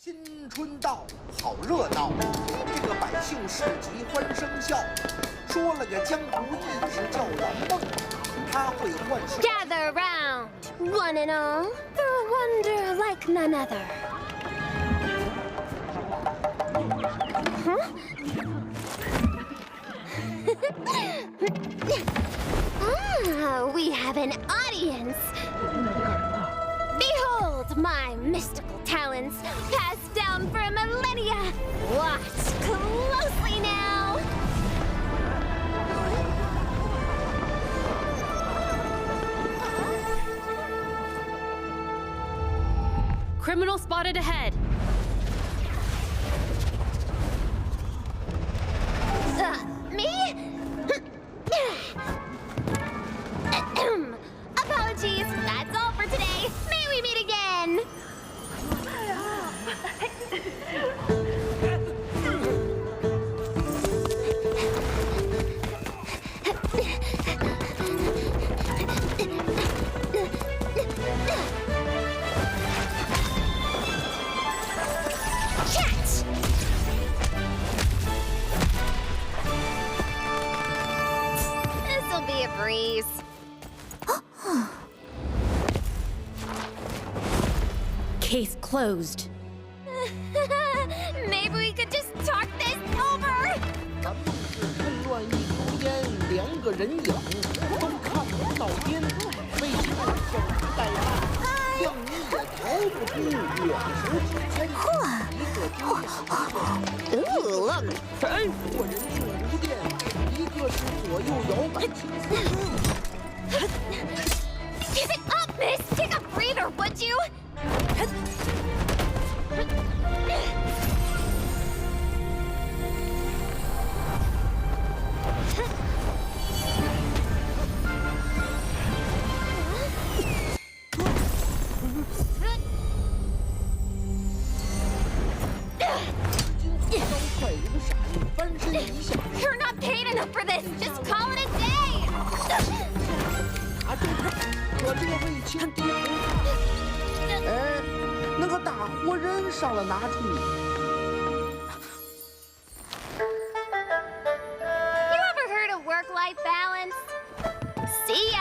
新春到，好热闹，这个百姓市集欢声笑。说了个江湖义士叫王梦，他会幻术。Gather round, one and all, for a wonder like none other. We have an audience. Behold my mystical talents, passed down for millennia. Watch closely now. Criminal spotted ahead. Me? Apologies, that's all for today. May we meet again? Catch! This'll be a breeze. Case closed. Maybe we could just talk this over. 咱们是趁乱一口烟，2个人影都看不到边，为何守株待兔，让你也逃不出 Ooh, look. 我人数不变，一个是左右摇摆轻松。 Give it up, miss! Take a breather, would you? You're not paid enough for this! Just call it a day! 可这位轻低头。哎，那个大活人上了哪处？ You ever heard of work-life balance? See ya!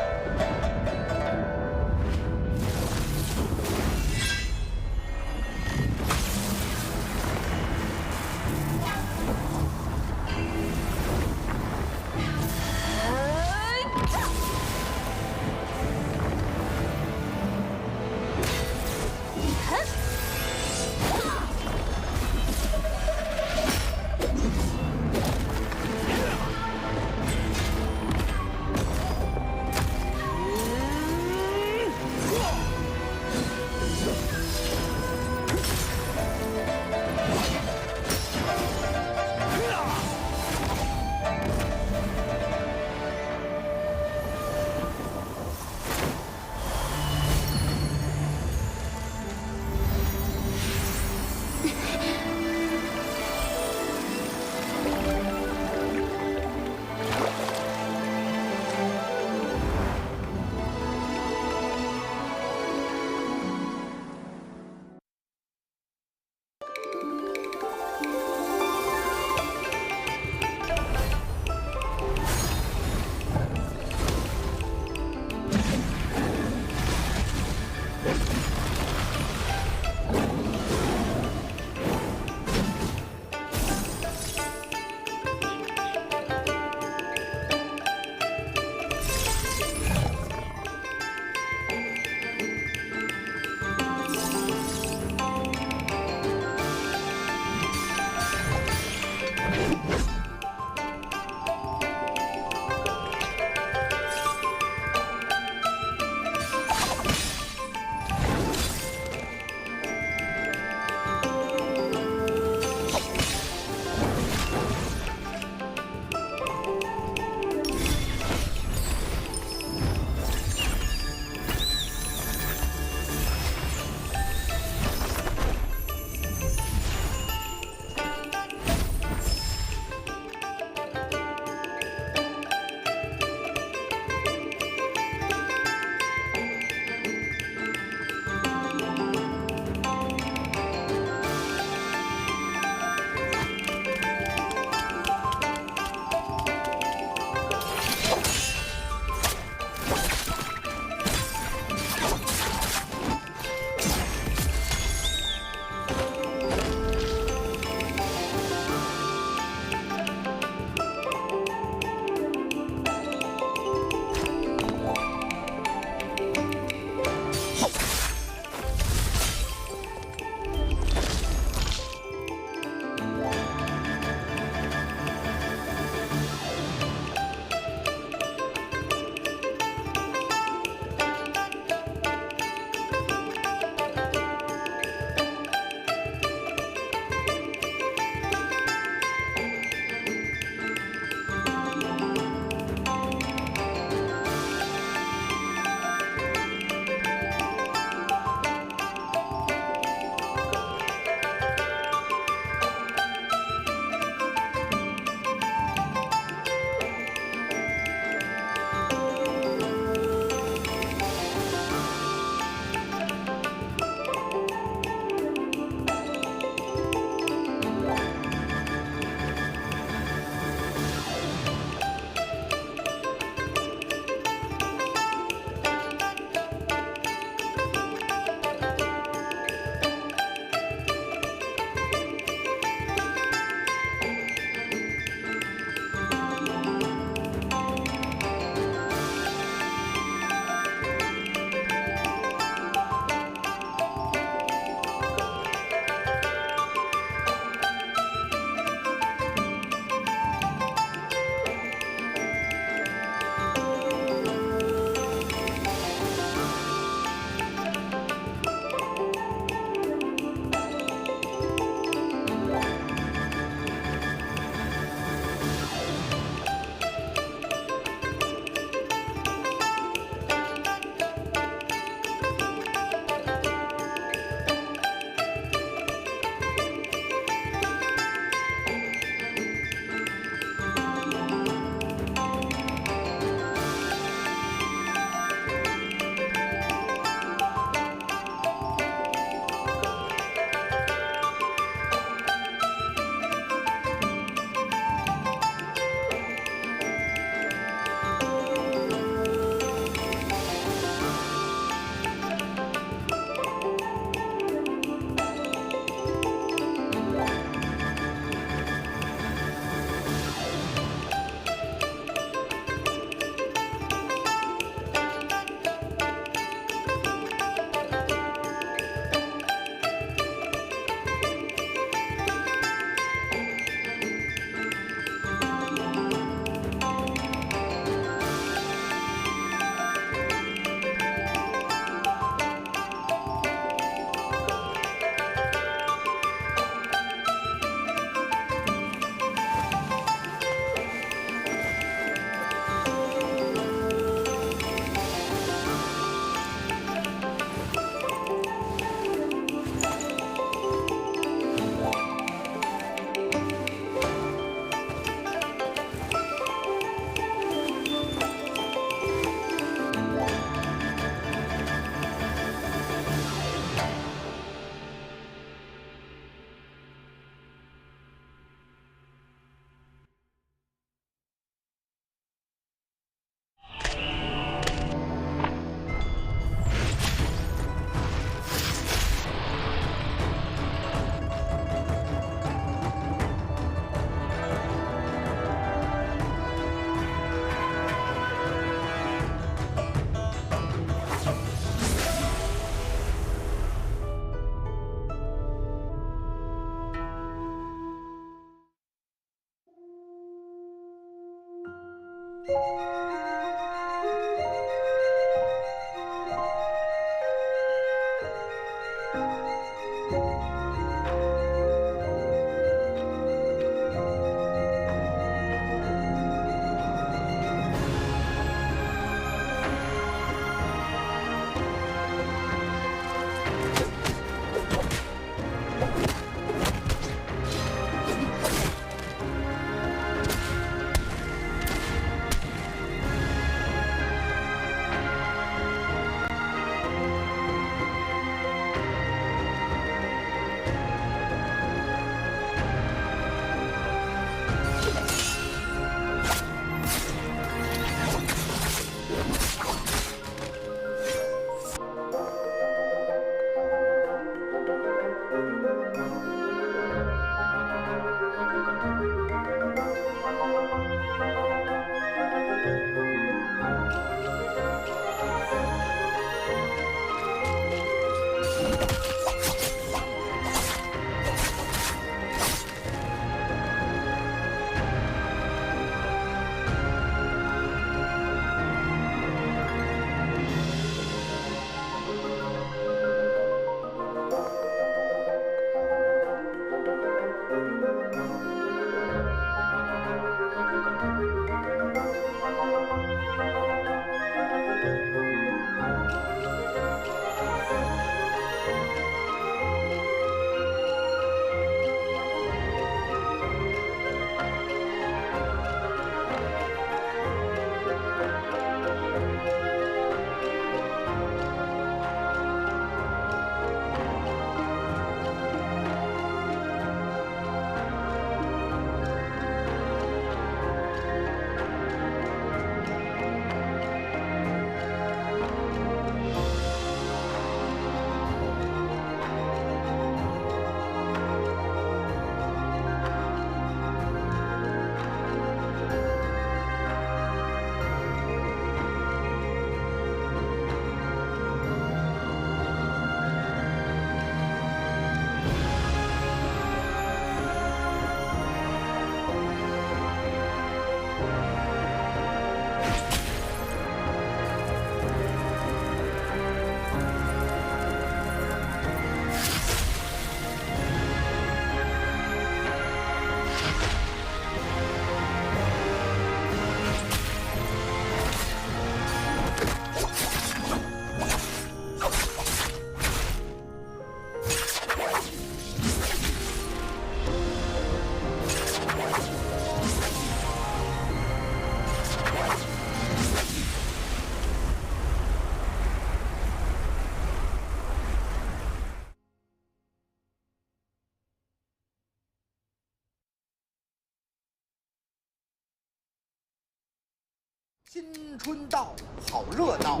新春到，好热闹！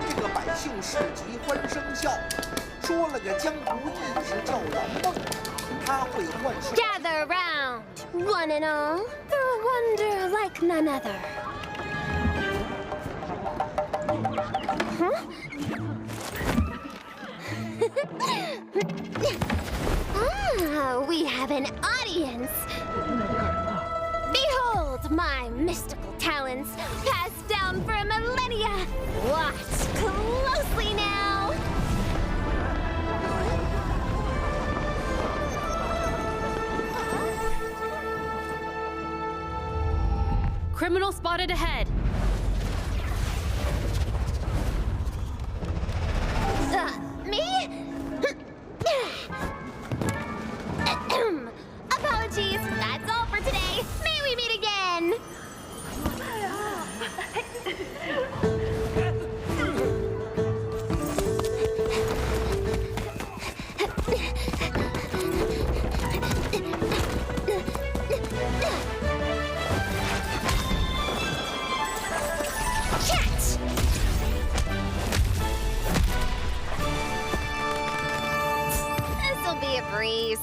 这个百姓市集欢声笑，说了个江湖义士叫蓝梦，他会幻术。Gather round, one and all, for a wonder like none other. Ah, we have an audience. Behold my mystical talents, passed down for millennia. Watch closely now. Criminal spotted ahead. Me? Apologies, that's all for today. May we meet again? Catch! This'll be a breeze.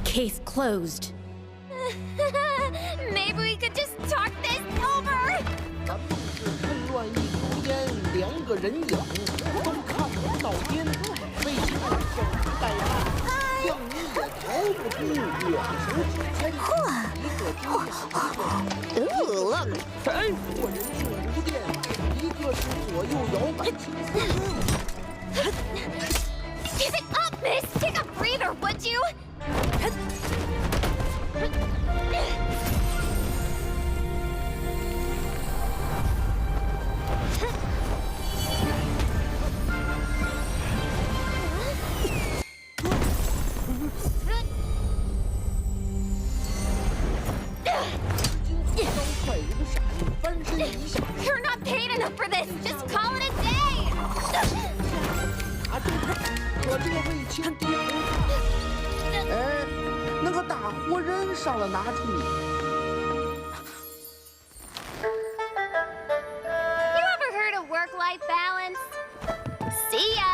Case closed. Maybe we could just talk this over. 蓝梦是混乱一股烟，两个人影都看不到边，被右手代办，让你也逃不出我手指。Ooh, look pretty. 我人命无电，一个是左右摇摆青丝。 Give it up, miss! Take a breather, would you? You're not paid enough for this! Just call it a day! 拿住他，可这个卫青低头看，哎，那个大活人上了哪去？ You ever heard of work-life balance? See ya!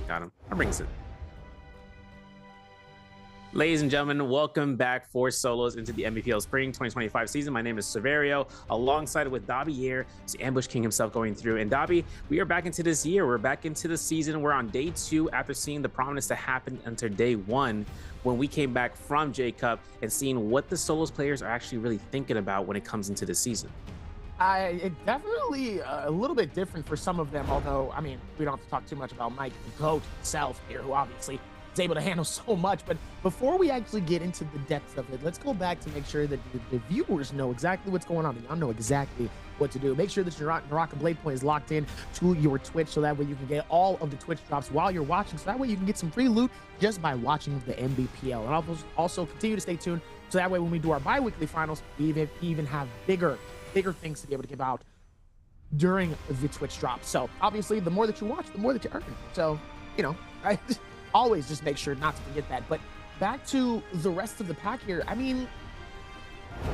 Got him. That brings it. Ladies and gentlemen, welcome back for Solos into the NBPL Spring 2025 season. My name is Severio, alongside with Dobby here. It's the Ambush King himself going through. And Dobby, we are back into this year. We're back into the season. We're on day 2 after seeing the prominence that happened until day 1 when we came back from J-Cup and seeing what the Solos players are actually really thinking about when it comes into the season. It definitely a little bit different for some of them, although, I mean, we don't have to talk too much about Mike, the GOAT himself here, who obviously is able to handle so much. But before we actually get into the depths of it, let's go back to make sure that the viewers know exactly what's going on. And y'all know exactly what to do. Make sure that your NARAKA BLADEPOINT is locked in to your Twitch, so that way you can get all of the Twitch drops while you're watching. So that way you can get some free loot just by watching the Nbpl. And also continue to stay tuned, so that way when we do our bi-weekly finals, we even have bigger things to be able to give out during the Twitch drop. So obviously, the more that you watch, the more that you earn. So, you know, I always just make sure not to forget that. But back to the rest of the pack here. I mean,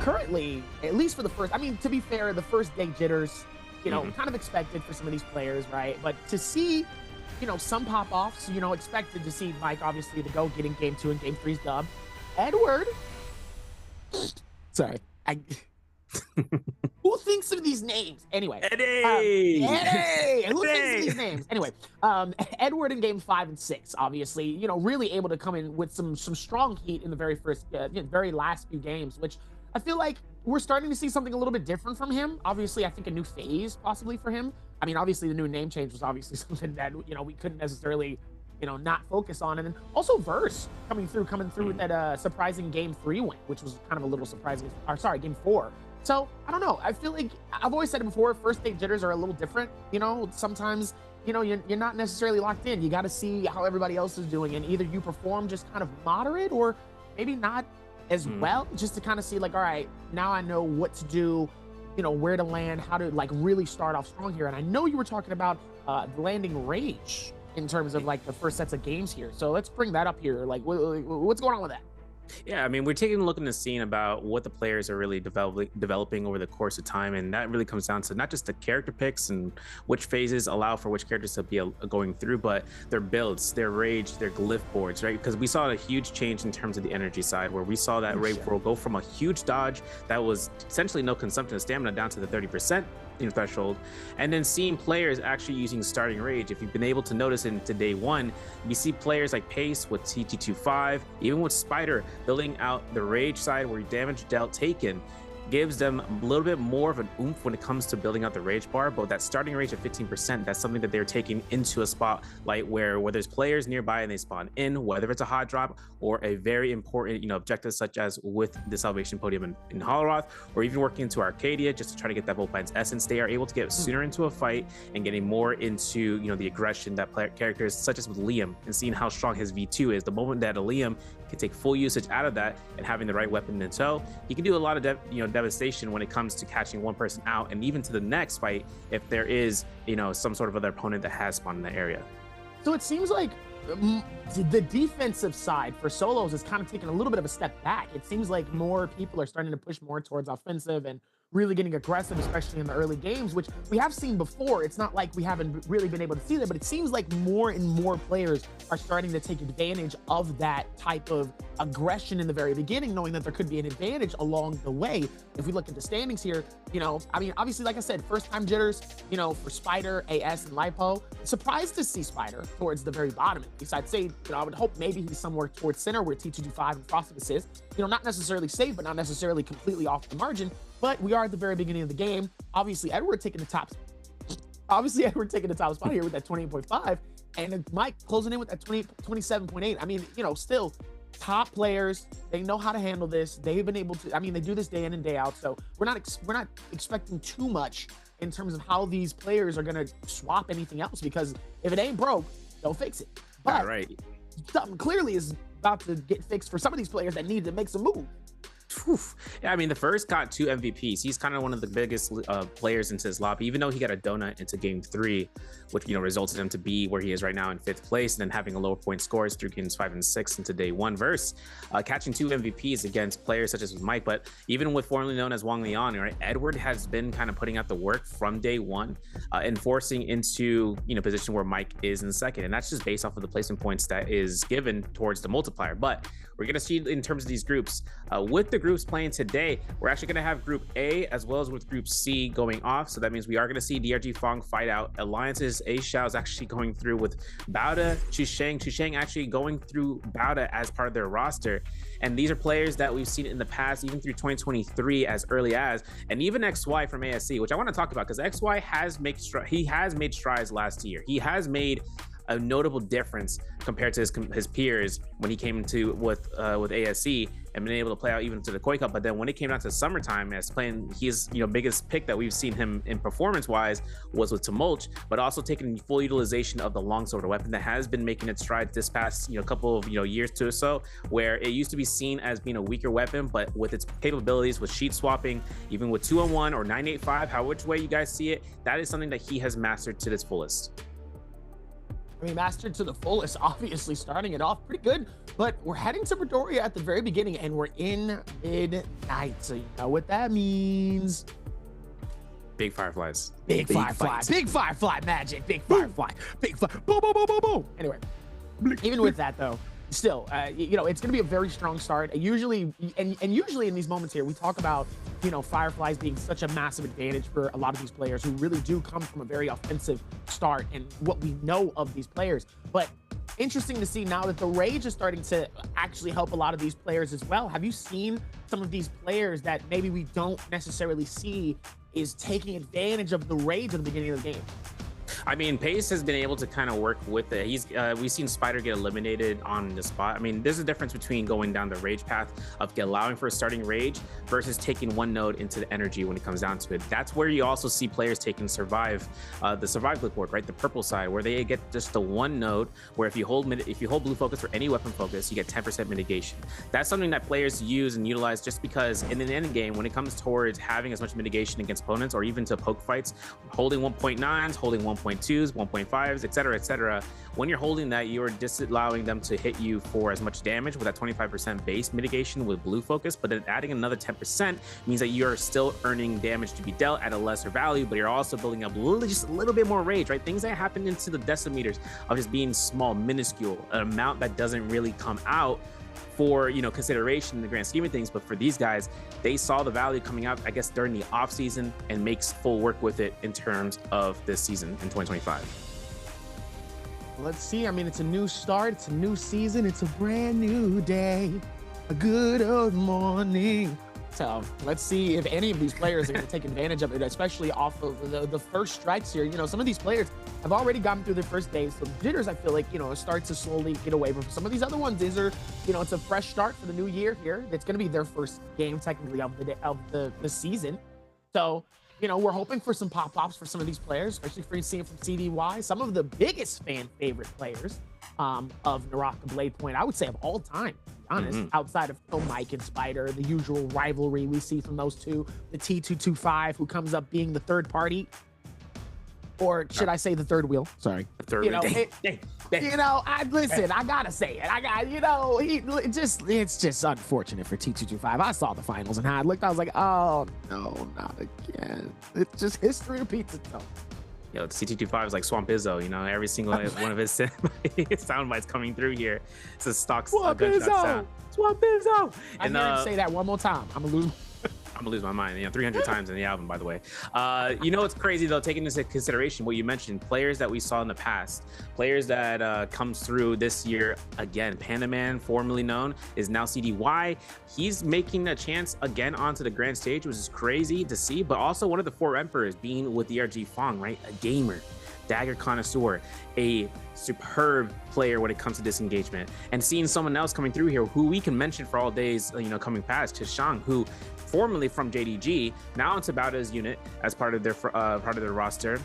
currently, at least for the first, I mean, to be fair, the first day jitters, you know, kind of expected for some of these players, right? But to see, you know, some pop-offs, you know, expected to see Mike, obviously, to go getting game 2 and game 3's dub. Edward, sorry, who thinks of these names? Anyway, Eddie! Who thinks of these names? Anyway, Edward in game 5 and 6, obviously, you know, really able to come in with some strong heat in the very first, very last few games, which I feel like we're starting to see something a little bit different from him. Obviously, I think a new phase possibly for him. I mean, obviously the new name change was obviously something that, you know, we couldn't necessarily, you know, not focus on. And then also Verse coming through with that surprising game 3 win, which was kind of a little surprising. Or sorry, game 4. So I don't know. I feel like I've always said it before. First day jitters are a little different. You know, sometimes, you know, you're not necessarily locked in. You got to see how everybody else is doing, and either you perform just kind of moderate or maybe not as well, just to kind of see like, all right, now I know what to do, you know, where to land, how to like really start off strong here. And I know you were talking about landing Rage in terms of like the first sets of games here. So let's bring that up here. Like, what's going on with that? Yeah, I mean, we're taking a look in the scene about what the players are really developing over the course of time, and that really comes down to not just the character picks and which phases allow for which characters to be going through, but their builds, their rage, their glyph boards, right? Because we saw a huge change in terms of the energy side, where we saw that Rage World go from a huge dodge that was essentially no consumption of stamina down to the 30% threshold, and then seeing players actually using starting rage. If you've been able to notice into day 1, you see players like Pace with TT25, even with Spider building out the rage side where damage dealt taken gives them a little bit more of an oomph when it comes to building out the rage bar. But that starting rage of 15%, that's something that they're taking into a spotlight where there's players nearby and they spawn in, whether it's a hot drop or a very important, you know, objective such as with the Salvation Podium in Holoroth, or even working into Arcadia just to try to get that Volplan's essence. They are able to get sooner into a fight and getting more into, you know, the aggression that characters such as with Liam, and seeing how strong his V2 is. The moment that a Liam can take full usage out of that and having the right weapon in tow, he can do a lot of devastation when it comes to catching one person out, and even to the next fight if there is, you know, some sort of other opponent that has spawned in the area. So it seems like the defensive side for Solos is kind of taking a little bit of a step back. It seems like more people are starting to push more towards offensive and really getting aggressive, especially in the early games, which we have seen before. It's not like we haven't really been able to see that, but it seems like more and more players are starting to take advantage of that type of aggression in the very beginning, knowing that there could be an advantage along the way. If we look at the standings here, you know, I mean, obviously, like I said, first time jitters, you know, for Spider, AS, and Lipo. Surprised to see Spider towards the very bottom. At least I'd say, you know, I would hope maybe he's somewhere towards center where T225 and Frosted Assist, you know, not necessarily safe, but not necessarily completely off the margin. But we are at the very beginning of the game. Obviously, Edward taking the top. Edward taking the top spot here with that 28.5, and Mike closing in with that 27.8. I mean, you know, still top players. They know how to handle this. They've been able to. I mean, they do this day in and day out. So we're not expecting too much in terms of how these players are gonna swap anything else, because if it ain't broke, they'll fix it. But something clearly is about to get fixed for some of these players that need to make some moves. whew. Yeah, I mean, the first got 2 MVPs. He's kind of one of the biggest players into his lobby, even though he got a donut into game 3, which, resulted in him to be where he is right now in 5th place, and then having a lower point scores through games 5 and 6 into day 1 verse, catching 2 MVPs against players such as with Mike. But even with formerly known as Wang Liang, right, Edward has been kind of putting out the work from day 1, and forcing into, position where Mike is in 2nd. And that's just based off of the placement points that is given towards the multiplier. But we're going to see in terms of these groups, with the groups playing today, we're actually going to have Group A as well as with Group C going off. So that means we are going to see DRG Fong fight out alliances. A Xiao is actually going through with Bauda, Chusheng actually going through Bauda as part of their roster. And these are players that we've seen in the past, even through 2023 as early as, and even XY from ASC, which I want to talk about because XY has made strides last year. He has made a notable difference compared to his peers when he came into with ASC and been able to play out even to the Koi Cup. But then when it came down to summertime, as playing his biggest pick that we've seen him in performance wise was with Tumulch, but also taking full utilization of the longsword, a weapon that has been making its strides this past couple of years to or so, where it used to be seen as being a weaker weapon, but with its capabilities with sheet swapping, even with 2-on-1 or 985, which way you guys see it, that is something that he has mastered to its fullest. I mean, mastered to the fullest, obviously starting it off pretty good, but we're heading to Midoriya at the very beginning and we're in midnight. So you know what that means. Big fireflies. Big firefly. Big firefly magic. Big firefly. Big fire. Boom, boom, boom, boom, boom. Anyway, even with that though, still, it's going to be a very strong start. Usually in these moments here, we talk about, fireflies being such a massive advantage for a lot of these players who really do come from a very offensive start and what we know of these players. But interesting to see now that the rage is starting to actually help a lot of these players as well. Have you seen some of these players that maybe we don't necessarily see is taking advantage of the rage at the beginning of the game? I mean, Pace has been able to kind of work with it. We've seen Spider get eliminated on the spot. I mean, there's a difference between going down the rage path of allowing for a starting rage versus taking one node into the energy when it comes down to it. That's where you also see players taking survive, the survive clipboard, right? The purple side, where they get just the one node, where if you hold blue focus for any weapon focus, you get 10% mitigation. That's something that players use and utilize just because in the end game, when it comes towards having as much mitigation against opponents or even to poke fights, holding 1.9s, holding 1.2s, 1.5s, etc., when you're holding that, you're disallowing them to hit you for as much damage with that 25% base mitigation with blue focus, but then adding another 10% means that you're still earning damage to be dealt at a lesser value, but you're also building up just a little bit more rage, right? Things that happen into the decimeters of just being small, minuscule, an amount that doesn't really come out for consideration in the grand scheme of things. But for these guys, they saw the value coming out, I guess, during the off season and makes full work with it in terms of this season in 2025. Let's see. I mean, it's a new start, it's a new season, it's a brand new day, a good old morning. So let's see if any of these players are going to take advantage of it, especially off of the first strikes here. Some of these players have already gotten through their first days. So jitters, I feel like, start to slowly get away from some of these other ones. These are, it's a fresh start for the new year here. It's going to be their first game technically of the season. So, we're hoping for some pop-ups for some of these players, especially for seeing from CDY, some of the biggest fan favorite players of NARAKA BLADEPOINT, I would say of all time. Honest, outside of Mike and Spider, the usual rivalry we see from those two, the T225 who comes up being the third party, or should I say the third wheel? Sorry, the third wheel. I gotta say it. It's just unfortunate for T225. I saw the finals and how it looked. I was like, oh no, not again. It's just history repeats itself. The CT25 is like Swamp Izzo, every single one of his sound bites coming through here. It's a stock gunshot sound. Swamp Izzo. I hear him say that one more time. I'm gonna lose my mind. 300 times in the album, by the way. It's crazy though, taking into consideration what you mentioned, players that we saw in the past, players that comes through this year again. Panda Man, formerly known, is now CDY. He's making a chance again onto the grand stage, which is crazy to see. But also one of the four emperors being with DRG Fong, right? A gamer. dagger connoisseur, a superb player when it comes to disengagement, and seeing someone else coming through here who we can mention for all days, coming past, Chishang, who formerly from JDG, now into Baoda's unit as part of their roster,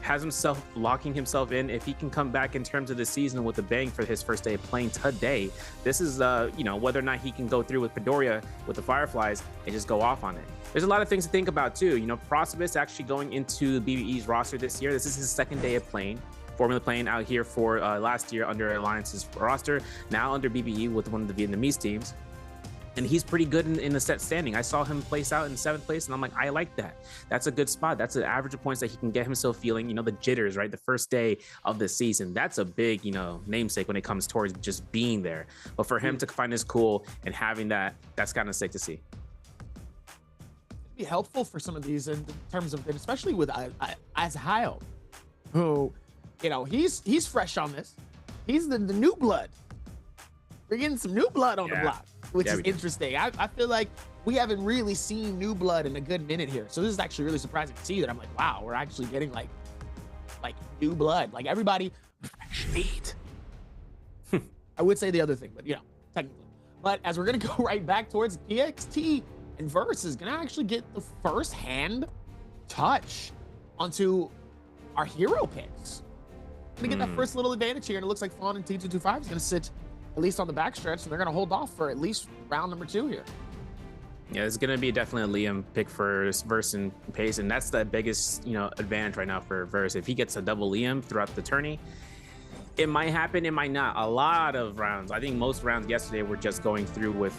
has himself locking himself in. If he can come back in terms of the season with a bang for his first day of playing today, this is whether or not he can go through with Midoriya with the Fireflies and just go off on it. There's a lot of things to think about too. Prosperous actually going into BBE's roster this year. This is his second day of playing. Formerly playing out here for last year under Alliance's roster, now under BBE with one of the Vietnamese teams. And he's pretty good in the set standing. I saw him place out in 7th place, and I'm like, I like that. That's a good spot. That's an average of points that he can get himself feeling, the jitters, right? The first day of the season. That's a big, namesake when it comes towards just being there. But for him to find his cool and having that, that's kind of sick to see. Be helpful for some of these in terms of, especially with Azhael, who, he's fresh on this. He's the new blood. We're getting some new blood on the block, which is interesting. I feel like we haven't really seen new blood in a good minute here. So this is actually really surprising to see that. I'm like, wow, we're actually getting like new blood. Like everybody, fresh meat. I would say the other thing, but technically. But as we're gonna go right back towards PXT, and Verse is gonna actually get the first hand touch onto our hero picks. Gonna get that first little advantage here, and it looks like Fawn and T225 is gonna sit at least on the backstretch, and they're gonna hold off for at least round number 2 here. Yeah, it's gonna be definitely a Liam pick for Verse and pace, and that's the biggest advantage right now for Verse. If he gets a double Liam throughout the tourney, it might happen, it might not. A lot of rounds, I think most rounds yesterday were just going through with,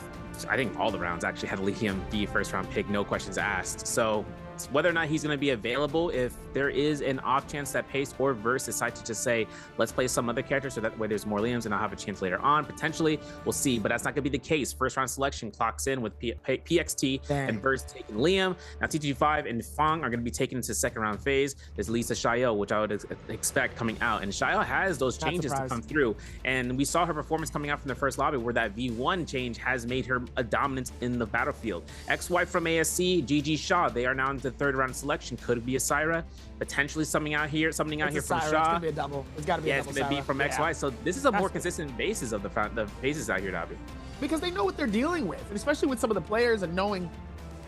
I think all the rounds actually had Liam be first round pick, no questions asked. So whether or not he's going to be available, if there is an off chance that Pace or Verse decide to just say, let's play some other character so that way there's more Liams and I'll have a chance later on, potentially, we'll see. But that's not going to be the case. First round selection clocks in with PXT and Verse taking Liam. Now T25 and Fong are going to be taken into second round phase. There's Lisa Xiao, which I would expect coming out. And Xiao has those changes to come through. And we saw her performance coming out from the first lobby where that V1 change has made her a dominance in the battlefield. Ex-wife from ASC, Gigi Shaw, they are now into third round selection. Could it be a Syra? Potentially something out here from Shaw. It's gonna be a double. It's gotta be a double. It's gonna be from XY. So this is a more consistent basis of the bases out here, Dobby. Because they know what they're dealing with, and especially with some of the players and knowing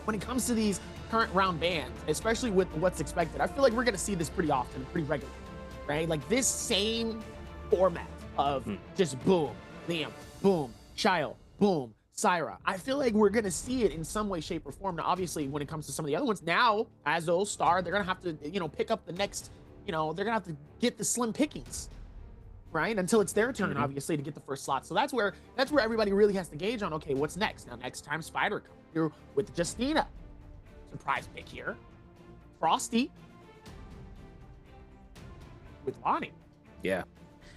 when it comes to these current round bans, especially with what's expected. I feel like we're gonna see this pretty often, pretty regularly, right? Like this same format of just boom, Liam, boom, Shio, boom, Syra. I feel like we're gonna see it in some way, shape, or form. Now, obviously, when it comes to some of the other ones, now Azul, Star, they're gonna have to, pick up the next, they're gonna have to get the slim pickings, right? Until it's their turn, obviously, to get the first slot. So that's where everybody really has to gauge on, okay, what's next? Now, next time Spider comes through with Justina. Surprise pick here. Frosty with Lonnie. Yeah.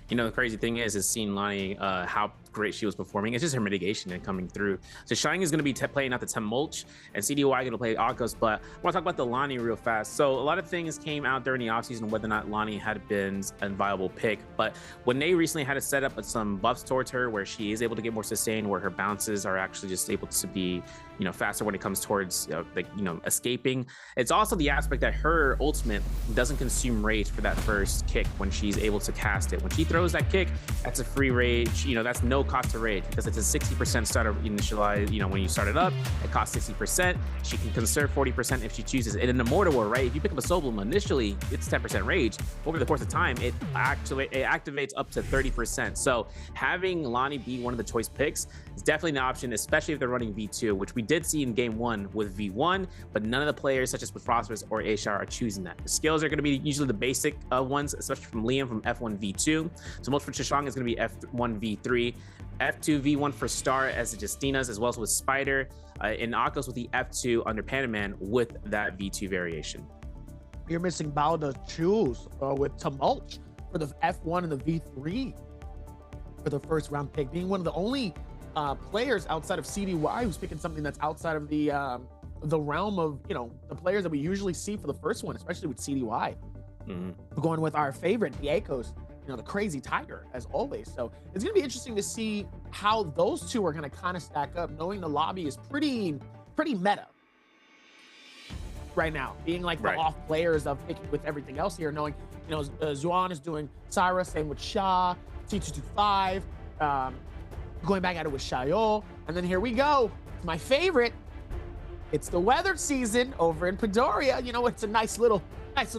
The crazy thing is seeing Lonnie, how great she was performing. It's just her mitigation and coming through. So Shine is going to be playing out the Temulch, and CDY going to play Akos. But I want to talk about the Lonnie real fast. So a lot of things came out during the offseason whether or not Lonnie had been a viable pick. But when they recently had to set up some buffs towards her where she is able to get more sustain, where her bounces are actually just able to be faster when it comes towards escaping. It's also the aspect that her ultimate doesn't consume rage for that first kick when she's able to cast it. When she throws that kick, that's a free rage. That's no cost to rage because it's a 60% starter initialize. When you start it up, it costs 60%. She can conserve 40% if she chooses. And in the Immortal War, right? If you pick up a Soul Bloom, initially it's 10% rage. Over the course of time, it activates up to 30%. So having Lonnie be one of the choice picks is definitely an option, especially if they're running V2, which we did see in game 1 with V1, but none of the players such as with Prosperous or Ashar are choosing that. The skills are going to be usually the basic ones, especially from Liam from F1 V2. So most for Chishang is going to be F1 V3, F2 V1 for Star as the Justinas, as well as with Spider, and Akos with the F2 under Panaman with that V2 variation. You're missing Balda choose with Tumulch for the F1 and the V3 for the first round pick, being one of the only players outside of CDY who's picking something that's outside of the realm of the players that we usually see for the first one, especially with CDY. We're going with our favorite, the Akos, the crazy tiger, as always. So it's gonna be interesting to see how those two are gonna kind of stack up, knowing the lobby is pretty meta. right now, being like the Right. off players of picking with everything else here, knowing, you know, Zuan is doing Syra, same with Sha, T225, going back at it with Shayo. And then here we go. My favorite. It's the weather season over in Padoria. You know, it's a nice little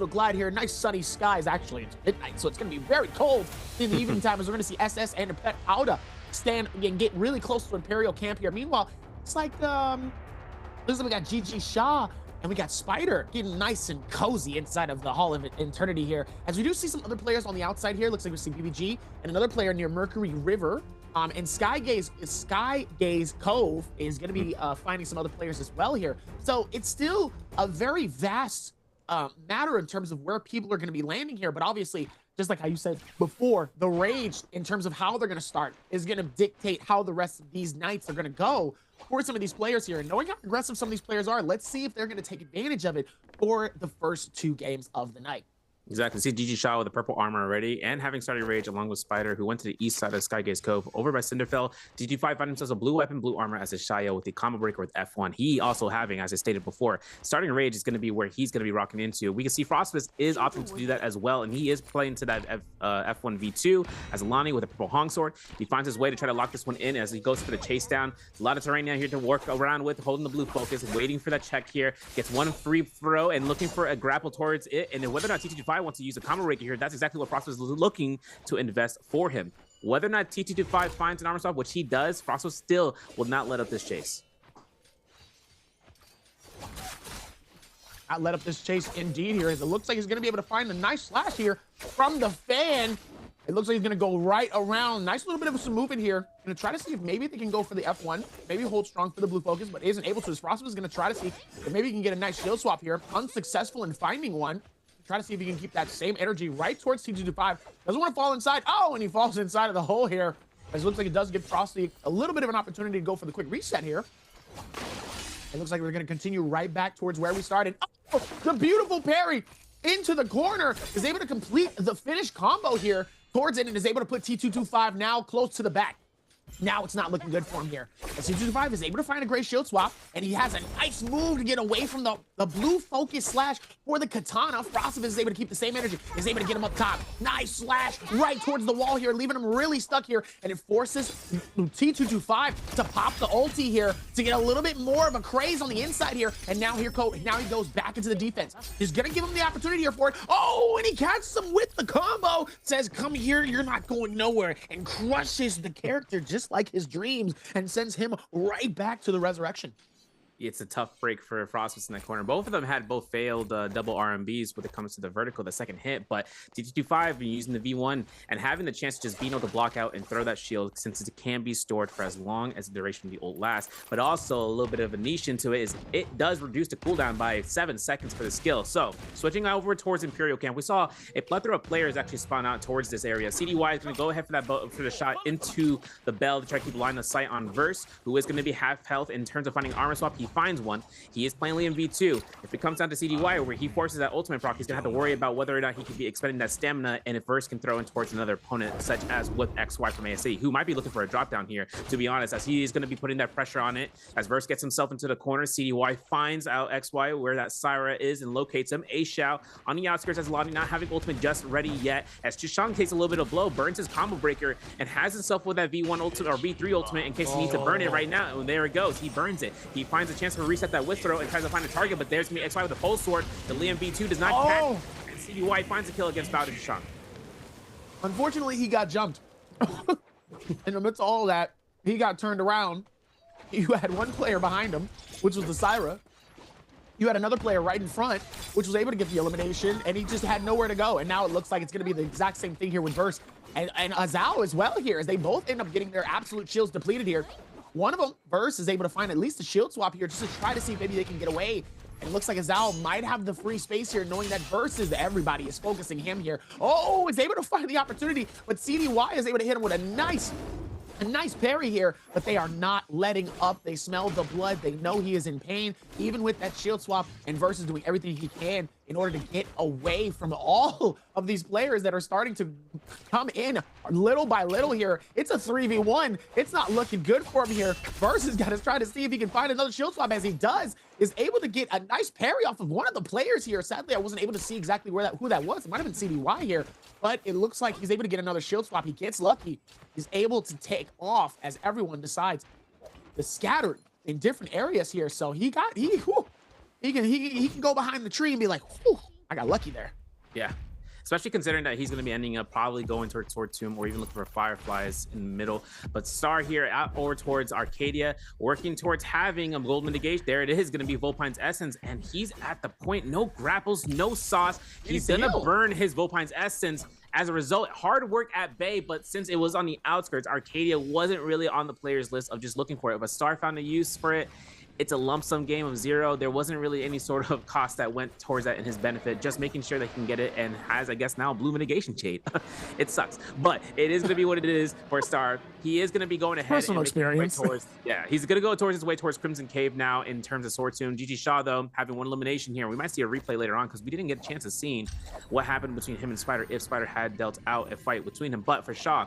glide here. Nice sunny skies. Actually, it's midnight, so it's going to be very cold in the evening time as we're going to see SS and Pet Auda stand and get really close to Imperial camp here. Meanwhile, it's like, looks like we got GG Shaw and we got Spider getting nice and cozy inside of the Hall of Eternity here. As we do see some other players on the outside here. Looks like we see BBG and another player near Mercury River. And Skygaze Cove is going to be finding some other players as well here. So it's still a very vast matter in terms of where people are going to be landing here. But obviously, just like how you said before, the rage in terms of how they're going to start is going to dictate how the rest of these nights are going to go for some of these players here. And knowing how aggressive some of these players are, let's see if they're going to take advantage of it for the first 2 games of the night. Exactly. See GG Shaw with the purple armor already and having started Rage along with Spider, who went to the east side of Skygaze Cove over by Cinderfell. GG5 found themselves a blue weapon, blue armor as a Shayo with the combo breaker with F1. He also having, as I stated before, starting Rage is going to be where he's going to be rocking into. We can see Frostfist is opting to do that as well, and he is playing to that F1 V2 as Alani with a purple Hong Sword. He finds his way to try to lock this one in as he goes for the chase down. A lot of terrain now here to work around with, holding the blue focus, waiting for that check here. Gets one free throw and looking for a grapple towards it, and then whether or not T225 wants to use a combo breaker here, that's exactly what Frostfist is looking to invest for him. Whether or not T225 finds an armor swap, which he does, Frostfist still will not let up this chase. Not let up this chase indeed here, as it looks like he's going to be able to find a nice slash here from the fan. It looks like he's going to go right around. Nice little bit of some movement here. Going to try to see if maybe they can go for the F1. Maybe hold strong for the blue focus, but isn't able to. His Frostfist is going to try to see if maybe he can get a nice shield swap here. Unsuccessful in finding one. Try to see if he can keep that same energy right towards T225. Doesn't want to fall inside. Oh, and he falls inside of the hole here. As it looks like it does give Frosty a little bit of an opportunity to go for the quick reset here. It looks like we're going to continue right back towards where we started. Oh, the beautiful parry into the corner is able to complete the finish combo here towards it and is able to put T225 now close to the back. Now it's not looking good for him here. As T225 is able to find a great shield swap, and he has a nice move to get away from the blue focus slash for the katana. Frostfist is able to keep the same energy, is able to get him up top. Nice slash right towards the wall here, leaving him really stuck here, and it forces T225 to pop the ulti here to get a little bit more of a craze on the inside here, and now he goes back into the defense. He's gonna give him the opportunity here for it. Oh, and he catches him with the combo, says, come here, you're not going nowhere, and crushes the character just like his dreams and sends him right back to the resurrection. It's a tough break for Frostfist in that corner. Both of them had failed double RMBs when it comes to the vertical, the second hit, but T225 using the V1 and having the chance to just being able to block out and throw that shield, since it can be stored for as long as the duration of the ult lasts. But also a little bit of a niche into it is it does reduce the cooldown by 7 seconds for the skill. So switching over towards Imperial camp, we saw a plethora of players actually spawn out towards this area. CDY is going to go ahead for the shot into the bell to try to keep line of sight on Verse, who is going to be half health in terms of finding armor swap. He finds one. He is plainly in V2. If it comes down to CDY where he forces that ultimate proc, he's gonna have to worry about whether or not he can be expending that stamina, and if Verse can throw in towards another opponent, such as with XY from ASA, who might be looking for a drop down here, to be honest, as he is gonna be putting that pressure on it. As Verse gets himself into the corner, CDY finds out XY where that Syra is and locates him. A Shao on the outskirts as Lottie not having ultimate just ready yet, as Chishang takes a little bit of blow, burns his combo breaker, and has himself with that V1 ultimate or V3 ultimate in case he needs to burn it right now. And there it goes. He burns it. He finds a chance to reset that whip throw and tries to find a target, but there's gonna be XY with a pole sword. The Liam V2 does not catch, and CDY finds a kill against Bowden Chishang. Unfortunately, he got jumped. In the midst of all that, he got turned around. You had one player behind him, which was the Syra. You had another player right in front, which was able to get the elimination, and he just had nowhere to go. And now it looks like it's going to be the exact same thing here with Verse and Azal as well here, as they both end up getting their absolute shields depleted here. One of them, Verse, is able to find at least a shield swap here just to try to see if maybe they can get away. And it looks like Azal might have the free space here, knowing that Verse is everybody is focusing him here. Oh, is able to find the opportunity, but CDY is able to hit him with a nice parry here, but they are not letting up. They smell the blood. They know he is in pain, even with that shield swap, and Verse is doing everything he can in order to get away from all of these players that are starting to come in little by little here. It's a 3v1. It's not looking good for him here. Versus got to try to see if he can find another shield swap. As he does, is able to get a nice parry off of one of the players here. Sadly, I wasn't able to see exactly who that was. It might have been CDY here, but it looks like he's able to get another shield swap. He gets lucky. He's able to take off as everyone decides to scatter in different areas here. So he can go behind the tree and be like, whew, I got lucky there. Yeah. Especially considering that he's going to be ending up probably going towards Sword Tomb or even looking for Fireflies in the middle. But Star here out over towards Arcadia, working towards having a gold mitigation. There it is, going to be Vulpine's Essence, and he's at the point. No grapples, no sauce. He's going to burn his Vulpine's Essence. As a result, hard work at Bay, but since it was on the outskirts, Arcadia wasn't really on the players list of just looking for it. But Star found a use for it. It's a lump sum game of 0. There wasn't really any sort of cost that went towards that in his benefit, just making sure that he can get it, and has, I guess, now blue mitigation shade. It sucks, but it is going to be what it is for Star. He is going to be going ahead. Personal experience. He's going to go towards his way towards Crimson Cave now in terms of Sword Tomb. GG Shaw, though, having one elimination here. We might see a replay later on because we didn't get a chance of seeing what happened between him and Spider if Spider had dealt out a fight between him. But for Shaw,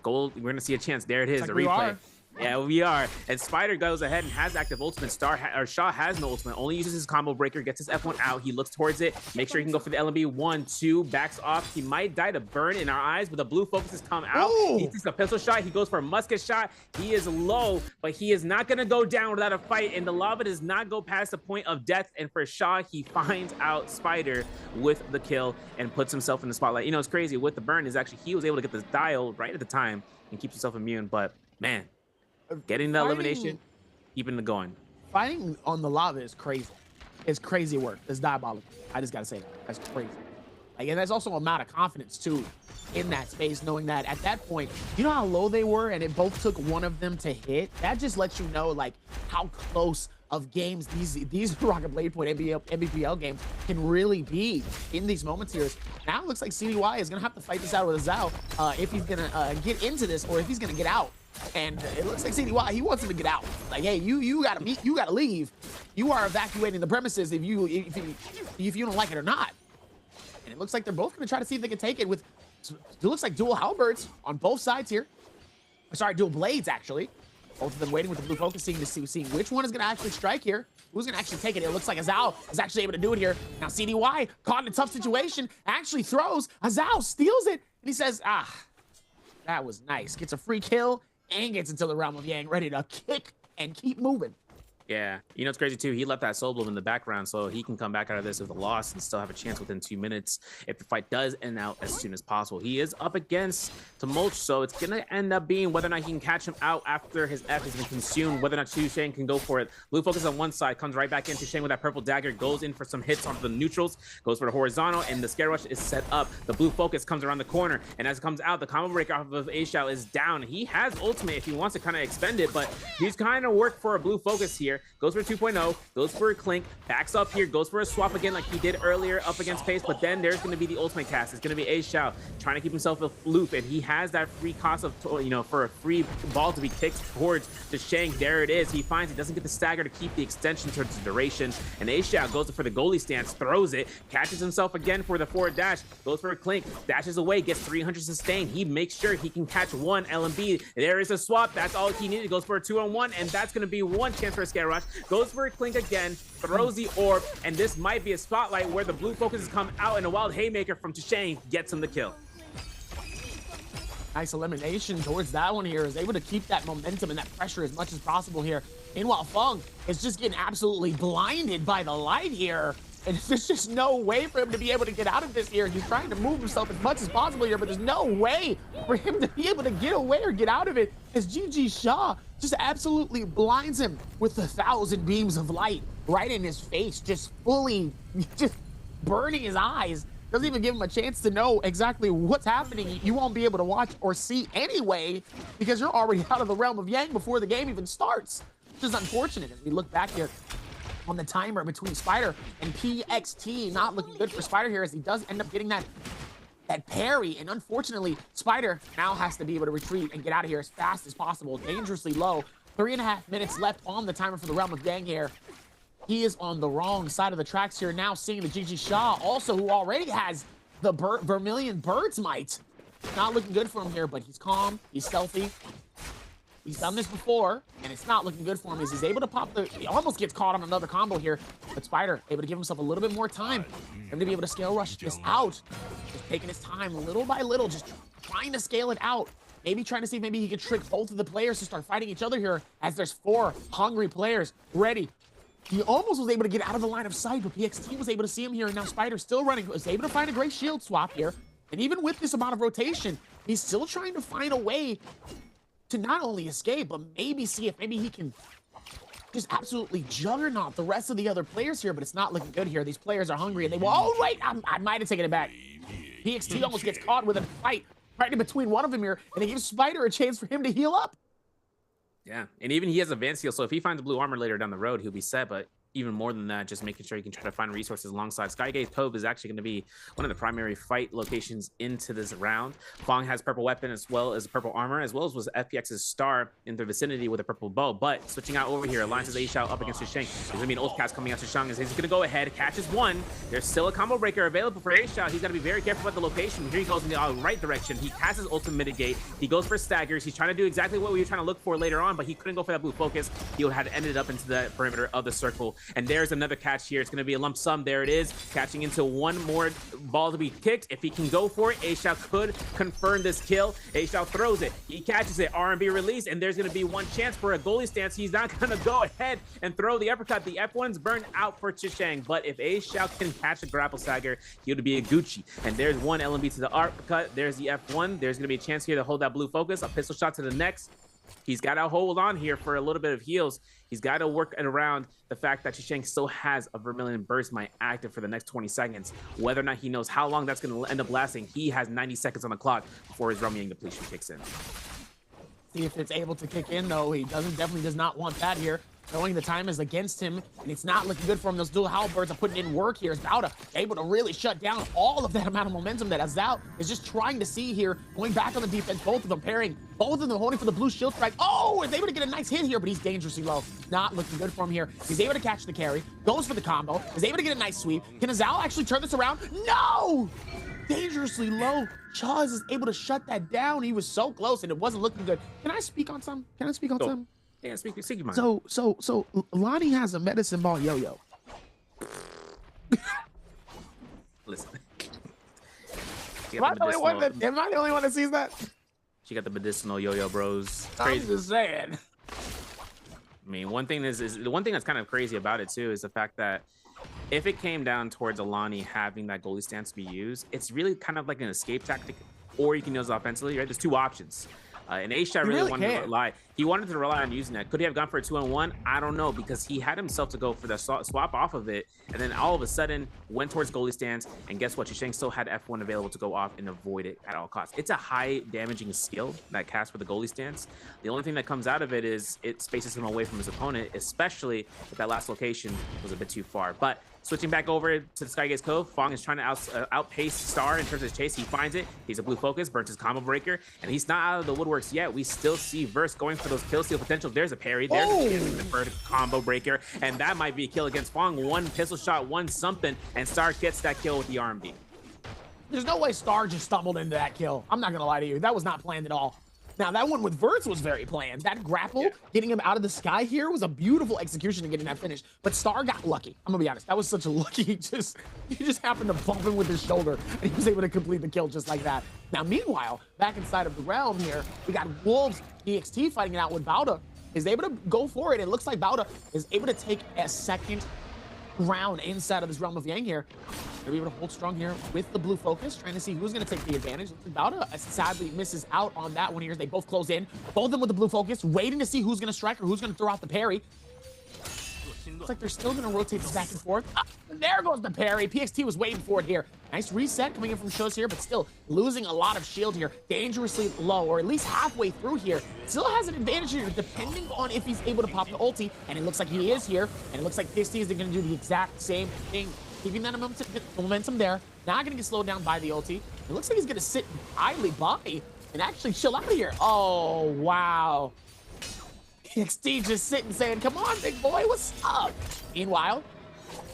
gold, we're going to see a chance. There it is, the replay. Yeah, we are. And Spider goes ahead and has active ultimate. Shaw has no ultimate, only uses his combo breaker, gets his F1 out. He looks towards it, make sure he can go for the LMB. 1, 2, backs off. He might die to burn in our eyes, but the blue focuses come out. Ooh. He takes a pistol shot. He goes for a musket shot. He is low, but he is not going to go down without a fight. And the lava does not go past the point of death. And for Shaw, he finds out Spider with the kill and puts himself in the spotlight. You know, it's crazy. With the burn is actually, he was able to get this dial right at the time and keeps himself immune. But man, getting the elimination, keeping it going. Fighting on the lava is crazy. It's crazy work. It's diabolical. I just gotta say that. That's crazy. Like, and there's also a amount of confidence too in that space, knowing that at that point, you know how low they were, and it both took one of them to hit. That just lets you know like how close of games these NARAKA BLADEPOINT Nbpl games can really be in these moments here. Now it looks like CDY is gonna have to fight this out with Azal if he's gonna get into this or if he's gonna get out. And it looks like CDY, he wants him to get out. Like, hey, you gotta leave. You are evacuating the premises if you don't like it or not. And it looks like they're both gonna try to see if they can take it with, it looks like dual halberds on both sides here. Sorry, dual blades actually. Both of them waiting with the blue focus, seeing which one is gonna actually strike here. Who's gonna actually take it? It looks like Azal is actually able to do it here. Now CDY, caught in a tough situation, actually throws. Azal steals it, and he says, that was nice. Gets a free kill and gets into the realm of Yang, ready to kick and keep moving. Yeah, you know, it's crazy too. He left that soul bloom in the background, so he can come back out of this with a loss and still have a chance within 2 minutes if the fight does end out as soon as possible. He is up against Tumulch, so it's gonna end up being whether or not he can catch him out after his F has been consumed, whether or not Tusheng can go for it. Blue focus on one side, comes right back in. Tusheng with that purple dagger goes in for some hits on the neutrals, goes for the horizontal, and the scare rush is set up. The blue focus comes around the corner, and as it comes out, the combo breaker off of Ashao is down. He has ultimate if he wants to kind of expend it, but he's kind of worked for a blue focus here. Goes for 2.0, goes for a clink, backs up here, goes for a swap again like he did earlier up against Pace, but then there's going to be the ultimate cast. It's going to be Ashao trying to keep himself aloof, and he has that free cost of, you know, for a free ball to be kicked towards the Shank. There it is. He finds he doesn't get the stagger to keep the extension towards the duration, and Ashao goes for the goalie stance, throws it, catches himself again for the forward dash, goes for a clink, dashes away, gets 300 sustain. He makes sure he can catch one LMB. There is a swap. That's all he needed. Goes for a 2-on-1, and that's going to be one chance for a scare rush. Goes for a clink again, throws the orb, and this might be a spotlight where the blue focuses come out, and a wild haymaker from Tusheng gets him the kill. Nice elimination towards that one here. Is able to keep that momentum and that pressure as much as possible here. Meanwhile, Fung is just getting absolutely blinded by the light here. And there's just no way for him to be able to get out of this here. He's trying to move himself as much as possible here, but there's no way for him to be able to get away or get out of it, as GG Shaw just absolutely blinds him with 1,000 beams of light right in his face, just fully just burning his eyes. Doesn't even give him a chance to know exactly what's happening. You won't be able to watch or see anyway because you're already out of the realm of Yang before the game even starts, which is unfortunate. As we look back here on the timer between Spider and PXT, not looking good for Spider here, as he does end up getting that parry, and unfortunately Spider now has to be able to retreat and get out of here as fast as possible. Dangerously low. 3.5 minutes left on the timer for the realm of Yang here. he is on the wrong side of the tracks here now, seeing the GG Shaw also, who already has the Vermilion Bird's Might. Not looking good for him here, but he's calm, he's stealthy. He's done this before, and it's not looking good for him as he's able to pop the... He almost gets caught on another combo here, but Spider able to give himself a little bit more time for him to be able to scale rush this out. Just taking his time little by little, just trying to scale it out. Maybe trying to see if maybe he can trick both of the players to start fighting each other here, as there's 4 hungry players ready. He almost was able to get out of the line of sight, but PXT was able to see him here, and now Spider still running, was able to find a great shield swap here. And even with this amount of rotation, he's still trying to find a way to not only escape, but maybe see if maybe he can just absolutely juggernaut the rest of the other players here, but it's not looking good here. These players are hungry, and they will... Oh, wait! I might have taken it back. PXT almost gets caught with a fight right in between one of them here, and it gives Spider a chance for him to heal up. Yeah, and even he has advanced heal, so if he finds blue armor later down the road, he'll be set, but even more than that, just making sure you can try to find resources alongside. Skygaze Cove is actually going to be one of the primary fight locations into this round. Fong has purple weapon as well as purple armor, as well as was FPX's star in the vicinity with a purple bow. But switching out over here, Alliance's A-Shao up against Shisheng. There's going to be an ult cast coming out to Shang as he's going to go ahead, catches one. There's still a combo breaker available for A-Shao. He's got to be very careful about the location. Here he goes in the right direction. He casts his ult to mitigate. He goes for staggers. He's trying to do exactly what we were trying to look for later on, but he couldn't go for that blue focus. He had ended up into the perimeter of the circle. And there's another catch here. It's going to be a lump sum. There it is, catching into one more ball to be kicked. If he can go for it, A-Shao could confirm this kill. A-Shao throws it. He catches it. R&B release, and there's going to be one chance for a goalie stance. He's not going to go ahead and throw the uppercut. The F1's burned out for Chishang, but if A-Shao can catch the grapple stagger, he would be a Gucci. And there's one LMB to the uppercut. There's the F1. There's going to be a chance here to hold that blue focus. A pistol shot to the next. He's got to hold on here for a little bit of heals. He's got to work around the fact that Chishang still has a Vermilion Burst Might active for the next 20 seconds. Whether or not he knows how long that's going to end up lasting, he has 90 seconds on the clock before his Rumying depletion kicks in. See if it's able to kick in, though. He definitely does not want that here. Knowing the time is against him, and it's not looking good for him. Those dual halberds are putting in work here. Is Bauda able to really shut down all of that amount of momentum that Azal is just trying to see here, going back on the defense, both of them pairing, both of them holding for the blue shield strike. Oh, is able to get a nice hit here, but he's dangerously low. Not looking good for him here. He's able to catch the carry, goes for the combo, is able to get a nice sweep. Can Azal actually turn this around? No! Dangerously low. Chaz is able to shut that down. He was so close, and it wasn't looking good. Can I speak on some? Can I speak on some? Yeah, speak your mind. So Lonnie has a medicine ball yo-yo. Listen. Am I the only one that sees that? She got the medicinal yo-yo, bros. I'm just saying. I mean, one thing is the one thing that's kind of crazy about it too is the fact that if it came down towards Alani having that goalie stance to be used, it's really kind of like an escape tactic, or you can use it offensively, right? There's two options. And A-Shao really wanted to rely. He wanted to rely on using that. Could he have gone for a 2-on-1? I don't know, because he had himself to go for the swap off of it, and then all of a sudden went towards goalie stance. And guess what? Chisheng still had F1 available to go off and avoid it at all costs. It's a high damaging skill, that cast for the goalie stance. The only thing that comes out of it is it spaces him away from his opponent, especially if that last location was a bit too far. But switching back over to the Skygaze Cove, Fong is trying to outpace Star in terms of his chase. He finds it. He's a blue focus, burns his combo breaker, and he's not out of the woodworks yet. We still see Verse going for those kill steal potential. There's a parry. There's a deferred combo breaker, and that might be a kill against Fong. One pistol shot, one something, and Star gets that kill with the RMB. There's no way Star just stumbled into that kill. I'm not gonna lie to you. That was not planned at all. Now, that one with Verts was very planned. That grapple, getting him out of the sky here, was a beautiful execution of getting that finish. But Star got lucky. I'm gonna be honest. That was such a lucky, he just happened to bump him with his shoulder, and he was able to complete the kill just like that. Now, meanwhile, back inside of the realm here, we got Wolves EXT fighting it out with Bauda. Is able to go for it. It looks like Bauda is able to take a second round inside of this realm of Yang here. They're able to hold strong here with the blue focus, trying to see who's going to take the advantage. Bauda sadly misses out on that one here as they both close in. Both of them with the blue focus, waiting to see who's going to strike or who's going to throw out the parry. Looks like they're still going to rotate this back and forth. There goes the parry. PXT was waiting for it here. Nice reset coming in from Shows here, but still losing a lot of shield here. Dangerously low, or at least halfway through here. Still has an advantage here, depending on if he's able to pop the ulti. And it looks like he is here. And it looks like PXT is going to do the exact same thing. Keeping that momentum there. Not going to get slowed down by the ulti. It looks like he's going to sit idly by and actually chill out of here. Oh, wow. PXT just sitting saying, come on, big boy, what's up? Meanwhile,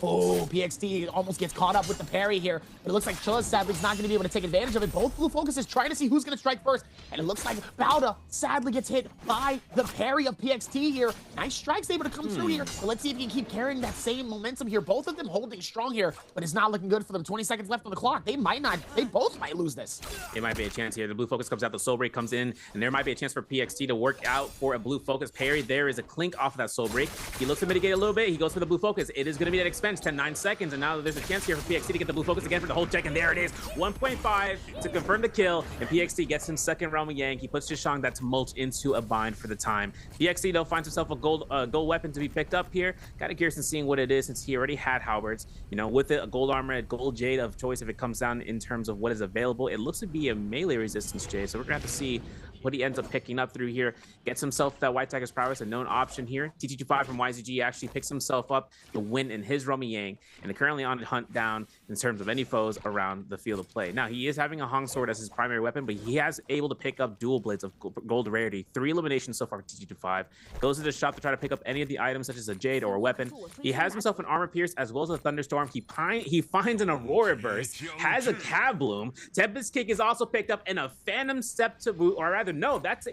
oh, PXT almost gets caught up with the parry here, but it looks like Chilla sadly is not going to be able to take advantage of it. Both blue focuses trying to see who's going to strike first, and it looks like Bauda sadly gets hit by the parry of PXT here. Nice strikes able to come through here, but let's see if he can keep carrying that same momentum here. Both of them holding strong here, but it's not looking good for them. 20 seconds left on the clock. They both might lose this. It might be a chance here. The blue focus comes out, the soul break comes in, and there might be a chance for PXT to work out for a blue focus parry. There is a clink off of that soul break. He looks to mitigate a little bit. He goes for the blue focus. It is going to be that expense, 10-9 seconds, and now there's a chance here for PXT to get the blue focus again for the whole check, and there it is. 1.5 to confirm the kill, and PXT gets him second round with Yang. He puts Jishang that's mulch into a bind for the time. PXT though finds himself a gold weapon to be picked up here. Kind of curious in seeing what it is since he already had halberds. You know, with it, a gold armor, a gold jade of choice if it comes down in terms of what is available. It looks to be a melee resistance jade, so we're gonna have to see what he ends up picking up through here. Gets himself that White Tiger's Prowess, a known option here. TT25 from YZG actually picks himself up the win in his Romy Yang, and they're currently on the hunt down in terms of any foes around the field of play. Now, he is having a Hong Sword as his primary weapon, but he has able to pick up dual blades of gold rarity. 3 eliminations so far for TT25. Goes to the shop to try to pick up any of the items, such as a jade or a weapon. He has himself an armor pierce as well as a thunderstorm. He finds an Aurora Burst, has a Cab Bloom. Tempest Kick is also picked up, and a Phantom Step to boot, or rather, no, that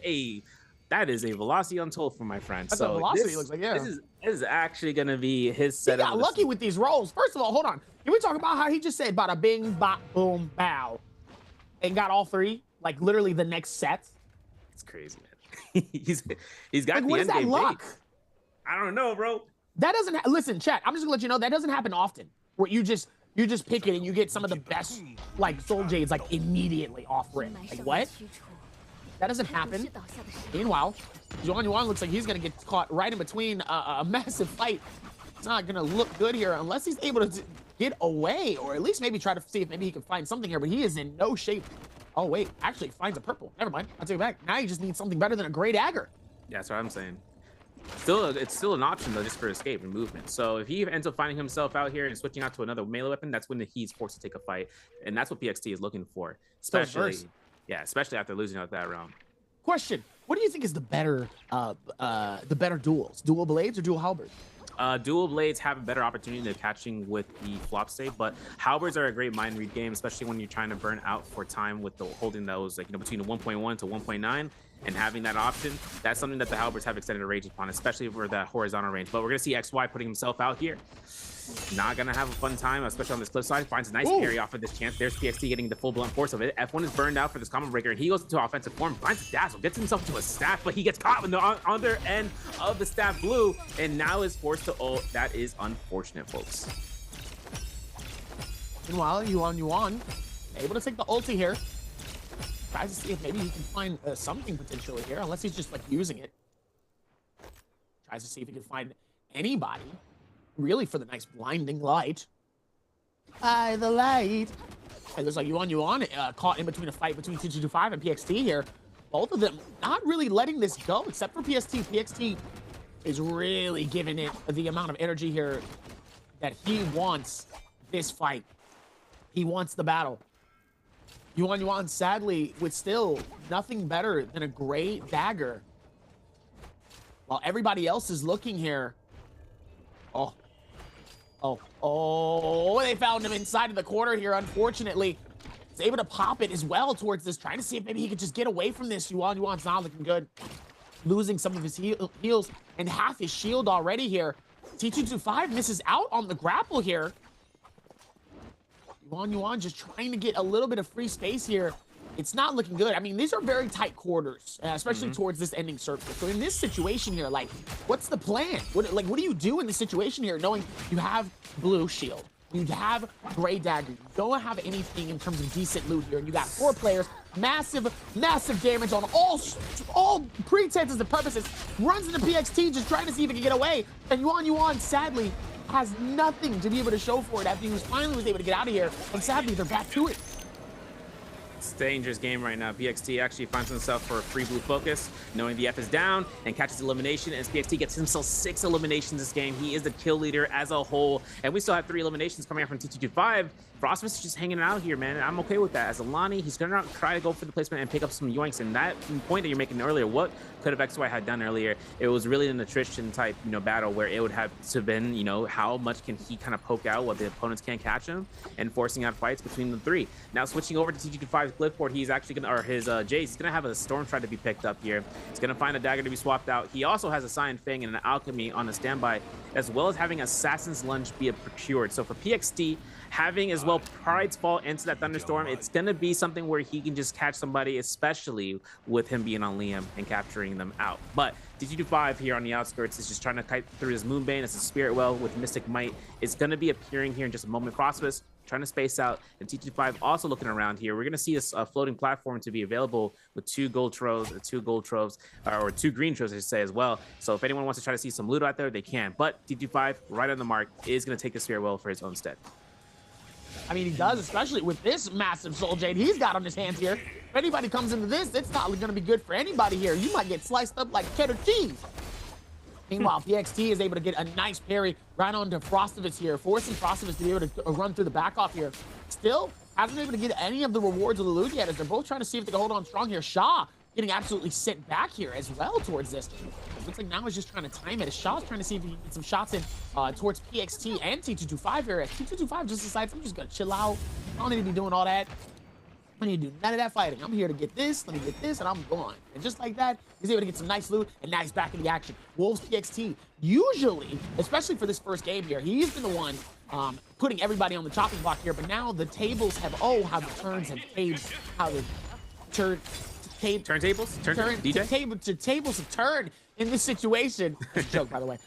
is a velocity untold for my friend. That's so a velocity, looks like, yeah. This is actually gonna be his setup. He got lucky with these rolls. First of all, hold on. Can we talk about how he just said bada bing, bop, boom, bow, and got all 3, like literally the next set? It's crazy, man. he's got like, the what is that luck? I don't know, bro. That doesn't listen, chat. I'm just gonna let you know that doesn't happen often. Where you just pick it and you get some of the best like soul jades like immediately off rip. Like what? That doesn't happen. Meanwhile, Yuan looks like he's going to get caught right in between a massive fight. It's not going to look good here unless he's able to get away, or at least maybe try to see if maybe he can find something here, but he is in no shape. Oh, wait, actually finds a purple. Never mind. I'll take it back. Now he just needs something better than a gray dagger. Yeah, that's what I'm saying. It's still an option, though, just for escape and movement. So if he ends up finding himself out here and switching out to another melee weapon, that's when he's forced to take a fight. And that's what PXT is looking for, especially after losing out that round. Question: what do you think is the better duels? Dual blades or dual halberds? Dual blades have a better opportunity to catching with the flop state, but halberds are a great mind read game, especially when you're trying to burn out for time with the holding those, like, you know, between the 1.1 to 1.9 and having that option. That's something that the halberds have extended range upon, especially for that horizontal range. But we're gonna see XY putting himself out here. Not gonna have a fun time, especially on this cliff side. Finds a nice parry off of this chance. There's PXT getting the full blunt force of it. F1 is burned out for this combo breaker, and he goes into offensive form, finds a dazzle, gets himself to a staff, but he gets caught in the under end of the staff blue, and now is forced to ult. That is unfortunate, folks. Meanwhile, Yuan able to take the ulti here. Tries to see if maybe he can find something potentially here, unless he's just like using it. Tries to see if he can find anybody. Really for the nice blinding light. The light. It looks like Yuan caught in between a fight between TG25 and PXT here. Both of them not really letting this go, except for PXT. PXT is really giving it the amount of energy here that he wants this fight. He wants the battle. Yuan sadly with still nothing better than a gray dagger. While everybody else is looking here. Oh, they found him inside of the corner here, unfortunately. He's able to pop it as well towards this, trying to see if maybe he could just get away from this. Yuan's not looking good. Losing some of his heals and half his shield already here. T225 misses out on the grapple here. Yuan just trying to get a little bit of free space here. It's not looking good. I mean, these are very tight quarters, especially towards this ending circle. So in this situation here, like, what's the plan? What do you do in this situation here, knowing you have blue shield, you have gray dagger, you don't have anything in terms of decent loot here, and you got 4 players, massive damage on all pretenses and purposes, runs into PXT just trying to see if he can get away, and Yuan sadly has nothing to be able to show for it after he finally was able to get out of here, and sadly they're back to it. It's a dangerous game right now. PXT actually finds himself for a free blue focus, knowing the F is down, and catches elimination. As PXT gets himself 6 eliminations this game, he is the kill leader as a whole. And we still have 3 eliminations coming out from T225. Frostmas is just hanging out here, man. I'm okay with that. As Alani, he's gonna try to go for the placement and pick up some yoinks. And that point that you're making earlier, what could have XY had done earlier? It was really an attrition type, battle where it would have to been, how much can he kind of poke out what the opponents can't catch him, and forcing out fights between the 3. Now switching over to T225's Glyphboard, he's actually gonna, or his Jace, he's gonna have a Storm try to be picked up here. He's gonna find a dagger to be swapped out. He also has a Cyan Fang and an Alchemy on the standby, as well as having Assassin's Lunge be procured. So for PXT, having as well Pride's Fall into that Thunderstorm, it's going to be something where he can just catch somebody, especially with him being on Liam and capturing them out. But T225 here on the outskirts is just trying to kite through his Moonbane as a Spirit Well with Mystic Might. It's going to be appearing here in just a moment. Frostmas trying to space out, and T225 also looking around here. We're going to see this floating platform to be available with 2 gold troves, or 2 green troves, I should say, as well. So if anyone wants to try to see some loot out there, they can. But T225, right on the mark, is going to take the Spirit Well for his own stead. I mean, he does, especially with this massive Soul Jade he's got on his hands here. If anybody comes into this, it's not going to be good for anybody here. You might get sliced up like cheddar cheese. Meanwhile, PXT is able to get a nice parry right onto Frostovitz here, forcing Frostovitz to be able to run through the back off here. Still hasn't been able to get any of the rewards of the loot yet, as they're both trying to see if they can hold on strong here. Shaw getting absolutely sent back here as well towards this. It looks like now he's just trying to time it. As Shaw's trying to see if he can get some shots in towards PXT and T225 here. As T225 just decides, I'm just going to chill out. I don't need to be doing all that. I need to do none of that fighting. I'm here to get this, let me get this, and I'm gone. And just like that, he's able to get some nice loot, and now he's back in the action. Wolves PXT, usually, especially for this first game here, he's been the one putting everybody on the chopping block here, but now the tables have, how the turns have changed, how the turntables? Tables have turned in this situation. That's a joke, by the way.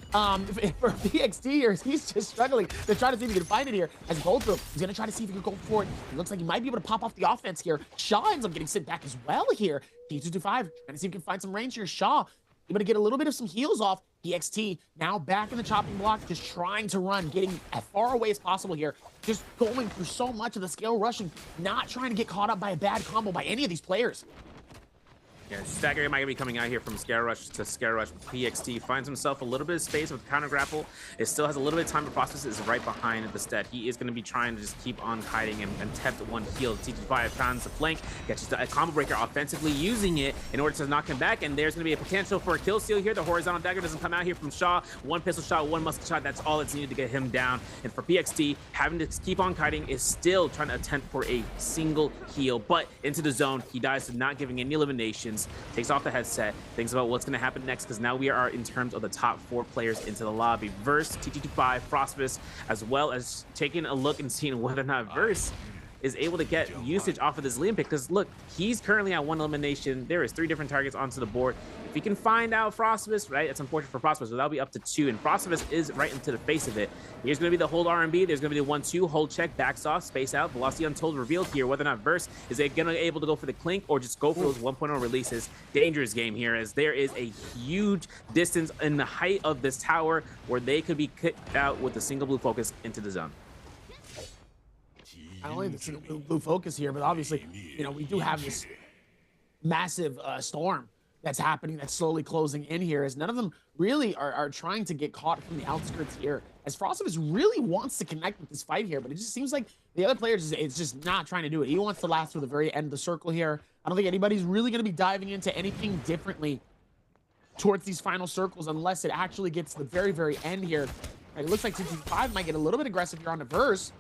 For PXT here, he's just struggling to try to see if he can find it here. As both of them, he's going to try to see if he can go for it. It looks like he might be able to pop off the offense here. Shaw ends up getting sent back as well here. T225 trying to see if he can find some range here. Shaw able to get a little bit of some heals off. PXT now back in the chopping block, just trying to run, getting as far away as possible here. Just going through so much of the scale rushing, not trying to get caught up by a bad combo by any of these players. Yeah, Stagger might be coming out here from Scare Rush to Scare Rush. PXT finds himself a little bit of space with counter grapple. It still has a little bit of time, but Frostmas is right behind the stead. He is going to be trying to just keep on kiting and tempt one heal. T225 finds the flank, gets a combo breaker offensively, using it in order to knock him back. And there's going to be a potential for a kill steal here. The horizontal dagger doesn't come out here from Shaw. 1 pistol shot, 1 musket shot. That's all that's needed to get him down. And for PXT, having to keep on kiting is still trying to attempt for a single heal, but into the zone. He dies to not giving any eliminations. Takes off the headset, thinks about what's going to happen next, because now we are in terms of the top 4 players into the lobby. Verse, T225, Frostmas, as well as taking a look and seeing whether or not Verse is able to get usage off of this Liam pick, because look, he's currently at 1 elimination. There is 3 different targets onto the board. If he can find out Frostmas, right, it's unfortunate for Frostmas, but that'll be up to 2, and Frostmas is right into the face of it. Here's going to be the hold R&B. There's going to be the 1-2, hold check, backs off, space out, velocity untold revealed here. Whether or not Verse is going to be able to go for the clink or just go for those 1.0 releases. Dangerous game here, as there is a huge distance in the height of this tower where they could be kicked out with a single blue focus into the zone. Not only the single blue focus here, but obviously, we do have this massive storm that's happening, that's slowly closing in here, as none of them really are trying to get caught from the outskirts here. As Frostovitz really wants to connect with this fight here, but it just seems like the other players is just not trying to do it. He wants to last to the very end of the circle here. I don't think anybody's really going to be diving into anything differently towards these final circles unless it actually gets to the very, very end here. It looks like T225 might get a little bit aggressive here on the Verse.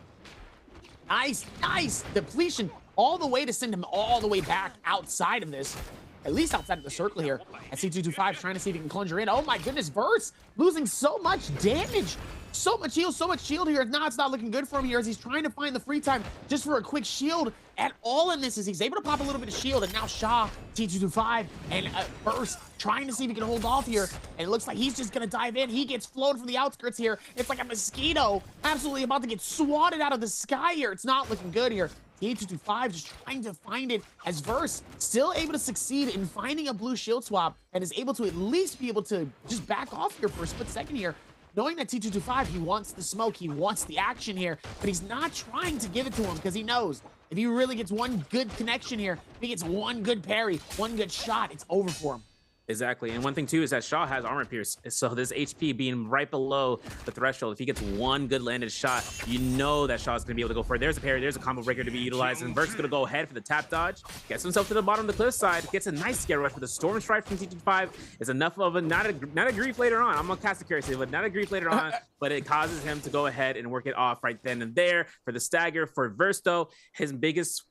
Nice depletion all the way to send him all the way back outside of this, at least outside of the circle here. As T225 trying to see if he can conjure in. Oh my goodness, Verse losing so much damage, so much heal, so much shield here. Now it's not looking good for him here as he's trying to find the free time just for a quick shield. And all in this is he's able to pop a little bit of shield, and now Shaw, T225, and Verse trying to see if he can hold off here. And it looks like he's just gonna dive in. He gets flown from the outskirts here. It's like a mosquito absolutely about to get swatted out of the sky here. It's not looking good here. T225 just trying to find it, as Verse still able to succeed in finding a blue shield swap and is able to at least be able to just back off here for a split second here. Knowing that T225, he wants the smoke, he wants the action here, but he's not trying to give it to him because he knows If he really gets one good connection here, if he gets one good parry, one good shot, it's over for him. Exactly. And one thing too is that Shaw has armor pierce. So this HP being right below the threshold, if he gets one good landed shot, you know that Shaw's gonna be able to go for it. There's a parry, there's a combo breaker to be utilized, and Vert's gonna go ahead for the tap dodge, gets himself to the bottom of the cliff side, gets a nice scare rush with a storm strike from TT5. Is enough of a not a grief later on. I'm gonna cast the curse, but not a grief later on, but it causes him to go ahead and work it off right then and there for the stagger. For Versto, his biggest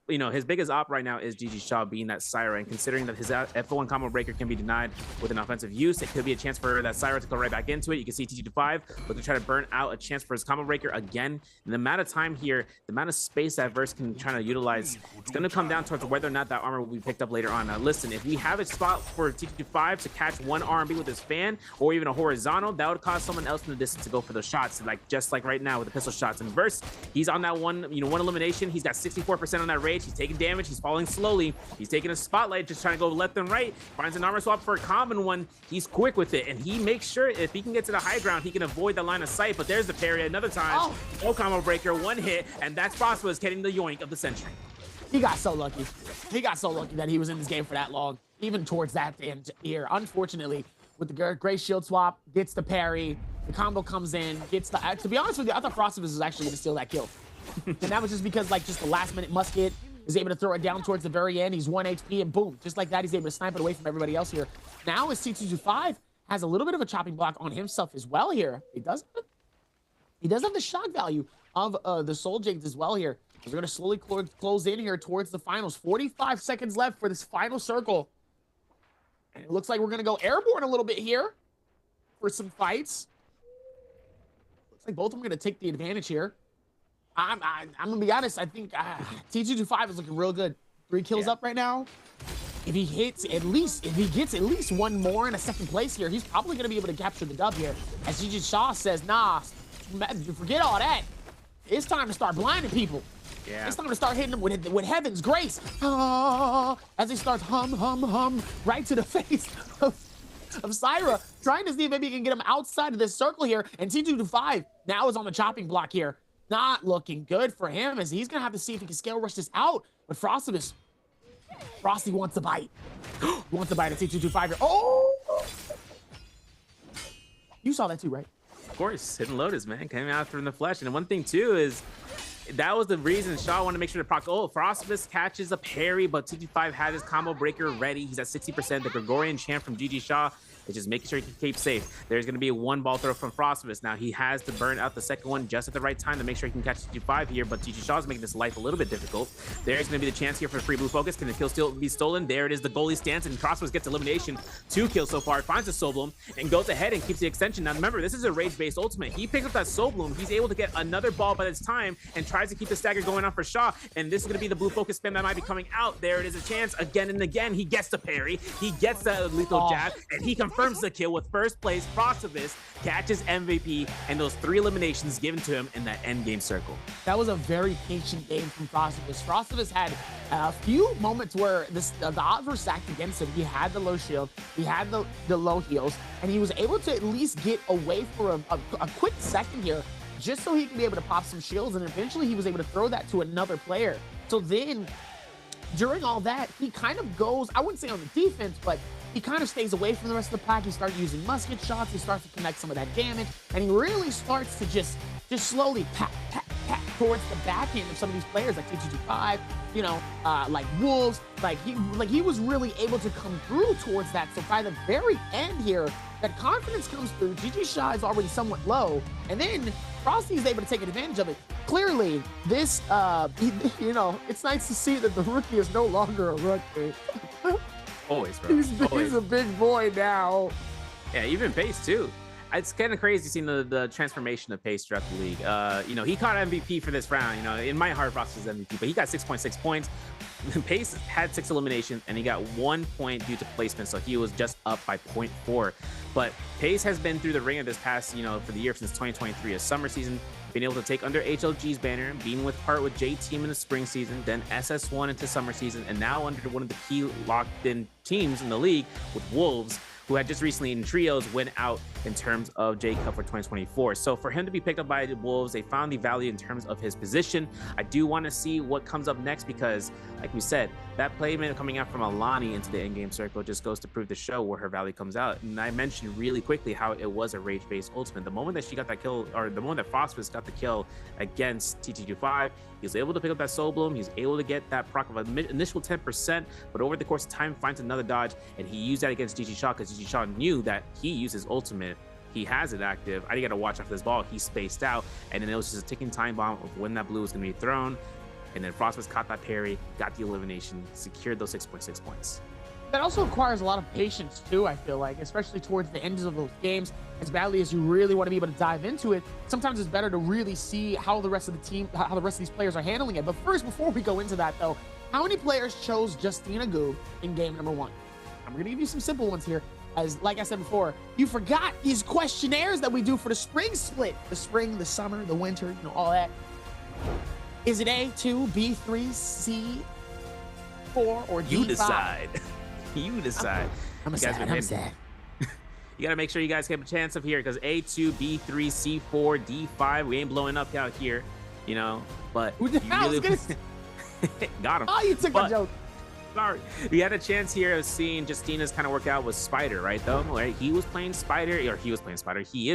op right now is GG Shaw being that Syra, and considering that his F1 combo breaker can be denied with an offensive use, it could be a chance for that Syra to go right back into it. You can see TT5 look to try to burn out a chance for his combo breaker again. And the amount of time here, the amount of space that Verse can try to utilize, it's going to come down towards whether or not that armor will be picked up later on. Now listen, if we have a spot for TT5 to catch one R&B with his fan or even a horizontal, that would cause someone else in the distance to go for those shots, like just like right now with the pistol shots. And Verse, he's on that one elimination. He's got 64% on that rage. He's taking damage. He's falling slowly. He's taking a spotlight, just trying to go left and right. Finds an armor swap for a common one. He's quick with it, and he makes sure if he can get to the high ground, he can avoid the line of sight. But there's the parry another time. No combo breaker, one hit, and that's Frostwas getting the yoink of the century. He got so lucky. He got so lucky that he was in this game for that long, even towards that end here. Unfortunately, with the great shield swap, gets the parry, the combo comes in, gets the... To be honest with you, I thought Frostwas was actually going to steal that kill. And that was just because, like, just the last-minute musket is able to throw it down towards the very end. He's 1 HP, and boom, just like that, he's able to snipe it away from everybody else here. Now, as C225 has a little bit of a chopping block on himself as well here. He does have the shock value of the Soul Jades as well here. We're going to slowly close in here towards the finals. 45 seconds left for this final circle. And it looks like we're going to go airborne a little bit here for some fights. Looks like both of them going to take the advantage here. I'm going to be honest. I think T225 is looking real good. 3 kills up right now. If he gets at least one more in a second place here, he's probably going to be able to capture the dub here. As GG Shaw says, nah, forget all that. It's time to start blinding people. Yeah. It's time to start hitting them with heaven's grace. As he starts hum right to the face of Syra, trying to see if maybe he can get him outside of this circle here. And T225 now is on the chopping block here. Not looking good for him, as he's going to have to see if he can scale rush this out. But Frosty wants a bite. He wants a bite at T225 here. Oh! You saw that too, right? Of course, hidden Lotus, man, came out from the flesh. And one thing too is that was the reason Shaw wanted to make sure to proc. Oh, Frostbus catches a parry, but T225 had his combo breaker ready. He's at 60%. The Gregorian chant from GG Shaw is just making sure he keeps safe. There's going to be a 1-ball throw from Frostbus. Now he has to burn out the second one just at the right time to make sure he can catch T225 here, but GG Shaw's making this life a little bit difficult. There's going to be the chance here for free blue focus. Can the kill still be stolen? There it is, the goalie stance, and Frostbus gets elimination. 2 kills so far, finds the Soul Bloom, and goes ahead and keeps the extension. Now remember, this is a rage-based ultimate. He picks up that Soul Bloom. He's able to get another ball by this time and tries to keep the stagger going on for Shaw, and this is going to be the blue focus spam that might be coming out. There it is, a chance again and again. He gets the parry, he gets the lethal jab, and he confirms the kill with first place. Frostbus catches MVP, and those 3 eliminations given to him in that end game circle. That was a very patient game from Frostbus. Frostbus had a few moments where the odds were stacked against him. He had the low shield, he had the low heals, and he was able to at least get away for a quick second here, just so he can be able to pop some shields, and eventually he was able to throw that to another player. So then, during all that, he kind of goes, I wouldn't say on the defense, but he kind of stays away from the rest of the pack. He starts using musket shots, he starts to connect some of that damage, and he really starts to just slowly pat towards the back end of some of these players like T225, you know, like Wolves, like he was really able to come through towards that. So by the very end here, that confidence comes through. GG Shaw is already somewhat low, and then Frosty is able to take advantage of it. Clearly, this, you know, it's nice to see that the rookie is no longer a rookie. Always, bro. He's a big boy now. Yeah, even Pace too. It's kind of crazy seeing the transformation of Pace throughout the league. You know, he caught MVP for this round. You know, in my heart, Frost is MVP, but he got 6.6 points. Pace had 6 eliminations, and he got 1 point due to placement, so he was just up by 0.4. But Pace has been through the ringer this past, you know, for the year since 2023, a summer season, being able to take under HLG's banner, being with part with J Team in the spring season, then SS1 into summer season, and now under one of the key locked-in teams in the league with Wolves. who had just recently in trios went out in terms of J Cup for 2024. So for him to be picked up by the Wolves, they found the value in terms of his position. I do want to see what comes up next because, like we said, that playment coming out from Alani into the in-game circle just goes to prove the show where her value comes out. And I mentioned really quickly how it was a rage-based ultimate. The moment that she got that kill, or the moment that Phosphorus got the kill against TT25, he was able to pick up that Soul Bloom. He was able to get that proc of an initial 10%, but over the course of time, finds another dodge, and he used that against GG Shaw because GG Shaw knew that he used his ultimate. He has it active. I got to watch out for this ball. He spaced out, and then it was just a ticking time bomb of when that blue was going to be thrown. And then Phosphorus caught that parry, got the elimination, secured those 6.6 points. That also requires a lot of patience too, I feel like, especially towards the ends of those games. As badly as you really want to be able to dive into it, sometimes it's better to really see how the rest of the team, how the rest of these players are handling it. But first, before we go into that though, how many players chose Justina Gu in game number 1? I'm going to give you some simple ones here. As like I said before, you forgot these questionnaires that we do for the spring split. The spring, the summer, the winter, you know, all that. Is it A2, B3, C4, or D5? You decide. You decide. I'm sad. You got to make sure you guys get a chance of here because A2, B3, C4, D5. We ain't blowing up out here, you know, but you really got him. Oh, you took a joke. Sorry. We had a chance here of seeing Justina's kind of work out with Spider, right? Though, right? He is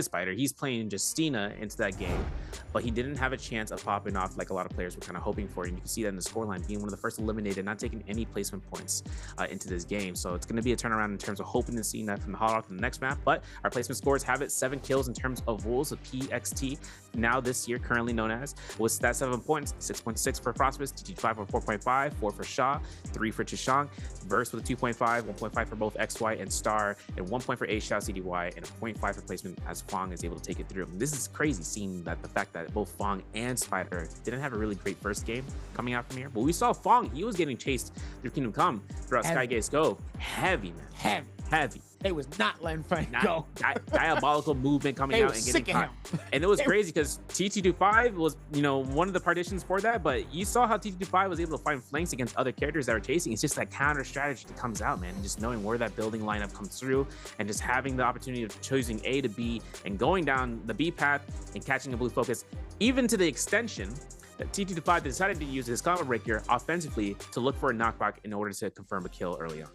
Spider. He's playing Justina into that game, but he didn't have a chance of popping off like a lot of players were kind of hoping for. And you can see that in the scoreline, being one of the first eliminated, not taking any placement points into this game. So it's going to be a turnaround in terms of hoping to see that from the Hot Off in the next map. But our placement scores have it 7 kills in terms of Wolves of PXT. Now this year, currently known as, with stat 7 points, 6.6 for Phosphorus, TT5 for 4.5, 4 for Shaw, 3 for Chishang, Verse with a 2.5, 1.5 for both XY and Star, and 1 point for A Shao CDY, and a 0.5 for placement as Fong is able to take it through. And this is crazy seeing that the fact that both Fong and Spider didn't have a really great first game coming out from here. But we saw Fong, he was getting chased through Kingdom Come throughout Skygate's Go. Heavy, man. Heavy. They was not letting Frank go. Diabolical movement coming out and getting caught. And it was crazy because TT25 was, you know, one of the partitions for that, but you saw how TT25 was able to find flanks against other characters that were chasing. It's just that counter strategy that comes out, man. And just knowing where that building lineup comes through and just having the opportunity of choosing A to B and going down the B path and catching a blue focus, even to the extension that TT25 decided to use his combo breaker offensively to look for a knockback in order to confirm a kill early on.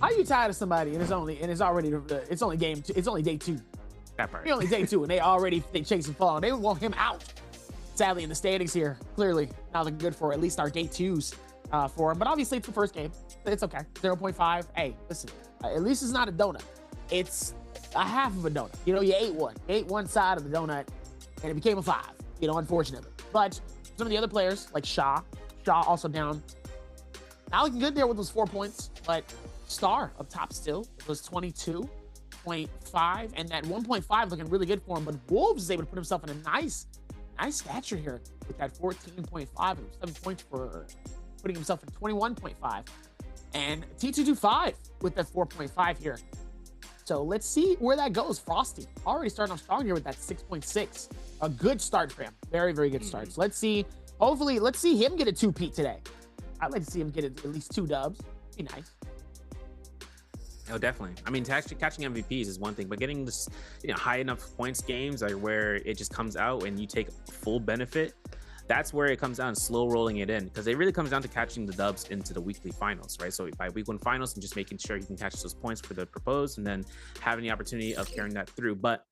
Are you tired of somebody and it's only game 2, it's only day 2. That part. It's only day 2 and they chase and fall. They want him out. Sadly, in the standings here, clearly not looking good for at least our day 2s for him. But obviously it's the first game. It's okay. 0.5. Hey, listen, at least it's not a donut. It's a half of a donut. You know, you ate one. You ate one side of the donut and it became a 5, you know, unfortunately. But some of the other players like Shaw also down. Not looking good there with those 4 points, but Star up top still. It was 22.5, and that 1.5 looking really good for him. But Wolves is able to put himself in a nice stature here with that 14.5 and 7 points for putting himself in 21.5. And T225 with that 4.5 here. So let's see where that goes. Frosty already starting off strong here with that 6.6. A good start for him. Very, very good start. So let's see. Hopefully, let's see him get a 2-peat today. I'd like to see him get at least 2 dubs. Be nice. Oh, definitely. I mean, actually catching MVPs is one thing, but getting this, you know, high enough points games like where it just comes out and you take full benefit, that's where it comes down, slow rolling it in, because it really comes down to catching the dubs into the weekly finals, right? So by week 1 finals and just making sure you can catch those points for the proposed and then having the opportunity of carrying that through. But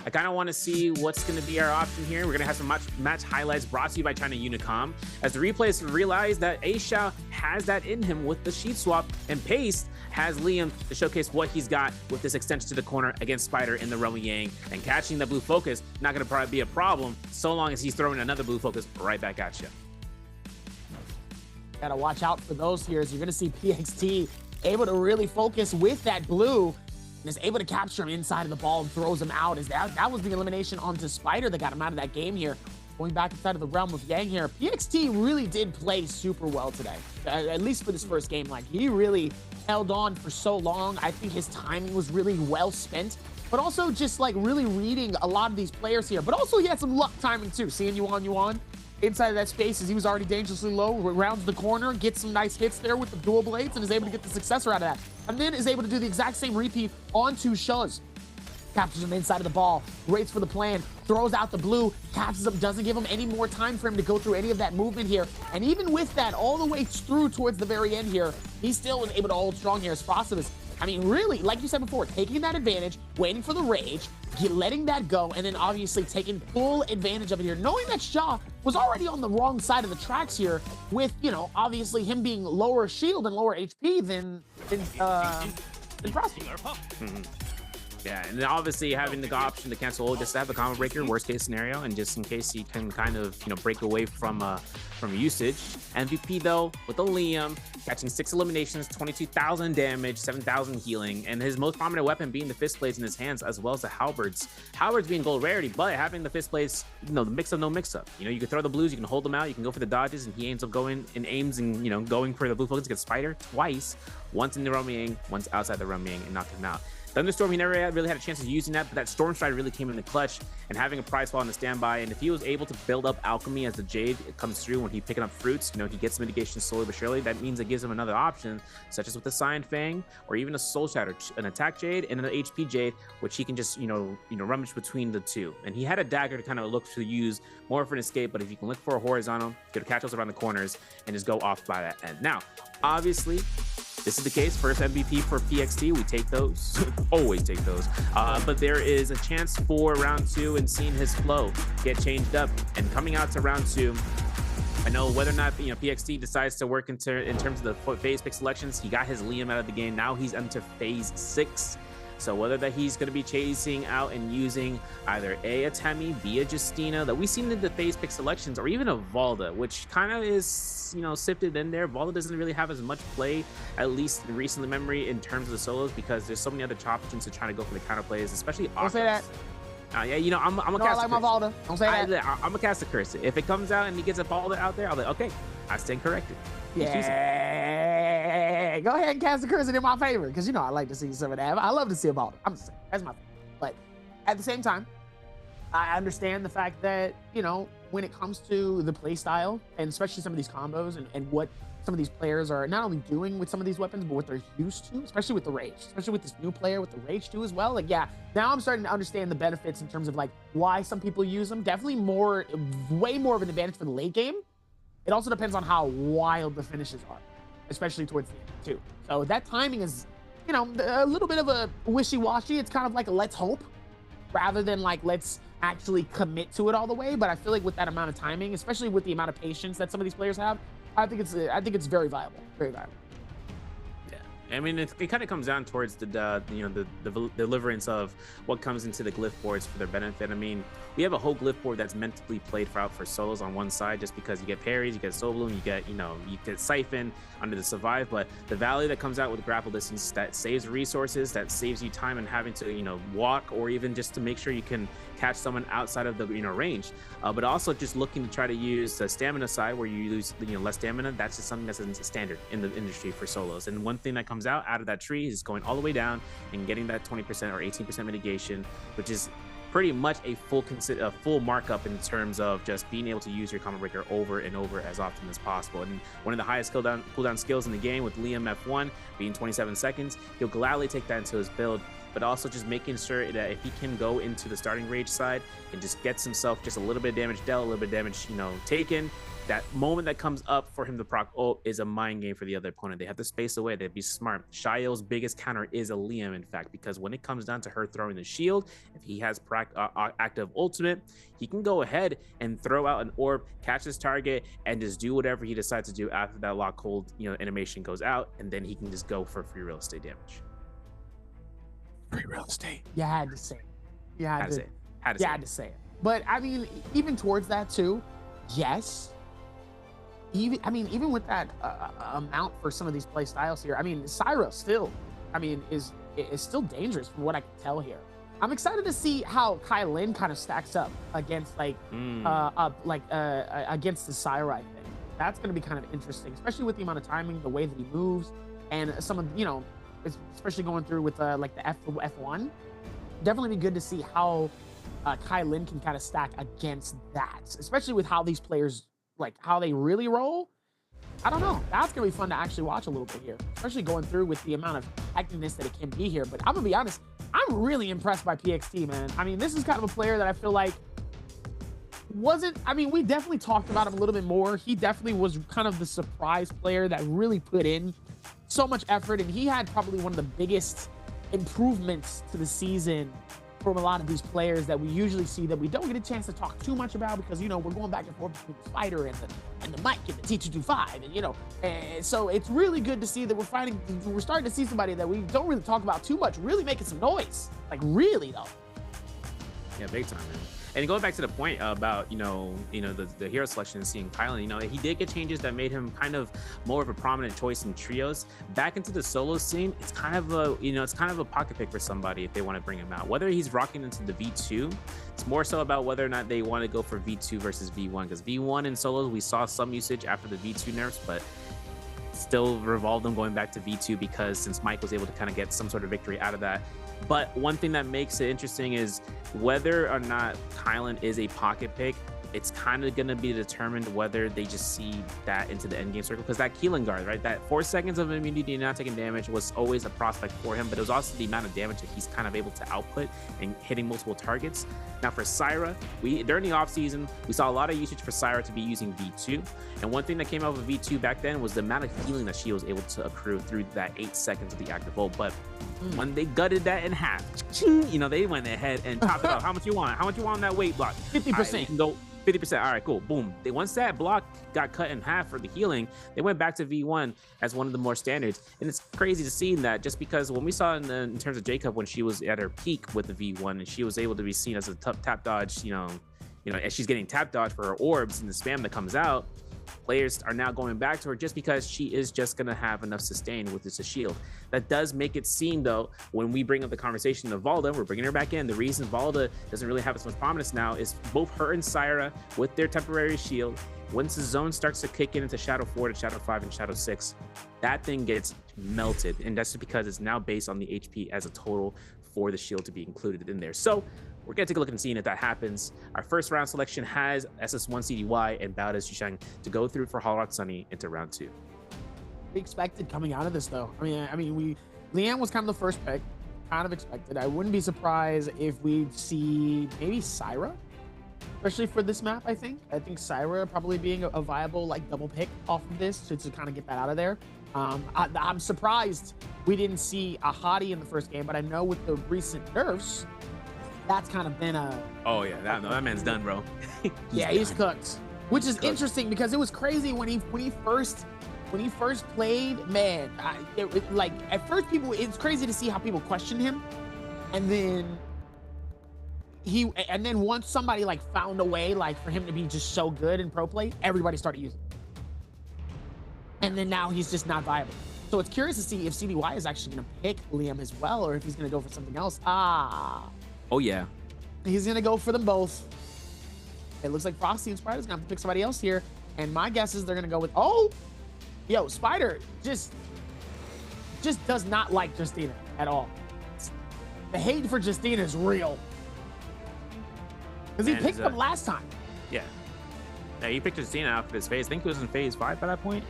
I kind of want to see what's going to be our option here. We're going to have some match highlights brought to you by China Unicom as the replays realize that A Shao has that in him with the sheet swap, and Pace has Liam to showcase what he's got with this extension to the corner against Spider in the Realm of Yang, and catching the blue focus not going to probably be a problem so long as he's throwing another blue focus right back at you. Gotta watch out for those here as you're going to see PXT able to really focus with that blue and is able to capture him inside of the ball and throws him out. As that was the elimination onto Spider that got him out of that game here. Going back inside of the Realm of Yang here, PXT really did play super well today, at least for this first game. Like, he really held on for so long. I think his timing was really well spent, but also just like really reading a lot of these players here. But also he had some luck timing too. Seeing Yuan inside of that space as he was already dangerously low, rounds the corner, gets some nice hits there with the dual blades, and is able to get the successor out of that. And then is able to do the exact same repeat onto Shuz. Captures him inside of the ball, waits for the plan, throws out the blue, catches him, doesn't give him any more time for him to go through any of that movement here. And even with that, all the way through towards the very end here, he still was able to hold strong here as Frosted. I mean, really, like you said before, taking that advantage, waiting for the rage, letting that go, and then obviously taking full advantage of it here, knowing that Shaw was already on the wrong side of the tracks here with, you know, obviously him being lower shield and lower HP than Frosty. Yeah, and then obviously having the option to cancel just to have a combo breaker, worst case scenario, and just in case he can kind of, you know, break away from usage. MVP though, with the Liam, catching 6 eliminations, 22,000 damage, 7,000 healing, and his most prominent weapon being the fist blades in his hands, as well as the halberds. Halberds being gold rarity, but having the fist blades, you know, the mix up, no mix up. You know, you can throw the blues, you can hold them out, you can go for the dodges, and he ends up going and aims and, you know, going for the blue focus against Spider twice, once in the roaming, once outside the roaming, and knocked him out. Thunderstorm, he never really had a chance of using that, but that Storm Stride really came in the clutch, and having a prize fall on the standby. And if he was able to build up alchemy as the Jade comes through when he's picking up fruits, you know, he gets mitigation slowly but surely. That means it gives him another option, such as with the Cyan Fang, or even a Soul Shatter, an attack Jade and an HP Jade, which he can just, you know, rummage between the two. And he had a dagger to kind of look to use more for an escape, but if you can look for a horizontal, get to catch us around the corners and just go off by that end. Now, obviously, this is the case. First MVP for PXT. We take those. Always take those. But there is a chance for round 2 and seeing his flow get changed up. And coming out to round 2, I know whether or not, you know, PXT decides to work in terms of the phase pick selections. He got his Liam out of the game. Now he's into phase 6. So whether that he's going to be chasing out and using either a Temi, B a Justina, that we've seen in the phase pick selections, or even a Valda, which kind of is, you know, sifted in there. Valda doesn't really have as much play, at least in recent memory, in terms of the solos, because there's so many other options to try to go for the counter plays, especially Don't say that. Yeah, you know, I'm a cast. I like my Valda. Don't say that. I'm a cast a curse. If it comes out and he gets a Valda out there, I'll be like, okay, I stand corrected. Yeah, go ahead and cast the curse in my favor, because you know I like to see some of that. I love to see a Valda. I'm just saying, that's my favorite. But at the same time, I understand the fact that, you know, when it comes to the play style, and especially some of these combos and what some of these players are not only doing with some of these weapons, but what they're used to, especially with the Rage, especially with this new player with the Rage too as well. Like, yeah, now I'm starting to understand the benefits in terms of like why some people use them. Definitely way more of an advantage for the late game. It also depends on how wild the finishes are, especially towards the end too. So that timing is, you know, a little bit of a wishy-washy. It's kind of like a let's hope rather than like let's actually commit to it all the way. But I feel like with that amount of timing, especially with the amount of patience that some of these players have, I think it's very viable, very viable. I mean, it kind of comes down towards the you know, the deliverance of what comes into the glyph boards for their benefit. I mean, we have a whole glyph board that's meant to be played for solos on one side, just because you get parries, you get soul bloom, you get, you know, you get siphon under the survive, but the value that comes out with grapple distance that saves resources, that saves you time and having to, you know, walk, or even just to make sure you can catch someone outside of the, you know, range, but also just looking to try to use the stamina side where you lose, you know, less stamina. That's just something that's a standard in the industry for solos. And one thing that comes out of that tree is going all the way down and getting that 20% or 18% mitigation, which is pretty much a full markup in terms of just being able to use your combo breaker over and over as often as possible. And one of the highest cooldown skills in the game, with Liam F1 being 27 seconds, he'll gladly take that into his build, but also just making sure that if he can go into the starting rage side and just gets himself just a little bit of damage dealt, a little bit of damage, you know, taken, that moment that comes up for him to proc ult is a mind game for the other opponent. They have to space away. They'd be smart. Shayo's biggest counter is a Liam, in fact, because when it comes down to her throwing the shield, if he has active ultimate, he can go ahead and throw out an orb, catch his target, and just do whatever he decides to do after that lock hold, you know, animation goes out, and then he can just go for free real estate damage. Free real estate. You had to say it. You had to say it. But I mean, even towards that too, yes. Even with that amount for some of these play styles here, I mean, Syra still, is still dangerous from what I can tell here. I'm excited to see how Kai Lin kind of stacks up against against the Syra. I think that's going to be kind of interesting, especially with the amount of timing, the way that he moves, and some of, you know, especially going through with like the F1. Definitely be good to see how Kai Lin can kind of stack against that, especially with how these players, like how they really roll. I don't know. That's going to be fun to actually watch a little bit here, especially going through with the amount of hecticness that it can be here. But I'm going to be honest, I'm really impressed by PXT, man. I mean, this is kind of a player that I feel like we definitely talked about him a little bit more. He definitely was kind of the surprise player that really put in so much effort, and he had probably one of the biggest improvements to the season from a lot of these players that we usually see that we don't get a chance to talk too much about because, you know, we're going back and forth between the Spider and the Mike and the T225, and, you know, and so it's really good to see that we're starting to see somebody that we don't really talk about too much really making some noise, like really though. Yeah, big time, man. And going back to the point about, the hero selection and seeing Kylan, he did get changes that made him kind of more of a prominent choice in trios. Back into the solo scene, it's kind of a pocket pick for somebody if they want to bring him out. Whether he's rocking into the V2, it's more so about whether or not they want to go for V2 versus V1, because V1 in solos, we saw some usage after the V2 nerfs, but still revolved them going back to V2 because since Mike was able to kind of get some sort of victory out of that. But one thing that makes it interesting is whether or not Kylan is a pocket pick, it's kind of going to be determined whether they just see that into the endgame circle. Because that Keelan guard, right? That 4 seconds of immunity and not taking damage was always a prospect for him, but it was also the amount of damage that he's kind of able to output and hitting multiple targets. Now for Syra, during the offseason, we saw a lot of usage for Syra to be using V2. And one thing that came out of V2 back then was the amount of healing that she was able to accrue through that 8 seconds of the active ult. But when they gutted that in half, they went ahead and chopped it up. How much you want? How much you want on that weight block? 50%. Go 50%. All right, cool. Boom. Once that block got cut in half for the healing, they went back to V1 as one of the more standards. And it's crazy to see that, just because when we saw in terms of Jacob, when she was at her peak with the V1 and she was able to be seen as a tap dodge, as she's getting tap dodge for her orbs and the spam that comes out, players are now going back to her just because she is just going to have enough sustain with this shield. That does make it seem, though, when we bring up the conversation of Valda, we're bringing her back in. The reason Valda doesn't really have as much prominence now is both her and Syra with their temporary shield. Once the zone starts to kick in into Shadow 4 to Shadow 5 and Shadow 6, that thing gets melted. And that's just because it's now based on the HP as a total for the shield to be included in there. So we're going to take a look and see if that happens. Our first round selection has SS1 CDY and Bao Zhusheng to go through for Hollow Rock Sunny into round 2. We expected coming out of this, though. Leanne was kind of the first pick, kind of expected. I wouldn't be surprised if we see maybe Syra, especially for this map. I think Syra probably being a viable double pick off of this to kind of get that out of there. I'm surprised we didn't see a hottie in the first game, but I know with the recent nerfs, that's kind of been a... Oh yeah, that man's done, bro. He's cooked. Which is interesting because it was crazy when he first played. Man, at first it's crazy to see how people question him, and then once somebody found a way for him to be just so good in pro play, everybody started using him. And then now he's just not viable. So it's curious to see if CDY is actually going to pick Liam as well, or if he's going to go for something else. Oh, yeah. He's going to go for them both. It looks like Frosty and Spider's going to have to pick somebody else here. And my guess is they're going to go with... Spider just does not like Justina at all. The hate for Justina is real. Because he picked them last time. Yeah. Yeah, he picked Justina after this phase. I think it was in phase 5 by that point.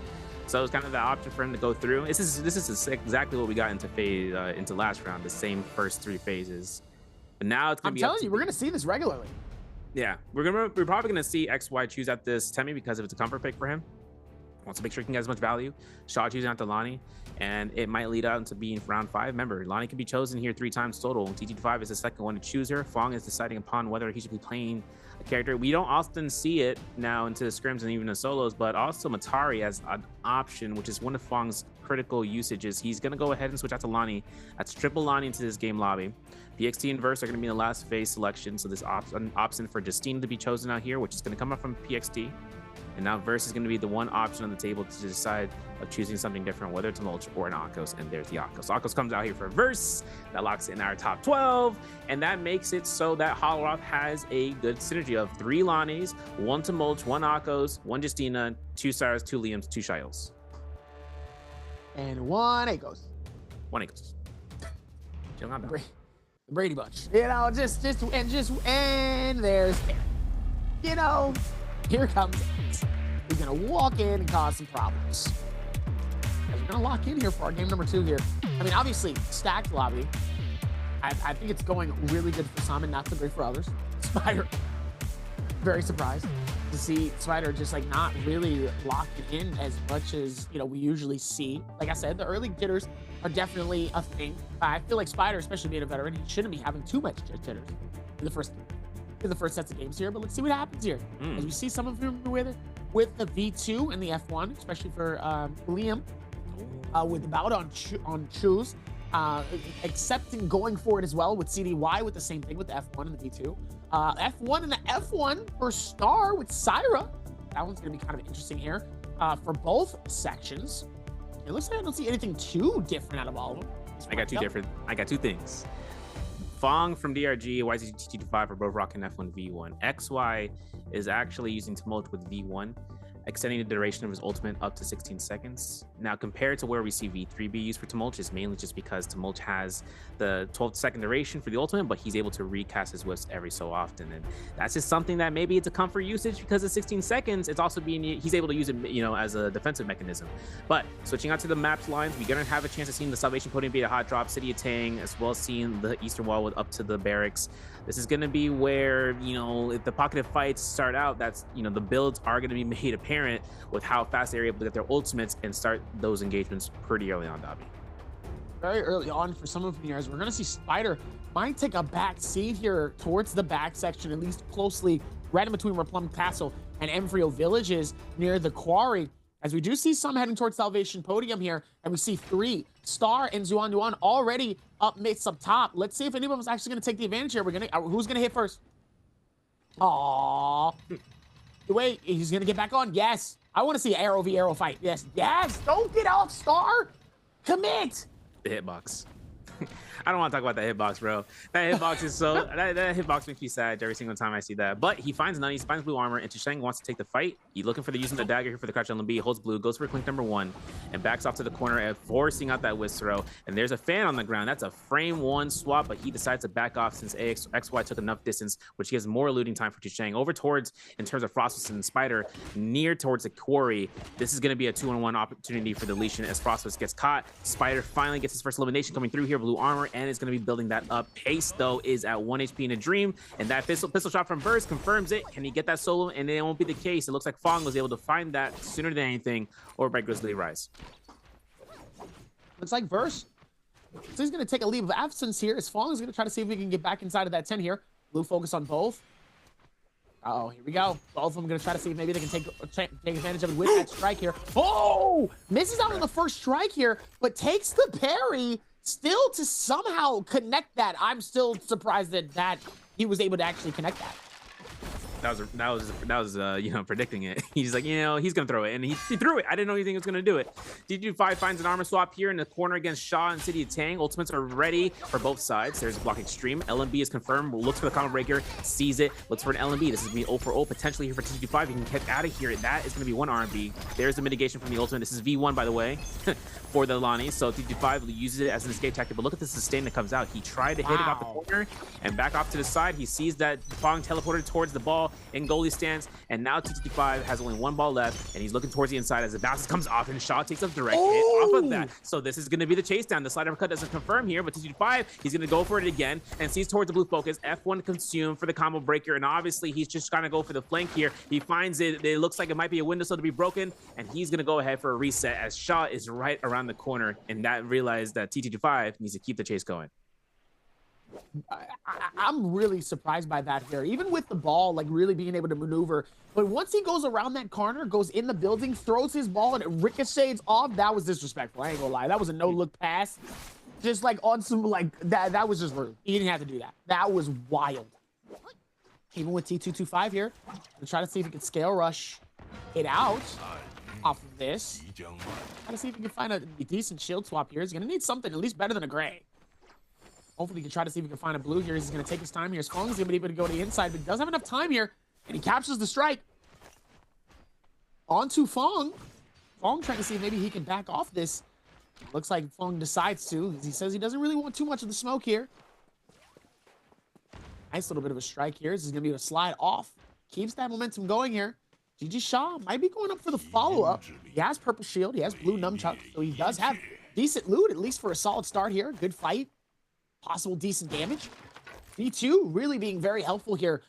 So it was kind of the option for him to go through. This is exactly what we got into last round, the same first 3 phases. But now it's gonna be... I'm telling you, we're gonna see this regularly. Yeah, we're probably gonna see XY choose at this Temi because if it's a comfort pick for him, wants to make sure he can get as much value. Shaw choosing out to Lonnie, and it might lead out into being round 5. Remember, Lonnie can be chosen here 3 times total. TT5 is the second one to choose her. Fong is deciding upon whether he should be playing a character. We don't often see it now into the scrims and even the solos, but also Matari as an option, which is one of Fong's critical usages. He's gonna go ahead and switch out to Lonnie. That's triple Lonnie into this game lobby. PXT and Verse are going to be in the last phase selection, so there's an option for Justine to be chosen out here, which is going to come up from PXT. And now Verse is going to be the one option on the table to decide of choosing something different, whether it's a Mulch or an Akos, and there's the Akos. Akos comes out here for Verse. That locks in our top 12, and that makes it so that Hollow Rock has a good synergy of 3 Lonnies, 1 to Mulch, 1 Akos, 1 Justina, 2 Cyrus, 2 Liams, 2 Shiles. And 1 Akos. 1 Akos. The Brady Bunch. You know, and there's, you know, here comes X. He's gonna walk in and cause some problems. We're gonna lock in here for our game number 2 here. I mean, obviously, stacked lobby. I think it's going really good for some and not so great for others. Spider, very surprised to see Spider just like not really locking in as much as, you know, we usually see. Like I said, the early jitters are definitely a thing. I feel like Spider, especially being a veteran, he shouldn't be having too much jitters in the first sets of games here. But let's see what happens here. As we see some of him with the V2 and the F1, especially for Liam, with the bout on choose. Accepting going for it as well with CDY with the same thing with the F1 and the V2. F1 and the F1 for Star with Syra. That one's going to be kind of interesting here for both sections. It looks like I don't see anything too different out of all of them. I got two things. Fong from DRG, YZT25 are both rocking F1 V1. XY is actually using Tumult with V1, extending the duration of his ultimate up to 16 seconds. Now, compared to where we see V3 be used for Tumult, is mainly just because Tumult has the 12-second duration for the ultimate, but he's able to recast his whiffs every so often. And that's just something that maybe it's a comfort usage because of 16 seconds. It's also he's able to use it, you know, as a defensive mechanism. But switching out to the maps lines, we're going to have a chance of seeing the Salvation Podium be a hot drop, City of Tang, as well as seeing the Eastern Wall with up to the barracks. This is going to be where, you know, if the pocketed fights start out, that's, you know, the builds are going to be made apparent with how fast they're able to get their ultimates and start those engagements pretty early on, Dobby. Very early on for some of the years, we're going to see Spider might take a back seat here towards the back section, at least closely right in between where Plum Castle and Embryo Village is near the quarry. As we do see some heading towards Salvation Podium here, and we see 3, Star and Zuan Yuan already up midst up top. Let's see if anyone's actually going to take the advantage here. Who's going to hit first? Aww. Wait, he's going to get back on? Yes. I want to see Arrow v Arrow fight. Yes. Yes. Don't get off, Star. Commit. The hitbox. I don't want to talk about that hitbox, bro. That hitbox is so that hitbox makes me sad every single time I see that. But he finds Nunny, he finds blue armor, and Tusheng wants to take the fight. He's looking for the using the dagger here for the crouch LMB, holds blue, goes for clink number 1, and backs off to the corner and forcing out that whisk throw. And there's a fan on the ground. That's a frame 1 swap, but he decides to back off since XY took enough distance, which gives more eluding time for Tusheng. Over towards, in terms of Frostwolf and Spider, near towards the quarry. This is going to be a 2-on-1 opportunity for deletion as Frostwolf gets caught. Spider finally gets his first elimination coming through here, blue armor, and is going to be building that up. Pace, though, is at 1 HP in a dream, and that pistol shot from Burst confirms it. Can he get that solo? And it won't be the case. It looks like Fong was able to find that sooner than anything, or by Grizzly Rise. Looks like Verse. So he's going to take a leave of absence here, as Fong is going to try to see if we can get back inside of that 10 here. Blue focus on both. Uh-oh, here we go. Both of them going to try to see if maybe they can take advantage of it with that strike here. Oh! Misses out on the first strike here, but takes the parry. Still to somehow connect that. I'm still surprised that he was able to actually connect that. That was you know, predicting it. He's like, you know, he's gonna throw it, and he threw it. I didn't know anything was gonna do it. DG5 finds an armor swap here in the corner against Shaw and City of Tang. Ultimates are ready for both sides. There's a block extreme. LMB is confirmed. Looks for the combo breaker, sees it, looks for an LMB. This is gonna be 0 for 0 potentially here for DG5. He can get out of here. That is gonna be 1 RMB. There's the mitigation from the ultimate. This is V1, by the way, for the Lonnie. So DG5 uses it as an escape tactic. But look at the sustain that comes out. He tried to hit it off the corner and back off to the side. He sees that Fong teleported towards the ball in goalie stance, and now TT5 has only 1 ball left, and he's looking towards the inside as the bounce comes off, and Shaw takes a direct hit off of that. So this is going to be the chase down. The slide uppercut doesn't confirm here, but TT5, he's going to go for it again and sees towards the blue focus. F1 consume for the combo breaker, and obviously he's just trying to go for the flank here. He finds it. It looks like it might be a windowsill to be broken, and he's going to go ahead for a reset as Shaw is right around the corner, and that realized that TT5 needs to keep the chase going. I'm really surprised by that here, even with the ball like really being able to maneuver. But once he goes around that corner, goes in the building, throws his ball, and it ricochets off, that was disrespectful. I ain't gonna lie, that was a no-look pass, just like on some like that was just rude. He didn't have to do that. That was wild. Even with T225 here, to try to see if he can scale rush it out off of this. Try to see if he can find a decent shield swap here. He's gonna need something at least better than a gray. Hopefully he can try to see if he can find a blue here. He's going to take his time here. Fong is going to be able to go to the inside, but he doesn't have enough time here. And he captures the strike. On to Fong. Fong trying to see if maybe he can back off this. Looks like Fong decides to. He says he doesn't really want too much of the smoke here. Nice little bit of a strike here. This is going to be able to slide off. Keeps that momentum going here. GG Shaw might be going up for the follow-up. He has purple shield. He has blue nunchuck. So he does have decent loot, at least for a solid start here. Good fight. Possible decent damage. V2 really being very helpful here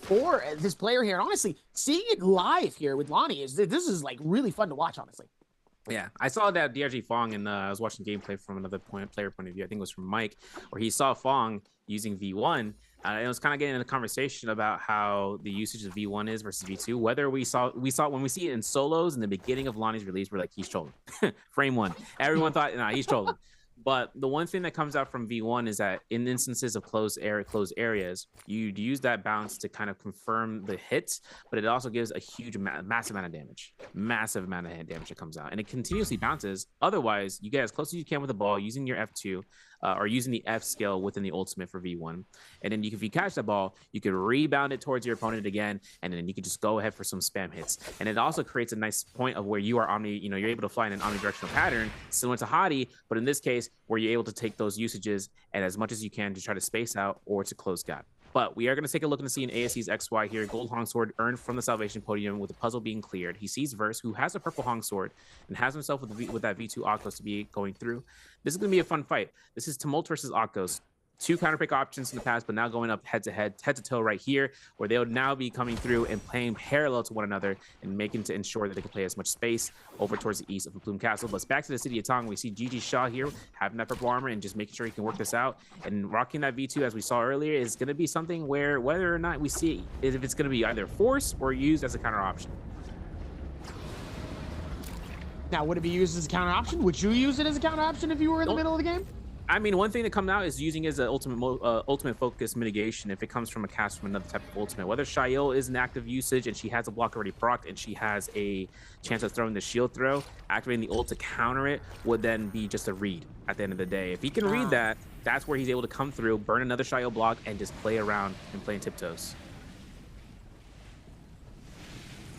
for this player here. And honestly, seeing it live here with Lonnie, this is like really fun to watch, honestly. Yeah, I saw that DRG Fong, and I was watching gameplay from another player point of view. I think it was from Mike, where he saw Fong using V1. And it was kind of getting in a conversation about how the usage of V1 is versus V2. Whether we saw when we see it in solos in the beginning of Lonnie's release, we're like, he's trolling. Frame one. Everyone thought, nah, he's trolling. But the one thing that comes out from V1 is that in instances of closed areas, you'd use that bounce to kind of confirm the hits, but it also gives a huge, massive amount of damage. Massive amount of hand damage that comes out. And it continuously bounces. Otherwise, you get as close as you can with the ball using your F2 or using the F skill within the ultimate for V1. And then if you catch the ball, you can rebound it towards your opponent again, and then you can just go ahead for some spam hits. And it also creates a nice point of where you are you're able to fly in an omnidirectional pattern, similar to Hadi, but in this case, where you're able to take those usages and as much as you can to try to space out or to close gap. But we are going to take a look and see an ASC's XY here. Gold Hong Sword earned from the Salvation Podium with the puzzle being cleared. He sees Verse, who has a purple Hong Sword and has himself with that V2 Akos to be going through. This is going to be a fun fight. This is Tumult versus Akos. Two counter pick options in the past, but now going up head to toe right here, where they would now be coming through and playing parallel to one another and making to ensure that they can play as much space over towards the east of the Plume Castle. But back to the city of Tong, we see GG Shaw here having that purple armor and just making sure he can work this out. And rocking that V2, as we saw earlier, is going to be something where whether or not we see if it's going to be either forced or used as a counter option. Now, would it be used as a counter option? Would you use it as a counter option if you were in the middle of the game? I mean, one thing that comes out is using it as an ultimate focus mitigation if it comes from a cast from another type of ultimate. Whether Shayo is an active usage and she has a block already procced and she has a chance of throwing the shield throw, activating the ult to counter it would then be just a read at the end of the day. If he can read that, that's where he's able to come through, burn another Shayo block, and just play around and play in tiptoes.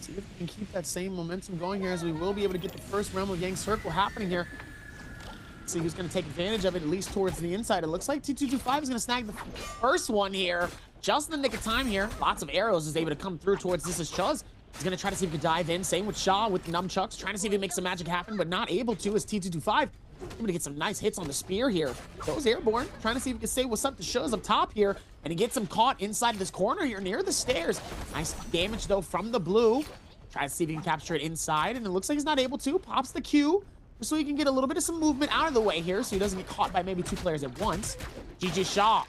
See if we can keep that same momentum going here, as we will be able to get the first Realm of Yang Circle happening here. See who's going to take advantage of it, at least towards the inside. It looks like T225 is going to snag the first one here. Just in the nick of time here. Lots of arrows is able to come through towards this as Chuz. He's going to try to see if he can dive in. Same with Shaw with the nunchucks. Trying to see if he makes some magic happen, but not able to as T225. I'm going to get some nice hits on the spear here. Goes airborne. Trying to see if he can say what's up to Chuz up top here. And he gets him caught inside of this corner here near the stairs. Nice damage, though, from the blue. Try to see if he can capture it inside. And it looks like he's not able to. Pops the Q, so he can get a little bit of some movement out of the way here so he doesn't get caught by maybe two players at once. GG Shaw,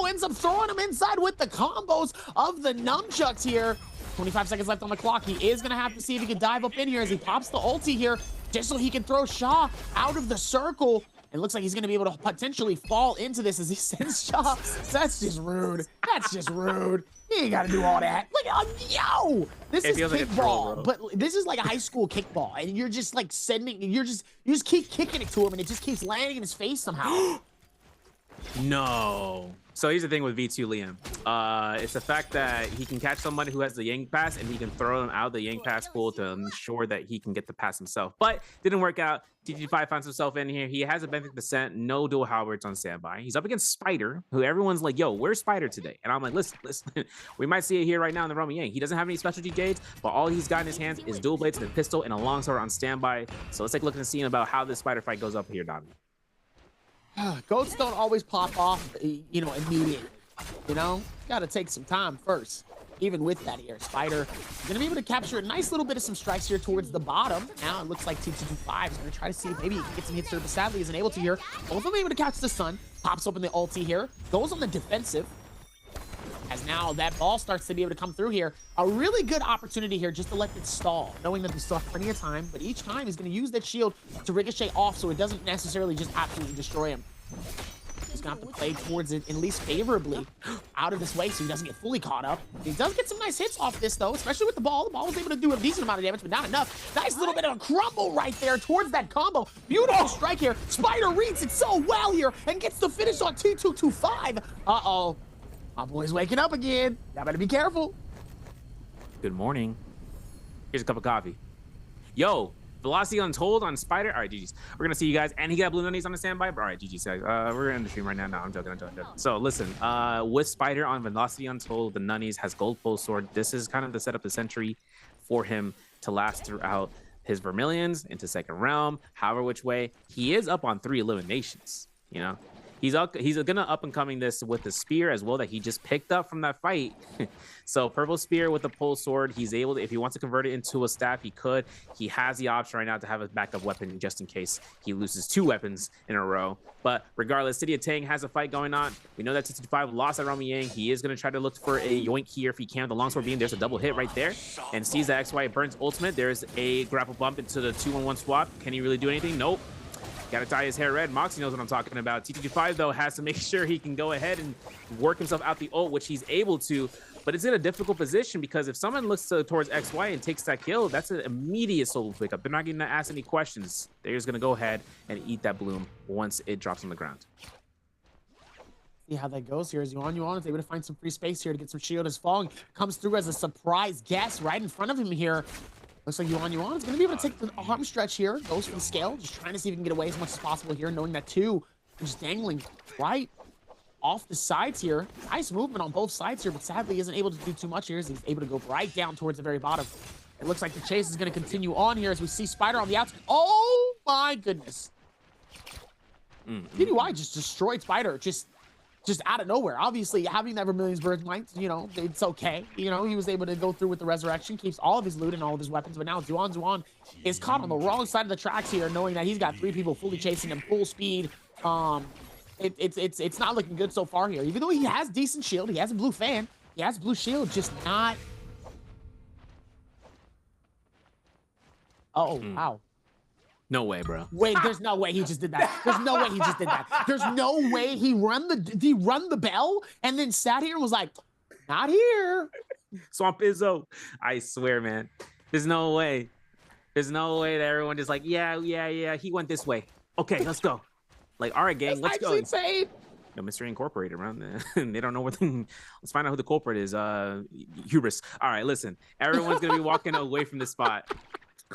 ends up throwing him inside with the combos of the nunchucks here. 25 seconds left on the clock. He is going to have to see if he can dive up in here as he pops the ulti here just so he can throw Shaw out of the circle. It looks like he's going to be able to potentially fall into this as he sends Shaw. That's just rude. That's just rude. You ain't got to do all that. Look, yo! This is kickball, but this is like a high school kickball, and you're just like you just keep kicking it to him, and it just keeps landing in his face somehow. No. So here's the thing with V2 Liam. It's the fact that he can catch somebody who has the Yang pass and he can throw them out of the Yang pass pool to ensure that he can get the pass himself. But didn't work out. TG5 finds himself in here. He has a benefit percent, no dual halberds on standby. He's up against Spider, who everyone's like, yo, where's Spider today? And I'm like, listen, we might see it here right now in the Realm of Yang. He doesn't have any specialty jades, but all he's got in his hands is dual blades and a pistol and a longsword on standby. So let's take a look and see about how this Spider fight goes up here, Donnie. Goats don't always pop off, immediately. Gotta take some time first. Even with that here, Spider is gonna be able to capture a nice little bit of some strikes here towards the bottom. Now it looks like T225 is gonna try to see if maybe he can get some hits here, but sadly isn't able to here. Both of them able to catch the sun. Pops open the ulti here. Goes on the defensive. As now that ball starts to be able to come through here. A really good opportunity here just to let it stall, knowing that we still have plenty of time, but each time he's going to use that shield to ricochet off so it doesn't necessarily just absolutely destroy him. He's going to have to play towards it at least favorably out of this way so he doesn't get fully caught up. He does get some nice hits off this, though, especially with the ball. The ball was able to do a decent amount of damage, but not enough. Nice little bit of a crumble right there towards that combo. Beautiful strike here. Spider reads it so well here and gets the finish on T225. Uh-oh. My boy's waking up again. Y'all better be careful. Good morning. Here's a cup of coffee. Yo, Velocity Untold on Spider. All right, GG's. We're gonna see you guys. And he got blue nunnies on the standby. But all right, GG's guys. We're gonna end the stream right now. No, I'm joking. So listen, with Spider on Velocity Untold, the nunnies has gold pole sword. This is kind of the setup, the century for him to last throughout his Vermilions into second realm. However, which way he is up on 3 eliminations. You know, he's gonna up and coming this with the spear as well that he just picked up from that fight. So purple spear with the pole sword, he's able to, if he wants to convert it into a staff, he could. He has the option right now to have a backup weapon just in case he loses 2 weapons in a row. But regardless, City of Tang has a fight going on. We know that 65 lost at Rami Yang. He is going to try to look for a yoink here if he can. The longsword beam, there's a double hit right there. And sees that XY burns ultimate. There's a grapple bump into the 2-1-1 swap. Can he really do anything? Nope. Gotta dye his hair red. Moxie knows what I'm talking about. T225 though has to make sure he can go ahead and work himself out the ult, which he's able to, but it's in a difficult position because if someone looks towards XY and takes that kill, that's an immediate solo pickup. They're not going to ask any questions. They're just going to go ahead and eat that bloom once it drops on the ground. See how that goes here as Yuan is able to find some free space here to get some shield as falling. Comes through as a surprise guest right in front of him here. Looks like Yuan is going to be able to take the arm stretch here. Goes for the scale, just trying to see if he can get away as much as possible here, knowing that 2 are just dangling right off the sides here. Nice movement on both sides here, but sadly isn't able to do too much here as he's able to go right down towards the very bottom. It looks like the chase is going to continue on here as we see Spider on the outside. Oh my goodness. TDY just destroyed Spider, just out of nowhere. Obviously, having that Vermilion's Bird Might, you know, it's okay. You know, he was able to go through with the resurrection, keeps all of his loot and all of his weapons, but now Zuan is caught on the wrong side of the tracks here, knowing that he's got 3 people fully chasing him full speed. It's not looking good so far here. Even though he has decent shield, he has a blue fan, he has blue shield, just not. Oh, wow. No way, bro. Wait, there's no way he just did that. There's no way he just did that. There's no way he run the bell and then sat here and was like, not here. Swamp Izzo. I swear, man. There's no way. There's no way that everyone just like, yeah, he went this way. Okay, let's go. Like, all right, gang, let's go. Insane. No, Mystery Incorporated around there. They don't know what let's find out who the culprit is. Hubris. All right, listen. Everyone's gonna be walking away from this spot.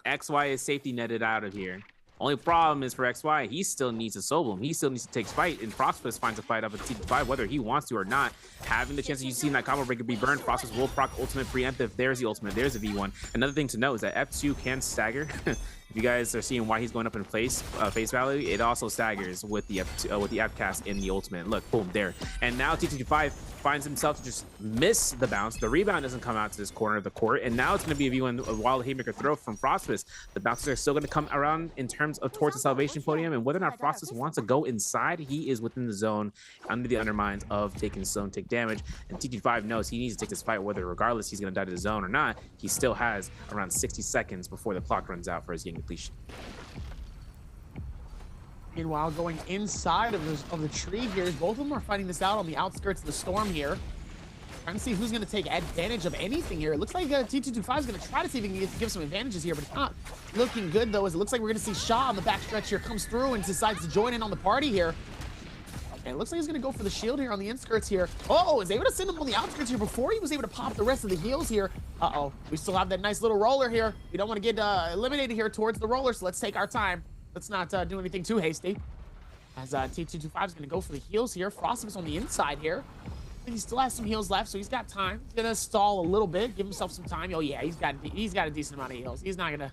XY is safety netted out of here. Only problem is for XY, he still needs a solo him. He still needs to take fight, and Frostfist finds a fight up at T5, whether he wants to or not. Having the chance that you see that combo breaker be burned, Frostfist will proc ultimate preemptive. There's the ultimate. There's the V1. Another thing to note is that F2 can stagger. If you guys are seeing why he's going up in face value, it also staggers with the F cast in the ultimate. Look, boom, there. And now T225 finds himself to just miss the bounce. The rebound doesn't come out to this corner of the court, and now it's going to be a V1 a wild haymaker throw from Frostfist. The bounces are still going to come around in terms of towards the salvation podium, and whether or not Frostfist wants to go inside, he is within the zone under the undermines of taking zone take damage. And T225 knows he needs to take this fight, whether regardless he's going to die to the zone or not. He still has around 60 seconds before the clock runs out for his game depletion. Meanwhile, going inside of the tree here, both of them are fighting this out on the outskirts of the storm here. Trying to see who's going to take advantage of anything here. It looks like T225 is going to try to see if he can give some advantages here, but it's not looking good, though, as it looks like we're going to see Shaw on the backstretch here comes through and decides to join in on the party here. And it looks like he's going to go for the shield here on the inskirts here. Oh, is able to send him on the outskirts here before he was able to pop the rest of the heals here. Uh-oh, we still have that nice little roller here. We don't want to get eliminated here towards the roller, so let's take our time. Let's not do anything too hasty. As T225 is going to go for the heals here. Frostfist is on the inside here. He still has some heals left, so he's got time. He's going to stall a little bit, give himself some time. Oh, yeah, he's got a decent amount of heals. He's not going to...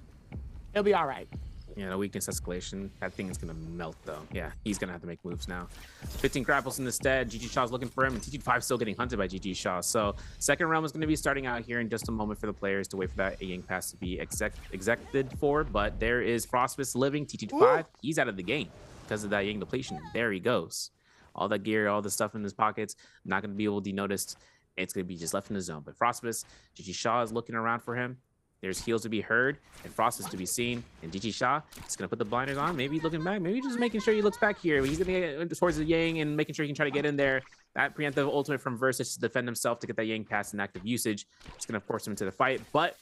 He'll be all right. Yeah, the weakness escalation. That thing is going to melt, though. Yeah, he's going to have to make moves now. 15 grapples in the stead. GG Shaw's looking for him, and T225 still getting hunted by GG Shaw. So second round is going to be starting out here in just a moment for the players to wait for that Yang pass to be executed for. But there is Frostfist living. T225, he's out of the game because of that Yang depletion. There he goes. All that gear, all the stuff in his pockets, not going to be able to be noticed. It's going to be just left in the zone. But Frostfist, GG Shaw is looking around for him. There's heals to be heard and Frostfist to be seen. And GG Shaw is going to put the blinders on. Maybe looking back. Maybe just making sure he looks back here. He's going to get towards the Yang and making sure he can try to get in there. That preemptive ultimate from Versus to defend himself to get that Yang pass in active usage. It's going to force him into the fight. But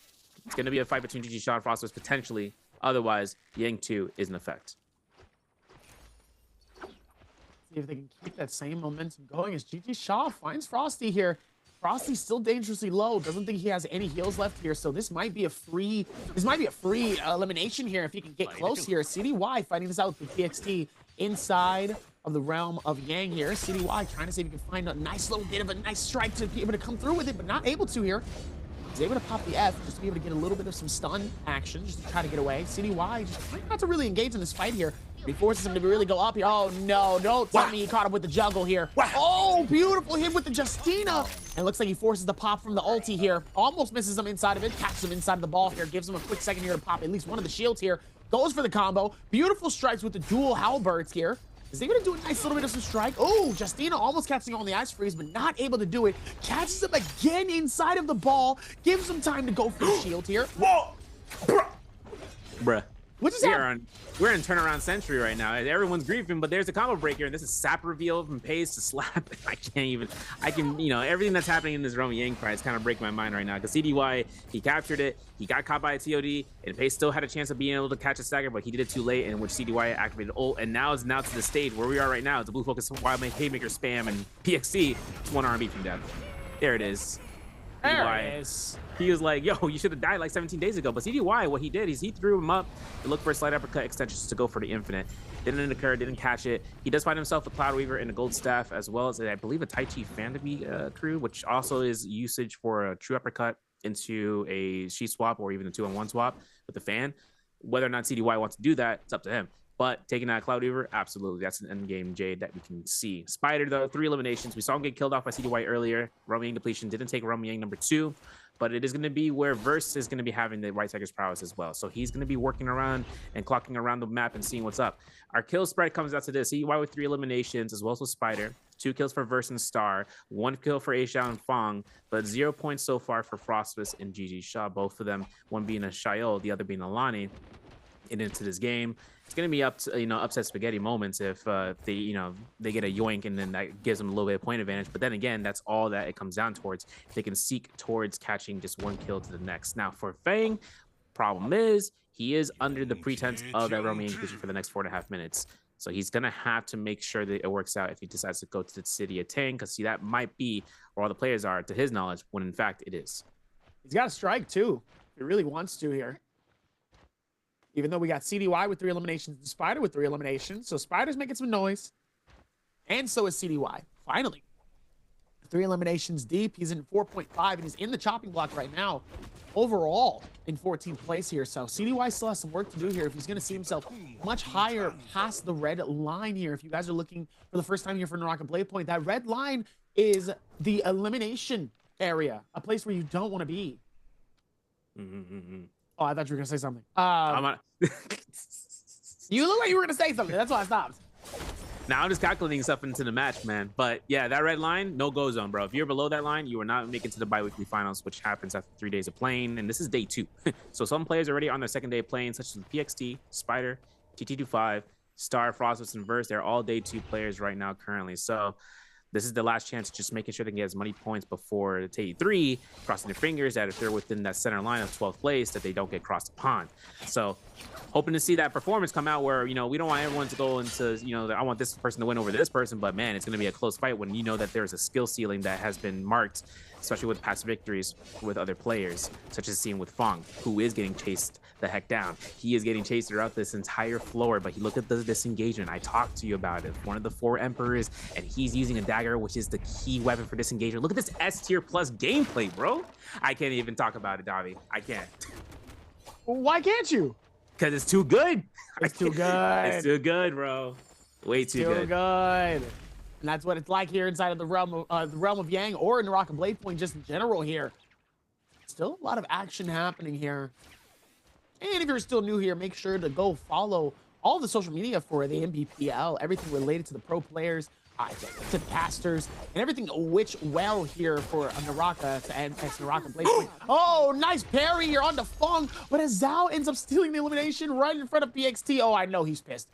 it's going to be a fight between GG Shaw and Frostfist potentially. Otherwise, Yang 2 is in effect. See if they can keep that same momentum going as GG Shaw finds Frosty here. Frosty's still dangerously low. Doesn't think he has any heals left here, so this might be a free elimination here if he can get close here. CDY fighting this out with PXT inside of the realm of Yang here. CDY trying to see if he can find a nice little bit of a nice strike to be able to come through with it, but not able to here. He's able to pop the F just to be able to get a little bit of some stun action, just to try to get away. CDY just trying not to really engage in this fight here. He forces him to really go up here. Oh no, don't tell me he caught him with the juggle here. Oh, beautiful hit with the Justina. And it looks like he forces the pop from the ulti here. Almost misses him inside of it, catches him inside of the ball here, gives him a quick second here to pop at least one of the shields here. Goes for the combo. Beautiful strikes with the dual halberds here. Is he gonna do a nice little bit of some strike? Oh, Justina almost catching on the ice freeze, but not able to do it. Catches him again inside of the ball. Gives him time to go for the shield here. Whoa! Bruh. What just happened? We're in turnaround century right now. Everyone's griefing, but there's a combo breaker, and this is sap reveal from Pays to slap. I can, you know, everything that's happening in this Roman Yang fight is kind of breaking my mind right now. Because CDY, he captured it, he got caught by a TOD, and Pays still had a chance of being able to catch a stagger, but he did it too late, in which CDY activated ult, and now it's to the stage where we are right now. It's a blue focus, wild haymaker spam, and PXC, it's 1 RMB from death. There it is. There it is. He was like, yo, you should have died like 17 days ago. But CDY, what he did is he threw him up to look for a slight uppercut extensions to go for the infinite. Didn't occur, didn't catch it. He does find himself a Cloud Weaver and a Gold Staff, as well as, I believe, a Tai Chi Fantasy crew, which also is usage for a true uppercut into a sheet swap or even a 2-on-1 swap with the fan. Whether or not CDY wants to do that, it's up to him. But taking out Cloud Weaver, absolutely. That's an endgame Jade that we can see. Spider, though, 3 eliminations. We saw him get killed off by CDY earlier. Roman Yang depletion didn't take Roman Yang number 2. But it is going to be where Verse is going to be having the White Tiger's prowess as well. So he's going to be working around and clocking around the map and seeing what's up. Our kill spread comes out to this. CDY with 3 eliminations, as well as with Spider. 2 kills for Verse and Star. 1 kill for Aishao and Fong. But 0 points so far for Frostbus and GG Shaw. Both of them, one being a Shayo, the other being a Lani. And into this game, it's going to be up to, upset spaghetti moments if they get a yoink, and then that gives them a little bit of point advantage. But then again, that's all that it comes down towards. They can seek towards catching just 1 kill to the next. Now for Fang, problem is he is under the pretense of that Roman Yang for the next 4.5 minutes. So he's going to have to make sure that it works out if he decides to go to the city of Tang, because see, that might be where all the players are to his knowledge, when in fact it is. He's got a strike too. He really wants to here. Even though we got CDY with 3 eliminations and Spider with 3 eliminations. So Spider's making some noise. And so is CDY. Finally. 3 eliminations deep. He's in 4.5 and he's in the chopping block right now. Overall in 14th place here. So CDY still has some work to do here if he's going to see himself much higher past the red line here. If you guys are looking for the first time here for NARAKA BLADEPOINT, that red line is the elimination area. A place where you don't want to be. Oh, I thought you were going to say something. You look like you were going to say something. That's why I stopped. Now I'm just calculating stuff into the match, man. But yeah, that red line, no go zone, bro. If you're below that line, you are not making to the bi-weekly finals, which happens after 3 days of playing. And this is day 2. So some players are already on their second day of playing, such as PXT, Spider, TT25, Star, Frostbus, and Verse. They're all day 2 players right now currently. So this is the last chance, just making sure they can get as many points before day 3, crossing their fingers that if they're within that center line of 12th place, that they don't get crossed upon. So hoping to see that performance come out where, we don't want everyone to go into, I want this person to win over this person, but man, it's going to be a close fight when you know that there's a skill ceiling that has been marked, especially with past victories with other players, such as seen with Fong, who is getting chased the heck down. He is getting chased throughout this entire floor, but look at the disengagement. I talked to you about it. One of the 4 emperors, and he's using a dagger, which is the key weapon for disengagement. Look at this S tier plus gameplay, bro. I can't even talk about it, Davi. I can't. Why can't you? Because it's too good. It's too good. It's too good, bro. Way too good. And that's what it's like here inside of the realm of Yang, or in NARAKA BLADEPOINT just in general here. Still a lot of action happening here. And if you're still new here, make sure to go follow all the social media for the Nbpl, everything related to the pro players, to the casters, and everything which well here for NARAKA to end NARAKA BLADEPOINT. Oh, nice parry here on the Fong, but as Zhao ends up stealing the elimination right in front of PXT. Oh, I know he's pissed.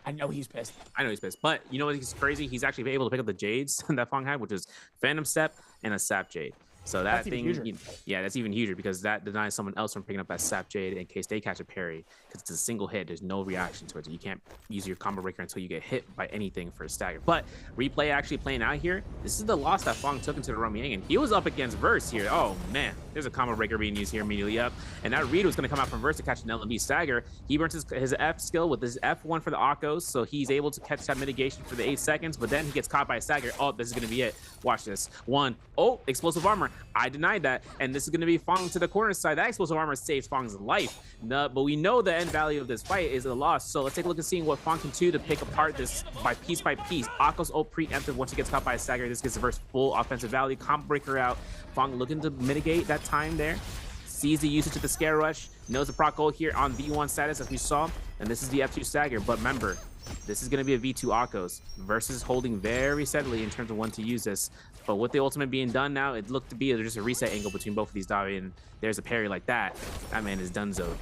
I know he's pissed. But you know what? He's crazy. He's actually able to pick up the Jades that Fong had, which is Phantom Step and a Sap Jade. So that That's even thing, huger. yeah, that's even huger because that denies someone else from picking up that Sap Jade in case they catch a parry. Because it's a single hit, there's no reaction to it. You can't use your combo breaker until you get hit by anything for a stagger. But replay actually playing out here. This is the loss that Fong took into the Romy Yang, and he was up against Verse here. Oh man, there's a combo breaker being used here immediately up, and that read was going to come out from Verse to catch an LMB stagger. He burns his F skill with his F1 for the Akos, so he's able to catch that mitigation for the 8 seconds. But then he gets caught by a stagger. Oh, this is going to be it. Watch this. One. Oh, explosive armor. I denied that. And this is going to be Fong to the corner side. That explosive armor saves Fong's life. No, but we know the end value of this fight is a loss. So let's take a look at seeing what Fong can do to pick apart this by piece. Akko's ult preemptive once he gets caught by a stagger. This gives the Verse full offensive value. Combo breaker out. Fong looking to mitigate that time there. Sees the usage of the scare rush. Knows the proc ult here on V1 status as we saw. And this is the F2 stagger. But remember, this is going to be a V2 Akos versus holding very steadily in terms of when to use this. But with the ultimate being done now, it looked to be just a reset angle between both of these Davi, and there's a parry like that. That man is donezo.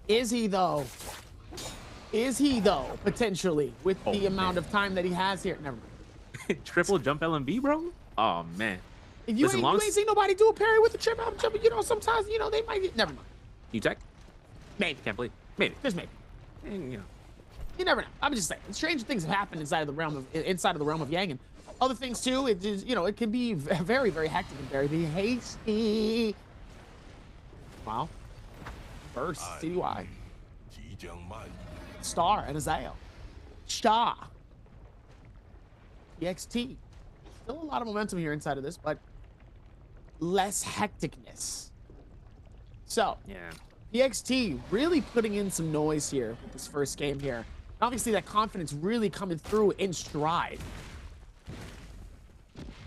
Is he though? Is he though? Potentially, with the amount of time that he has here. Never mind. Triple jump LMB, bro? Oh man. If you, Listen, you ain't seen nobody do a parry with the triple jump, you know, sometimes, you know, they might get, never mind. You tech? Maybe. Can't believe. Maybe. Just maybe. And, you know. You never know. I'm just saying, stranger things have happened inside of the realm of Yang, and other things too. It is, you know, it can be very, very hectic and very hasty. Wow. Burst, CDY. Star and Azael. Sha. EXT. Still a lot of momentum here inside of this, but less hecticness. So, Yeah. EXT really putting in some noise here with this first game here. And obviously that confidence really coming through in stride.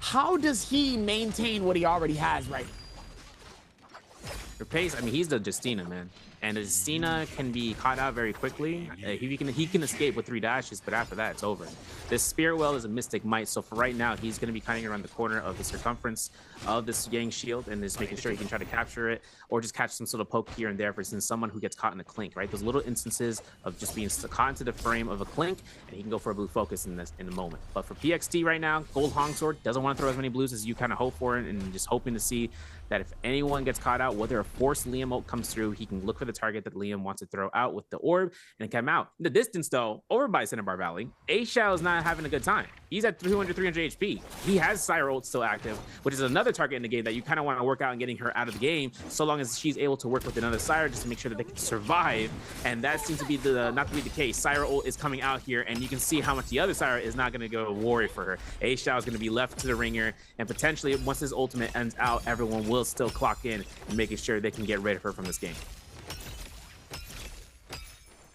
How does he maintain what he already has right now? For pace, I mean, he's the Justina, man. And the Justina can be caught out very quickly. He can escape with 3 dashes, but after that, it's over. This Spirit Well is a Mystic Might, so for right now, he's going to be cutting around the corner of the circumference of this Yang shield and just making sure he can try to capture it or just catch some sort of poke here and there, for instance, someone who gets caught in a clink, right? Those little instances of just being caught into the frame of a clink, and he can go for a blue focus in the moment. But for PXT right now, Gold Hong Sword doesn't want to throw as many blues as you kind of hope for, and just hoping to see that if anyone gets caught out, whether a forced Liam ult comes through, he can look for the target that Liam wants to throw out with the orb and come out. In the distance, though, over by Cinnabar Valley, A-Shao is not having a good time. He's at 300 HP. He has Syra ult still active, which is another target in the game that you kind of want to work out and getting her out of the game, so long as she's able to work with another Syra just to make sure that they can survive. And that seems to be not to be the case. Syra ult is coming out here, and you can see how much the other Syra is not going to go worry for her. A-Shao is going to be left to the ringer, and potentially once his ultimate ends out, everyone will still clock in and making sure they can get rid of her from this game.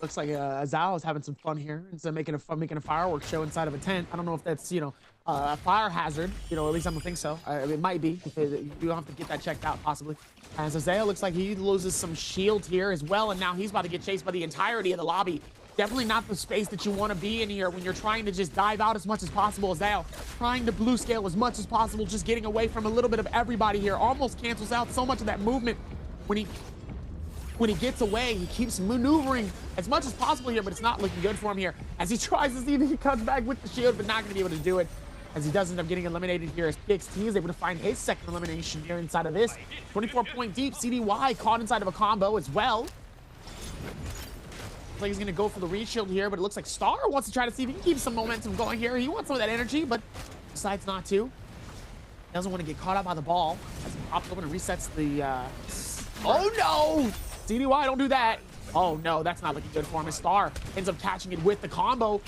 Looks like Azal is having some fun here instead of making a fireworks show inside of a tent. I don't know if that's, you know, a fire hazard. You know, at least I don't think so. It might be. You'll have to get that checked out possibly. As Azal looks like he loses some shield here as well, and now he's about to get chased by the entirety of the lobby. Definitely not the space that you want to be in here when you're trying to just dive out as much as possible. Azal trying to blue scale as much as possible, just getting away from a little bit of everybody here. Almost cancels out so much of that movement when he gets away. He keeps maneuvering as much as possible here, but it's not looking good for him here as he tries to see if he comes back with the shield, but not going to be able to do it, as he does end up getting eliminated here as PXT is able to find his second elimination here inside of this. 24-point deep. CDY caught inside of a combo as well. Looks like he's going to go for the reshield here, but it looks like Star wants to try to see if he can keep some momentum going here. He wants some of that energy, but decides not to. Doesn't want to get caught up by the ball as he pops open and resets the... Oh no! CDY, don't do that. Oh no, that's not looking good for him. His Star ends up catching it with the combo,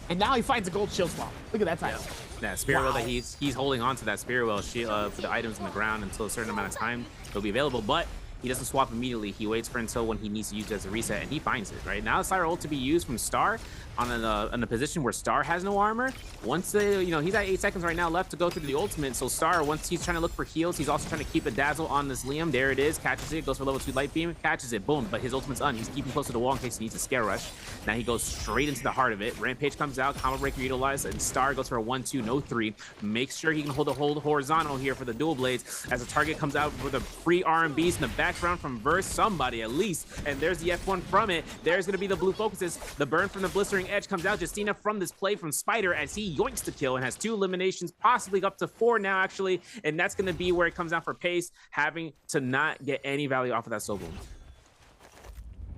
and now he finds a gold shield swap. Look at that time. That Spirit Well that he's holding on to that Spirit Well for the items on the ground until a certain amount of time it'll be available, but he doesn't swap immediately. He waits for until when he needs to use it as a reset, and he finds it, right? Now, Syra ult to be used from Star on a position where Star has no armor. Once he's at 8 seconds right now left to go through the ultimate, so Star, once he's trying to look for heals, he's also trying to keep a dazzle on this Liam. There it is, catches it, goes for level 2 light beam, catches it, boom, but his ultimate's on. He's keeping close to the wall in case he needs a scare rush. Now he goes straight into the heart of it. Rampage comes out, combo breaker utilized, and Star goes for a 1-2, no 3. Makes sure he can hold horizontal here for the dual blades as the target comes out with a free RMBs in the back. max round from Verse, somebody at least. And there's the F1 from it. There's going to be the blue focuses. The burn from the Blistering Edge comes out. Justina from this play from Spider as he yoinks the kill and has 2 eliminations, possibly up to 4 now, actually. And that's going to be where it comes down for Pace, having to not get any value off of that soul bloom.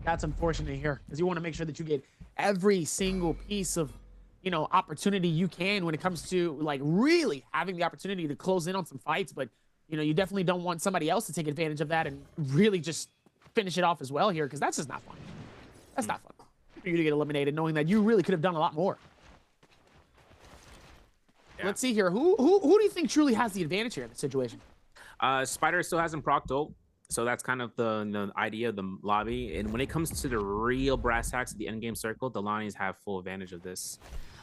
That's unfortunate here, because you want to make sure that you get every single piece of, you know, opportunity you can when it comes to like really having the opportunity to close in on some fights. But, you know, you definitely don't want somebody else to take advantage of that and really just finish it off as well here, because that's just not fun. That's not fun for you to get eliminated knowing that you really could have done a lot more. Yeah. Let's see here. Who do you think truly has the advantage here in the situation? Spider still hasn't procced ult. So that's kind of the idea of the lobby. And when it comes to the real brass tacks of the endgame circle, the Lonnies have full advantage of this.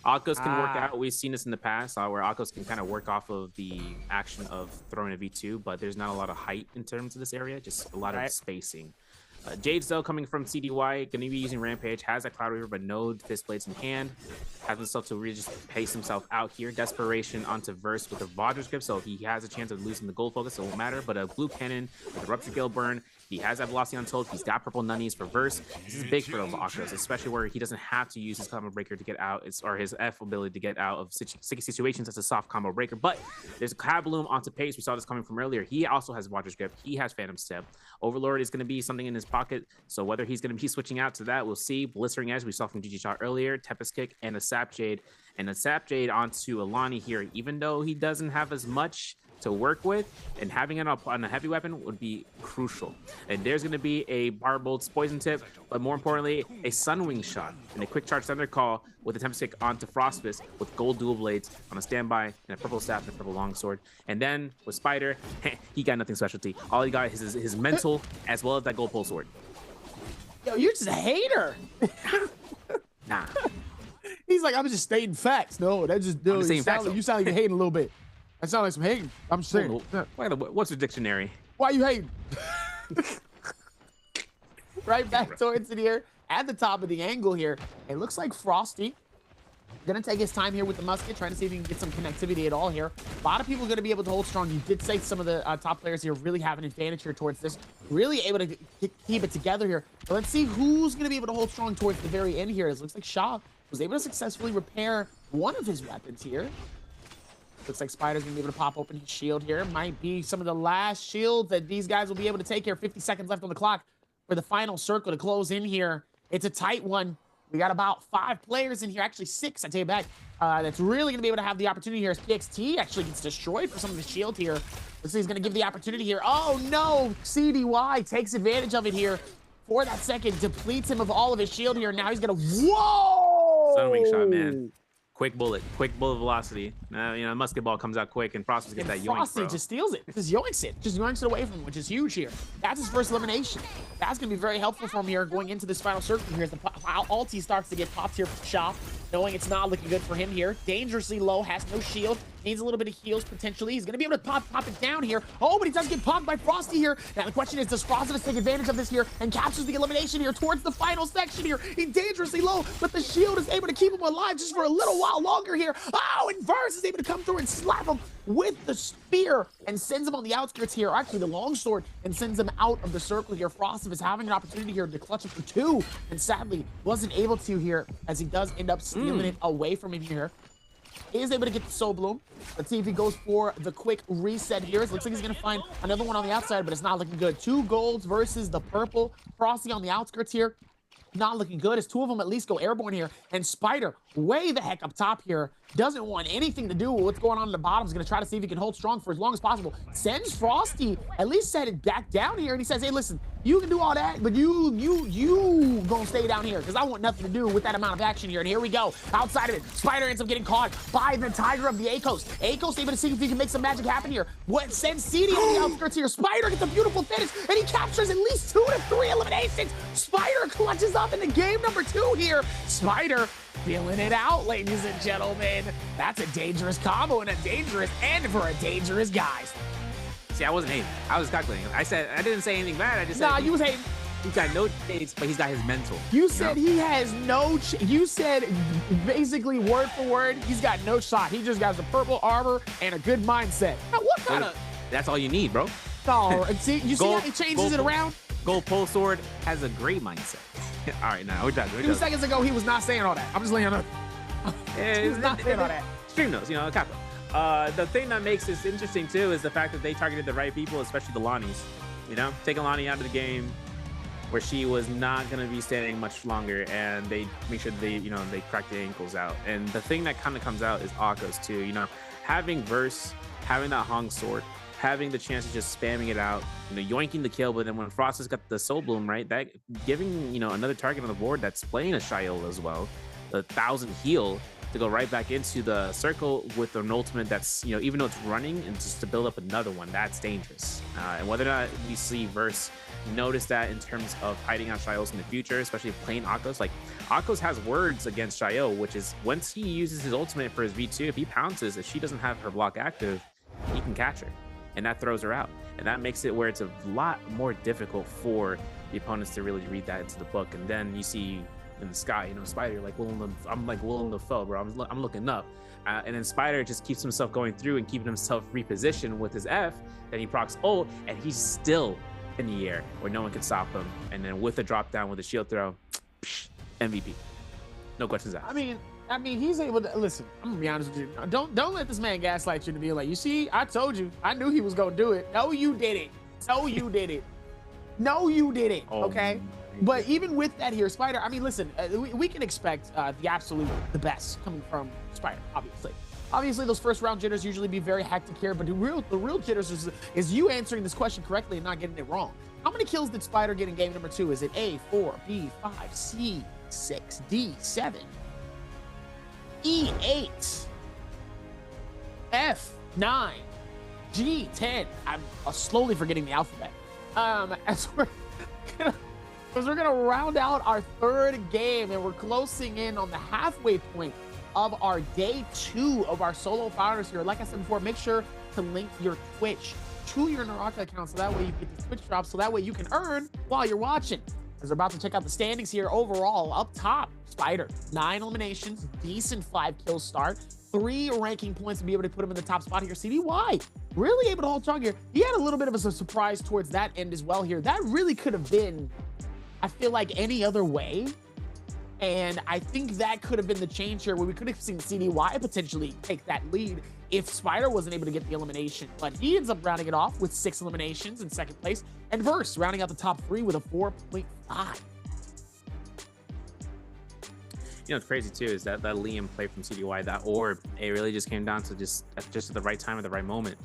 Akos can work out. We've seen this in the past where Akos can kind of work off of the action of throwing a V2, but there's not a lot of height in terms of this area, just a lot of spacing. Jade's though coming from CDY, going to be using Rampage, has that Cloud Reaver, but no Fist Blades in hand. Has himself to really just pace himself out here. Desperation onto Verse with a Roger's Grip, so he has a chance of losing the gold focus, so it won't matter. But a Blue Cannon with a Rupture Gale Burn. He has that Velocity Untold. He's got Purple Nunnies for Verse. This is big for the Akos, especially where he doesn't have to use his Combo Breaker to get out, or his F ability to get out of sticky situations as a soft Combo Breaker. But there's a Cloud Bloom onto Pace. We saw this coming from earlier. He also has Roger's Grip. He has Phantom Step. Overlord is going to be something in his pocket, so whether he's going to be switching out to that, we'll see. Blistering Edge, we saw from GG Shot earlier, Tempest Kick, and a Sap Jade. And a Sap Jade onto Alani here, even though he doesn't have as much to work with, and having it on a heavy weapon would be crucial. And there's going to be a Barbolt's Poison Tip, but more importantly, a Sunwing Shot and a Quick Charge Thunder Call with a Tempest Kick onto Frostfist with gold dual blades on a standby and a purple staff and a purple longsword. And then with Spider, he got nothing specialty. All he got is his mental as well as that gold pole sword. Yo, you're just a hater. Nah. He's like, I'm just stating facts. No, that's just you sound like you're hating a little bit. That sounds like some hating. I'm just saying. What's the dictionary? Why are you hating? Right back towards it here at the top of the angle here. It looks like Frosty gonna take his time here with the musket, trying to see if he can get some connectivity at all here. A lot of people are gonna be able to hold strong. You did say some of the top players here really have an advantage here towards this, really able to keep it together here. But let's see who's gonna be able to hold strong towards the very end here. It looks like Shaw was able to successfully repair one of his weapons here. Looks like Spider's gonna be able to pop open his shield here. Might be some of the last shields that these guys will be able to take here. 50 seconds left on the clock for the final circle to close in here. It's a tight one. We got about 5 players in here, actually 6, I take it back. That's really gonna be able to have the opportunity here as PXT actually gets destroyed for some of his shield here. Let's see, he's gonna give the opportunity here. Oh no, CDY takes advantage of it here for that second, depletes him of all of his shield here. Now he's gonna, whoa! Sunwing Shot, man. Quick bullet velocity. You know, musket ball comes out quick, and Frosty gets that yoink, Frosty just steals it. Just yoinks it away from him, which is huge here. That's his first elimination. That's gonna be very helpful for him here going into this final circle here as the ulti starts to get popped here from Shop, knowing it's not looking good for him here. Dangerously low, has no shield, needs a little bit of heals potentially. He's gonna be able to pop it down here. Oh, but he does get popped by Frosty here. Now the question is, does Frosty take advantage of this here and captures the elimination here towards the final section here? He's dangerously low, but the shield is able to keep him alive just for a little while longer here. Oh, and Verse is able to come through and slap him with the spear and sends him on the outskirts here. Actually, the longsword, and sends him out of the circle here. Frosty is having an opportunity here to clutch it for 2, and sadly wasn't able to here, as he does end up stealing it away from him here. He is able to get the Soul Bloom. Let's see if he goes for the quick reset here. It looks like he's going to find another one on the outside, but it's not looking good. 2 golds versus the purple. Frosty on the outskirts here. Not looking good as 2 of them at least go airborne here. And Spider, way the heck up top here, doesn't want anything to do with what's going on in the bottom. He's going to try to see if he can hold strong for as long as possible. Sends Frosty, at least set it back down here. And he says, hey, listen, you can do all that, but you gonna stay down here because I want nothing to do with that amount of action here. And here we go. Outside of it, Spider ends up getting caught by the Tiger of the Akos. Akos able to see if he can make some magic happen here. What sends CD on the outskirts here. Spider gets a beautiful finish, and he captures at least 2 to 3 eliminations. Spider clutches up into game number 2 here. Spider feeling it out, ladies and gentlemen. That's a dangerous combo and a dangerous end for a dangerous guy. See, I wasn't hating. I was calculating. I didn't say anything bad. I just said. Nah, you was hating. He's got no shades, but he's got his mental. You said he has no. You said basically word for word, he's got no shot. He just got the purple armor and a good mindset. Now, what kind of? That's all you need, bro. Oh, see, you see how he changes it around? Gold Pole Sword has a great mindset. All right, now we're done. 2 seconds ago, he was not saying all that. I'm just letting you know. He was not saying all that. Stream knows, Capo. The thing that makes this interesting too is the fact that they targeted the right people, especially the Lonnies. Taking Lonnie out of the game where she was not going to be standing much longer, and they make sure they crack the ankles out. And the thing that kind of comes out is Akko's too. Having Verse, having that Hong sword, having the chance of just spamming it out, yoinking the kill. But then when Frost has got the Soul Bloom, right, that giving another target on the board that's playing a Shio as well, the 1000 heal to go right back into the circle with an ultimate that's, even though it's running, and just to build up another one, that's dangerous. And whether or not we see Verse notice that in terms of hiding out Shios in the future, especially playing Akko's, like Akko's has words against Shio, which is once he uses his ultimate for his V2, if he pounces, if she doesn't have her block active, he can catch her, and that throws her out. And that makes it where it's a lot more difficult for the opponents to really read that into the book. And then you see in the sky, Spider, I'm like Willem Dafoe, bro. I'm looking up, and then Spider just keeps himself going through and keeping himself repositioned with his F. Then he procs ult, and he's still in the air where no one can stop him. And then with a drop down with a shield throw, MVP, no questions asked. I mean, he's able to listen. I'm gonna be honest with you. Don't let this man gaslight you to be like, you see, I told you, I knew he was gonna do it. No, you did it. No, you did it. No, you did it. Okay. But even with that here, Spider, listen, we can expect the best coming from Spider, obviously. Obviously, those first round jitters usually be very hectic here, but the real jitters is you answering this question correctly and not getting it wrong. How many kills did Spider get in game number 2? Is it A, 4, B, 5, C, 6, D, 7, E, 8, F, 9, G, 10? I'm slowly forgetting the alphabet. As we're gonna round out our third game, and we're closing in on the halfway point of our day 2 of our solo founders here. Like I said before, make sure to link your Twitch to your NARAKA account, so that way you get the Twitch drops, so that way you can earn while you're watching. As we're about to check out the standings here, overall up top, Spider 9 eliminations, decent 5 kill start, 3 ranking points to be able to put him in the top spot here. CDY really able to hold strong here. He had a little bit of a surprise towards that end as well here. That really could have been, I feel like, any other way. And I think that could have been the change here, where we could have seen CDY potentially take that lead if Spider wasn't able to get the elimination. But he ends up rounding it off with 6 eliminations in second place, and Verse rounding out the top 3 with a 4.5. What's crazy too is that Liam play from CDY, that orb, it really just came down to just at the right time at the right moment.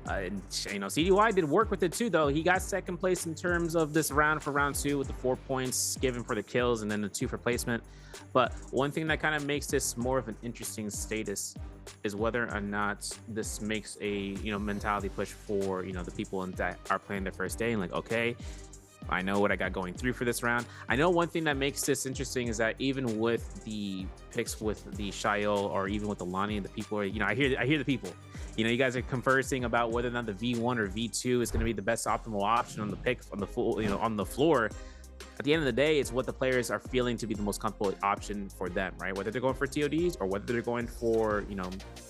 And CDY did work with it too, though. He got second place in terms of this round for round 2 with the 4 points given for the kills and then the 2 for placement. But one thing that kind of makes this more of an interesting status is whether or not this makes a mentality push for the people that are playing their first day, and like, okay, I know what I got going through for this round. I know one thing that makes this interesting is that even with the picks with the Shio, or even with the Lonnie, and the people are, I hear the people. You guys are conversing about whether or not the V1 or V2 is going to be the best optimal option on the pick on the full, on the floor. At the end of the day, it's what the players are feeling to be the most comfortable option for them, right? Whether they're going for TODs or whether they're going for,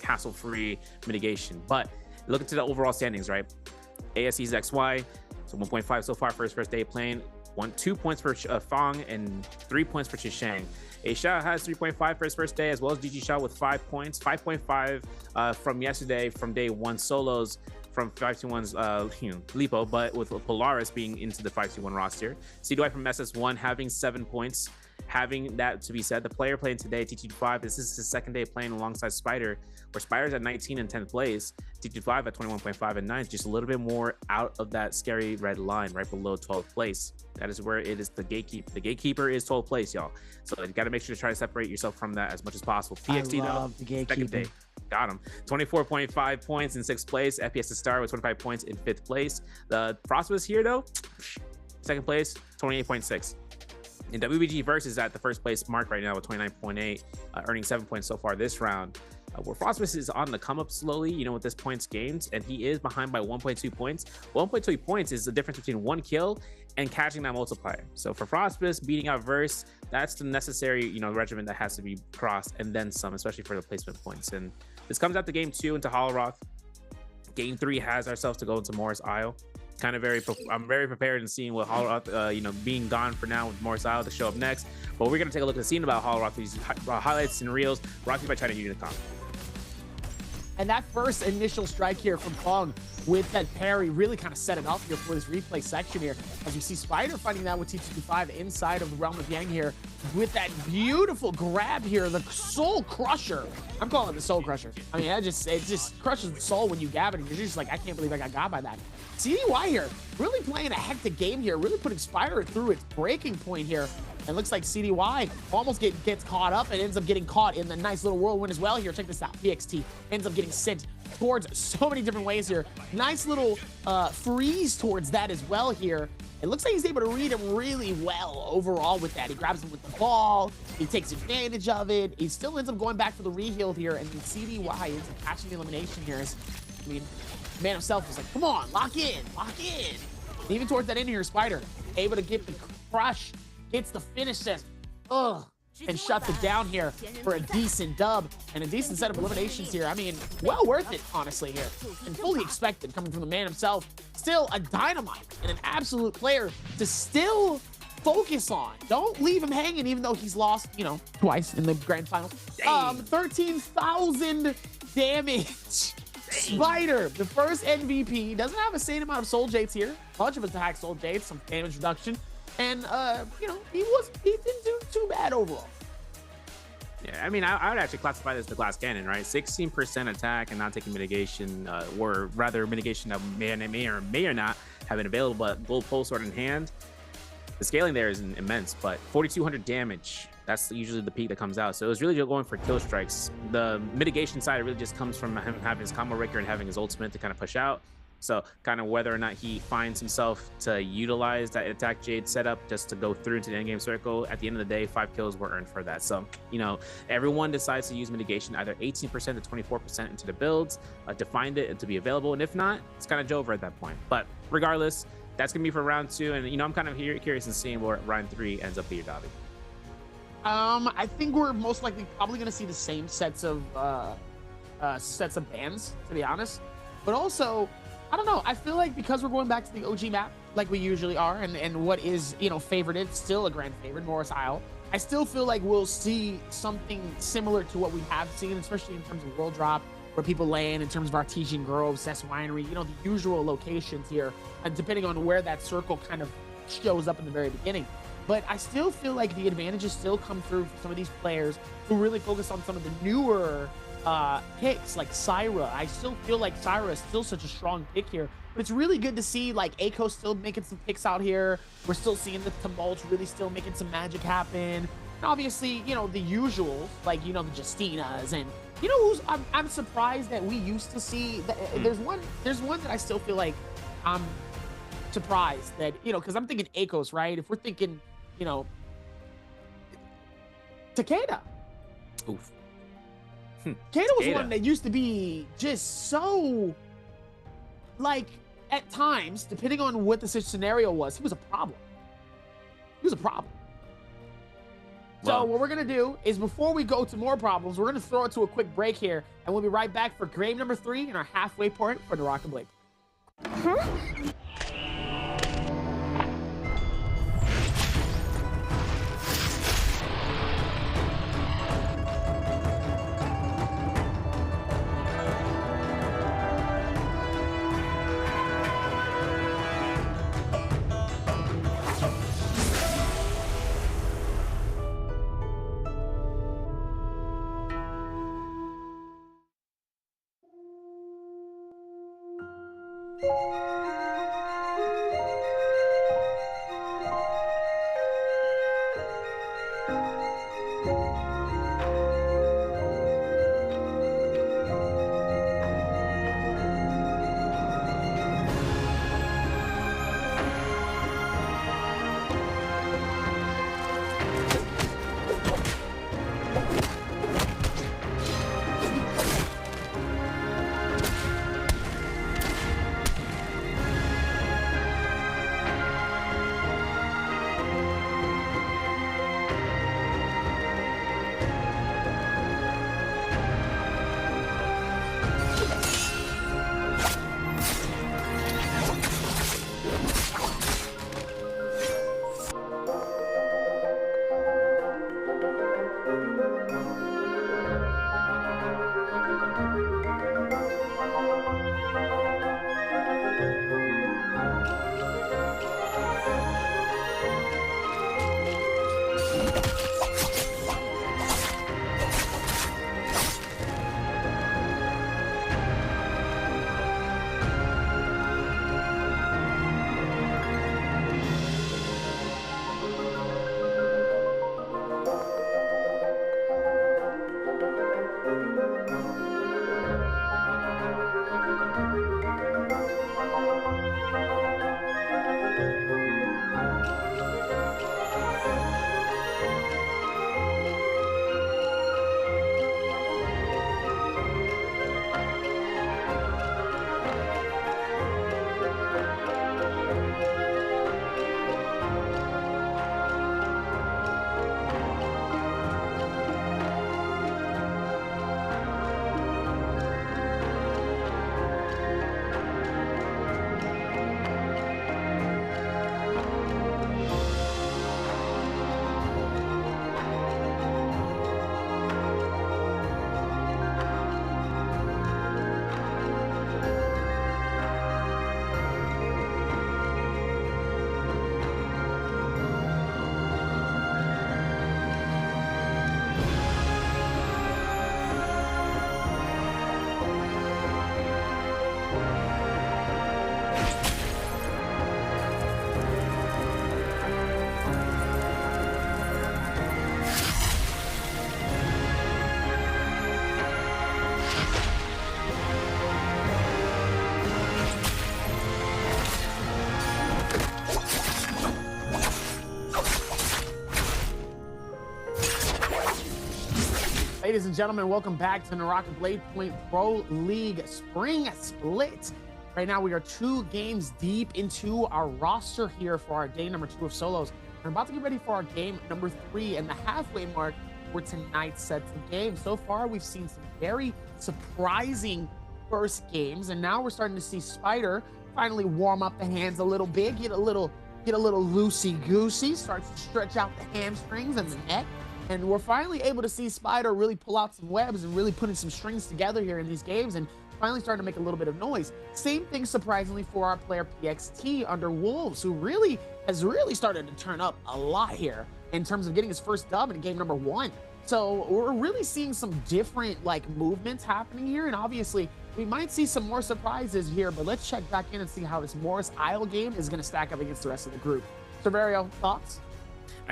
castle-free mitigation. But look into the overall standings, right? ASE's XY, so 1.5 so far for his first day playing. 2 points for Fong and 3 points for Chishang. Aisha has 3.5 for his first day, as well as GG Shaw with 5 points. 5.5 from yesterday, from day 1 solos, from 521's Lipo, but with Polaris being into the 521 roster. CDY from SS1 having 7 points. Having that to be said, the player playing today, T25, this is his second day playing alongside Spider, where Spider's at 19 and 10th place, T25 at 21.5 and 9th, just a little bit more out of that scary red line, right below 12th place. That is where it is the gatekeeper. The gatekeeper is 12th place, y'all. So you got to make sure to try to separate yourself from that as much as possible. PXD, though, second day. Got him. 24.5 points in 6th place. FPS to Star with 25 points in 5th place. The Frost was here, though. Second place, 28.6. And WBG Verse is at the first place mark right now with 29.8, earning 7 points so far this round. Where Frostbus is on the come up slowly, with this points gained, and he is behind by 1.2 points. 1.2 points is the difference between 1 kill and catching that multiplier. So for Frostbus beating out Verse, that's the necessary, regimen that has to be crossed, and then some, especially for the placement points. And this comes out to game 2 into Holoroth. Game 3 has ourselves to go into Morris Isle. I'm very prepared in seeing what Holoroth, you know, being gone for now with Morris Isle to show up next. But we're gonna take a look at the scene about Holoroth, these highlights and reels, brought to you by China Unicom. And that first initial strike here from Pong with that parry really kind of set it up here for this replay section here. As we see Spider fighting that with T225 inside of the Realm of Yang here with that beautiful grab here, the Soul Crusher. I'm calling it the Soul Crusher. I mean, it just crushes the soul when you gab it. And you're just like, I can't believe I got by that. CDY here, really playing a hectic game here, really putting Spider through its breaking point here. And looks like CDY almost gets caught up and ends up getting caught in the nice little whirlwind as well here. Check this out. PXT ends up getting sent towards so many different ways here. Nice little freeze towards that as well here. It looks like he's able to read him really well overall with that. He grabs him with the ball. He takes advantage of it. He still ends up going back for the reheal here. And then CDY ends up catching the elimination here. I mean, man himself was like, come on, lock in, lock in. And even towards that end here, Spider able to get the crush. Gets the finish, says, ugh, and shuts it down here for a decent dub and a decent set of eliminations here. I mean, well worth it, honestly, here. And fully expected coming from the man himself. Still a dynamite and an absolute player to still focus on. Don't leave him hanging, even though he's lost, you know, twice in the grand final. 13,000 damage. Spider, the first MVP, doesn't have a same amount of soul jades here. Bunch of attack soul jades, some damage reduction. And, you know, he didn't do too bad overall. Yeah, I mean, I would actually classify this as the glass cannon, right? 16% attack and not taking mitigation, or rather mitigation that may or may not have been available, but gold pole sword in hand. The scaling there is immense, but 4,200 damage. That's usually the peak that comes out. So it was really just going for kill strikes. The mitigation side really just comes from him having his combo raker and having his ultimate to kind of push out. So kind of whether or not he finds himself to utilize that attack jade setup just to go through into the end game circle, at the end of the day, 5 kills were earned for that. So, you know, everyone decides to use mitigation either 18% to 24% into the builds to find it and to be available. And if not, it's kind of over at that point. But regardless, that's going to be for round 2. And, you know, I'm kind of curious in seeing where round 3 ends up here, Davi. I think we're most likely probably going to see the same sets of bans, to be honest. But also, I don't know. I feel like because we're going back to the OG map, like we usually are, and what is, you know, favorited, still a grand favorite, Morris Isle, I still feel like we'll see something similar to what we have seen, especially in terms of World Drop, where people land, in terms of Artesian Grove, Cess Winery, you know, the usual locations here, and depending on where that circle kind of shows up in the very beginning. But I still feel like the advantages still come through for some of these players who really focus on some of the newer picks like Syra. I still feel like Syra is still such a strong pick here, but it's really good to see like Aiko still making some picks out here. We're still seeing the Tumult really still making some magic happen, and obviously, you know, the usuals like, you know, the Justinas, and you know who's I'm surprised that we used to see that, there's one that I still feel like I'm surprised that, you know, because I'm thinking Aiko's, right? If we're thinking, you know, Takeda. Oof. Takeda was one that used to be just so, like, at times, depending on what the scenario was, he was a problem. He was a problem. So what we're going to do is, before we go to more problems, we're going to throw it to a quick break here, and we'll be right back for game number 3 in our halfway point for NARAKA Blade. Huh? Ladies and gentlemen, welcome back to NARAKA Blade Point Pro League Spring Split. Right now, we are 2 games deep into our roster here for our day number 2 of solos. We're about to get ready for our game number 3 and the halfway mark for tonight's sets of games. So far, we've seen some very surprising first games, and now we're starting to see Spider finally warm up the hands a little bit, get a little loosey-goosey, starts to stretch out the hamstrings and the neck. And we're finally able to see Spider really pull out some webs and really putting some strings together here in these games and finally starting to make a little bit of noise. Same thing, surprisingly, for our player PXT under Wolves, who has really started to turn up a lot here in terms of getting his first dub in game number 1. So we're really seeing some different movements happening here, and obviously we might see some more surprises here, but let's check back in and see how this Morris Isle game is going to stack up against the rest of the group. Severio, thoughts?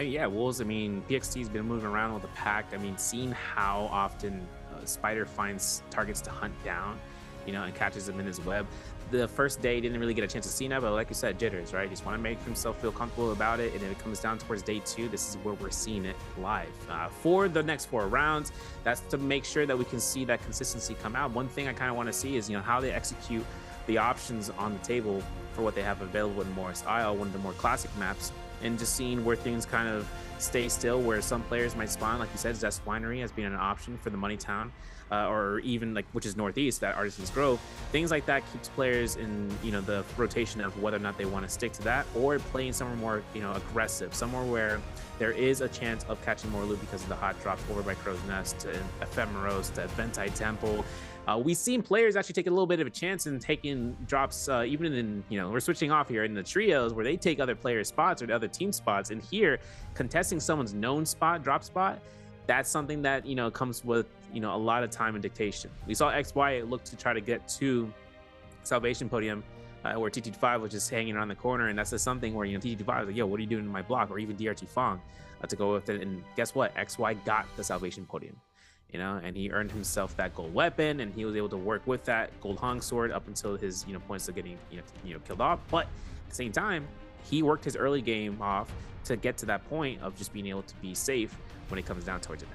Yeah, Wolves, PXT's been moving around with the pack. Seeing how often Spider finds targets to hunt down, and catches them in his web. The first day didn't really get a chance to see that, but like you said, jitters, right? Just want to make himself feel comfortable about it, and then it comes down towards day 2. This is where we're seeing it live. For the next 4 rounds, that's to make sure that we can see that consistency come out. One thing I kind of want to see is, how they execute the options on the table for what they have available in Morris Isle, one of the more classic maps, and just seeing where things kind of stay still, where some players might spawn, like you said, Zest Winery has been an option for the Money Town, or even which is northeast, that Artisan's Grove. Things like that keeps players in the rotation of whether or not they want to stick to that or playing somewhere more aggressive, somewhere where there is a chance of catching more loot because of the hot drops over by Crow's Nest to Ephemeros to Ventai Temple. We've seen players actually take a little bit of a chance in taking drops, even in, we're switching off here in the trios where they take other players' spots or the other team spots. And here, contesting someone's known spot, drop spot, that's something that, comes with, a lot of time and dictation. We saw XY look to try to get to Salvation Podium, where TT5 was just hanging around the corner. And that's just something where, TT5 was like, yo, what are you doing in my block? Or even DRT Fong to go with it. And guess what? XY got the Salvation Podium. And he earned himself that gold weapon, and he was able to work with that gold hung sword up until his, points of getting, killed off. But at the same time, he worked his early game off to get to that point of just being able to be safe when it comes down towards it.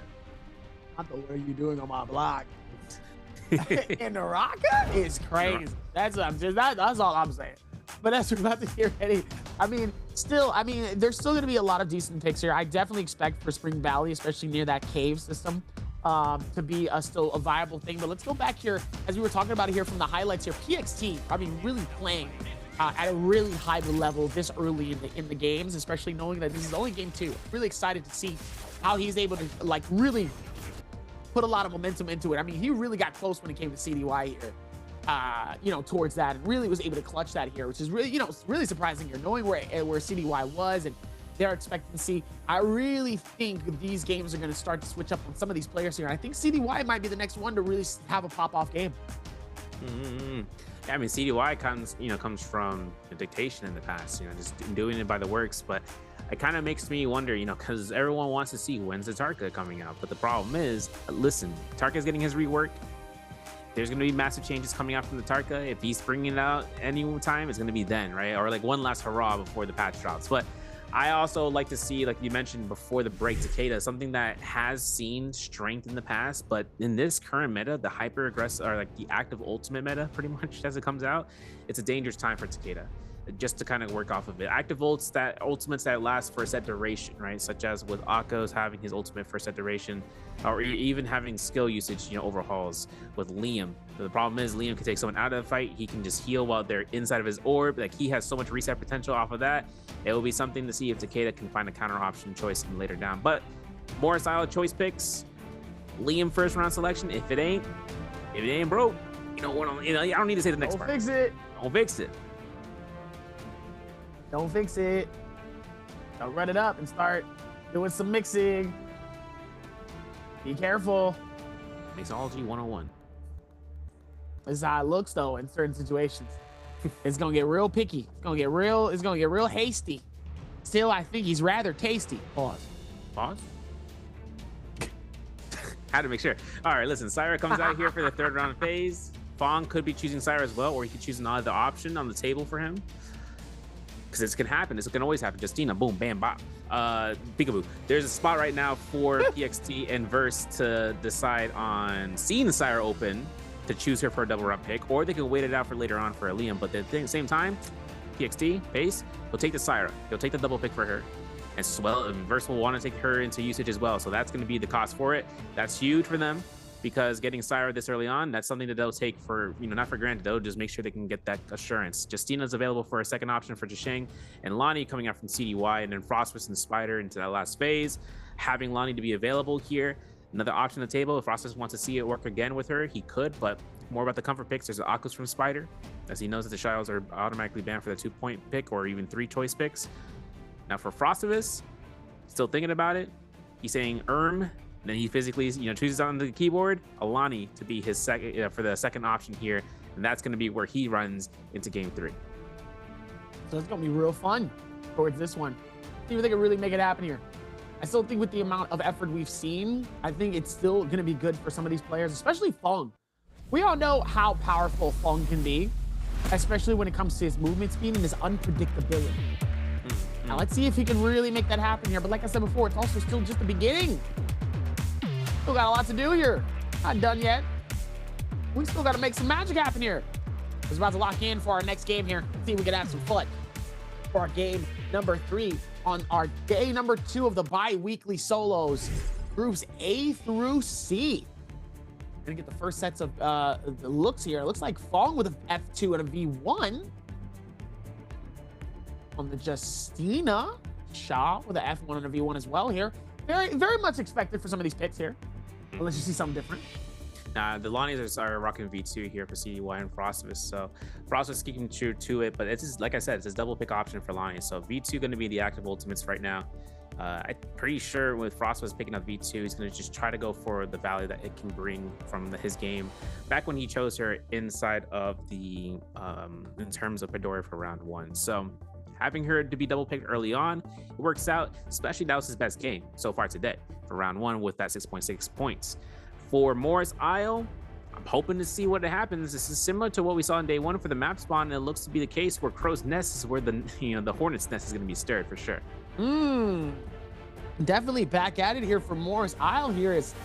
Not the what are you doing on my block? And NARAKA is crazy. That's all I'm saying. But as we're about to get ready, there's still going to be a lot of decent picks here. I definitely expect for Spring Valley, especially near that cave system, to be still a viable thing. But let's go back here, as we were talking about it here from the highlights here. PXT, really playing at a really high level this early in the games, especially knowing that this is only game 2. Really excited to see how he's able to really put a lot of momentum into it. He really got close when it came to CDY here, towards that, and really was able to clutch that here, which is really, really surprising here, knowing where CDY was and their expectancy. I really think these games are going to start to switch up on some of these players here. I think CDY might be the next one to really have a pop-off game. Yeah, CDY comes from the dictation in the past, just doing it by the works. But it kind of makes me wonder, because everyone wants to see when's the Tarka coming out. But the problem is, listen, Tarka's getting his rework. There's going to be massive changes coming out from the Tarka. If he's bringing it out any time, it's going to be then, right? Or one last hurrah before the patch drops. But I also like to see, like you mentioned before the break, Takeda, something that has seen strength in the past, but in this current meta, the hyper aggressive or the active ultimate meta, pretty much as it comes out, it's a dangerous time for Takeda. Just to kind of work off of it. Active ultimates that last for a set duration, right? Such as with Akko's having his ultimate for a set duration, or even having skill usage, overhauls with Liam. But the problem is Liam can take someone out of the fight. He can just heal while they're inside of his orb. He has so much reset potential off of that. It will be something to see if Takeda can find a counter option choice later down. But more style choice picks, Liam first round selection. If it ain't broke, I don't need to say the next part. Don't fix it. Don't fix it. Don't fix it. Don't run it up and start doing some mixing. Be careful. Mixology 101. This is how it looks though in certain situations. It's gonna get real picky. It's gonna get real hasty. Still, I think he's rather tasty. Pause. Had to make sure. All right, listen, Syra comes out here for the 3rd round phase. Fong could be choosing Syra as well, or he could choose another option on the table for him. because this can happen. This can always happen. Justina, boom, bam, bop. Peekaboo. There's a spot right now for PXT and Verse to decide on seeing the Syra open to choose her for a double round pick, or they can wait it out for later on for a Liam. But at the same time, PXT, Pace, will take the Syra. He'll take the double pick for her. And Verse will want to take her into usage as well. So that's going to be the cost for it. That's huge for them, because getting Syra this early on, that's something that they'll take for, not for granted. They'll just make sure they can get that assurance. Justina's available for a second option for Zhisheng, and Lonnie coming out from CDY, and then Frostwest and Spider into that last phase. Having Lonnie to be available here, another option on the table. If Frostwest wants to see it work again with her, he could, but more about the comfort picks. There's an Oculus from Spider, as he knows that the Shiles are automatically banned for the 2-point pick or even 3 choice picks. Now for Frostivus, still thinking about it. He's saying then he physically, chooses on the keyboard Alani to be his second for the second option here, and that's going to be where he runs into game 3. So it's going to be real fun towards this one. See if they can really make it happen here. I still think with the amount of effort we've seen, I think it's still going to be good for some of these players, especially Feng. We all know how powerful Feng can be, especially when it comes to his movement speed and his unpredictability. Now let's see if he can really make that happen here. But like I said before, it's also still just the beginning. Still got a lot to do here. Not done yet. We still got to make some magic happen here. We're about to lock in for our next game here. See if we can have some fun for our game number 3 on our day number 2 of the bi-weekly solos, groups A through C. We're gonna get the first sets of the looks here. It looks like Feng with an F2 and a V1. On the Justina, Shaw with an F1 and a V1 as well here. Very much expected for some of these picks here, unless you see something different. Nah, the Lonnies are rocking V2 here for CDY and Frostivus. So Frostivus keeping true to it, but it's just, like I said, it's a double pick option for Lonnie. So V2 going to be the active ultimates right now. I'm pretty sure with Frostivus picking up V2, he's going to just try to go for the value that it can bring from his game. Back when he chose her inside of the, in terms of Pedora for round 1. So having her to be double picked early on, it works out, especially that was his best game so far today for round 1 with that 6.6 points. For Morris Isle, I'm hoping to see what happens. This is similar to what we saw in day 1 for the map spawn, and it looks to be the case where Crow's Nest is where the Hornet's Nest is going to be stirred for sure. Definitely back at it here for Morris Isle here. Is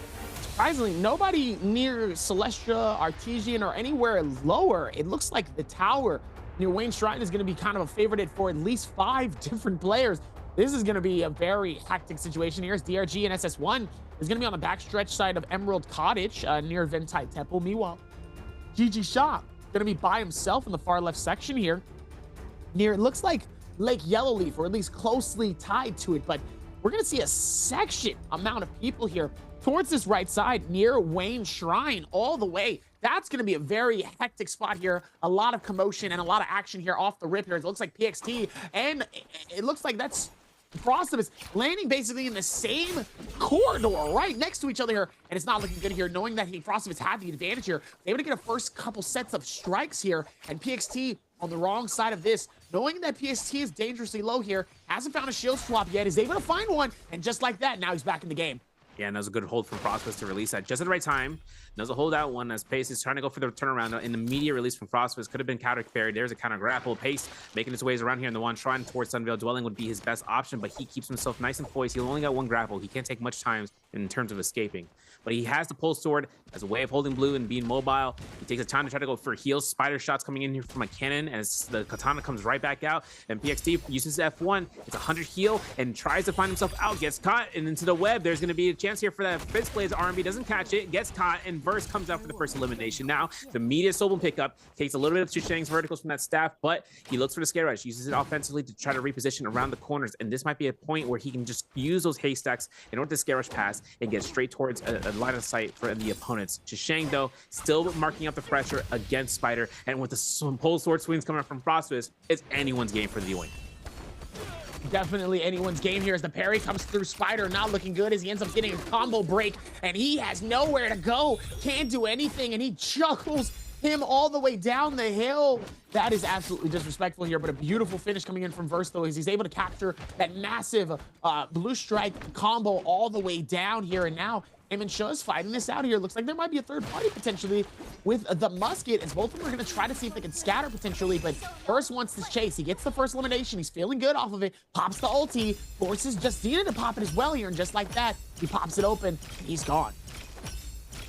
surprisingly nobody near Celestia, Artesian, or anywhere lower. It looks like the tower near Wayne Shrine is going to be kind of a favorite for at least 5 different players. This is going to be a very hectic situation here as DRG and SS1 is going to be on the backstretch side of Emerald Cottage near Ventai Temple. Meanwhile, GG Shop going to be by himself in the far left section here near, it looks like Lake Yellowleaf, or at least closely tied to it, but we're going to see a section amount of people here towards this right side near Wayne Shrine all the way. That's going to be a very hectic spot here. A lot of commotion and a lot of action here off the rip here. It looks like PXT, and it looks like that's Frostivus landing basically in the same corridor right next to each other here, and it's not looking good here, knowing that Frostivus had the advantage here. They able to get a first couple sets of strikes here, and PXT on the wrong side of this, knowing that PXT is dangerously low here, hasn't found a shield swap yet, is able to find one, and just like that, now he's back in the game. Yeah, and that was a good hold from Frostivus to release that just at the right time. Knows a hold out one as Pace is trying to go for the turnaround. In the immediate release from Frostivus could have been counter carried. There's a counter grapple. Pace making his ways around here in the one shrine towards Sunvale Dwelling would be his best option, but he keeps himself nice and poised. He only got 1 grapple. He can't take much time in terms of escaping. But he has the pulse sword as a way of holding blue and being mobile. He takes the time to try to go for heals. Spider shots coming in here from a cannon as the katana comes right back out. And PXT uses F1. It's 100 heal and tries to find himself out. Gets caught and into the web. There's going to be a chance here for that Fist Blades R&B. Doesn't catch it. Gets caught and Verse comes out for the first elimination. Now the immediate Sobel pickup takes a little bit of Zhisheng's verticals from that staff, but he looks for the Scare Rush. Uses it offensively to try to reposition around the corners. And this might be a point where he can just use those haystacks in order to Scare Rush pass and get straight towards a line of sight for the opponents. Zhisheng, though, still marking up the pressure against Spider, and with the pole sword swings coming up from Frostivus, it's anyone's game for the win. Definitely anyone's game here as the parry comes through. Spider not looking good as he ends up getting a combo break, and he has nowhere to go, can't do anything, and he chuckles him all the way down the hill. That is absolutely disrespectful here, but a beautiful finish coming in from Verse, though, as he's able to capture that massive blue strike combo all the way down here. And now Him and Shuz fighting this out here. Looks like there might be a third party potentially with the musket, as both of them are going to try to see if they can scatter potentially. But first wants this chase. He gets the first elimination. He's feeling good off of it. Pops the ulti. Forces Justina to pop it as well here. And just like that, he pops it open. He's gone.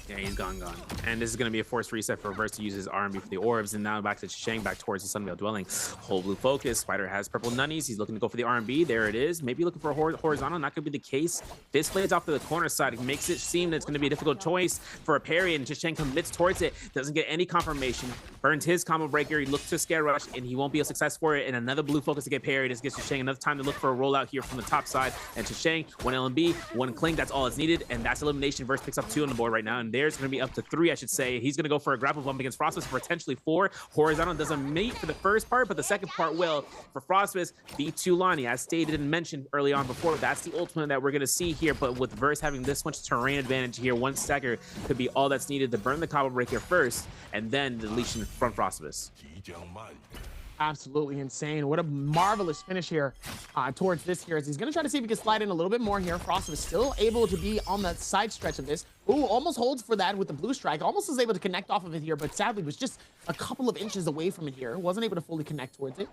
Yeah, he's gone. And this is going to be a forced reset for Reverse to use his R&B for the orbs. And now back to Shang, back towards the Sunveil dwelling. Whole blue focus. Spider has purple nunnies. He's looking to go for the R&B. There it is. Maybe looking for a horizontal. Not going to be the case. This plays off to the corner side. It makes it seem that it's going to be a difficult choice for a parry. And Shang commits towards it. Doesn't get any confirmation. Burns his combo breaker. He looks to scare rush, and he won't be a success for it. And another blue focus to get parried. This gives Shang another time to look for a rollout here from the top side. And Shang, one LMB, one cling. That's all it's needed. And that's elimination. Verse picks up 2 on the board right now. And there's going to be up to 3, I should say. He's going to go for a grapple bump against Frostmas, potentially 4. Horizontal doesn't mate for the first part, but the second part will. For Frostmas, B2 Lonnie, as stated and mentioned early on before, that's the ultimate that we're going to see here. But with Verse having this much terrain advantage here, one stagger could be all that's needed to burn the combo breaker first, and then the deletion from Frostmas. Absolutely insane. What a marvelous finish here towards this here, as he's going to try to see if he can slide in a little bit more here. Frost is still able to be on the side stretch of this. Ooh, almost holds for that with the blue strike. Almost was able to connect off of it here, but sadly was just a couple of inches away from it here. Wasn't able to fully connect towards it.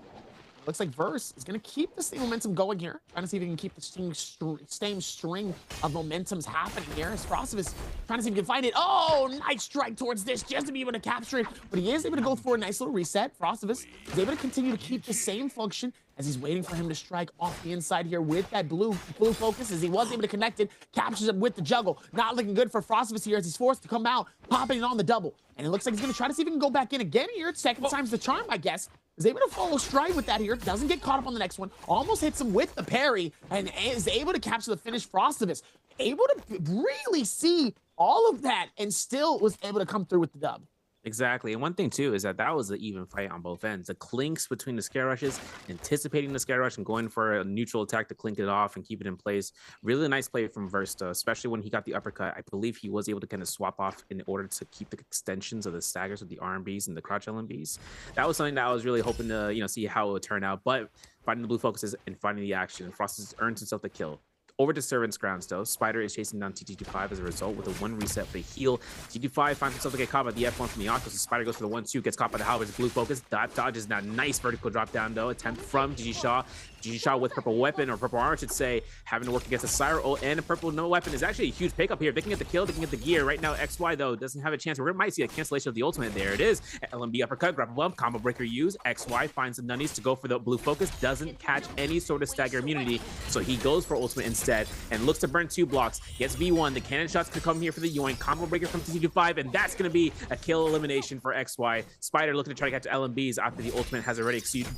Looks like Verse is going to keep the same momentum going here. Trying to see if he can keep the same string of momentums happening here. As Frostivus trying to see if he can find it. Oh, nice strike towards this just to be able to capture it. But he is able to go for a nice little reset. Frostivus is able to continue to keep the same function as he's waiting for him to strike off the inside here with that blue focus, as he was able to connect it. Captures him with the juggle. Not looking good for Frostivus here as he's forced to come out, popping it on the double. And it looks like he's going to try to see if he can go back in again here. Second time's the charm, I guess. Is able to follow stride with that here. Doesn't get caught up on the next one. Almost hits him with the parry and is able to capture the finish. Frostivus able to really see all of that and still was able to come through with the dub. Exactly. And one thing too is that was an even fight on both ends. The clinks between the scare rushes, anticipating the scare rush and going for a neutral attack to clink it off and keep it in place. Really nice play from Versta, especially when he got the uppercut. I believe he was able to kind of swap off in order to keep the extensions of the staggers with the RMBs and the crouch LMBs. That was something that I was really hoping to, see how it would turn out. But finding the blue focuses and finding the action, Frost has earned himself the kill. Over to Servant's Grounds, though. Spider is chasing down TT25 as a result with a 1 reset for the heal. TT5 finds himself to get caught by the F1 from the Octo, so Spider goes for the 1-2, gets caught by the Halberds. Blue focus, dodges that nice vertical drop down, though. Attempt from GG Shaw. GG Shaw with purple weapon, or purple armor, I should say, having to work against a Syro ult and a purple no weapon is actually a huge pickup here. They can get the kill, they can get the gear. Right now, XY, though, doesn't have a chance. We might see a cancellation of the ultimate. There it is. LMB uppercut, grapple bump, combo breaker use. XY finds the nunnies to go for the blue focus, doesn't catch any sort of stagger immunity, so he goes for ultimate instead and looks to burn 2 blocks. Gets V1. The cannon shots could come here for the Yoink. Combo breaker from TT25, and that's going to be a kill elimination for XY. Spider looking to try to catch LMBs after the ultimate has already exceeded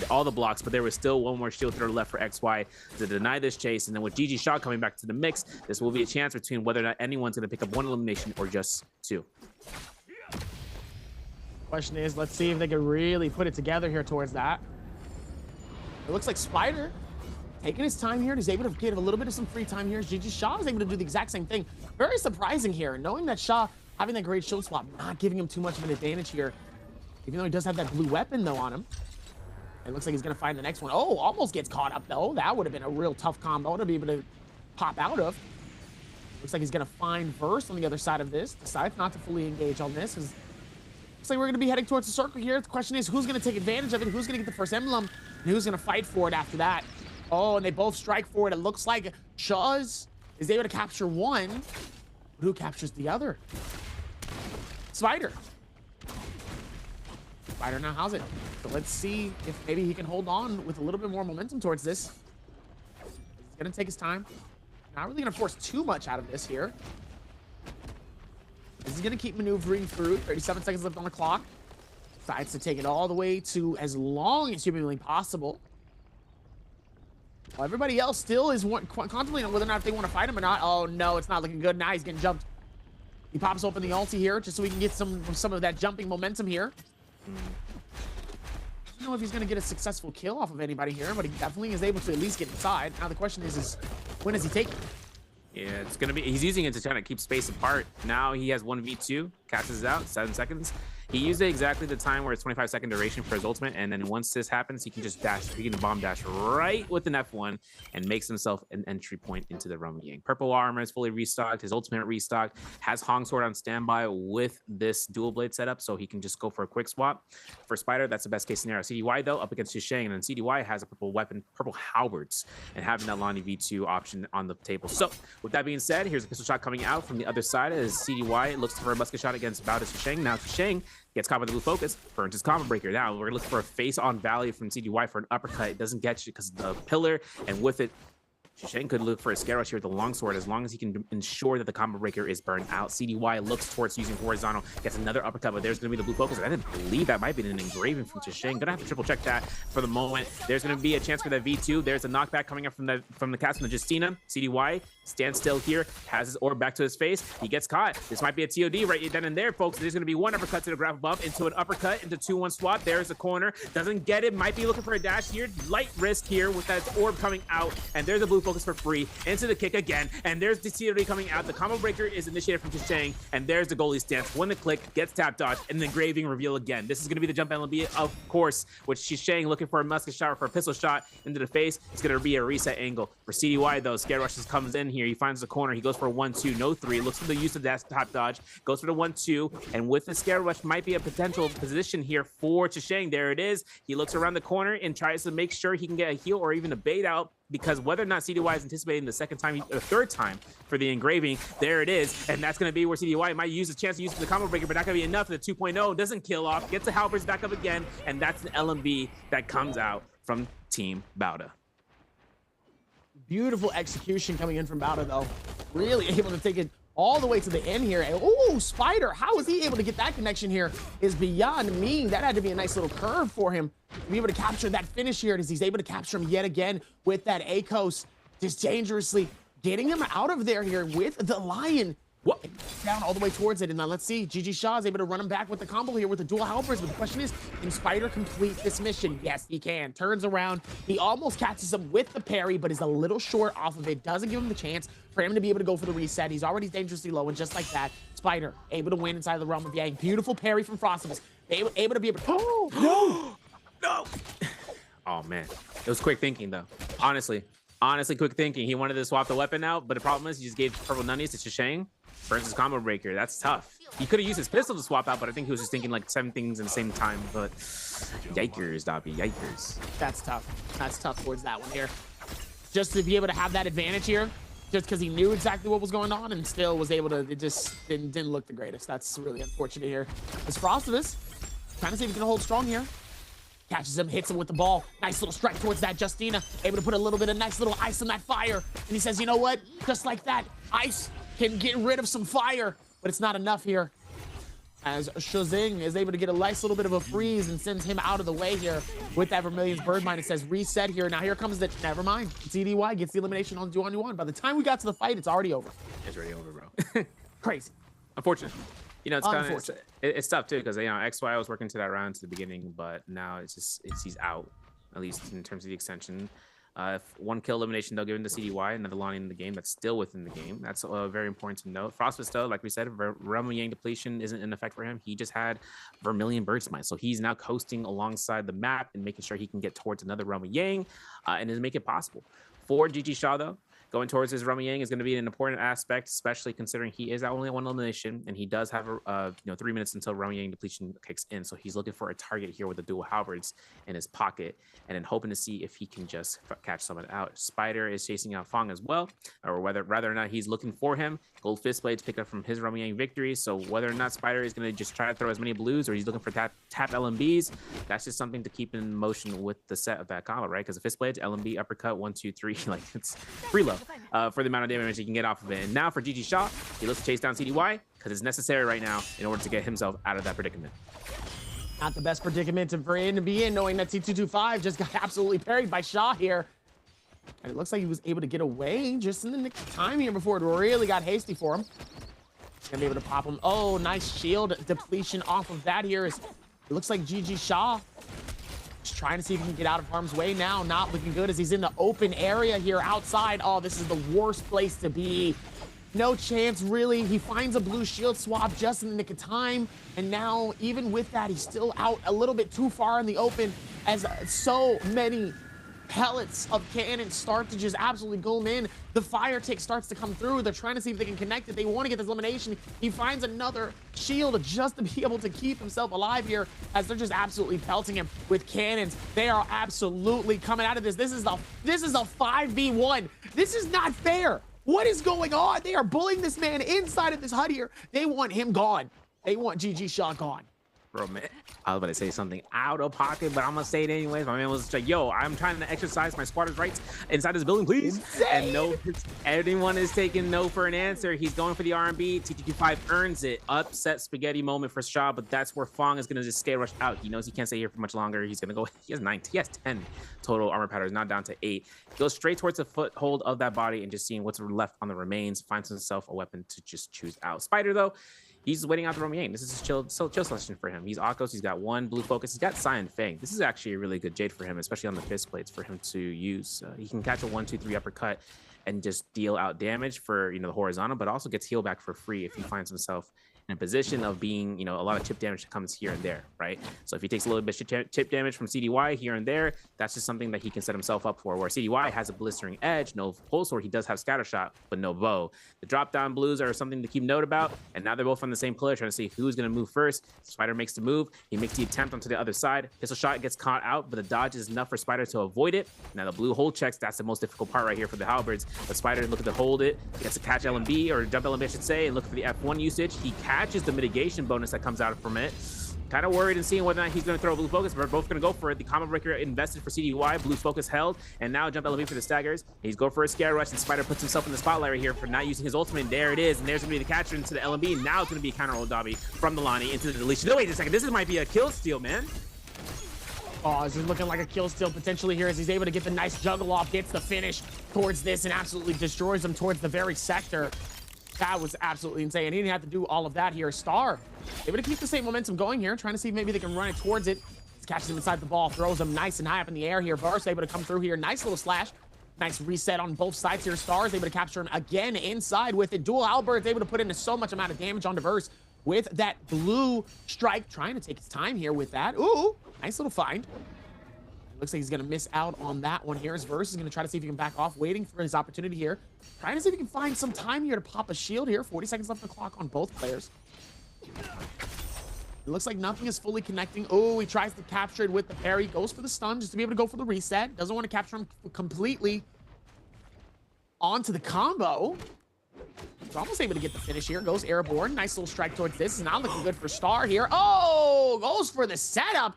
all the blocks, but there was still one more shield thrower left for XY to deny this chase. And then with GG Shaw coming back to the mix, this will be a chance between whether or not anyone's going to pick up 1 elimination or just 2. Question is, let's see if they can really put it together here towards that. It looks like Spider taking his time here. He's able to get a little bit of some free time here. GG Shaw is able to do the exact same thing. Very surprising here, knowing that Shaw having that great shield swap, not giving him too much of an advantage here. Even though he does have that blue weapon, though, on him. It looks like he's going to find the next one. Oh, almost gets caught up, though. That would have been a real tough combo to be able to pop out of. Looks like he's going to find Verse on the other side of this. Decides not to fully engage on this. Looks like we're going to be heading towards the circle here. The question is, who's going to take advantage of it? Who's going to get the first emblem? And who's going to fight for it after that? Oh, and they both strike for it. It looks like Shuz is able to capture one. But who captures the other? Spider. Spider now has it. So let's see if maybe he can hold on with a little bit more momentum towards this. He's going to take his time. Not really going to force too much out of this here. He's going to keep maneuvering through. 37 seconds left on the clock. Decides to take it all the way to as long as humanly possible. While everybody else still is contemplating on whether or not if they want to fight him or not. Oh, no, it's not looking good. Now he's getting jumped. He pops open the ulti here just so we can get some of that jumping momentum here. I don't know if he's going to get a successful kill off of anybody here, but he definitely is able to at least get inside. Now the question is when does he take it? Yeah, it's going to be, he's using it to try to keep space apart. Now he has 1v2, catches it out, 7 seconds. He used it exactly the time where it's 25-second duration for his ultimate, and then once this happens, he can just dash. He can bomb dash right with an F1 and makes himself an entry point into the Roman Yang. Purple armor is fully restocked. His ultimate restocked. Has Hong Sword on standby with this dual blade setup, so he can just go for a quick swap. For Spider, that's the best case scenario. CDY though up against Shisheng, and then CDY has a purple weapon, purple halberds, and having that Lonnie V2 option on the table. So with that being said, here's a pistol shot coming out from the other side as CDY looks for a musket shot against Bao to Shisheng. Now Shisheng gets caught by the blue focus, burns his combo breaker. Now we're looking for a face on value from CDY for an uppercut. It doesn't get you because of the pillar, and with it, Shisheng could look for a scare rush here with the longsword as long as he can ensure that the combo breaker is burned out. CDY looks towards using horizontal, gets another uppercut, but there's going to be the blue focus. I didn't believe that might be an engraving from Shisheng. Gonna have to triple check that for the moment. There's going to be a chance for that V2. There's a knockback coming up from the cast from the Justina. CDY stands still here, has his orb back to his face. He gets caught. This might be a TOD right then and there, folks. There's going to be one uppercut to the grapple bump into an uppercut into 2-1 swap. There's the corner. Doesn't get it. Might be looking for a dash here. Light risk here with that orb coming out. And there's a blue focus for free. Into the kick again, and there's the TOD coming out. The combo breaker is initiated from Shisheng, and there's the goalie stance. When the click gets tap dodge, and then engraving reveal again. This is going to be the jump LMB, of course, with Shisheng looking for a musket shot or for a pistol shot into the face. It's going to be a reset angle. For CDY, though, Scare Rushes comes in here. He finds the corner. He goes for a 1-2, no 3. Looks for the use of that tap dodge. Goes for the 1-2, and with the Scare Rush, might be a potential position here for Shisheng. There it is. He looks around the corner and tries to make sure he can get a heal or even a bait out, because whether or not CDY is anticipating the third time for the engraving, there it is. And that's going to be where CDY might use a chance to use the combo breaker, but not going to be enough. The 2.0 doesn't kill off, gets the halberds back up again, and that's an LMB that comes out from Team Bauda. Beautiful execution coming in from Bauda, though. Really able to take it all the way to the end here. And, oh, Spider, how was he able to get that connection here is beyond me. That had to be a nice little curve for him to be able to capture that finish here, as he's able to capture him yet again with that ACOS, just dangerously getting him out of there here with the Lion. What? Down all the way towards it. And now let's see, GG Shaw is able to run him back with the combo here with the dual halberds. But the question is, can Spider complete this mission? Yes, he can. Turns around. He almost catches him with the parry, but is a little short off of it. Doesn't give him the chance for him to be able to go for the reset. He's already dangerously low, and just like that, Spider able to win inside of the realm of Yang. Beautiful parry from Frostivus. Able to be able to... Oh, no! No! Oh, man. It was quick thinking, though. Honestly, quick thinking. He wanted to swap the weapon out, but the problem is he just gave purple nunnies to Shisheng. Burns his combo breaker. That's tough. He could have used his pistol to swap out, but I think he was just thinking like 7 things at the same time. But yikers, Dobby, yikers. That's tough. That's tough towards that one here. Just to be able to have that advantage here, just because he knew exactly what was going on and still was able to, it just didn't look the greatest. That's really unfortunate here. As Frostivus trying to see if he can hold strong here. Catches him, hits him with the ball. Nice little strike towards that Justina. Able to put a little bit of nice little ice on that fire. And he says, you know what? Just like that, ice can get rid of some fire, but it's not enough here. As Shozing is able to get a nice little bit of a freeze and sends him out of the way here with that Vermilion's Bird Mine. It says reset here. Now here comes the, never mind. CDY gets the elimination on 2-on-1. By the time we got to the fight, it's already over. It's already over, bro. Crazy. Unfortunate. You know, it's kind of it's tough too, because you know XY was working to that round to the beginning, but now he's out, at least in terms of the extension. If 1 kill elimination, they'll give him to CDY, another Lonnie in the game that's still within the game. That's very important to note. Frostfist, though, like we said, Realm of Yang depletion isn't in effect for him. He just had Vermilion Bird Smite, so he's now coasting alongside the map and making sure he can get towards another Realm of Yang and to make it possible. For GG Shaw, though, going towards his Realm of Yang is going to be an important aspect, especially considering he is only at 1 elimination, and he does have 3 minutes until Realm of Yang depletion kicks in. So he's looking for a target here with the dual halberds in his pocket, and then hoping to see if he can just catch someone out. Spider is chasing out Fong as well, or rather or not he's looking for him. Gold Fist Blades pick up from his Realm of Yang victory. So whether or not Spider is going to just try to throw as many blues, or he's looking for tap LMBs, that's just something to keep in motion with the set of that combo, right? Because the Fist Blades, LMB, uppercut, 1, 2, 3, like it's free low. For the amount of damage he can get off of it. And now for GG Shaw, he looks to chase down CDY because it's necessary right now in order to get himself out of that predicament. Not the best predicament for him to be in, knowing that C225 just got absolutely parried by Shaw here. And it looks like he was able to get away just in the nick of time here before it really got hasty for him. Gonna be able to pop him. Oh, nice shield depletion off of that here. It looks like GG Shaw just trying to see if he can get out of harm's way now. Not looking good as he's in the open area here outside. Oh, this is the worst place to be. No chance, really. He finds a blue shield swap just in the nick of time. And now, even with that, he's still out a little bit too far in the open as so many pellets of cannon start to just absolutely go in. The fire tick starts to come through. They're trying to see if they can connect it. They want to get this elimination. He finds another shield just to be able to keep himself alive here as they're just absolutely pelting him with cannons. They are absolutely coming out of this. This is a 5v1. This is not fair. What is going on? They are bullying this man inside of this hut here. They want him gone. They want GG Shaw gone. Bro, man, I was about to say something out of pocket, but I'm gonna say it anyways. My man was like, yo, I'm trying to exercise my squatter's rights inside this building, please. Insane. And no, everyone is taking no for an answer. He's going for the R&B. TTQ5 earns it. Upset spaghetti moment for Shaw, but that's where Fong is gonna just scare rush out. He knows he can't stay here for much longer. He's gonna go, he has 10 total armor patterns, not down to 8. He goes straight towards the foothold of that body and just seeing what's left on the remains, finds himself a weapon to just choose out. Spider, though, he's waiting out the Romiang. This is a chill selection for him. He's Akos. He's got 1 blue focus. He's got Cyan Fang. This is actually a really good Jade for him, especially on the fist plates for him to use. He can catch a 1-2-3 uppercut and just deal out damage for the horizontal, but also gets heal back for free if he finds himself in a position of being, a lot of chip damage that comes here and there, right? So if he takes a little bit of chip damage from CDY here and there, that's just something that he can set himself up for. Where CDY has a blistering edge, no pulse sword, he does have scatter shot, but no bow. The drop down blues are something to keep note about, and now they're both on the same pillar, trying to see who's gonna move first. Spider makes the move, he makes the attempt onto the other side. Pistol shot gets caught out, but the dodge is enough for Spider to avoid it. Now the blue hold checks, that's the most difficult part right here for the halberds. But Spider looking to hold it, gets to catch LMB, or jump LMB I should say, and look for the F1 usage. He catches the mitigation bonus that comes out from it. Kind of worried and seeing whether or not he's going to throw a blue focus, but we're both going to go for it. The combo breaker invested for CDY, blue focus held, and now jump LB for the staggers. He's going for a scare rush, and Spider puts himself in the spotlight right here for not using his ultimate. There it is, and there's going to be the catcher into the LB. Now it's going to be a counter roll Dobby from the Lonnie into the deletion. No, wait a second, this might be a kill steal, man. Oh, this is looking like a kill steal potentially here as he's able to get the nice juggle off, gets the finish towards this, and absolutely destroys him towards the very sector. That was absolutely insane. He didn't have to do all of that here. Star able to keep the same momentum going here, trying to see if maybe they can run it towards it. Catches him inside the ball, throws him nice and high up in the air here. Varus able to come through here. Nice little slash. Nice reset on both sides here. Stars able to capture him again inside with it. Dual Albert's able to put in so much amount of damage on Verse with that blue strike. Trying to take his time here with that. Ooh, nice little find. Looks like he's going to miss out on that one here. As Verse is going to try to see if he can back off, waiting for his opportunity here. Trying to see if he can find some time here to pop a shield here. 40 seconds left on the clock on both players. It looks like nothing is fully connecting. Oh, he tries to capture it with the parry. Goes for the stun just to be able to go for the reset. Doesn't want to capture him completely onto the combo. He's almost able to get the finish here. Goes airborne. Nice little strike towards this. Is not looking good for Star here. Oh, goes for the setup.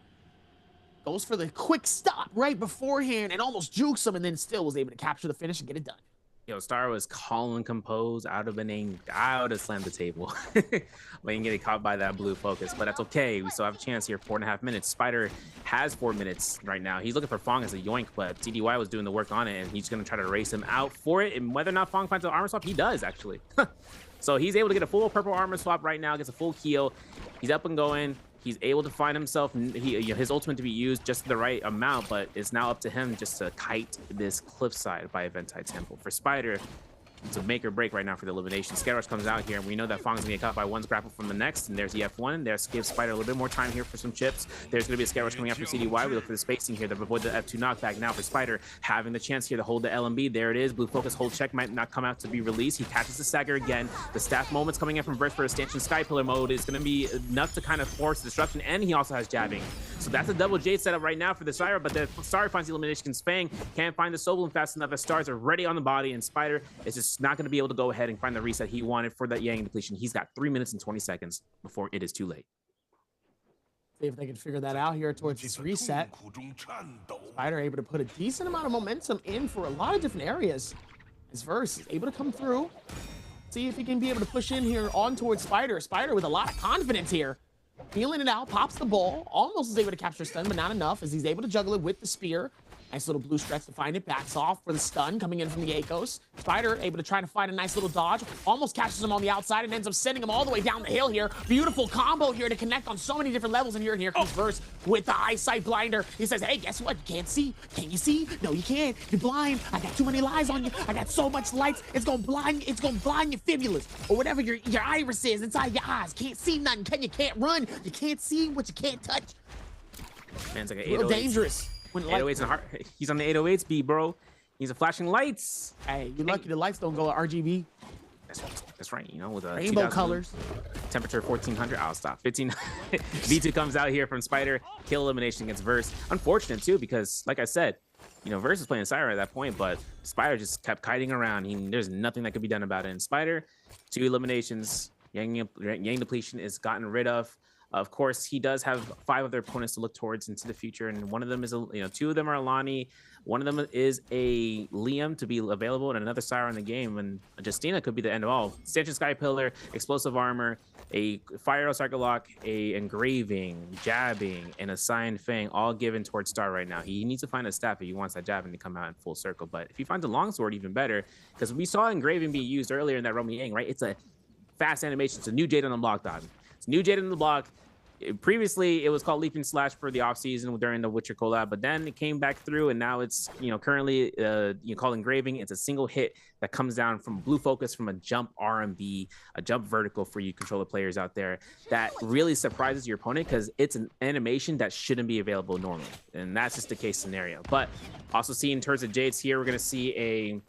Goes for the quick stop right beforehand and almost jukes him, and then still was able to capture the finish and get it done. Yo, Star was calm and composed, out of been out of slam the table. We didn't get caught by that blue focus, but that's okay. We still have a chance here. 4.5 minutes. Spider has 4 minutes right now. He's looking for Fong as a yoink, but TDY was doing the work on it, and he's going to try to race him out for it. And whether or not Fong finds an armor swap, he does actually. So he's able to get a full purple armor swap right now, gets a full heal. He's up and going. He's able to find himself his ultimate to be used just the right amount, but it's now up to him just to kite this cliffside by Eventai Temple. For Spider, it's a make or break right now for the elimination. Scare Rush comes out here, and we know that Fong's gonna get caught by one grapple from the next, and there's the F1. There's gives Spider a little bit more time here for some chips. There's gonna be a Scare Rush coming after CDY. We look for the spacing here to avoid the F2 knockback. Now for Spider, having the chance here to hold the LMB. There it is. Blue focus hold check might not come out to be released. He catches the stagger again. The staff moments coming in from Burst for a stanchion Sky Pillar mode is gonna be enough to kind of force disruption, and he also has jabbing. So that's a double Jade setup right now for the Syra, but the Star finds the elimination. Fang can't find the Soul Bloom fast enough. The stars are ready on the body, and Spider is just not gonna be able to go ahead and find the reset he wanted for that Yang depletion. He's got 3 minutes and 20 seconds before it is too late. See if they can figure that out here towards this reset. Spider able to put a decent amount of momentum in for a lot of different areas. His Verse is able to come through. See if he can be able to push in here on towards Spider. Spider with a lot of confidence here. Feeling it out, pops the ball. Almost is able to capture stun, but not enough as he's able to juggle it with the spear. Nice little blue stretch to find it. Backs off for the stun coming in from the Akos. Spider able to try to find a nice little dodge. Almost catches him on the outside and ends up sending him all the way down the hill here. Beautiful combo here to connect on so many different levels. And here comes Verse with the eyesight blinder. He says, hey, guess what? You can't see. Can you see? No, you can't. You're blind. I got too many lies on you. I got so much lights. It's gonna blind your fibulas or whatever your iris is inside your eyes. Can't see nothing. You can't run. You can't see what you can't touch. Man's like an Real 808s. dangerous. When 808s and hard. He's on the 808 speed, bro. He's a flashing lights. Hey, you're lucky the lights don't go RGB. That's right. You know, with a Rainbow colors. Temperature 1400. I'll stop. 15. V2 comes out here from Spider. Kill elimination against Verse. Unfortunate too, because like I said, you know, Verse is playing Siren at that point, but Spider just kept kiting around. There's nothing that could be done about it. And Spider, 2 eliminations. Yang depletion is gotten rid of. Of course, he does have 5 other opponents to look towards into the future, and one of them is, 2 of them are Alani, one of them is a Liam to be available, and another Sire in the game, and Justina could be the end of all. Stanchion Sky Pillar, Explosive Armor, a Fire Cycle Lock, a Engraving, Jabbing, and a Signed Fang, all given towards Star right now. He needs to find a staff if he wants that Jabbing to come out in full circle, but if he finds a Longsword, even better, because we saw Engraving be used earlier in that Romy Yang, right? It's a fast animation. It's a new Jade on the block, dog. It's new Jade on the block. Previously, it was called Leaping Slash for the off season during the Witcher collab, but then it came back through, and now it's currently called Engraving. It's a single hit that comes down from blue focus from a jump RMB, a jump vertical for you controller players out there that really surprises your opponent because it's an animation that shouldn't be available normally, and that's just the case scenario. But also see in terms of Jades here, we're gonna see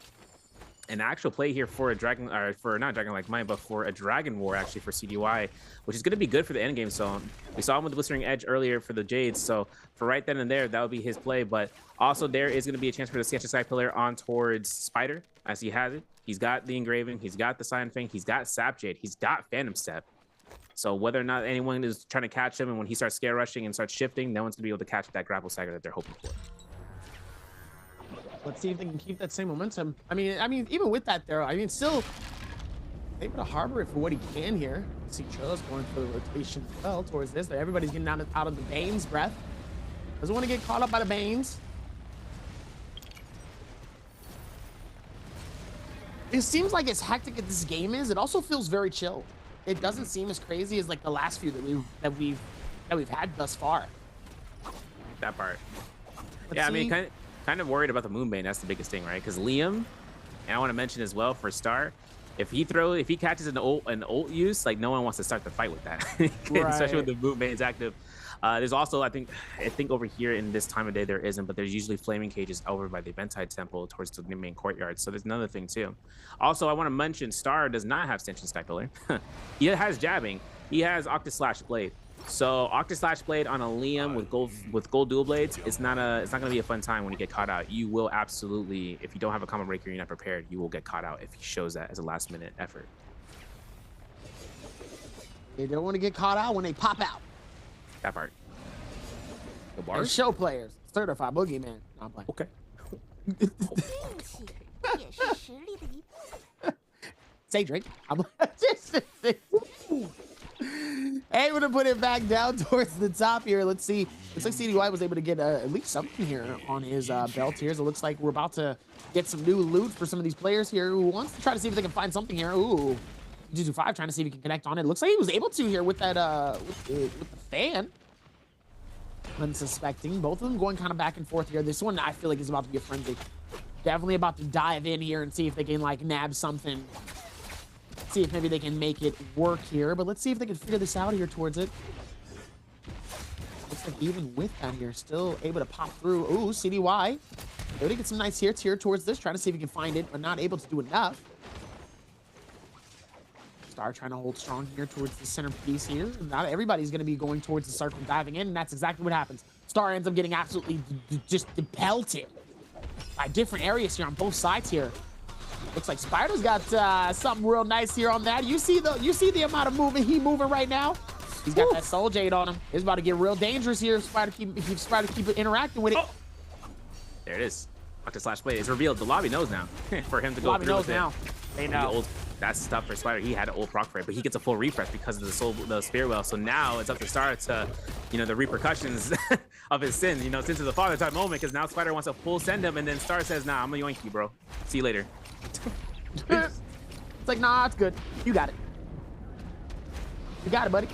an actual play here for a dragon, or for not dragon like mine, but for a dragon war actually for CDY, which is going to be good for the end game zone. We saw him with the Blistering Edge earlier for the Jades, so for right then and there, that would be his play. But also there is going to be a chance for the Stanchion Sky Pillar on towards Spider, as he has it. He's got the Engraving, he's got the Sign Fang, he's got Sap Jade, he's got Phantom Step. So whether or not anyone is trying to catch him, and when he starts scare rushing and starts shifting, no one's going to be able to catch that grapple stagger that they're hoping for. Let's see if they can keep that same momentum. I mean, even with that there, still able to harbor it for what he can here. See Cho's going for the rotation as well towards this. Everybody's getting out of the Bane's breath. Doesn't want to get caught up by the Banes. It seems like as hectic as this game is, it also feels very chill. It doesn't seem as crazy as like the last few that we've had thus far. That part. Yeah, I mean, kind of worried about the Moonbane. That's the biggest thing, right? Because Liam, and I want to mention as well for Star, if he catches an ult use, like no one wants to start the fight with that, right. Especially with the Moonbane's active. There's also I think over here in this time of day there isn't, but there's usually flaming cages over by the Eventide Temple towards the main courtyard. So there's another thing too. Also, I want to mention Star does not have Stanchion Sky Pillar. He has Jabbing. He has Octus Slash Blade. So Octus Slash Blade on a Liam with gold dual blades, it's not gonna be a fun time when you get caught out. You will absolutely, if you don't have a combo breaker, you're not prepared, you will get caught out if he shows that as a last minute effort. They don't want to get caught out when they pop out. That part. The And show players, certified boogeyman. No, I'm playing. Okay. Say Drake. I'm able to put it back down towards the top here. Let's see. Looks like CDY was able to get at least something here on his belt here. So it looks like we're about to get some new loot for some of these players here who wants to try to see if they can find something here. Ooh, G25 trying to see if he can connect on it. Looks like he was able to here with that with the fan. Unsuspecting. Both of them going kind of back and forth here. This one I feel like is about to be a frenzy. Definitely about to dive in here and see if they can like nab something. See if maybe they can make it work here, but let's see if they can figure this out here towards it. Looks like even with that here, still able to pop through. Ooh, CDY. Able to get some nice hits here towards this, trying to see if he can find it, but not able to do enough. Star trying to hold strong here towards the centerpiece here. Not everybody's going to be going towards the circle, diving in, and that's exactly what happens. Star ends up getting absolutely just pelted by different areas here on both sides here. Looks like Spider's got something real nice here on that. You see the amount of movement he moving right now. He's got that Soul Jade on him. It's about to get real dangerous here. Spider keep interacting with it. Oh. There it is. Octus Slash Blade is revealed. The lobby knows now for him to go lobby through knows with now. it. They know. that's tough for Spider. He had an old proc for it, but he gets a full refresh because of the Spirit Well. So now it's up to Star to, you know, the repercussions of his sin. You know, since it's a father type moment, because now Spider wants to full send him, and then Star says, "Nah, I'm gonna yoink you, bro. See you later." It's like, nah, it's good. You got it. You got it, buddy.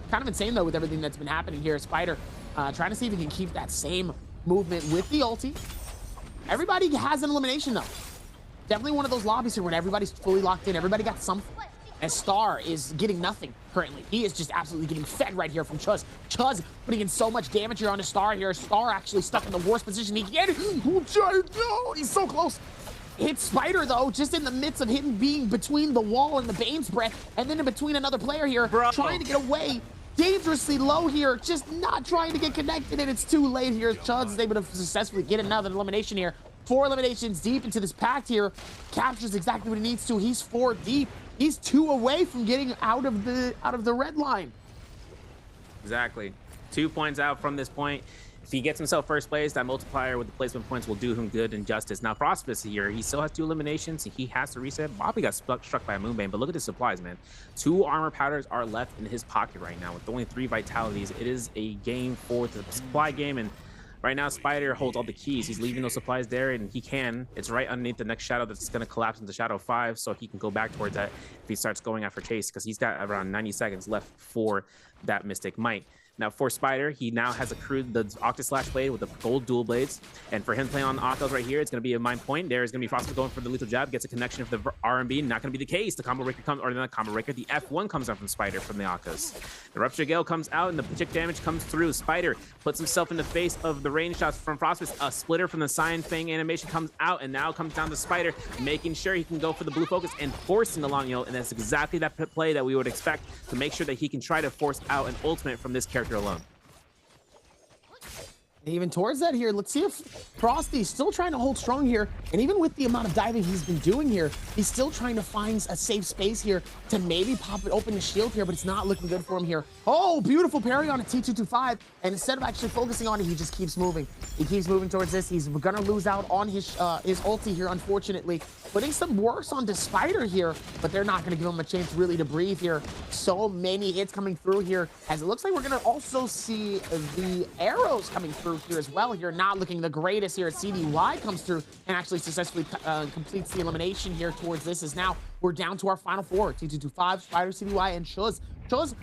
Kind of insane though with everything that's been happening here. Spider trying to see if he can keep that same movement with the ulti. Everybody has an elimination though. Definitely one of those lobbies here when everybody's fully locked in. Everybody got something. And Star is getting nothing currently. He is just absolutely getting fed right here from Chuz. Chuz putting in so much damage here on the Star here. Star actually stuck in the worst position he can. Oh, he's so close. Hits Spider though, just in the midst of him being between the wall and the Bane's Breath, and then in between another player here, trying to get away. Dangerously low here, just not trying to get connected, and it's too late here. Chuz is able to successfully get another elimination here. 4 eliminations deep into this pact here. Captures exactly what he needs to. He's 4 deep. He's 2 away from getting out of the red line. Exactly. 2 points out from this point. If he gets himself first place, that multiplier with the placement points will do him good and justice. Now, Frostfist here, he still has 2 eliminations. He has to reset. Bobby got struck by a Moonbane, but look at his supplies, man. 2 armor powders are left in his pocket right now with only 3 vitalities. It is a game for the supply game, and right now, Spider holds all the keys. He's leaving those supplies there, and he can. It's right underneath the next shadow that's going to collapse into Shadow 5, so he can go back towards that if he starts going after Chase, because he's got around 90 seconds left for that Mystic Might. Now, for Spider, he now has accrued the Octaslash blade with the gold dual blades. And for him playing on the Octos right here, it's going to be a mind point. There is going to be Frostfist going for the lethal jab, gets a connection of the R&B. Not going to be the case. The combo breaker comes, or not combo breaker, the F1 comes out from Spider from the Octos. The Rupture Gale comes out, and the chick damage comes through. Spider puts himself in the face of the range shots from Frostfist. A splitter from the Cyan Fang animation comes out, and now comes down to Spider, making sure he can go for the blue focus and forcing the long yell. And that's exactly that play that we would expect to make sure that he can try to force out an ultimate from this character alone. Even towards that here, let's see if Frosty's still trying to hold strong here. And even with the amount of diving he's been doing here, he's still trying to find a safe space here to maybe pop it open the shield here, but it's not looking good for him here. Oh, beautiful parry on a T225. And instead of actually focusing on it, he just keeps moving. He keeps moving towards this. He's gonna lose out on his ulti here, unfortunately. Putting some works onto Spider here, but they're not gonna give him a chance really to breathe here. So many hits coming through here, as it looks like we're gonna also see the arrows coming through here as well. Here, not looking the greatest here. CDY comes through and actually successfully completes the elimination here towards this. As now we're down to our final 4. T225, Spider, CDY, and Chuz. Chuz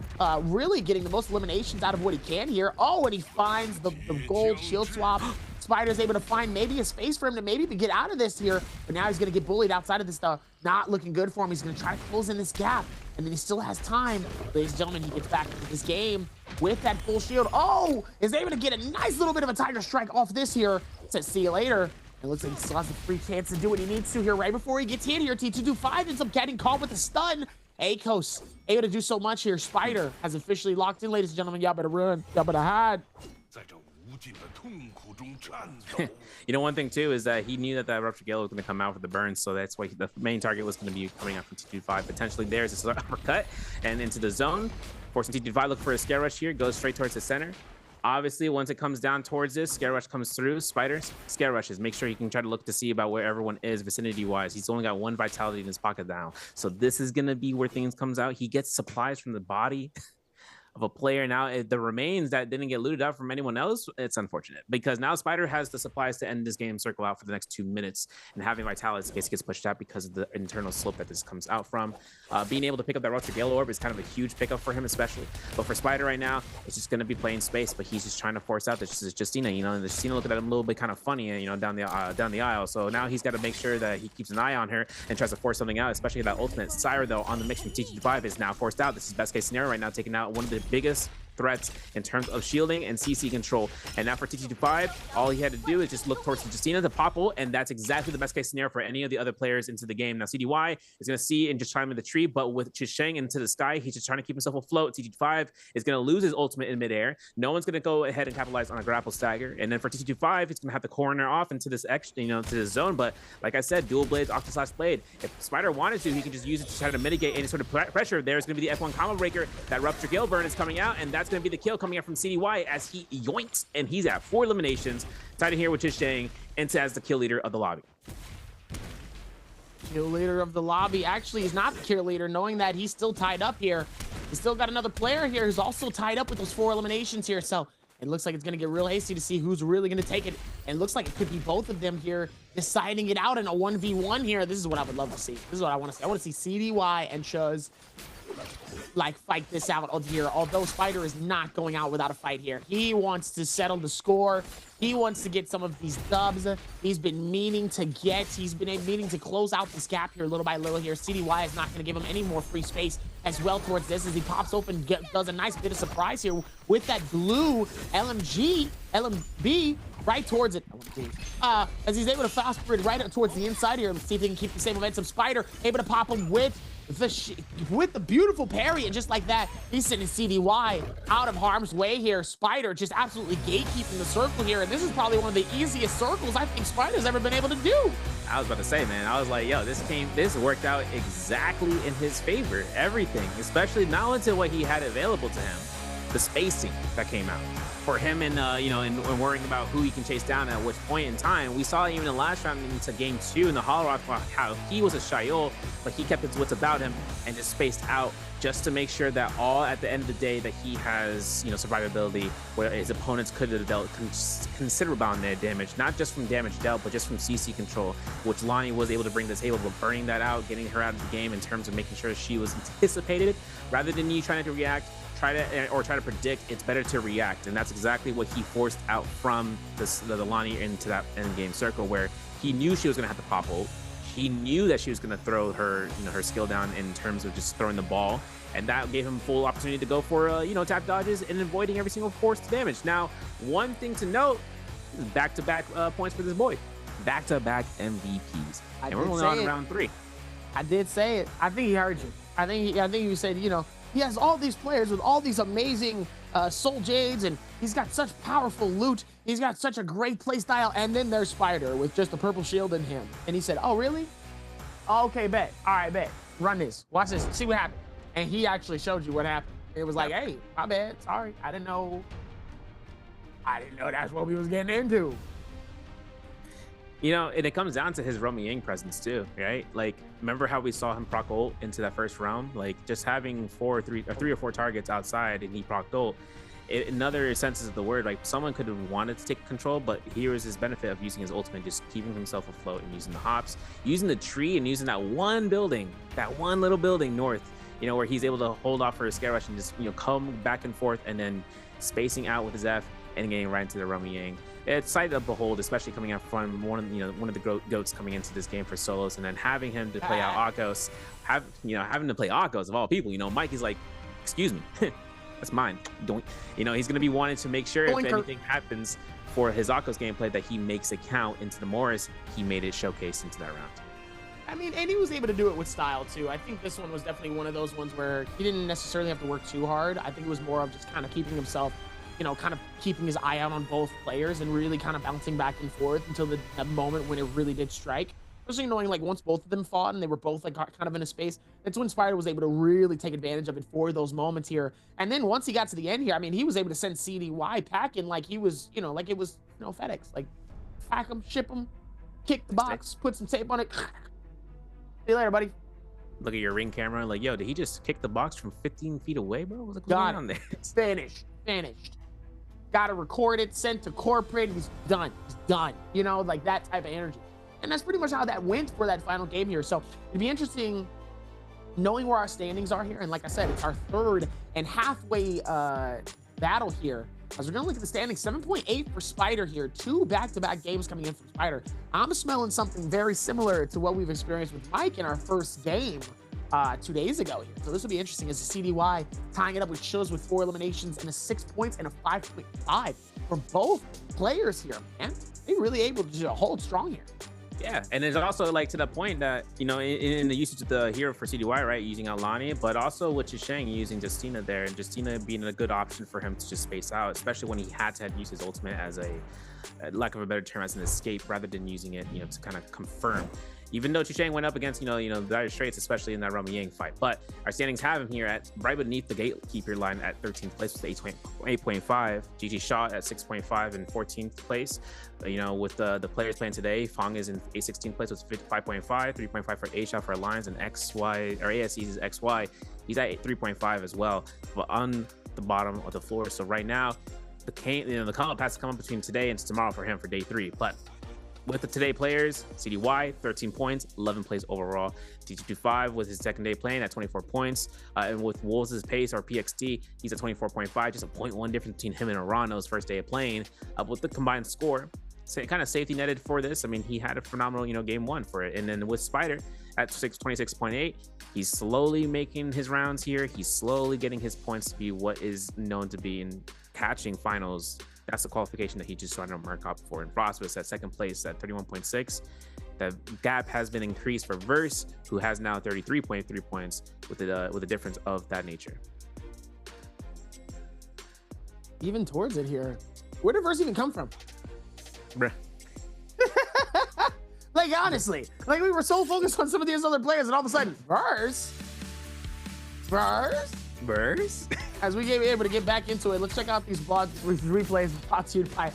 really getting the most eliminations out of what he can here. Oh, and he finds the gold shield swap. Spider's able to find maybe a space for him to maybe get out of this here, but now he's gonna get bullied outside of this stuff. Not looking good for him. He's gonna try to close in this gap, and then he still has time. Ladies and gentlemen, he gets back into this game with that full shield. Oh, is able to get a nice little bit of a Tiger Strike off this here. Says see you later. It looks like he still has a free chance to do what he needs to here right before he gets hit here. T225 ends up getting caught with a stun. Akos able to do so much here. Spider has officially locked in, ladies and gentlemen. Y'all better run. Y'all better hide. You know, one thing too is that he knew that that Rupture Gale was going to come out for the burns, so that's why the main target was going to be coming out from T25. Potentially there's a uppercut and into the zone, forcing T25 look for a Scare Rush here, goes straight towards the center. Obviously, once it comes down towards this, Scare Rush comes through. Spider, Scare Rushes. Make sure you can try to look to see about where everyone is vicinity-wise. He's only got 1 vitality in his pocket now. So this is going to be where things comes out. He gets supplies from the body of a player. Now the remains that didn't get looted out from anyone else, it's unfortunate because now Spider has the supplies to end this game circle out for the next 2 minutes, and having vitality in case it gets pushed out because of the internal slope that this comes out from. Being able to pick up that Rupture Gale Orb is kind of a huge pickup for him, especially. But for Spider right now, it's just going to be playing space, but he's just trying to force out this is Justina, you know, and Justina looking at him a little bit kind of funny, you know, down the aisle. So now he's got to make sure that he keeps an eye on her and tries to force something out, especially that ultimate. Syra though on the mix from T25 is now forced out. This is best case scenario right now, taking out one of the biggest threats in terms of shielding and CC control. And now for T25, all he had to do is just look towards Justina to pop ult, and that's exactly the best case scenario for any of the other players into the game. Now CDY is going to see and just chime in the tree, but with Chisheng into the sky, he's just trying to keep himself afloat. T25 is going to lose his ultimate in midair. No one's going to go ahead and capitalize on a grapple stagger. And then for T25, it's going to have to corner off into this extra, you know, to this zone. But like I said, dual blades, Octaslash blade. If Spider wanted to, he can just use it to try to mitigate any sort of pressure. There's going to be the F1 combo breaker. That Rupture Gale burn is coming out, and that's going to be the kill coming out from CDY as he yoinks, and he's at 4 eliminations. Tied in here with Chisheng, and as the kill leader of the lobby. Kill leader of the lobby. Actually, he's not the kill leader, knowing that he's still tied up here. He's still got another player here who's also tied up with those 4 eliminations here. So it looks like it's going to get real hasty to see who's really going to take it. And it looks like it could be both of them here deciding it out in a 1v1 here. This is what I would love to see. This is what I want to see. I want to see CDY and Chuz like fight this out here, although Spider is not going out without a fight here. He wants to settle the score. He wants to get some of these dubs he's been meaning to get. He's been meaning to close out this gap here little by little here. CDY is not going to give him any more free space as well towards this as he pops open, does a nice bit of surprise here with that blue LMB right towards it. As he's able to fast forward right up towards the inside here. Let's see if they can keep the same momentum. Spider able to pop him with the beautiful parry, and just like that, he's sending CDY out of harm's way here. Spider just absolutely gatekeeping the circle here, and this is probably one of the easiest circles I think Spider's ever been able to do. I was about to say, man, I was like, yo, this worked out exactly in his favor. Everything, especially not only to what he had available to him, the spacing that came out for him, and and worrying about who he can chase down at which point in time. We saw even in the last round into game 2 in the Hollow Rock how he was a Shayol, but he kept his wits about him and just spaced out just to make sure that all at the end of the day that he has survivability, where his opponents could have dealt considerable amount of damage, not just from damage dealt, but just from CC control, which Lonnie was able to bring to the table, but burning that out, getting her out of the game in terms of making sure she was anticipated rather than you trying to react. Try to predict. It's better to react, and that's exactly what he forced out from the Lonnie into that end game circle, where he knew she was going to have to pop ult. He knew that she was going to throw her her skill down in terms of just throwing the ball, and that gave him full opportunity to go for tap dodges and avoiding every single forced damage. Now, one thing to note is back-to-back points for this boy, back-to-back MVPs, and we're only on round 3. I did say it. I think he heard you. I think you said he has all these players with all these amazing soul jades, and he's got such powerful loot. He's got such a great play style, and then there's Spider with just a purple shield in him. And he said, oh, really? Oh, okay, bet. All right, bet. Run this. Watch this. See what happened. And he actually showed you what happened. It was like, hey, my bad. Sorry. I didn't know that's what we was getting into. And it comes down to his Romy Yang presence too, right? Like, remember how we saw him proc ult into that first round? Like, just having 3 or 4 targets outside and he proc ult, in other senses of the word, like, someone could have wanted to take control, but here is his benefit of using his ultimate, just keeping himself afloat and using the hops, using the tree, and using that one little building north, where he's able to hold off for his scare rush and just come back and forth, and then spacing out with his F and getting right into the Romy Yang. It's sight of behold, especially coming out from one of the goats coming into this game for solos, and then having him to play out Akos, having to play Akos of all people. Mike is like, excuse me, that's mine. Don't he's gonna be wanting to make sure if anything happens for his Akos gameplay that he makes a count into the Morris. He made it showcase into that round. I mean, and he was able to do it with style too. I think this one was definitely one of those ones where he didn't necessarily have to work too hard. I think it was more of just kind of keeping himself, kind of keeping his eye out on both players and really kind of bouncing back and forth until the moment when it really did strike. Especially knowing, like, once both of them fought and they were both, like, kind of in a space, that's when Spider was able to really take advantage of it for those moments here. And then once he got to the end here, I mean, he was able to send CDY packing like he was, like it was, FedEx. Like, pack him, ship him, kick the box, put some tape on it. See you later, buddy. Look at your ring camera, like, yo, did he just kick the box from 15 feet away, bro? What's going on there? Finished. Got to record it, sent to corporate. He's done. Like that type of energy. And that's pretty much how that went for that final game here. So it'd be interesting knowing where our standings are here. And like I said, it's our third and halfway battle here. As we're going to look at the standings, 7.8 for Spider here. 2 back-to-back games coming in from Spider. I'm smelling something very similar to what we've experienced with Mike in our first game 2 days ago here. So this will be interesting as the CDY tying it up with Chuz with 4 eliminations and a 6 points and a 5.5 for both players here, man. They're really able to hold strong here. Yeah, and it's also like to the point that, in the usage of the hero for CDY, right, using Alani, but also with Chisheng using Justina there, and Justina being a good option for him to just space out, especially when he had to use his ultimate as a lack of a better term, as an escape rather than using it, to kind of confirm. even though Chusheng went up against, the Dire Straits, especially in that Romy Yang fight. But our standings have him here at right beneath the gatekeeper line at 13th place with 8.5. GG Shaw at 6.5 and 14th place. With the players playing today, Fong is in 16th place with 5.5, 3.5 for A-Shot for Alliance, and XY, or ASE is XY. He's at 3.5 as well, but on the bottom of the floor. So right now, the call-up has to come up between today and tomorrow for him for day 3. But with the today players, CDY, 13 points, 11 plays overall. T225 with his second day playing at 24 points. And with Wolves' pace, or PXT, he's at 24.5, just a 0.1 difference between him and Arano's first day of playing. With the combined score, so it kind of safety netted for this. I mean, he had a phenomenal, game 1 for it. And then with Spider at 26.8, he's slowly making his rounds here. He's slowly getting his points to be what is known to be in catching finals. That's the qualification that he just started to mark up for. And Frost was at second place at 31.6. The gap has been increased for Verse, who has now 33.3 points with a difference of that nature. Even towards it here, where did Verse even come from? Bruh. Like, honestly, like we were so focused on some of these other players, and all of a sudden, Verse. As we get able to get back into it, let's check out these replays brought to you by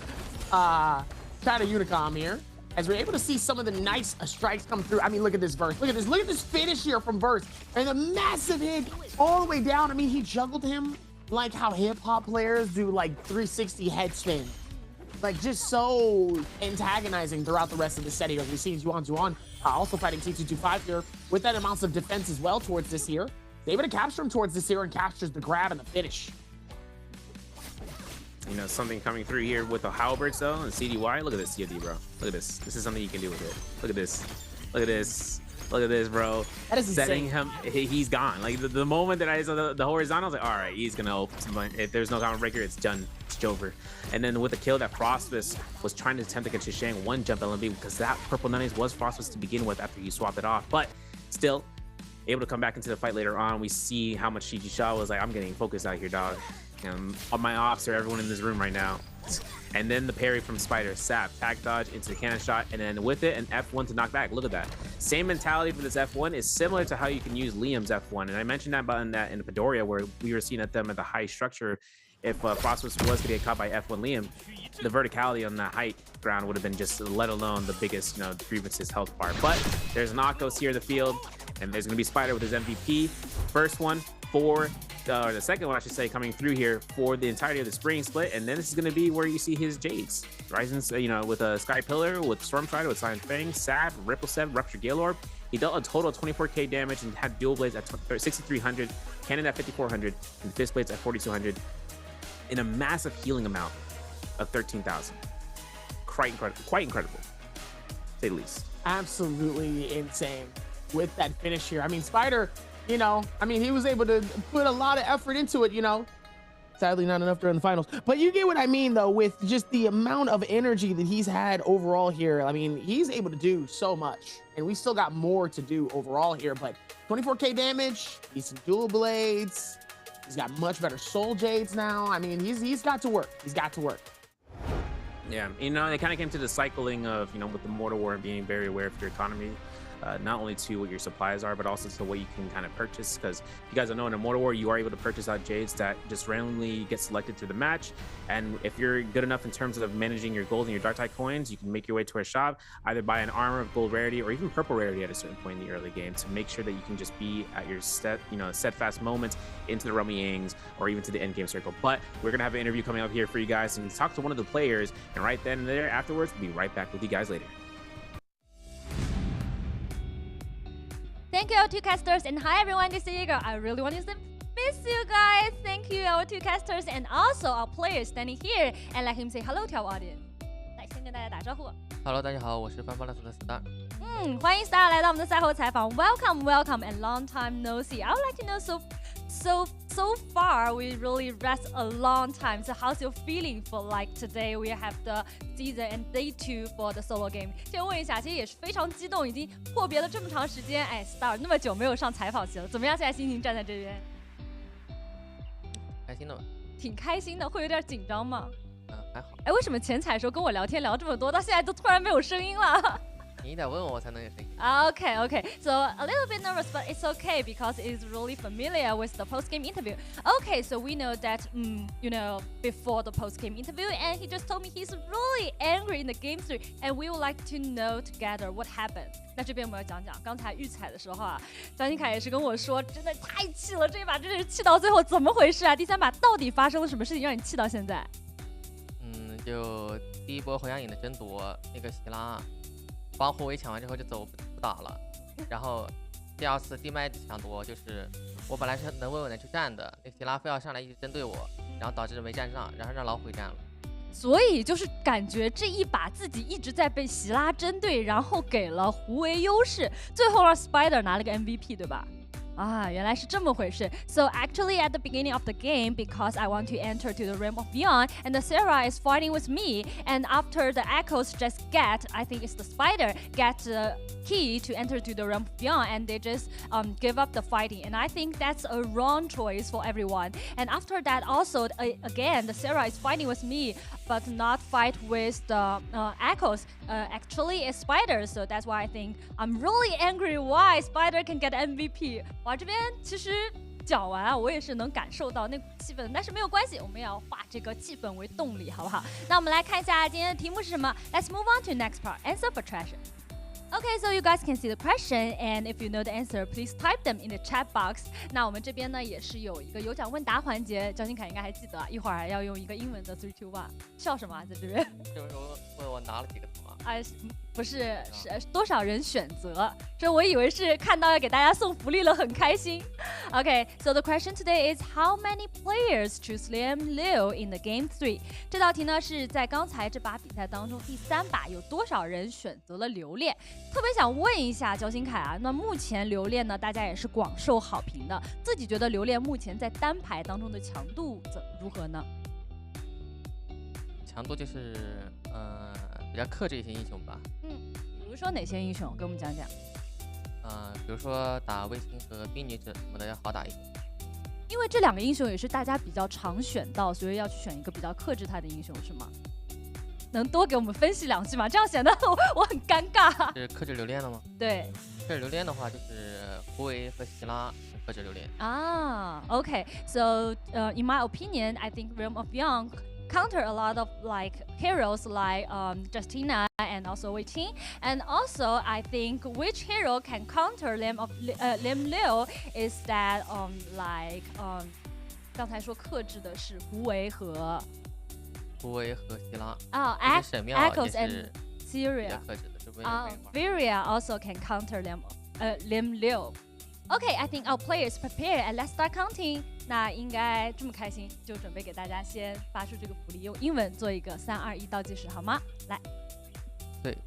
China Unicom here. As we're able to see some of the nice strikes come through. I mean, look at this Verse. Look at this finish here from Verse. And the massive hit all the way down. I mean, he juggled him like how hip-hop players do, like 360 head spin. Like, just so antagonizing throughout the rest of the set here. As we see Juan also fighting T225 here with that amounts of defense as well towards this here. They're able to capture him towards this here and captures the grab and the finish. Something coming through here with the Halberds though, and CDY. Look at this, COD, bro. Look at this. This is something you can do with it. Look at this. Look at this. Look at this, bro. That is setting insane. him. He's gone. Like the moment that I saw the horizontal, I was like, all right, he's gonna open some. If there's no common breaker, it's done. It's over. And then with the kill that Frostbus was trying to attempt to get Chusheng one jump LMB, because that purple nunnies was Frostbus to begin with after you swapped it off, but still able to come back into the fight later on. We see how much GG Shaw was like, I'm getting focused out here, dog. All my ops are everyone in this room right now. And then the parry from Spider, Sap, tag dodge into the cannon shot, and then with it, an F1 to knock back. Look at that. Same mentality for this F1 is similar to how you can use Liam's F1. And I mentioned that about in the Padoria, where we were seeing at them at the high structure. If Frostbus was to get caught by F1 Liam, the verticality on that height ground would have been just, let alone the biggest, grievances health bar. But there's knockouts here in the field, and there's going to be Spider with his MVP. First one for or the second one, I should say, coming through here for the entirety of the spring split. And then this is going to be where you see his Jades. Ryzen, with a Sky Pillar, with Storm Strider, with Silent Fang, Sap, Ripple 7, Rupture Gale Orb. He dealt a total of 24k damage and had dual blades at 6,300, cannon at 5,400, and fist blades at 4,200, in a massive healing amount of 13,000. Quite incredible, to say the least. Absolutely insane with that finish here. I mean, Spider, he was able to put a lot of effort into it, Sadly, not enough during the finals. But you get what I mean, though, with just the amount of energy that he's had overall here. I mean, he's able to do so much, and we still got more to do overall here. But 24k damage, decent dual blades. He's got much better soul jades now. I mean, he's got to work. He's got to work. Yeah, they kind of came to the cycling of, with the Mortal War being very aware of your economy. Not only to what your supplies are, but also to what you can kind of purchase. Because you guys don't know, in a Mortal War, you are able to purchase out Jades that just randomly get selected through the match. And if you're good enough in terms of managing your gold and your Dark Tide coins, you can make your way to a shop, either buy an armor of gold rarity or even purple rarity at a certain point in the early game to make sure that you can just be at your steadfast moments into the Romy Yangs or even to the end game circle. But we're gonna have an interview coming up here for you guys and talk to one of the players. And right then and there, afterwards, we'll be right back with you guys later. Thank you, our two casters, and hi everyone, this is Eagle. I really want to miss you guys. Thank you, our two casters, and also our players standing here, and let him say hello to our audience. 来，先跟大家打招呼。Hello， 大家好，我是翻巴拉图的 Star。欢迎 Star 来到我们的赛后采访。Welcome, and long time no see. I would like to know so far we really rest a long time. So how's your feeling for like today we have the season and day 2 for the solo game? 先问一下，其实也是非常激动，已经阔别了这么长时间，Star 那么久没有上采访席了，怎么样？现在心情站在这边？开心的吗？挺开心的，会有点紧张吗？还好。为什么前采的时候跟我聊天聊这么多，到现在都突然没有声音了？你得问我才能有声音。Okay. So a little bit nervous, but it's okay because it's really familiar with the post-game interview. Okay, so we know that, before the post-game interview, and he just told me he's really angry in the game 3, and we would like to know together what happened. 那这边我们要讲讲，刚才预彩的时候啊，张新凯也是跟我说，真的太气了，这一把真的是气到最后，怎么回事啊？第3把到底发生了什么事情让你气到现在？就第一波回阳影的争夺，那个希拉帮护卫抢完之后就走不打了，然后第2次地脉抢夺，就是我本来是能稳稳的去站的，那希拉非要上来一直针对我，然后导致没站上，然后让老虎站了。所以就是感觉这一把自己一直在被希拉针对，然后给了胡为优势，最后让 Spider 拿了个 MVP， 对吧？啊，原来是这么回事。So actually at the beginning of the game, because I want to enter to the realm of beyond, and the Sarah is fighting with me, and after the echoes just get, I think it's the spider, get the key to enter to the realm of beyond, and they just give up the fighting. And I think that's a wrong choice for everyone. And after that also, again, the Sarah is fighting with me, but not fight with the echoes. Actually it's spider, so that's why I think I'm really angry why spider can get MVP. 哇，这边其实讲完啊，我也是能感受到那股气氛，但是没有关系，我们也要化这个气氛为动力，好不好？那我们来看一下今天的题目是什么 ？Let's move on to next part. Answer for treasure. Okay, so you guys can see the question, and if you know the answer, please type them in the chat box. 那我们这边呢也是有一个有奖问答环节，焦新凯应该还记得，一会儿要用一个英文的 3, 2, 1，笑什么啊，在这边？就是问我拿了几个头啊？不是，是多少人选择？这我以为是看到要给大家送福利了，很开心。Okay, so the question today is how many players choose Liam Liu in the game 3？ 这道题呢是在刚才这把比赛当中第3把有多少人选择了留恋？特别想问一下焦新凯啊，那目前留恋呢，大家也是广受好评的，自己觉得留恋目前在单排当中的强度如何呢？强度就是比较克制一些英雄吧。比如说哪些英雄，给我们讲讲。比如说打卫星和冰女者什么的要好打一些。因为这2个英雄也是大家比较常选到，所以要去选一个比较克制他的英雄，是吗？能多给我们分析2句吗？这样显得我很尴尬。是克制留恋的吗？对，克制留恋的话就是胡为和希拉克制留恋。Okay. So in my opinion, I think Realm of Beyond counter a lot of like heroes like Justina and also Wei Qing, and also I think which hero can counter Lim Liu is that 刚才说克制的是胡为和希拉神庙 Echoes and 比 Syria 较克制的，是不是？Viria also can counter Lim Liu. Okay, I think our players prepared and let's start counting. 那应该这么开心，就准备给大家先发出这个福利，用英文做一个3、2、1倒计时，好吗？来 ，3,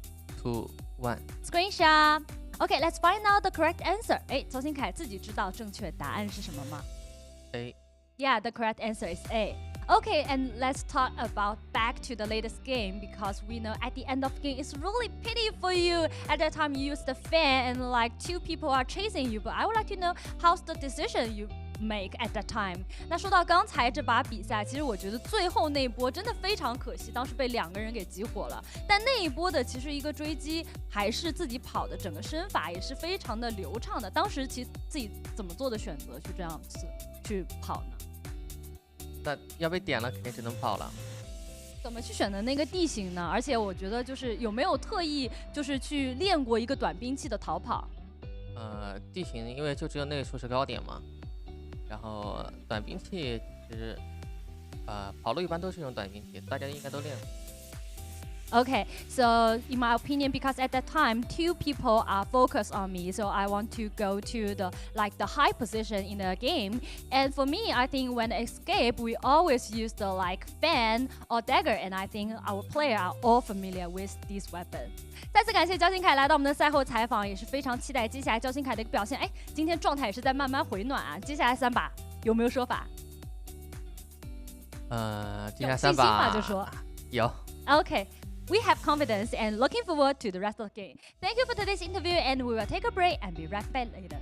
2, 1 ，Screenshot. Okay, let's find out the correct answer. 周新凯自己知道正确答案是什么吗 ？A. Yeah, the correct answer is A. Okay, and let's talk about back to the latest game because we know at the end of the game it's really pity for you. At that time you used the fan and like 2 people are chasing you, but I would like to know how's the decision you make at that time. 那说到刚才这把比赛，其实我觉得最后那一波真的非常可惜，当时被2个人给集火了。但那一波的其实一个追击还是自己跑的，整个身法也是非常的流畅的。当时其实自己怎么做的选择去这样子去跑呢？那要被点了，肯定只能跑了。怎么去选择那个地形呢？而且我觉得就是有没有特意就是去练过一个短兵器的逃跑？地形因为就只有那处是高点嘛，然后短兵器其实跑路一般都是用短兵器，大家应该都练过。Okay, so in my opinion, because at that time 2 people are focused on me, so I want to go to the high position in the game. And for me, I think when escape, we always use the fan or dagger, and I think our player are all familiar with these weapons. 再次感谢焦新凯来到我们的赛后采访，也是非常期待接下来焦新凯的一个表现。今天状态也是在慢慢回暖啊。接下来3把有没有说法？接下来3把就说有。Okay. We have confidence and looking forward to the rest of the game. Thank you for today's interview, and we will take a break and be right back later.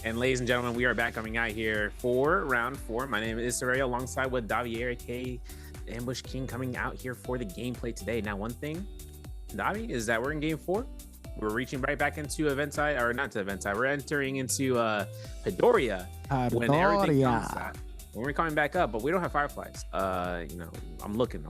And ladies and gentlemen, we are back coming out here for round 4. My name is Soraya alongside with Davi, aka Ambush King, coming out here for the gameplay today. Now, one thing, Davi, is that we're in game 4. We're reaching right back into event side, or not to event side. We're entering into Pedoria. When everything comes out. When we're coming back up, but we don't have fireflies. You know, I'm looking.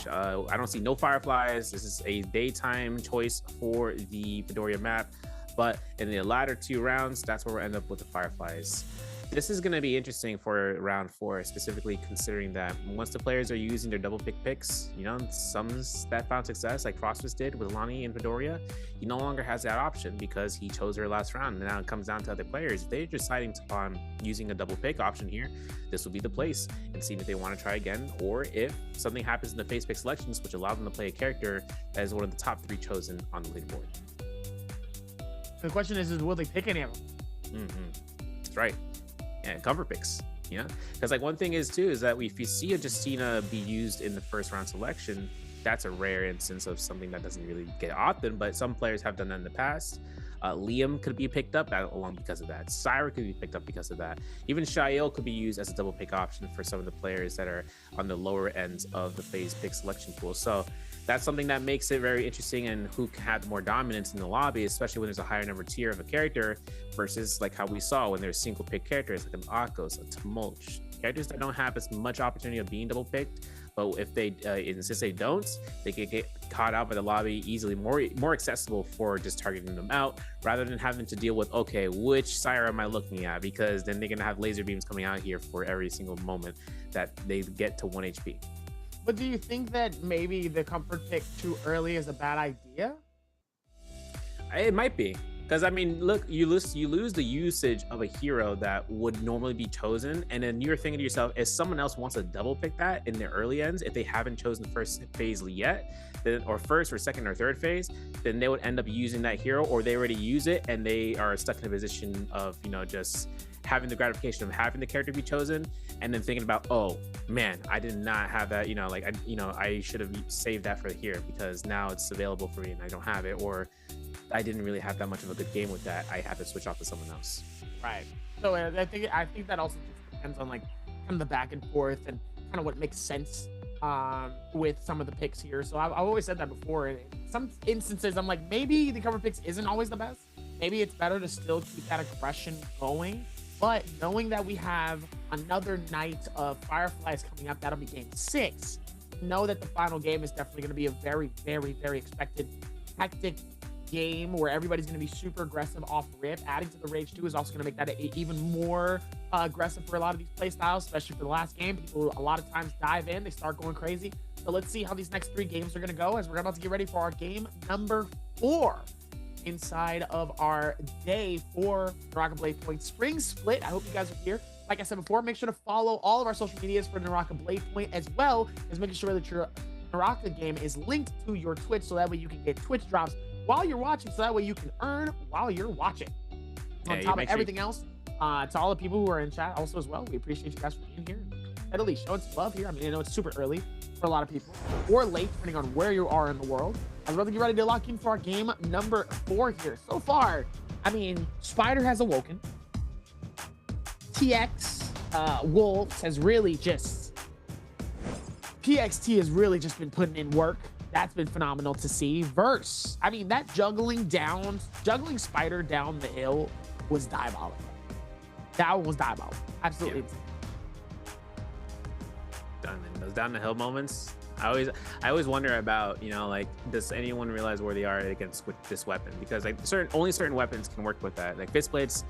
I don't see no fireflies. This is a daytime choice for the Pedoria map. But in the latter 2 rounds, that's where we'll end up with the fireflies. This is going to be interesting for round 4, specifically considering that once the players are using their double pick picks, you know, some that found success, like Frostmas did with Lonnie and Pedoria, he no longer has that option because he chose her last round. And now it comes down to other players. If they're deciding upon using a double pick option here, this will be the place, and seeing if they want to try again, or if something happens in the face pick selections, which allow them to play a character that is one of the top 3 chosen on the leaderboard. The question is will they pick any of them? That's right. And cover picks, you know, because like one thing is too is that if you see a Justina be used in the first round selection, that's a rare instance of something that doesn't really get often, but some players have done that in the past. Liam could be picked up along because of that. Syra could be picked up because of that. Even Shael could be used as a double pick option for some of the players that are on the lower ends of the phase pick selection pool. So that's something that makes it very interesting, and who can have more dominance in the lobby, especially when there's a higher number tier of a character versus like how we saw when there's single pick characters like an Akos, a Tumulch, characters that don't have as much opportunity of being double picked. But if they since they don't, they can get caught out by the lobby easily, more accessible for just targeting them out rather than having to deal with, okay, which Syra am I looking at? Because then they're gonna have laser beams coming out here for every single moment that they get to 1 HP. But do you think that maybe the comfort pick too early is a bad idea? It might be. Because I mean, look, you lose the usage of a hero that would normally be chosen, and then you're thinking to yourself, if someone else wants to double pick that in their early ends, if they haven't chosen the first phase yet, then or first or second or third phase, then they would end up using that hero, or they already use it and they are stuck in a position of just having the gratification of having the character be chosen, and then thinking about, oh man, I did not have that, I should have saved that for here because now it's available for me and I don't have it, or I didn't really have that much of a good game with that. I have to switch off to someone else. Right. So I think that also just depends on like kind of the back and forth and kind of what makes sense with some of the picks here. So I've always said that before. In some instances, I'm like, maybe the cover picks isn't always the best. Maybe it's better to still keep that aggression going. But knowing that we have another night of Fireflies coming up, that'll be game 6. Know that the final game is definitely going to be a very, very, very expected, hectic game where everybody's going to be super aggressive off rip. Adding to the Rage 2 is also going to make that even more aggressive for a lot of these play styles, especially for the last game. People a lot of times dive in, they start going crazy. So let's see how these next 3 games are going to go as we're about to get ready for our game number 4 inside of our day 4 NARAKA BLADEPOINT Spring Split. I hope you guys are here. Like I said before, make sure to follow all of our social medias for NARAKA BLADEPOINT, as well as making sure that your NARAKA game is linked to your Twitch, so that way you can get Twitch drops while you're watching, so that way you can earn while you're watching. On top of everything else, to all the people who are in chat also as well, we appreciate you guys for being here. Steadily showing some love here. I mean, I know it's super early for a lot of people, or late, depending on where you are in the world. I was about to get ready to lock in for our game number 4 here. So far, I mean, Spider has awoken. TX Wolves has really just... PXT has really just been putting in work. That's been phenomenal to see. Verse, I mean, that juggling Spider down the hill was diabolical. That one was diabolical. Absolutely. Yeah. Those down the hill moments. I always wonder about, like, does anyone realize where they are against with this weapon? Because like only certain weapons can work with that. Like Fist Blades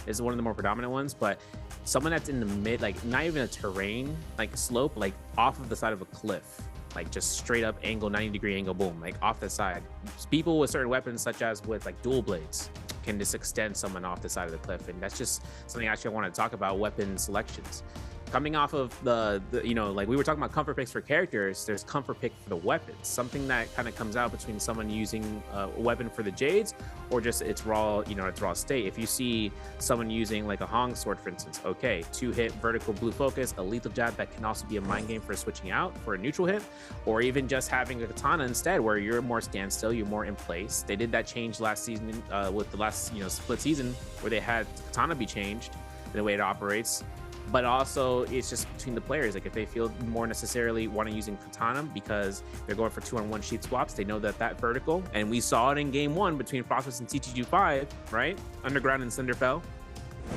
is one of the more predominant ones, but someone that's in the mid, like not even a terrain, like slope, like off of the side of a cliff, like just straight up angle, 90-degree angle, boom, like off the side. People with certain weapons, such as with like dual blades, can just extend someone off the side of the cliff. And that's just something actually I want to talk about, weapon selections. Coming off of the like we were talking about comfort picks for characters, there's comfort pick for the weapons. Something that kind of comes out between someone using a weapon for the Jades or just its raw, its raw state. If you see someone using like a Hong sword, for instance, okay, 2-hit vertical blue focus, a lethal jab that can also be a mind game for switching out for a neutral hit, or even just having a katana instead, where you're more standstill, you're more in place. They did that change last season with the last split season, where they had katana be changed in the way it operates. But also it's just between the players. Like if they feel more necessarily wanting using katana because they're going for 2-on-1 sheet swaps, they know that vertical, and we saw it in game 1 between Frostbus and TTG5, right? Underground and Nbpl,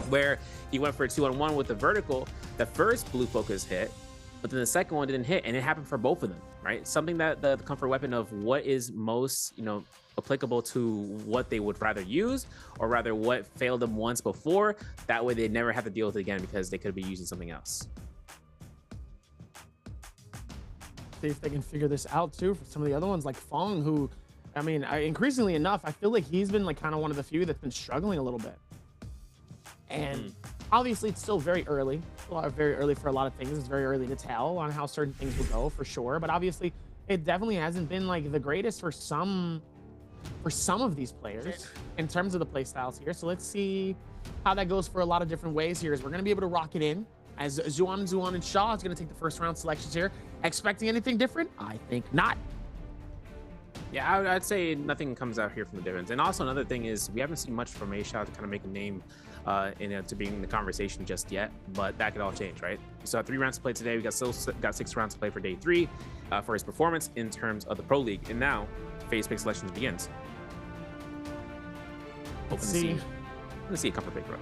where he went for a 2-on-1 with the vertical. The first blue focus hit, but then the second one didn't hit, and it happened for both of them, right? Something that the comfort weapon of what is most, applicable to what they would rather use, or rather what failed them once before. That way they never have to deal with it again because they could be using something else. See if they can figure this out too for some of the other ones like Fong, who, I mean, increasingly enough, I feel like he's been like kind of one of the few that's been struggling a little bit. And obviously it's still very early. Very early for a lot of things. It's very early to tell on how certain things will go for sure. But obviously it definitely hasn't been like the greatest for some of these players in terms of the play styles here. So let's see how that goes for a lot of different ways here, as we're going to be able to rock it in as Zuan and Shaw is going to take the first round selections here. Expecting anything different? I think not. Yeah, I'd say nothing comes out here from the difference. And also another thing is we haven't seen much from A-Shot to kind of make a name to be in the conversation just yet, but that could all change, right? We saw 3 rounds to play today. We got 6 rounds to play for day 3 for his performance in terms of the Pro League. And now phase pick selections begins. Let's see a comfort pick, bro.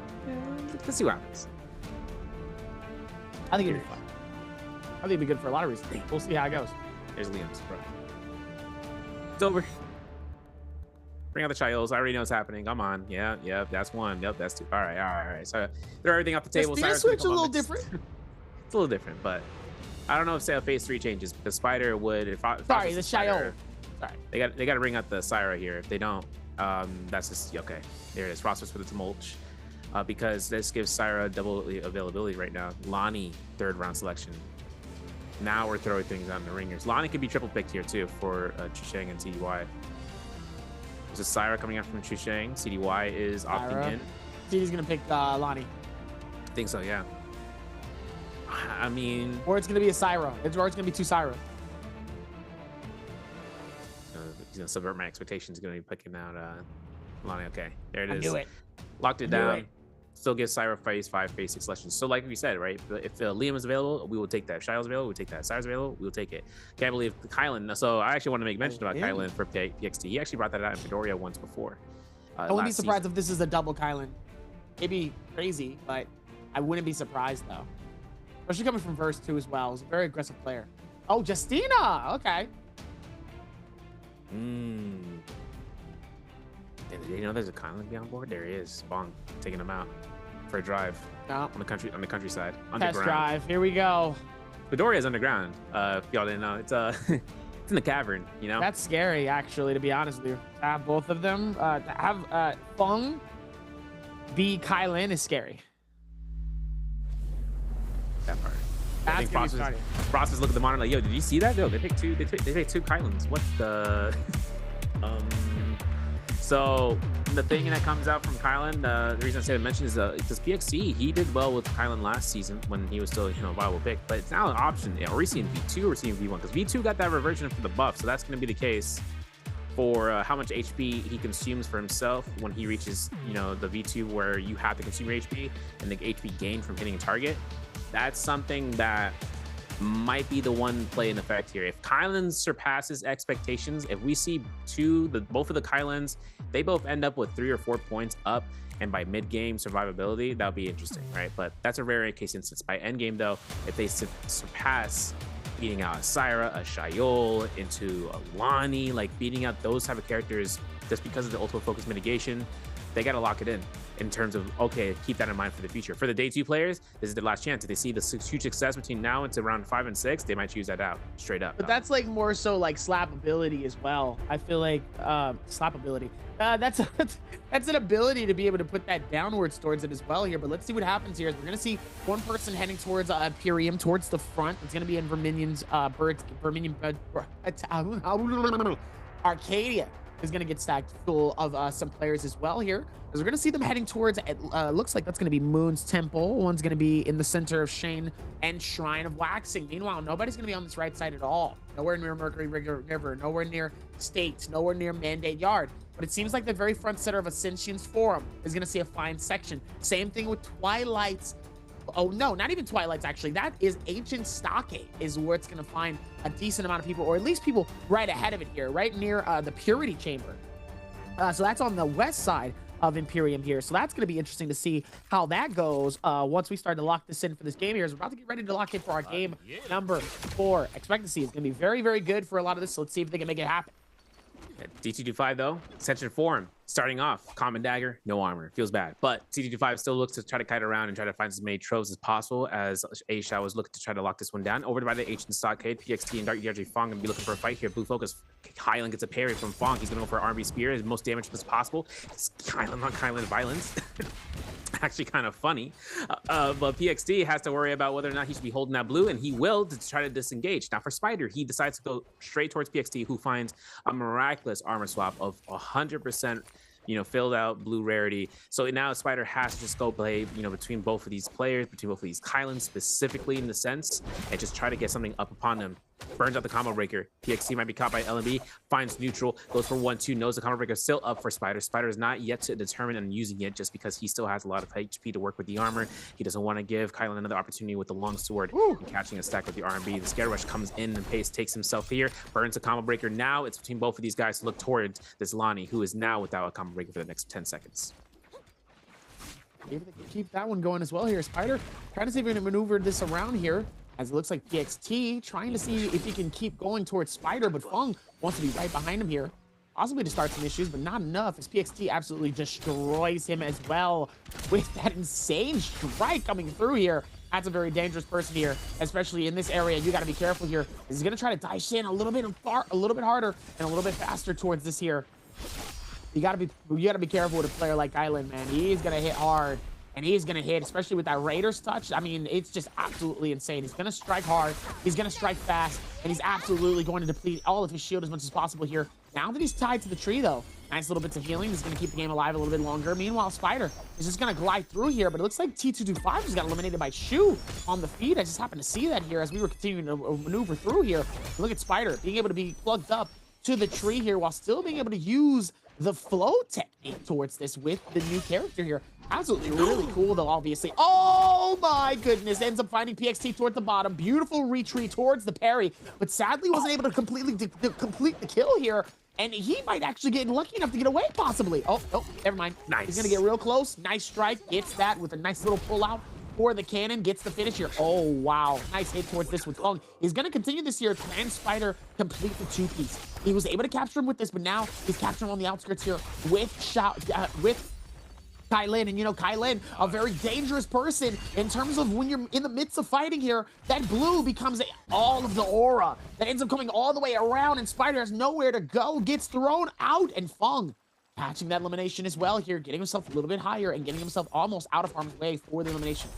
Let's see what happens. I think it'd be fun. I think it'd be good for a lot of reasons. We'll see how it goes. There's Liam's, bro. It's over. Bring out the Chios. I already know what's happening. Come on. Yeah, that's 1. Yep, that's 2. All right. So throw everything off the table. The switch a little different. It's a little different, but I don't know if phase 3 changes, because Spider would. Sorry, the Chio. Sorry. They got to bring out the Syra here. If they don't, That's just okay. There it is. Rosters for the Tumult. Because this gives Syra double availability right now. Lonnie, 3rd round selection. Now we're throwing things out in the ringers. Lonnie could be triple picked here too for Chusheng and CDY. There's a Syra coming out from Chusheng. CDY is opting in. CD's gonna pick Lonnie. I think so, yeah. I mean, or it's gonna be a Syra. Or it's gonna be 2 Syra. He's gonna subvert my expectations. He's gonna be picking out Lonnie. Okay, there it is. I knew it. Locked it down. Still gives Syra phase 5, phase 6 selections. So like we said, right? If Liam is available, we will take that. If Shiloh's available, we'll take that. Syra's available, we'll take it. Can't believe Kylan. So I actually want to make mention about Kylan for PXT. He actually brought that out in Fedoria once before. I wouldn't be surprised if this is a double Kylan. It'd be crazy, but I wouldn't be surprised though. Especially coming from verse 2 as well. He's a very aggressive player. Oh, Justina. Okay. You know, there's a Kylan be on board. There he is. Bong taking him out for a drive on the countryside. Test drive. Here we go. Fedoria is underground. If y'all didn't know, it's it's in the cavern. You know. That's scary, actually, to be honest with you. To have both of them, to have Fung be Kylan is scary. That part. That's I think Frost is looking at the monitor like, yo, did you see that? Yo, they picked 2. They picked 2 Kylans. What the? So the thing that comes out from Kylan, the reason I say to mention is because PXC, he did well with Kylan last season when he was still, you know, a viable pick, but it's now an option. Are we seeing V2 or we're seeing V1? Because V2 got that reversion for the buff, so that's going to be the case for how much HP he consumes for himself when he reaches, you know, the V2 where you have to consume your HP and the HP gain from hitting a target. That's something that might be the one play in effect here. If Kylan surpasses expectations, if we see both of the Kylans, they both end up with 3 or 4 points up, and by mid-game survivability, that would be interesting, right? But that's a rare case instance. By end game, though, if they surpass beating out a Syra, a Shayol, into a Lonnie, like beating out those type of characters just because of the ultimate focus mitigation, they got to lock it in terms of, okay, keep that in mind for the future. For the day 2 players, this is their last chance. If they see the huge success between now and to round 5 and 6, they might choose that out straight up. But that's like more so like slap ability as well. I feel like slap ability. That's an ability to be able to put that downwards towards it as well here. But let's see what happens here. We're gonna see one person heading towards Imperium, towards the front. It's gonna be in Verminion's Arcadia is gonna get stacked full of some players as well here. Because we're gonna see them heading towards, looks like that's gonna be Moon's Temple. One's gonna be in the center of Shane and Shrine of Waxing. Meanwhile, nobody's gonna be on this right side at all. Nowhere near Mercury River, nowhere near States, nowhere near Mandate Yard. But it seems like the very front center of Ascension's Forum is gonna see a fine section. Same thing with Twilight's. Oh no, not even Twilight's actually. That is Ancient Stockade is where it's gonna find a decent amount of people, or at least people right ahead of it here, right near the Purity Chamber. So that's on the west side of Imperium here. So that's going to be interesting to see how that goes once we start to lock this in for this game here. So we're about to get ready to lock in for our game number 4. Expectancy is going to be very, very good for a lot of this. So let's see if they can make it happen. DT25 though, Ascension Forum, starting off, Common Dagger, no armor, feels bad. But CT25 still looks to try to kite around and try to find as many tropes as possible as Aisha was looking to try to lock this one down. Over by the Ancient Stockade, PXT and Dark DRJ Fong gonna be looking for a fight here. Blue Focus, Kylan gets a parry from Fong. He's gonna go for an R&B Spear, as most damage as possible. It's Kylan on Kylan violence. Actually kind of funny, but PXT has to worry about whether or not he should be holding that blue, and he will to try to disengage. Now for Spider, he decides to go straight towards PXT, who finds a miraculous armor swap of 100%, you know, filled out blue rarity. So now Spider has to just go play, you know, between both of these players, between both of these Kylans specifically in the sense, and just try to get something up upon them. Burns out the combo breaker. PXT might be caught by LMB, finds neutral, goes for 1-2, knows the combo breaker is still up for Spider. Spider is not yet to determine on using it just because he still has a lot of HP to work with the armor. He doesn't want to give Kylan another opportunity with the long sword and catching a stack with the R&B. The Scare Rush comes in and Pace takes himself here, burns the combo breaker. Now it's between both of these guys to look towards this Lonnie, who is now without a combo breaker for the next 10 seconds. Maybe they can keep that one going as well here. Spider trying to see if he can maneuver this around here, as it looks like PXT trying to see if he can keep going towards Spider, but Fung wants to be right behind him here. Possibly to start some issues, but not enough, as PXT absolutely destroys him as well with that insane strike coming through here. That's a very dangerous person here, especially in this area. You got to be careful here. He's going to try to dice in a little bit harder and a little bit faster towards this here. You gotta be careful with a player like Kylan, man. He's gonna hit hard, and he's gonna hit, especially with that Raiders touch. I mean, it's just absolutely insane. He's gonna strike hard, he's gonna strike fast, and he's absolutely going to deplete all of his shield as much as possible here. Now that he's tied to the tree, though, nice little bits of healing. This is gonna keep the game alive a little bit longer. Meanwhile, Spider is just gonna glide through here, but it looks like T225 just got eliminated by Shu on the feed. I just happened to see that here as we were continuing to maneuver through here. Look at Spider being able to be plugged up to the tree here while still being able to use the flow technique towards this with the new character here. Absolutely really cool, though, obviously. Oh my goodness, ends up finding PXT towards the bottom. Beautiful retreat towards the parry, but sadly wasn't able to completely complete the kill here. And he might actually get lucky enough to get away, possibly. Oh, never mind. Nice. He's gonna get real close. Nice strike, gets that with a nice little pull out for the cannon, gets the finish here. Oh, wow. Nice hit towards this with Fung. He's going to continue this here. Can Spider complete the two-piece? He was able to capture him with this, but now he's capturing him on the outskirts here with Kylan. And, you know, Kylan, a very dangerous person in terms of when you're in the midst of fighting here, that blue becomes all of the aura that ends up coming all the way around, and Spider has nowhere to go, gets thrown out, and Fung catching that elimination as well here, getting himself a little bit higher and getting himself almost out of harm's way for the elimination.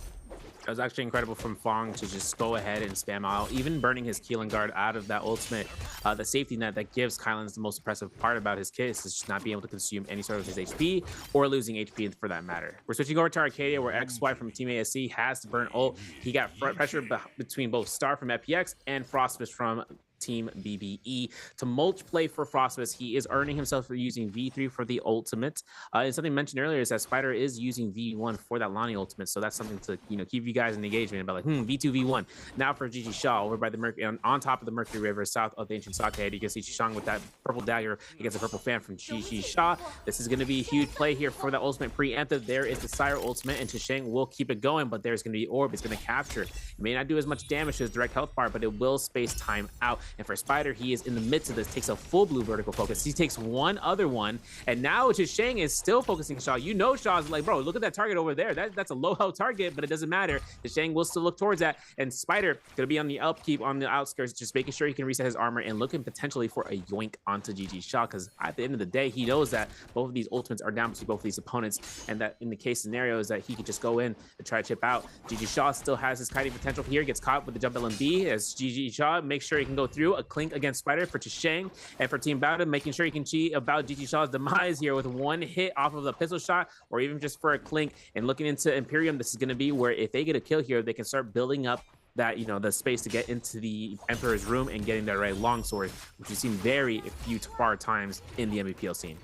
It was actually incredible from Fong to just go ahead and spam out, even burning his Keelan guard out of that ultimate. The safety net that gives Kylan the most impressive part about his kit is just not being able to consume any sort of his HP or losing HP for that matter. We're switching over to Arcadia, where XY from Team ASC has to burn ult. He got pressure between both Star from FPX and Frostfish from Team BBE to mulch play for Frostbus. He is earning himself for using V3 for the ultimate. And something mentioned earlier is that Spider is using V1 for that Lonnie ultimate, so that's something to keep you guys in the engagement about like V2 V1. Now for GG Shaw over by the Mercury on top of the Mercury River, south of the ancient Sakehead. You can see Chishang with that purple dagger against a purple fan from GG Shaw. This is going to be a huge play here for the ultimate preemptive. There is the Sire ultimate, and Chishang will keep it going, but there's going to be Orb. It's going to capture. It may not do as much damage to his direct health bar, but it will space time out. And for Spider, he is in the midst of this, takes a full blue vertical focus. He takes one other one, and now Chishang is still focusing Shaw. You know Shaw's like, bro, look at that target over there. That's a low health target, but it doesn't matter. Chishang will still look towards that, and Spider gonna be on the upkeep on the outskirts, just making sure he can reset his armor and looking potentially for a yoink onto GG Shaw, because at the end of the day, he knows that both of these ultimates are down to both of these opponents, and that in the case scenario is that he could just go in and try to chip out. GG Shaw still has his kiting potential here, gets caught with the jump LMB as GG Shaw makes sure he can go through a clink against Spider for Chishang, and for Team Bowden making sure he can cheat about GG Shaw's demise here with one hit off of the pistol shot or even just for a clink. And looking into Imperium, this is going to be where if they get a kill here, they can start building up that, the space to get into the Emperor's room and getting that right longsword, which we've seen very few far times in the Nbpl scene.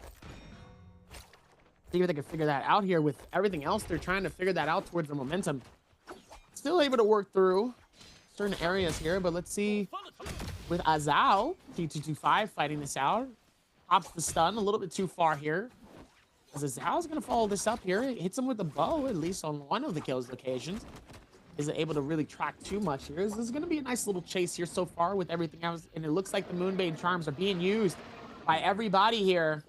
See if they can figure that out here. With everything else, they're trying to figure that out towards the momentum. Still able to work through certain areas here, but let's see with Azal, T225 fighting this out. Pops the stun a little bit too far here. As Azal's gonna follow this up here. It hits him with a bow, at least on one of the kills occasions. Isn't able to really track too much here. This is gonna be a nice little chase here so far with everything else, and it looks like the Moonbane charms are being used by everybody here.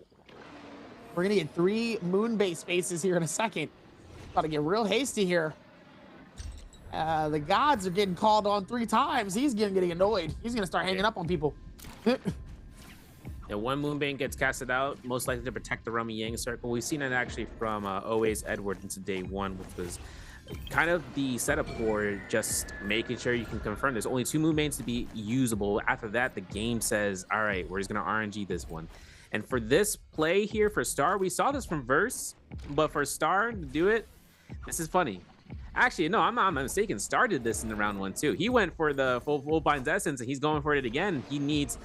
We're gonna get 3 Moonbane spaces here in a second. About to get real hasty here. The gods are getting called on 3 times. He's getting annoyed. He's gonna start hanging up on people. Yeah, one Moonbane gets casted out, most likely to protect the Rumi Yang circle. We've seen it actually from OA's Edward into day 1, which was kind of the setup for just making sure you can confirm there's only 2 Moonbanes to be usable. After that, the game says, all right, we're just gonna RNG this one. And for this play here for Star, we saw this from Verse, but for Star to do it, this is funny. Actually, no, I'm not mistaken. Star did this in the round 1 too. He went for the full binds essence, and he's going for it again. He needs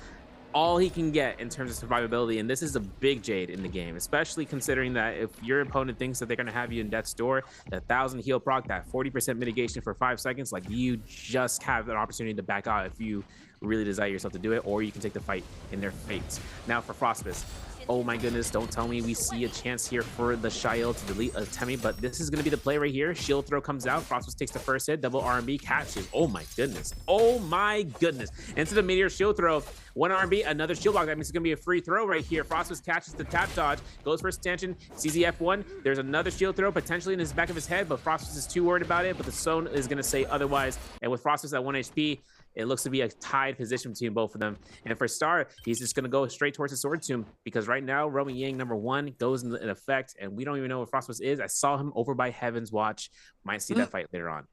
all he can get in terms of survivability, and this is a big jade in the game, especially considering that if your opponent thinks that they're going to have you in death's door, that 1,000 heal proc, that 40% mitigation for 5 seconds, like, you just have an opportunity to back out if you really desire yourself to do it, or you can take the fight in their fates. Now for Frostbus. Oh my goodness, don't tell me we see a chance here for the Shael to delete a Temi, but this is going to be the play right here. Shield throw comes out. Frostbus takes the first hit. Double R&B catches. Oh my goodness. Oh my goodness. Into the Meteor shield throw. 1 R&B, another shield block. That means it's going to be a free throw right here. Frostbus catches the tap dodge, goes for extension, CZF1. There's another shield throw potentially in his back of his head, but Frostbus is too worried about it, but the Zone is going to say otherwise. And with Frostbus at 1 HP, it looks to be a tied position between both of them. And for Star, he's just going to go straight towards the Sword Tomb because right now, Roman Yang #1 goes in effect, and we don't even know what Frostmus is. I saw him over by Heaven's Watch. Might see that fight later on.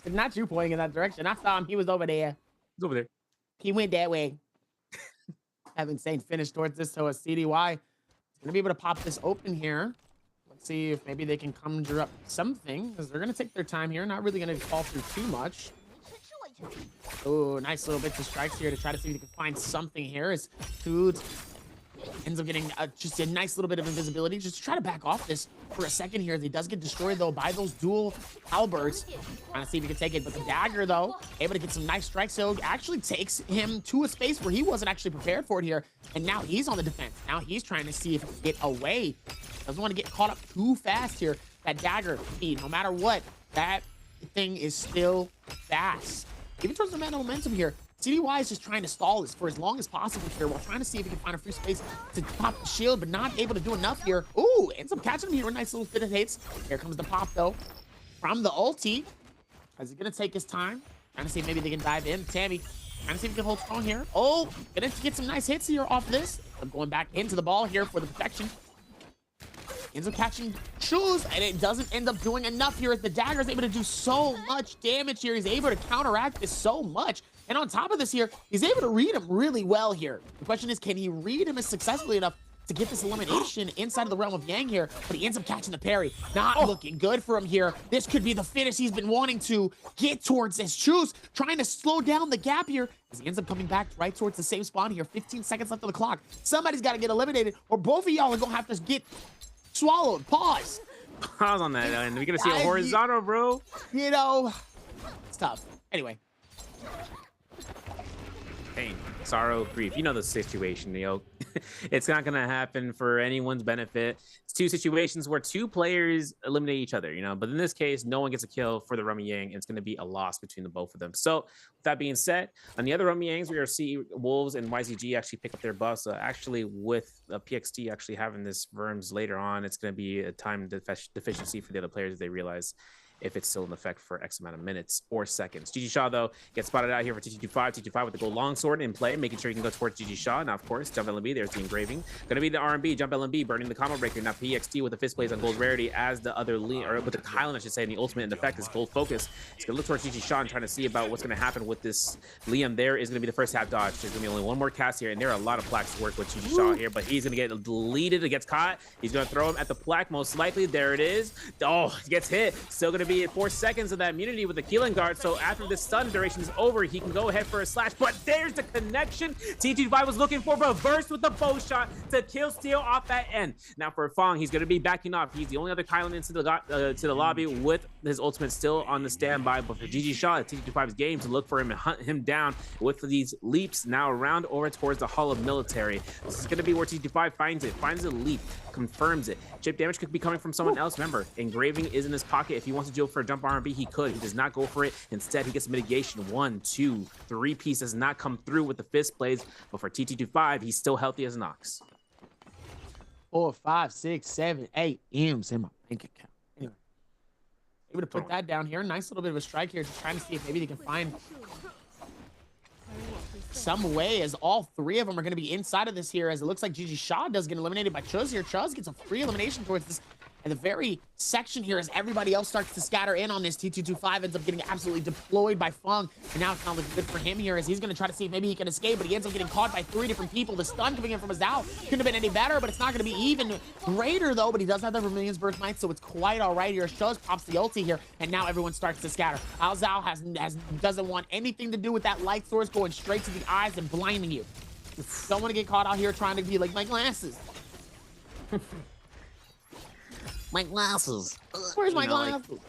Not you pointing in that direction. I saw him. He was over there. He's over there. He went that way. Having Saint finish towards this, so a CDY is going to be able to pop this open here. Let's see if maybe they can conjure up something, because they're going to take their time here. Not really going to fall through too much. Oh, nice little bits of strikes here to try to see if they can find something here. As Food ends up getting just a nice little bit of invisibility. Just to try to back off this for a second here. As he does get destroyed, though, by those dual halberds. Trying to see if he can take it. But the dagger, though, able to get some nice strikes. So actually takes him to a space where he wasn't actually prepared for it here. And now he's on the defense. Now he's trying to see if he can get away. Doesn't want to get caught up too fast here. That dagger, no matter what, that thing is still fast. Even towards the amount of momentum here, CDY is just trying to stall this for as long as possible here while trying to see if he can find a free space to pop the shield, but not able to do enough here. Ooh, ends up catching him here with a nice little fit of hits. Here comes the pop, though, from the ulti. Is he going to take his time? Trying to see if maybe they can dive in. Tammy trying to see if he can hold strong here. Oh, going to get some nice hits here off this. I'm going back into the ball here for the protection. Ends up catching shoes, and it doesn't end up doing enough here as the dagger is able to do so much damage here. He's able to counteract this so much. And on top of this here, he's able to read him really well here. The question is, can he read him as successfully enough to get this elimination inside of the realm of Yang here? But he ends up catching the parry. Not looking good for him here. This could be the finish he's been wanting to get towards his shoes, trying to slow down the gap here as he ends up coming back right towards the same spawn here. 15 seconds left on the clock. Somebody's got to get eliminated, or both of y'all are going to have to get swallowed. Pause. Pause on that, and we're gonna see a horizontal, bro. You know, it's tough. Anyway. Pain, sorrow, grief. You know the situation, It's not gonna happen for anyone's benefit. It's two situations where two players eliminate each other, But in this case, no one gets a kill for the Roman Yang, and it's gonna be a loss between the both of them. So, with that being said, on the other Roman Yangs, we're gonna see Wolves and YZG actually pick up their buffs. Actually, with PXT actually having this Verms later on, it's gonna be a time deficiency for the other players if they realize if it's still in effect for X amount of minutes or seconds. GG Shaw, though, gets spotted out here for TT25. TT25 with the gold longsword in play, making sure he can go towards GG Shaw. Now, of course, Jump LMB, there's the engraving. Gonna be the RMB, Jump LMB, burning the combo breaker. Now, PXT with the fist plays on gold rarity as the other or with the Kylan, I should say, and the ultimate in effect is gold focus. He's gonna look towards GG Shaw and trying to see about what's gonna happen with this Liam. There is gonna be the first half dodge. There's gonna be only one more cast here, and there are a lot of plaques to work with GG Shaw here, but he's gonna get deleted. It gets caught. He's gonna throw him at the plaque, most likely. There it is. Oh, he gets hit. Still gonna be at 4 seconds of that immunity with the Keelan guard, so after this stun duration is over, he can go ahead for a slash, but there's the connection TT5 was looking for, reversed with the bow shot to kill Steel off that end. Now for Fong, he's going to be backing off. He's the only other Kylan into the lobby with his ultimate still on the standby, but for GG Shaw, TT5's game to look for him and hunt him down with these leaps now around over towards the Hall of Military. This is going to be where TT5 finds a leap, confirms it. Chip damage could be coming from someone else. Remember, engraving is in his pocket. If he wants to go for a jump R&B, he could. He does not go for it. Instead, he gets mitigation. 1, 2, 3 piece does not come through with the fist plays, but for TT25, he's still healthy as an ox. 4, 5, 6, 7, 8 M's in my bank account. Anyway, able to put that down here. Nice little bit of a strike here, just trying to see if maybe they can find some way, as all three of them are going to be inside of this here, as it looks like GG Shaw does get eliminated by Chuz here. Chuz gets a free elimination towards this at the very section here as everybody else starts to scatter in on this. T225 ends up getting absolutely deployed by Fung, and now it's not looking good for him here as he's going to try to see if maybe he can escape, but he ends up getting caught by 3 different people. The stun coming in from his Zao couldn't have been any better, but it's not going to be even greater though, but he does have the Vermilion's Burst Might, so it's quite all right here. Chuz pops the ulti here, and now everyone starts to scatter. Al Zao doesn't want anything to do with that light source going straight to the eyes and blinding you. Don't want to get caught out here trying to be like my glasses. My glasses. Where's my glasses? Like,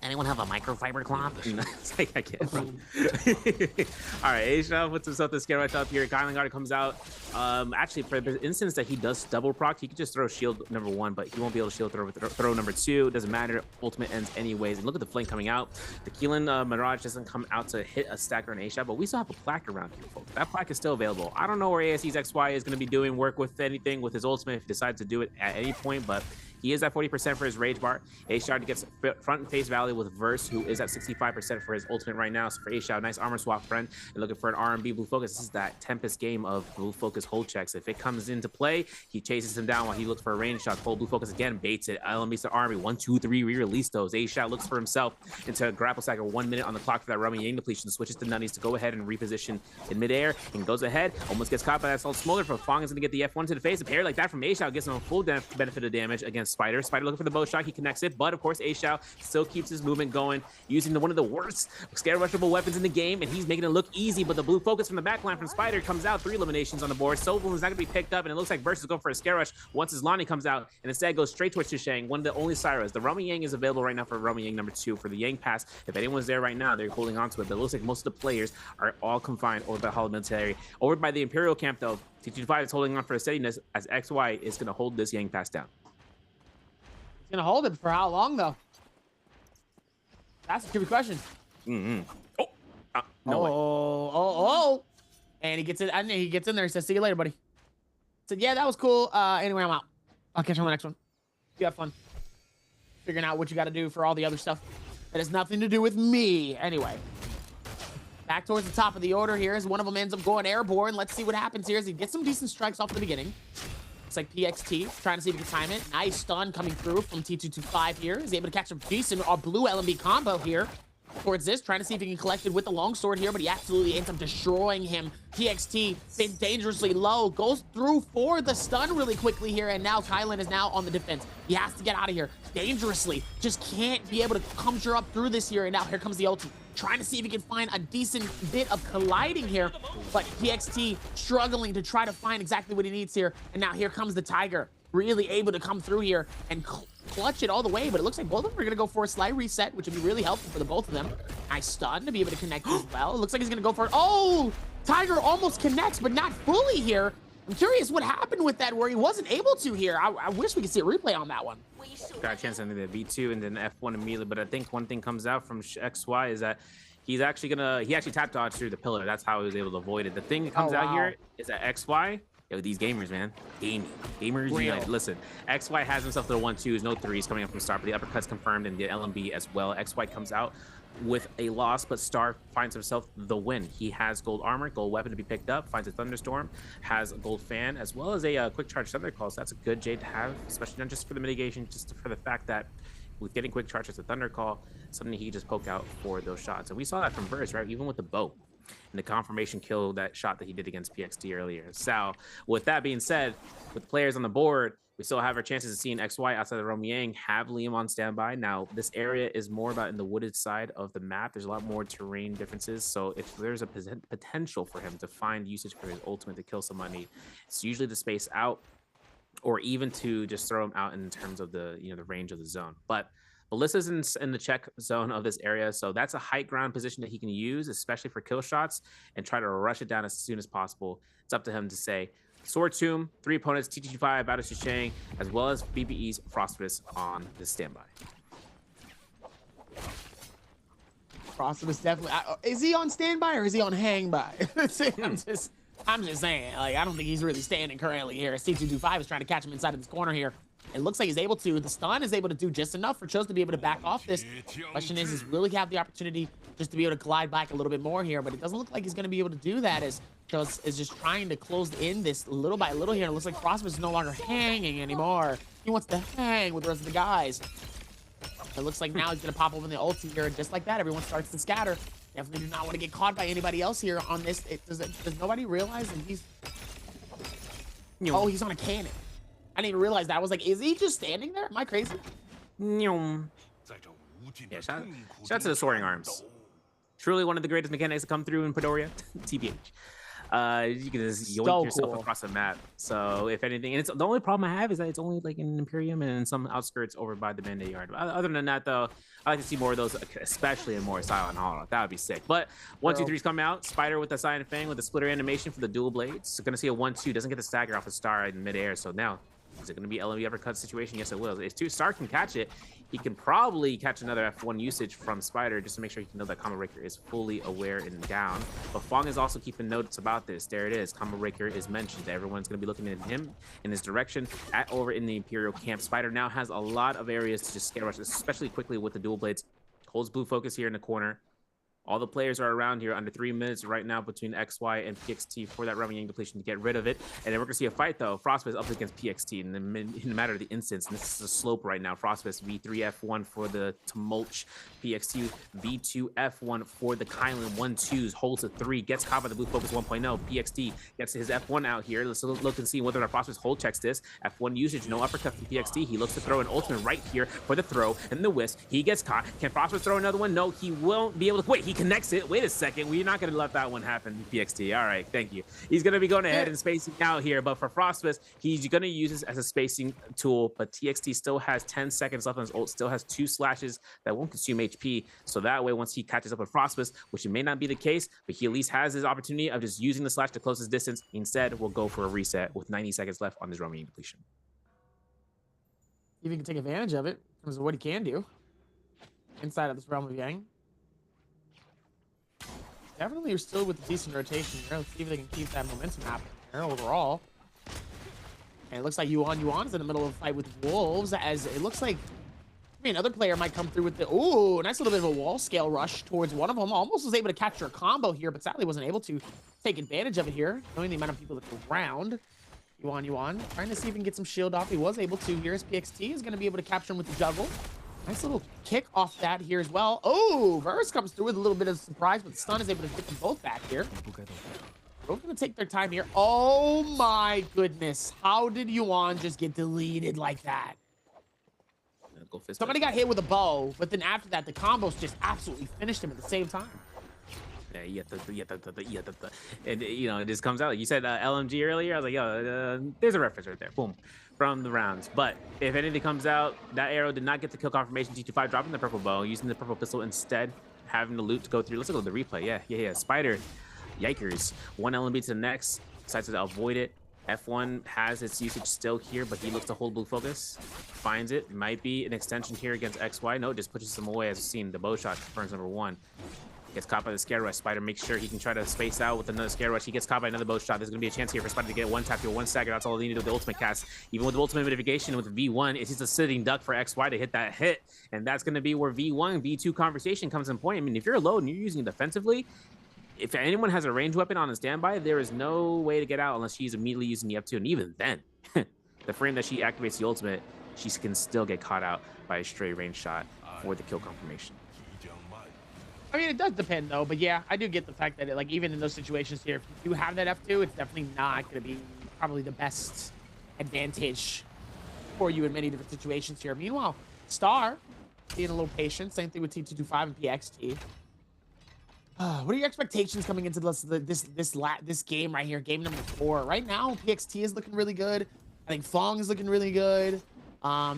anyone have a microfiber cloth? I can't. All right, Asia puts himself to scare right up here. Kylan Guard comes out. Actually, for the instance that he does double proc, he could just throw shield #1, but he won't be able to shield throw #2. It doesn't matter. Ultimate ends anyways. And look at the flank coming out. The Keelan Mirage doesn't come out to hit a stacker on A-Shot, but we still have a plaque around here, folks. That plaque is still available. I don't know where ASE's XY is going to be doing work with anything with his ultimate if he decides to do it at any point, but He is at 40% for his rage bar. A-Shao gets front and face value with Verse, who is at 65% for his ultimate right now. So for A-Shao, nice armor swap, friend. And looking for an R&B blue focus. This is that Tempest game of blue focus hold checks. If it comes into play, he chases him down while he looks for a range shot. Full blue focus again, baits it. LMB's the army. 1, 2, 3, re-release those. A-Shao looks for himself into a grapple stagger. 1 minute on the clock for that Rummy Yang depletion. Switches to Nunnies to go ahead and reposition in midair and goes ahead. Almost gets caught by that Salt Smolder, but Fong is going to get the F1 to the face. A parry like that from A-Shao gives him a full benefit of damage against Spider. Spider looking for the bow shot. He connects it, but of course A-Shao still keeps his movement going using one of the worst scare rushable weapons in the game, and he's making it look easy, but the blue focus from the backline from Spider comes out. 3 eliminations on the board. Sobel is not going to be picked up, and it looks like Verse is going for a scare rush once his Lonnie comes out, and instead goes straight towards Shishang, one of the only Syras. The Rummy Yang is available right now for Rummy Yang number 2 for the Yang pass. If anyone's there right now, they're holding on to it, but it looks like most of the players are all confined over by Hollow Military. Over by the Imperial camp, though, T25 is holding on for a steadiness as XY is going to hold this Yang pass down. He's gonna hold it for how long, though? That's a tricky question. No way. And he gets it. I mean, he gets in there. He says, "See you later, buddy." Said, "Yeah, that was cool. Anyway, I'm out. I'll catch you on the next one. You have fun figuring out what you got to do for all the other stuff that has nothing to do with me." Anyway, back towards the top of the order here as one of them ends up going airborne. Let's see what happens here as he gets some decent strikes off the beginning. Looks like PXT trying to see if he can time it. Nice stun coming through from T225 here. He's able to catch a decent blue LMB combo here towards this, trying to see if he can collect it with the longsword here, but he absolutely ends up destroying him. PXT been dangerously low, goes through for the stun really quickly here, and now Kylan is now on the defense. He has to get out of here dangerously. Just can't be able to conjure up through this here, and now here comes the ulti. Trying to see if he can find a decent bit of colliding here, but PXT struggling to try to find exactly what he needs here. And now here comes the Tiger, really able to come through here and clutch it all the way, but it looks like both of them are gonna go for a slight reset, which would be really helpful for the both of them. Nice stun to be able to connect as well. It looks like he's gonna go for it. Oh, Tiger almost connects, but not fully here. I'm curious what happened with that where he wasn't able to here. I wish we could see a replay on that one. Got a chance into the V2 and then F1 immediately, but I think one thing comes out from XY is that he actually tap dodged through the pillar. That's how he was able to avoid it. The thing that comes out here is that XY, yo, these gamers, man, gamers united. Listen, XY has himself to the 1-2s, no 3s coming up from Star, but the uppercut's confirmed and the LMB as well. XY comes out with a loss, but Star finds himself the win. He has gold armor, gold weapon to be picked up, finds a thunderstorm, has a gold fan, as well as a quick charge thunder call. So that's a good Jade to have, especially not just for the mitigation, just for the fact that with getting quick charge as a thunder call, something he can just poke out for those shots. And we saw that from Verse, right? Even with the bow and the confirmation kill, that shot that he did against PXT earlier. So with that being said, with players on the board, we still have our chances of seeing XY outside of Rummy Yang, have Liam on standby. Now, this area is more about in the wooded side of the map. There's a lot more terrain differences. So if there's a potential for him to find usage for his ultimate to kill somebody, it's usually the space out or even to just throw him out in terms of the, the range of the zone. But Ballista's in the check zone of this area, so that's a high ground position that he can use, especially for kill shots, and try to rush it down as soon as possible. It's up to him to say, Sword Tomb, 3 opponents, TT5, Battle Shishang, as well as BBE's Frostbus on the standby. Frostbus definitely. Is he on standby or is he on hang by? I'm just saying, like, I don't think he's really standing currently here. C225 is trying to catch him inside of this corner here. It looks like he's able to. The stun is able to do just enough for Chose to be able to back off this. Question is will he have the opportunity just to be able to glide back a little bit more here? But it doesn't look like he's going to be able to do that as Chose is just trying to close in this little by little here. It looks like Frostbus is no longer hanging anymore. He wants to hang with the rest of the guys. It looks like now he's going to pop open the ulti here. Just like that, everyone starts to scatter. Definitely do not want to get caught by anybody else here on this. Does nobody realize that he's... Oh, he's on a cannon. I didn't even realize that. I was like, is he just standing there? Am I crazy? Yeah, shout out to the soaring arms. Truly one of the greatest mechanics to come through in Padoria. TBH. You can just yoink yourself across the map. So if anything, and it's the only problem I have is that it's only like in Imperium and in some outskirts over by the Bandit Yard. Other than that, though, I like to see more of those, especially in more Silent Hollow. That would be sick. But 1, 2, 3's come out. Spider with the Silent Fang with the splitter animation for the dual blades. So gonna see a 1-2. Doesn't get the stagger off the star in midair. So now Is it going to be LMB uppercut situation? Yes, it will. If Star can catch it, he can probably catch another F1 usage from Spider just to make sure he can know that Combo Breaker is fully aware and down. But Fong is also keeping notes about this. There it is. Combo Breaker is mentioned. Everyone's going to be looking at him in his direction over in the Imperial camp. Spider now has a lot of areas to just scare rush, especially quickly with the dual blades. Holds blue focus here in the corner. All the players are around here under 3 minutes right now between XY and PXT for that Rummy Yang depletion to get rid of it. And then we're going to see a fight, though. Frostbite up against PXT in the matter of the instance. And this is a slope right now. Frostbite V3 F1 for the Tumulch. PXT V2 F1 for the Kylan 1-2s. Holds a 3. Gets caught by the blue focus 1.0. PXT gets his F1 out here. Let's look and see whether or not Frostbite hold checks this. F1 usage, no uppercut from PXT. He looks to throw an ultimate right here for the throw and the wisp. He gets caught. Can Frostbite throw another one? No, he won't be able to. Wait, he connects it. Wait a second. We're not going to let that one happen, PXT. All right, thank you. He's going to be going ahead and spacing out here. But for Frostbite, he's going to use this as a spacing tool. But TXT still has 10 seconds left on his ult. Still has 2 slashes that won't consume HP. So that way, once he catches up with Frostbite, which it may not be the case, but he at least has his opportunity of just using the slash to close his distance. Instead, we'll go for a reset with 90 seconds left on his roaming depletion. Even can take advantage of it in terms of what he can do inside of this realm of Yang. Definitely are still with a decent rotation here. Let's see if they can keep that momentum happening here overall. And it looks like Yuan is in the middle of a fight with Wolves, as it looks like maybe another player might come through with the, ooh, nice little bit of a wall scale rush towards one of them. Almost was able to capture a combo here, but sadly wasn't able to take advantage of it here, knowing the amount of people that's around. Yuan, trying to see if he can get some shield off. He was able to. Here's PXT, is going to be able to capture him with the juggle. Nice little kick off that here as well. Oh, Verse comes through with a little bit of surprise, but the stun is able to get them both back here. Both going to take their time here. Oh my goodness. How did Yuan just get deleted like that? Somebody got hit with a bow, but then after that, the combos just absolutely finished him at the same time. Yeah, and you know, it just comes out. You said LMG earlier. I was like, yo, there's a reference right there. Boom, from the rounds. But if anything comes out, that arrow did not get the kill confirmation. G25 dropping the purple bow, using the purple pistol instead, having the loot to go through. Let's look at the replay. Yeah. Spider, yikers. 1 LMB to the next. Decides to avoid it. F1 has its usage still here, but he looks to hold blue focus. Finds it. Might be an extension here against XY. No, just pushes him away as we've seen. The bow shot confirms number 1. Gets caught by the Scare Rush. Spider makes sure he can try to space out with another Scare Rush. He gets caught by another bow shot. There's going to be a chance here for Spider to get one tap here, 1 stagger. That's all they need with the ultimate cast. Even with the ultimate mitigation with V1, it's just a sitting duck for XY to hit that hit. And that's going to be where V1, V2 conversation comes in point. I mean, if you're low and you're using it defensively, if anyone has a ranged weapon on a standby, there is no way to get out unless she's immediately using the F2. And even then, the frame that she activates the ultimate, she can still get caught out by a stray range shot for the kill confirmation. I mean, it does depend, though. But yeah, I do get the fact that, like, even in those situations here, if you do have that F2, it's definitely not going to be probably the best advantage for you in many different situations here. Meanwhile, Star being a little patient. Same thing with T225 and PXT. What are your expectations coming into this game right here, game number 4? Right now, PXT is looking really good. I think Fong is looking really good.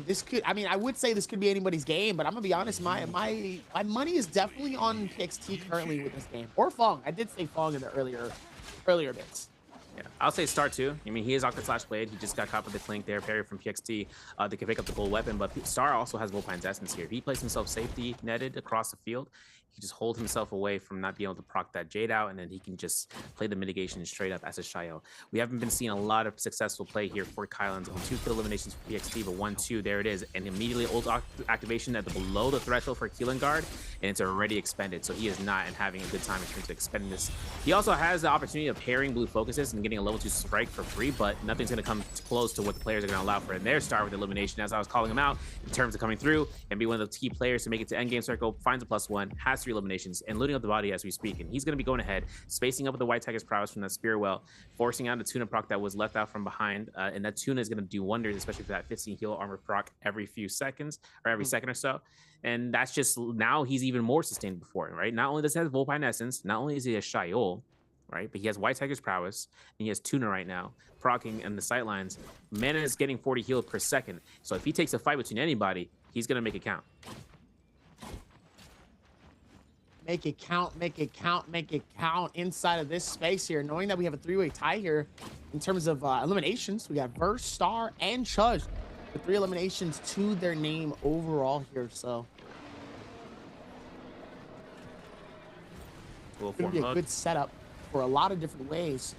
This could, I mean, I would say this could be anybody's game, but I'm gonna be honest, my money is definitely on PXT currently with this game, or Fong. I did say Fong in the earlier bits. Yeah, I'll say Star too. I mean, he is Octa Slash Blade. He just got caught with the Clink there, parry from PXT. They can pick up the gold weapon, but Star also has Vulpine's Essence here. If he plays himself safety netted across the field, he can just hold himself away from not being able to proc that Jade out, and then he can just play the mitigation straight up as a Shayo. We haven't been seeing a lot of successful play here for Kylan's on 2 kill eliminations for PXT, but 1-2, there it is. And immediately ult activation at the below the threshold for Keelan Guard, and it's already expended. So he is not having a good time in terms of expending this. He also has the opportunity of pairing blue focuses and getting a level 2 strike for free, but nothing's going to come close to what the players are going to allow for in their Star with elimination, as I was calling him out in terms of coming through and be one of the key players to make it to endgame circle, finds a +1, has 3 eliminations, and looting up the body as we speak. And he's going to be going ahead, spacing up with the White Tiger's prowess from that Spear Well, forcing out a Tuna proc that was left out from behind. And that Tuna is going to do wonders, especially for that 15 heal armor proc every few seconds, or every second or so. And that's just, now he's even more sustained before, right? Not only does he have Vulpine Essence, not only is he a Shayol, right? But he has White Tiger's prowess, and he has Tuna right now, proccing in the sightlines. Mana is getting 40 heal per second. So if he takes a fight between anybody, he's going to make it count. make it count, make it count, make it count inside of this space here, knowing that we have a three-way tie here in terms of eliminations. We got Verse, Star, and Chudge. The 3 eliminations to their name overall here, so it's gonna be a good setup for a lot of different ways.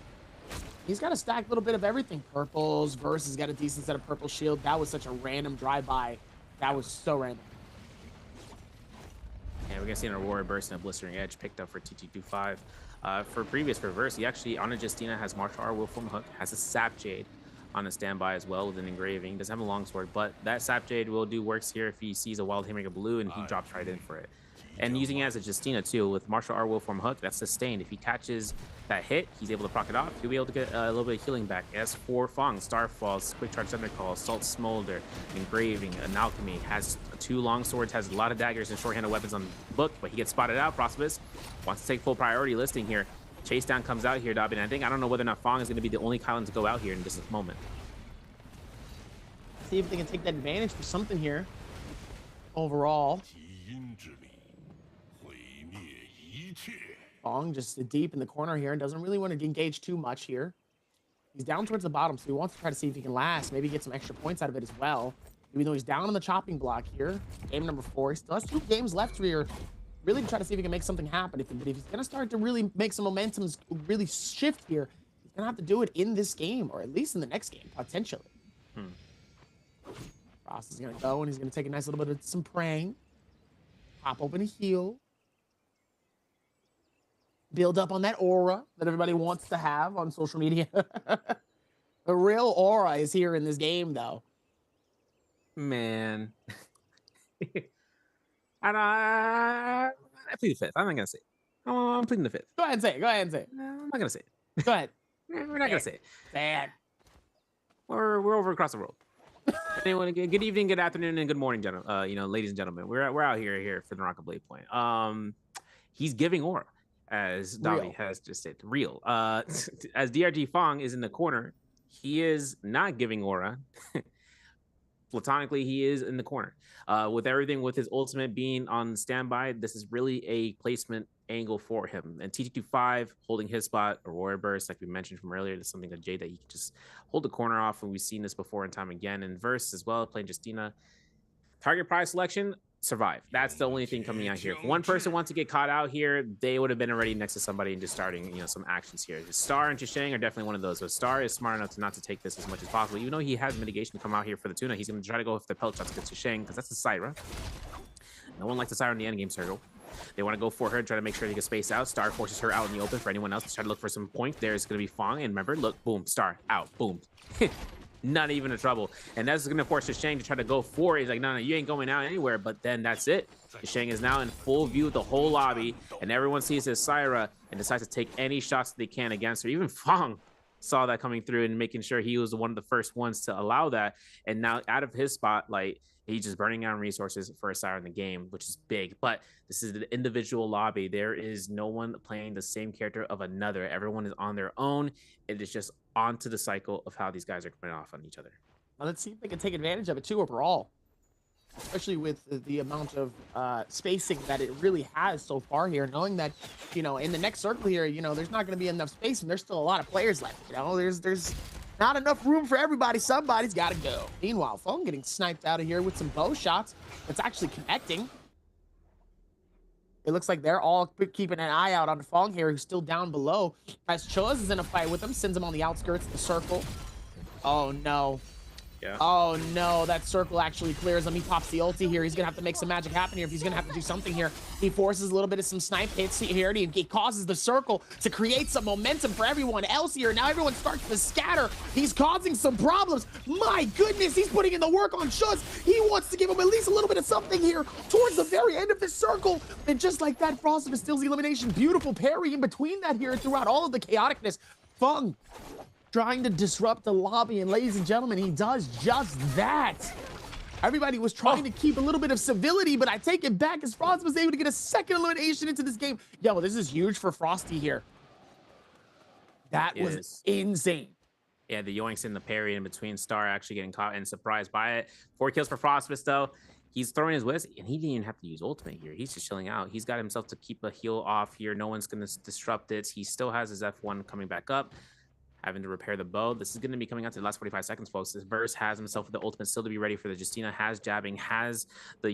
He's got a stacked little bit of everything. Purples, Verse has got a decent set of purple shield. That was such a random drive-by. That was so random. Yeah, we're gonna see an Aurora Burst and a Blistering Edge picked up for TT25. For previous reverse, he actually on a Justina has Martial Art Willform Hook, has a Sap Jade on a standby as well with an engraving. Doesn't have a longsword, but that Sap Jade will do works here if he sees a Wild Haymaker blue and he drops right in for it. And using it as a Justina too with Martial Art Willform Hook, that's sustained. If he catches that hit, he's able to proc it off. He'll be able to get a little bit of healing back. As for Fong, Starfalls, Quick Charge Thundercall, Salt Smolder, Engraving, an Alchemy, has 2 long swords, has a lot of daggers and short-handed weapons on the book, but he gets spotted out. Frostbus wants to take full priority listing here. Chase down comes out here, Dobby, and I don't know whether or not Fong is going to be the only Kylan to go out here in this moment. See if they can take that advantage for something here. Overall, Fong just deep in the corner here and doesn't really want to engage too much here. He's down towards the bottom, so he wants to try to see if he can last, maybe get some extra points out of it as well. Even though he's down on the chopping block here, game number 4, he still has 2 games left here, really to try to see if he can make something happen. But if he's going to start to really make some momentum, really shift here, he's going to have to do it in this game, or at least in the next game, potentially. Frost is going to go, and he's going to take a nice little bit of some praying. Pop open a heal. Build up on that aura that everybody wants to have on social media. The real aura is here in this game, though. Man. I plead the 5th. I'm not going to say it. I'm pleading the 5th. Go ahead and say it. Go ahead and say it. I'm not going to say it. Go ahead. We're not going to say it. Bad. We're over across the world. Anyway, good evening, good afternoon, and good morning, ladies and gentlemen. We're out here for the NARAKA BLADEPOINT. He's giving aura, as Dobby has just said. Real. As DRG Fong is in the corner, he is not giving aura. Platonically, he is in the corner. With everything with his ultimate being on standby, this is really a placement angle for him. And TT25 holding his spot, Aurora Burst, like we mentioned from earlier, is something that Jade that he can just hold the corner off, and we've seen this before and time again. And Verse as well, playing Justina. Target prize selection, survive. That's the only thing coming out here. If one person wants to get caught out here, they would have been already next to somebody and just starting, some actions here. Star and Chishang are definitely one of those. So Star is smart enough to not to take this as much as possible. Even though he has mitigation to come out here for the tuna, he's going to try to go with the pelt shots against Chishang because that's the Syra. No one likes the Syra in the endgame circle. They want to go for her, try to make sure they can space out. Star forces her out in the open for anyone else to try to look for some point. There's going to be Fong, and remember, look, boom, Star out, boom. Not even a trouble. And that's going to force Shang to try to go for it. He's like, no, you ain't going out anywhere. But then that's it. Shang is now in full view of the whole lobby, and everyone sees his Syra and decides to take any shots that they can against her. Even Fong saw that coming through and making sure he was one of the first ones to allow that. And now out of his spotlight, he's just burning down resources for a Syra in the game, which is big. But this is the individual lobby. There is no one playing the same character of another. Everyone is on their own. It is just onto the cycle of how these guys are coming off on each other. Now let's see if they can take advantage of it too overall, especially with the amount of spacing that it really has so far here, knowing that, in the next circle here, there's not going to be enough space and there's still a lot of players left. There's not enough room for everybody. Somebody's got to go. Meanwhile, Fong getting sniped out of here with some bow shots. It's actually connecting. It looks like they're all keeping an eye out on Fong here, who's still down below. As Chuz is in a fight with him, sends him on the outskirts of the circle. Oh, no. Yeah. Oh, no. That circle actually clears him. He pops the ulti here. He's going to have to make some magic happen here if he's going to have to do something here. He forces a little bit of some snipe hits here, and he causes the circle to create some momentum for everyone else here. Now everyone starts to scatter. He's causing some problems. My goodness, he's putting in the work on Chuz. He wants to give him at least a little bit of something here towards the very end of this circle. And just like that, Frost steals the elimination. Beautiful parry in between that here throughout all of the chaoticness. Fung trying to disrupt the lobby, and ladies and gentlemen, he does just that. Everybody was trying to keep a little bit of civility, but I take it back as Frost was able to get a second elimination into this game. Yo, this is huge for Frosty here. That was insane. Yeah, the yoinks in the parry in between. Star actually getting caught and surprised by it. 4 kills for Frostbus, though. he's throwing his whiz, and he didn't even have to use ultimate here. He's just chilling out. He's got himself to keep a heal off here. No one's going to disrupt it. He still has his F1 coming back up, having to repair the bow. This is going to be coming out to the last 45 seconds, folks. This Verse has himself with the ultimate still to be ready for the Justina, has jabbing, has the,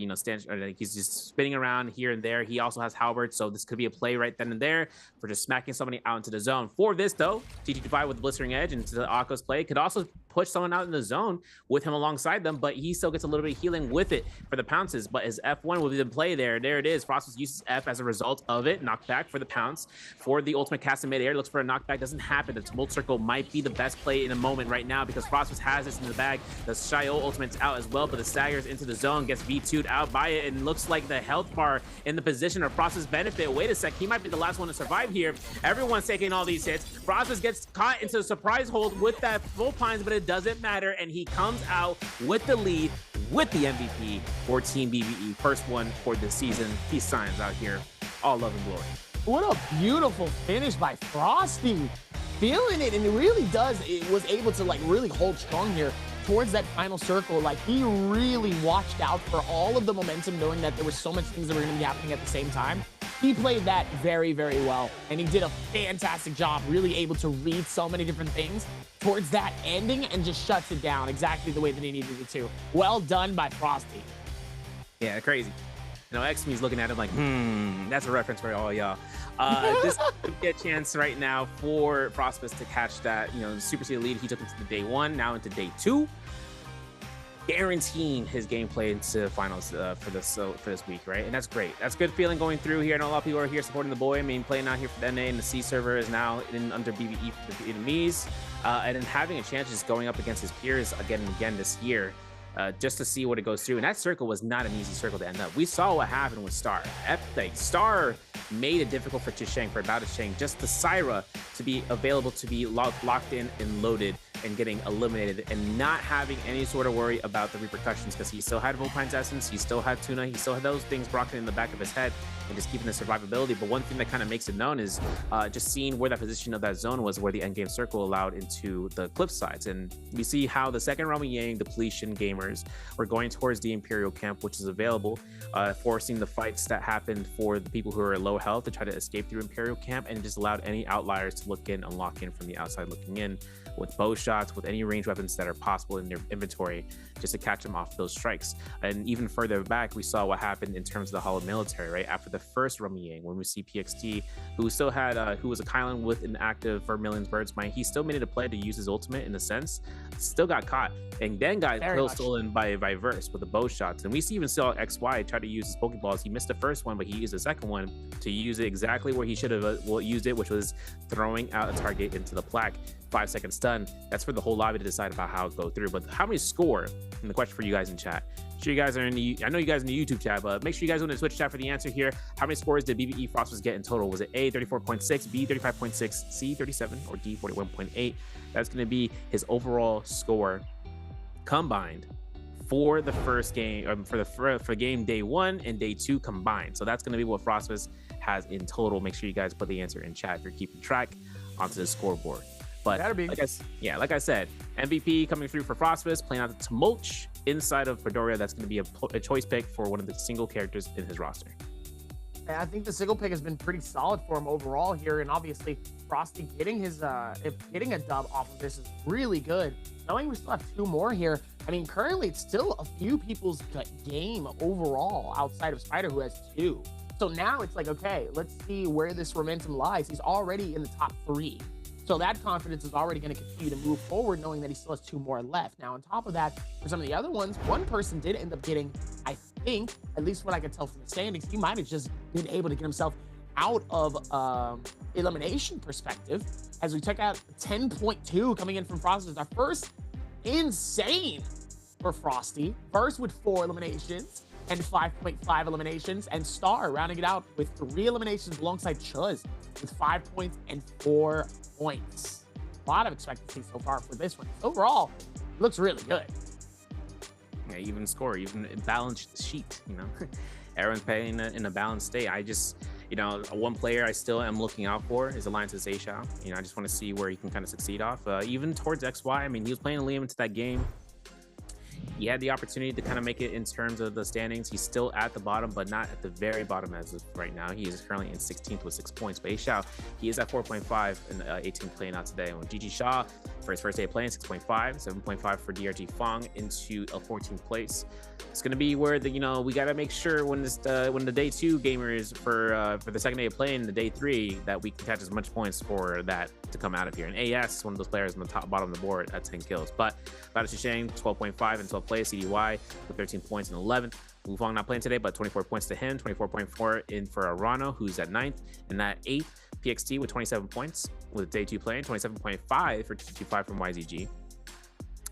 he's just spinning around here and there. He also has Halberd, so this could be a play right then and there for just smacking somebody out into the zone. For this, though, TG5 with Blistering Edge into the Akko's play could also push someone out in the zone with him alongside them, but he still gets a little bit of healing with it for the pounces. But his F1 will be in play there. There it is. Frostless uses F as a result of it. Knockback for the pounce. For the ultimate cast in midair, looks for a knockback. Doesn't happen. The Tumult Circle might be the best play in a moment right now because Frostless has this in the bag. The Shio ultimate's out as well, but the staggers into the zone, gets V2'd out by it, and looks like the health bar in the position of Frostless benefit. Wait a sec, he might be the last one to survive here. Everyone's taking all these hits. Frostless gets caught into a surprise hold with that full pines, but it doesn't matter, and he comes out with the lead with the MVP for Team BBE. First one for this season. He signs out here. All love and glory. What a beautiful finish by Frosty. Feeling it, and it really does. It was able to like really hold strong here towards that final circle. Like he really watched out for all of the momentum, knowing that there were so much things that were going to be happening at the same time. He played that very, very well, and he did a fantastic job, really able to read so many different things towards that ending and just shuts it down exactly the way that he needed it to. Well done by Frosty. Yeah, crazy. XMe's looking at him like, that's a reference for all y'all. This could be a chance right now for Frostbus to catch that, super seed lead. He took him to the day 1, now into day 2. Guaranteeing his gameplay into finals for this week, right? And that's great. That's good feeling going through here. I know a lot of people are here supporting the boy. I mean, playing out here for the NA, and the C server is now under BBE for the Vietnamese. And then having a chance just going up against his peers again and again this year, just to see what it goes through. And that circle was not an easy circle to end up. We saw what happened with Star. Star made it difficult for Chisheng, for Bao Chisheng, just the Syra to be available to be locked in and loaded and getting eliminated and not having any sort of worry about the repercussions because he still had Vulpine's Essence, he still had Tuna, he still had those things rocking in the back of his head and just keeping the survivability. But one thing that kind of makes it known is just seeing where that position of that zone was, where the endgame circle allowed into the cliff sides. And we see how the second Roman Yang depletion gamers were going towards the Imperial camp, which is available, forcing the fights that happened for the people who are low health to try to escape through Imperial camp, and just allowed any outliers to look in and lock in from the outside looking in with bow shots, with any ranged weapons that are possible in their inventory, just to catch them off those strikes. And even further back, we saw what happened in terms of the Hollow Military, right? After the first Roman Yang, when we see PXT, who still had, who was a Kylan with an active Vermilion's Bird's Mind, he still made it a play to use his ultimate in a sense, still got caught, and then got kill stolen by Verse with the bow shots. And we see even still XY try to use his Pokeballs. He missed the first one, but he used the second one to use it exactly where he should have used it, which was throwing out a target into the plaque. 5-second stun. That's for the whole lobby to decide about how it go through. But how many score? And the question for you guys in chat. Sure, you guys are in the, I know you guys in the YouTube chat, but make sure you guys go to the Twitch chat for the answer here. How many scores did BBE Frostbus get in total? Was it A 34.6, B 35.6, C 37, or D 41.8? That's going to be his overall score combined for the first game, for game day 1 and day 2 combined. So that's going to be what Frostbus has in total. Make sure you guys put the answer in chat if you're keeping track onto the scoreboard. But like I said, MVP coming through for Frostbus, playing out the Tumult inside of Fedoria. That's going to be a choice pick for one of the single characters in his roster. I think the single pick has been pretty solid for him overall here, and obviously Frosty getting a dub off of this is really good. Knowing we still have 2 more here, I mean, currently it's still a few people's game overall outside of Spider, who has 2. So now it's like, okay, let's see where this momentum lies. He's already in the top 3. So that confidence is already going to continue to move forward, knowing that he still has 2 more left. Now, on top of that, for some of the other ones, one person did end up getting, I think, at least what I could tell from the standings, he might have just been able to get himself out of elimination perspective, as we took out 10.2 coming in from Frosty. Our first insane for Frosty. First with 4 eliminations and 5.5 eliminations, and Star rounding it out with 3 eliminations alongside Chuz with 5 points and 4 points. A lot of expectancy so far for this one. Overall, looks really good. Yeah, even score, even balanced sheet, Everyone's playing in a balanced state. I just, one player I still am looking out for is Alliance's Aishao. I just want to see where he can kind of succeed off. Even towards XY, I mean, he was playing Liam into that game. he had the opportunity to kind of make it in terms of the standings. He's still at the bottom, but not at the very bottom as of right now. He is currently in 16th with 6 points. But Xiao, he is at 4.5 in 18th playing out today. And with GG Shaw, for his first day of playing, 6.5, 7.5 for DRG Fong into a 14th place. It's going to be where the, we got to make sure when the day 2 gamers for the second day of playing, the day 3, that we can catch as much points for that to come out of here. And AS is one of those players on the bottom of the board at 10 kills. But Bada Shang, 12.5 in 12th place. CDY with 13 points in 11th. Wu Fong not playing today, but 24 points to him. 24.4 in for Arano, who's at 9th. And that 8th, PXT with 27 points with day 2 playing. 27.5 for T25 from YZG.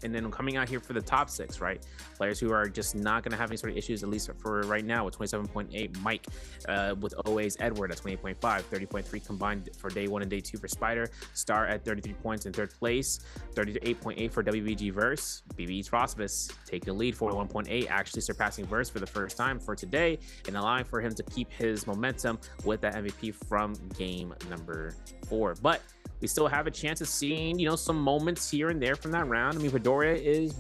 And then coming out here for the top 6, right? Players who are just not going to have any sort of issues, at least for right now, with 27.8. Mike with OA's Edward at 28.5, 30.3 combined for day 1 and day 2 for Spider. Star at 33 points in 3rd place, 38.8 for WBG Verse. BB's Frostbus taking the lead, 41.8, actually surpassing Verse for the first time for today and allowing for him to keep his momentum with that MVP from game number 4. But we still have a chance of seeing, some moments here and there from that round. I mean, Midoriya is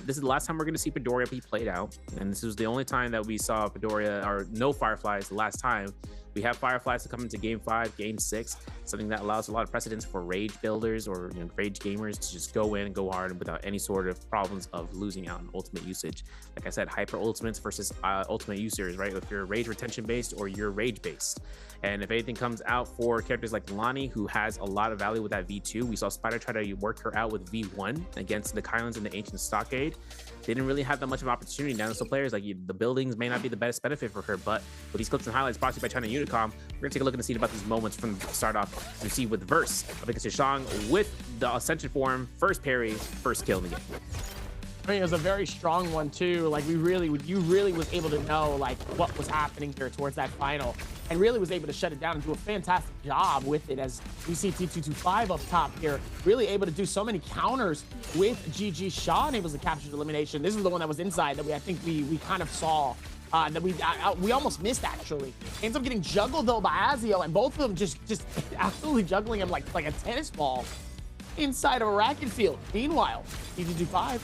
this is the last time we're going to see Midoriya be played out. And this was the only time that we saw Midoriya, or no Fireflies the last time. We have Fireflies to come into game 5, game 6, something that allows a lot of precedence for rage builders or rage gamers to just go in and go hard without any sort of problems of losing out on ultimate usage. Like I said, hyper ultimates versus ultimate users, right? If you're rage retention based or you're rage based. And if anything comes out for characters like Lonnie, who has a lot of value with that V2, we saw Spider try to work her out with V1 against the Kylands in the Ancient Stockade. They didn't really have that much of opportunity. Now, so players like the buildings may not be the best benefit for her, but with these clips and highlights brought to you by China Unicom, we're gonna take a look and see about these moments from the start off. We see with Verse, because Shang with the Ascension form, first parry, first kill in the game. I mean, it was a very strong one too. Like you really was able to know like what was happening here towards that final, and really was able to shut it down and do a fantastic job with it. As we see T225 up top here, really able to do so many counters with GG Shaw and able to capture the elimination. This is the one that was inside that I think we kind of saw. That we almost missed actually. Ends up getting juggled though by Azio, and both of them just absolutely juggling him like a tennis ball inside of a racket field. Meanwhile, T225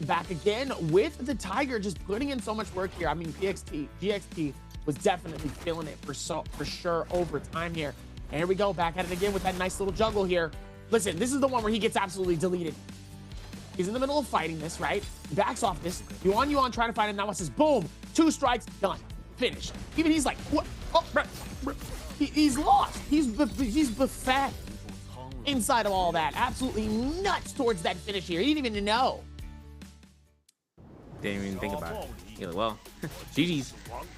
back again with the Tiger, just putting in so much work here. I mean, GXT was definitely feeling it for sure over time here. And here we go, back at it again with that nice little juggle here. Listen, this is the one where he gets absolutely deleted. He's in the middle of fighting this, right? Backs off this. Yuan trying to fight him. Now it's just boom, 2 strikes, done, finished. Even he's like, what? Oh, he's lost. He's buffet inside of all that. Absolutely nuts towards that finish here. He didn't even know. Didn't even think about it. You're like, well, GG's.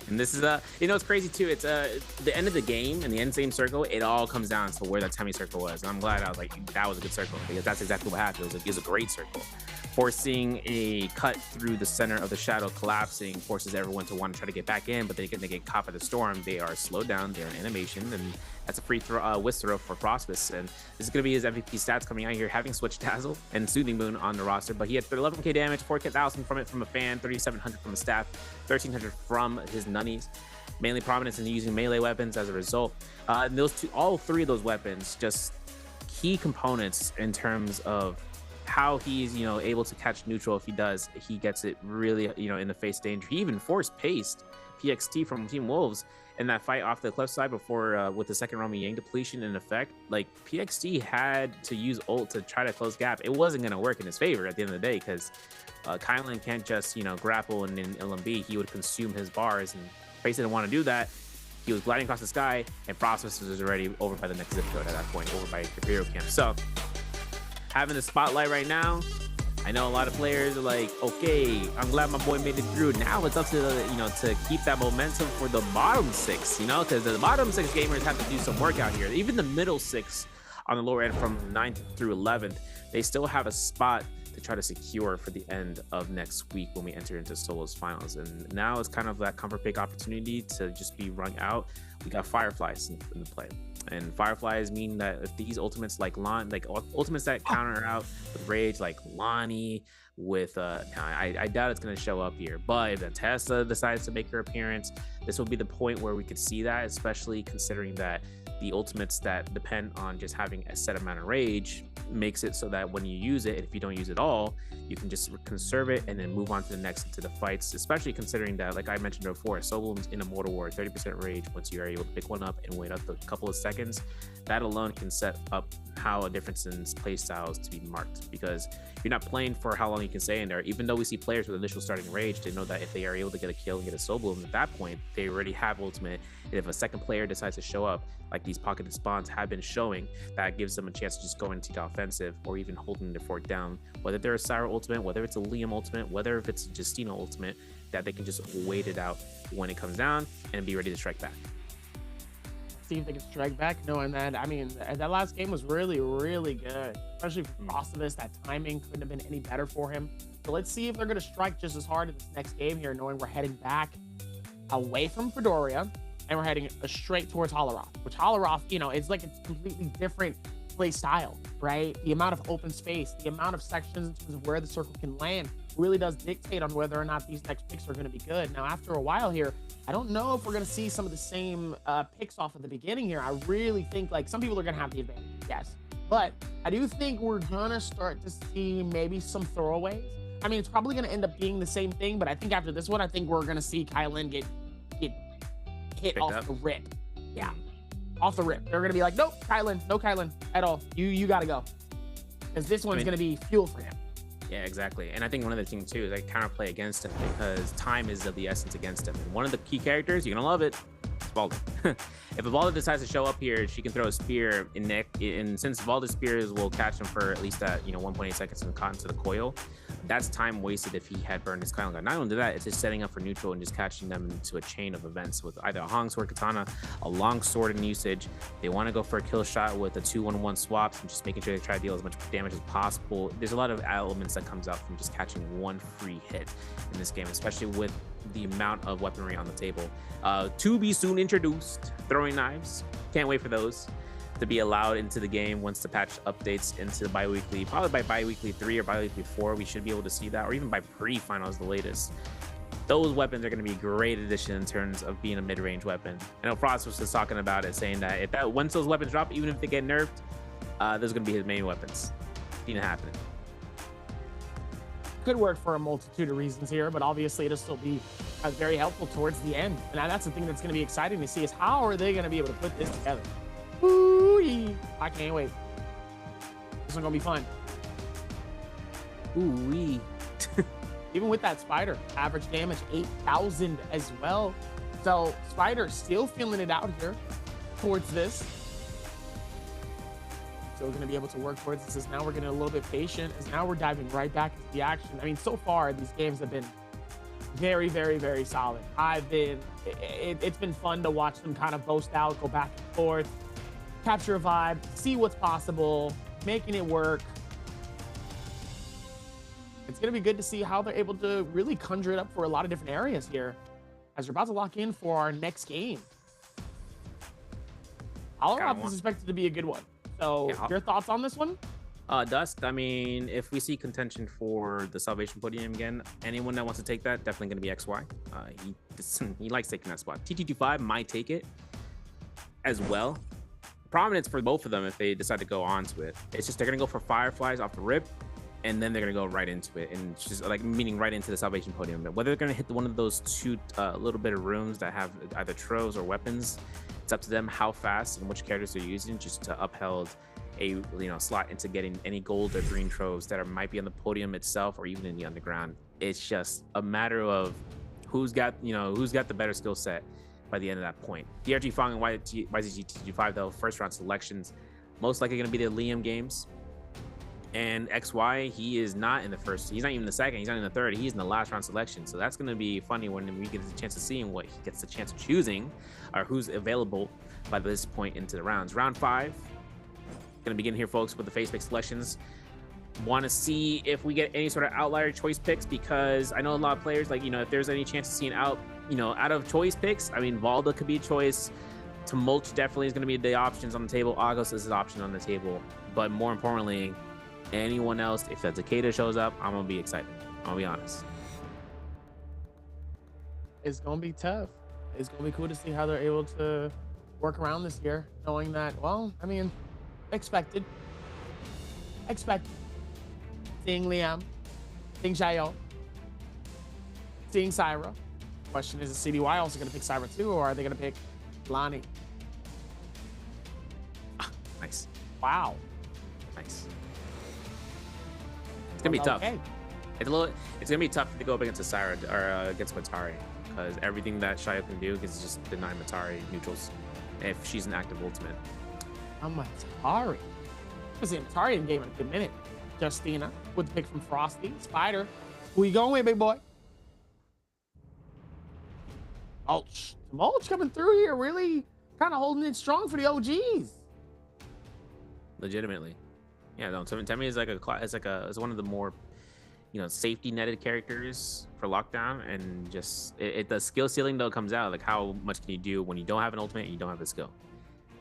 And this is it's crazy too. It's the end of the game and the end same circle. It all comes down to where that circle was. And I'm glad I was like, that was a good circle, because that's exactly what happened. It was a great circle. Forcing a cut through the center of the shadow, collapsing, forces everyone to want to try to get back in, but they get caught by the storm. They are slowed down. They're in animation, and that's a free throw, whisk throw for Frostbus. And this is going to be his MVP stats coming out here, having switched Dazzle and Soothing Moon on the roster. But he had 11k damage, 4,000 from it from a fan, 3,700 from a staff, 1,300 from his nunnies. Mainly prominence in using melee weapons as a result. And all 3 of those weapons, just key components in terms of how he's able to catch neutral. If he does, he gets it really in the face danger. He even forced paced PXT from Team Wolves in that fight off the cliff side before with the second Romy Yang depletion in effect. Like, PXT had to use ult to try to close gap. It wasn't going to work in his favor at the end of the day, because Kylan can't just grapple and in LMB. He would consume his bars, and Face didn't want to do that. He was gliding across the sky, and Frostbus was already over by the next zip code at that point, over by Imperial Camp. So having the spotlight right now, I know a lot of players are like, okay, I'm glad my boy made it through. Now it's up to to keep that momentum for the bottom 6, because the bottom 6 gamers have to do some work out here. Even the middle 6 on the lower end from 9th through 11th, they still have a spot to try to secure for the end of next week when we enter into Solos finals. And now it's kind of that comfort pick opportunity to just be rung out. We got Fireflies in the play. And Fireflies mean that if these ultimates like ultimates that counter out with rage, like Lonnie, with I doubt it's going to show up here, but if Tessa decides to make her appearance, this will be the point where we could see that, especially considering that the ultimates that depend on just having a set amount of rage makes it so that when you use it, if you don't use it all, you can just conserve it and then move on to the next into the fights, especially considering that, like I mentioned before, Soblem's in a Mortal War 30% rage. Once you are able to pick one up and wait up a couple of seconds, that alone can set up how a difference in play styles to be marked, because you're not playing for how long you can stay in there. Even though we see players with initial starting rage, they know that if they are able to get a kill and get a Soblem, at that point they already have ultimate, and if a second player decides to show up, like these pocketed spawns have been showing, that gives them a chance to just go into the offensive or even holding their fort down, whether they're a Syra ultimate, whether it's a Liam ultimate, whether if it's a Justino ultimate, that they can just wait it out when it comes down and be ready to strike back. See if they can strike back, knowing that, I mean, that last game was really, really good, especially for Frostivus. That timing couldn't have been any better for him. So let's see if they're going to strike just as hard in this next game here, knowing we're heading back away from Fedoria and we're heading straight towards Halaroth, which Halaroth, you know, it's like a completely different play style, right? The amount of open space, the amount of sections in terms of where the circle can land really does dictate on whether or not these next picks are going to be good. Now, after a while here, I don't know if we're going to see some of the same picks off at the beginning here. I really think like some people are going to have the advantage, yes. But I do think we're going to start to see maybe some throwaways. I mean, it's probably going to end up being the same thing, but I think after this one, I think we're going to see Kylan get hit off the rip. Yeah, off the rip. They're going to be like, nope, Kylan, no Kylan at all. You got to go. Because this one's going to be fuel for him. Yeah, exactly. And I think one of the things too is like counterplay against him, because time is of the essence against him. And one of the key characters, you're gonna love it, it's Valda. If Valda decides to show up here, she can throw a spear in neck, and since Valda's spears will catch him for at least that 1.8 seconds and caught into the coil, that's time wasted if he had burned his Kylan gun. Not only that, it's just setting up for neutral and just catching them into a chain of events with either a Hong Sword Katana, a long sword in usage. They want to go for a kill shot with a 2-1-1 swaps and just making sure they try to deal as much damage as possible. There's a lot of elements that comes out from just catching one free hit in this game, especially with the amount of weaponry on the table. To be soon introduced, throwing knives. Can't wait for those to be allowed into the game once the patch updates into the bi-weekly, probably by bi-weekly 3 or bi-weekly 4, we should be able to see that, or even by pre-finals, the latest. Those weapons are going to be a great addition in terms of being a mid-range weapon. I know Frost was just talking about it, saying that once those weapons drop, even if they get nerfed, those are going to be his main weapons. Seen it happening. Could work for a multitude of reasons here, but obviously it'll still be very helpful towards the end. And that's the thing that's going to be exciting to see, is how are they going to be able to put this together? Ooh-wee. I can't wait. This one's going to be fun. Ooh-wee. Even with that Spider, average damage 8,000 as well. So Spider still feeling it out here towards this. So we're going to be able to work towards this, as now we're getting a little bit patient, as now we're diving right back into the action. I mean, so far these games have been very, very, very solid. It's been fun to watch them kind of boast out, go back and forth, capture a vibe, see what's possible, making it work. It's going to be good to see how they're able to really conjure it up for a lot of different areas here, as we're about to lock in for our next game. Halaroth is expected to be a good one. So yeah, your thoughts on this one? Dust, I mean, if we see contention for the Salvation Podium again, anyone that wants to take that, definitely going to be XY. He likes taking that spot. TT25 might take it as well. Prominence for both of them if they decide to go on to it. It's just they're going to go for Fireflies off the rip, and then they're going to go right into it, and just like meaning right into the Salvation Podium. But whether they're going to hit one of those two little bit of rooms that have either troves or weapons, it's up to them how fast and which characters they're using just to uphold a slot into getting any gold or green troves that might be on the podium itself or even in the underground. It's just a matter of who's got the better skill set by the end of that point. DRG Fong and YZG-TG5 though, first round selections, most likely going to be the Liam games. And XY, he is not in the first, he's not even the second, he's not in the third, he's in the last round selection. So that's going to be funny when we get the chance of seeing what he gets the chance of choosing, or who's available by this point into the rounds. Round 5, going to begin here, folks, with the face pick selections. Want to see if we get any sort of outlier choice picks, because I know a lot of players, like, if there's any chance of seeing out of choice picks, I mean, Valda could be a choice. Tumult definitely is going to be the options on the table. August is an option on the table. But more importantly, Anyone else, if that Takeda shows up, I'm gonna be excited. I'll be honest. It's gonna be tough. It's gonna be cool to see how they're able to work around this year, knowing that, well, I mean, expected. Seeing Liam, seeing Xiao, seeing Syra. Question is CDY also gonna pick Syra too, or are they gonna pick Lonnie? Nice. Wow. Nice. It's gonna be tough. Okay. It's gonna be tough to go up against Syra or against Matari, because everything that Xiao can do is just deny Matari neutrals if she's an active ultimate. Matari. I was in Matari in game in a good minute. Justina with the pick from Frosty. Spider. Who you going with, big boy? Mulch coming through here, really kind of holding it strong for the OGs. Legitimately, yeah. No, Temi is like it's one of the more, safety netted characters for lockdown, and just the skill ceiling though comes out, like how much can you do when you don't have an ultimate and you don't have the skill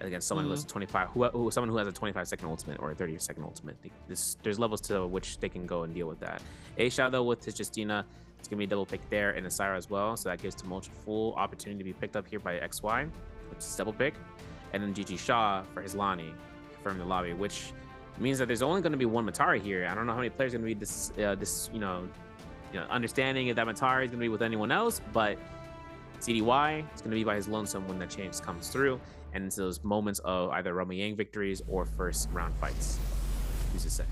against someone who has a 25 someone who has a 25-second ultimate or a 30-second ultimate. There's levels to which they can go and deal with that. A-Shot though with his Justina, it's gonna be a double pick there, and a Syra as well, so that gives Tumulch a full opportunity to be picked up here by XY, which is double pick, and then GG Shaw for his Lonnie from the lobby, which means that there's only going to be one Matari here. I don't know how many players are going to be understanding that Matari is going to be with anyone else, but CDY is going to be by his lonesome when that change comes through, and it's those moments of either Roma Yang victories or first round fights. Who's to say?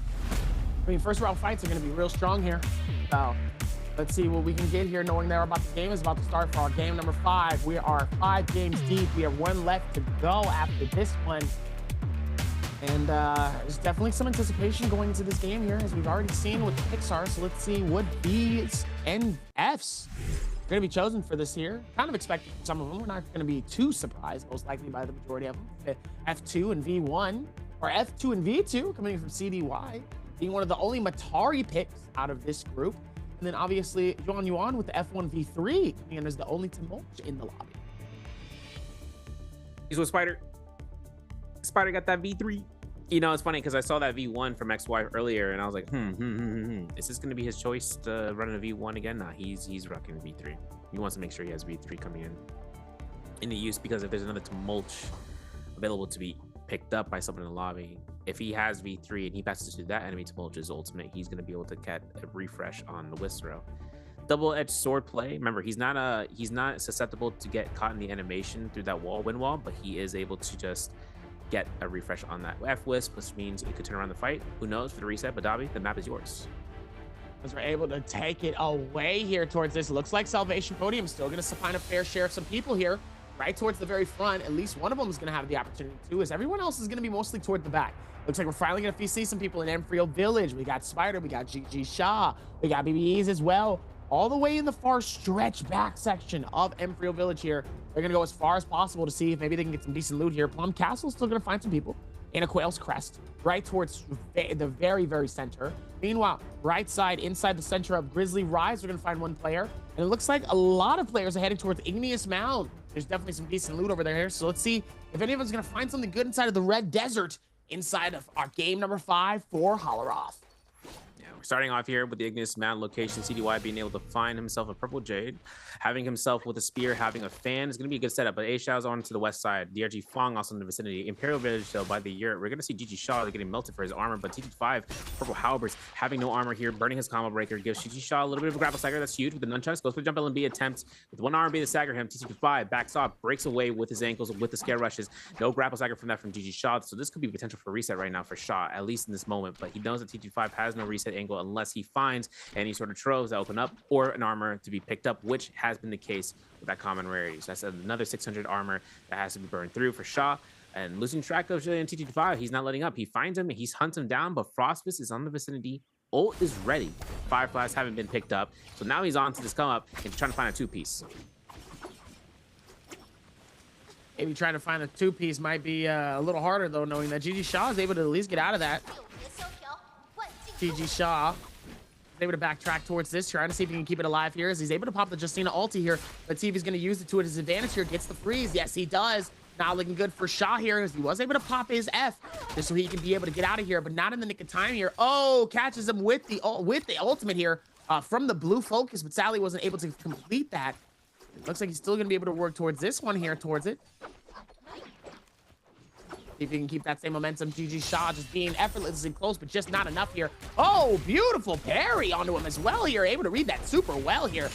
I mean, first round fights are going to be real strong here. So let's see what we can get here, knowing that the game is about to start for our game number 5. We are 5 games deep. We have 1 left to go after this one. And there's definitely some anticipation going into this game here, as we've already seen with the Pixar. So let's see what B's and F's are going to be chosen for this here. Kind of expecting some of them. We're not going to be too surprised, most likely by the majority of them. F2 and V1, or F2 and V2 coming in from CDY, being one of the only Matari picks out of this group. And then obviously Yuan Yuan with the F1 V3 coming in as the only Tumulch in the lobby. He's with Spider. Spider got that V3. It's funny because I saw that V1 from XY earlier, and I was like, is this going to be his choice to run a V1 again? Nah, he's rocking V3. He wants to make sure he has V3 coming in the use, because if there's another Tumulch available to be picked up by someone in the lobby, if he has V3 and he passes to that enemy Tumulch's ultimate, he's going to be able to get a refresh on the Wistro. Double-edged sword play. Remember, he's not susceptible to get caught in the animation through that wind wall, but he is able to just get a refresh on that F-Wisp, which means it could turn around the fight. Who knows for the reset, but Dabi, the map is yours. As we're able to take it away here towards this, looks like Salvation Podium is still going to find a fair share of some people here, right towards the very front. At least one of them is going to have the opportunity to, as everyone else is going to be mostly toward the back. Looks like we're finally going to see some people in Nbpl Village. We got Spider, we got GG Shaw, we got BBEs as well. All the way in the far stretch back section of Nbpl Village here. They're going to go as far as possible to see if maybe they can get some decent loot here. Plum Castle's still going to find some people in a Quail's Crest, right towards the very, very center. Meanwhile, right side, inside the center of Grizzly Rise, we're going to find one player. And it looks like a lot of players are heading towards Igneous Mound. There's definitely some decent loot over there. So let's see if anyone's going to find something good inside of the Red Desert, inside of our game number 5 for Holoroth. We're starting off here with the Igneous Mound location. CDY being able to find himself a purple jade, having himself with a spear, having a fan is going to be a good setup. But A-Shao's on to the west side. DRG Fong also in the vicinity. Imperial Village, though, by the year, we're going to see GG Shaw getting melted for his armor, but TT5, purple halberds, having no armor here, burning his combo breaker, gives GG Shaw a little bit of a grapple stagger. That's huge with the nunchucks. Goes for the jump LMB attempt with one arm being the stagger him. TT5 backs off, breaks away with his ankles with the scare rushes. No grapple stagger from that from GG Shaw. So this could be potential for reset right now for Shaw, at least in this moment. But he knows that TT5 has no reset angle unless he finds any sort of troves that open up or an armor to be picked up, which has been the case with that common rarity. So that's another 600 armor that has to be burned through for Shaw. And losing track of Jillian TT5, he's not letting up. He finds him, he hunts him down, but Frostfist is on the vicinity. Ult is ready. Fireflies haven't been picked up. So now he's on to this come up and trying to find a 2-piece. Maybe trying to find a 2-piece might be a little harder, though, knowing that GG Shaw is able to at least get out of that. GG Shaw able to backtrack towards this, trying to see if he can keep it alive here, as he's able to pop the Justina ulti here. Let's see if he's going to use it to his advantage here. Gets the freeze. Yes, he does. Not looking good for Shaw here, as he was able to pop his F just so he can be able to get out of here, but not in the nick of time here. Oh, catches him with the ultimate here from the blue focus, but Sally wasn't able to complete that. It looks like he's still going to be able to work towards this one here, towards it. See if he can keep that same momentum. GG Shaw just being effortlessly close, but just not enough here. Oh, beautiful parry onto him as well here. Able to read that super well here.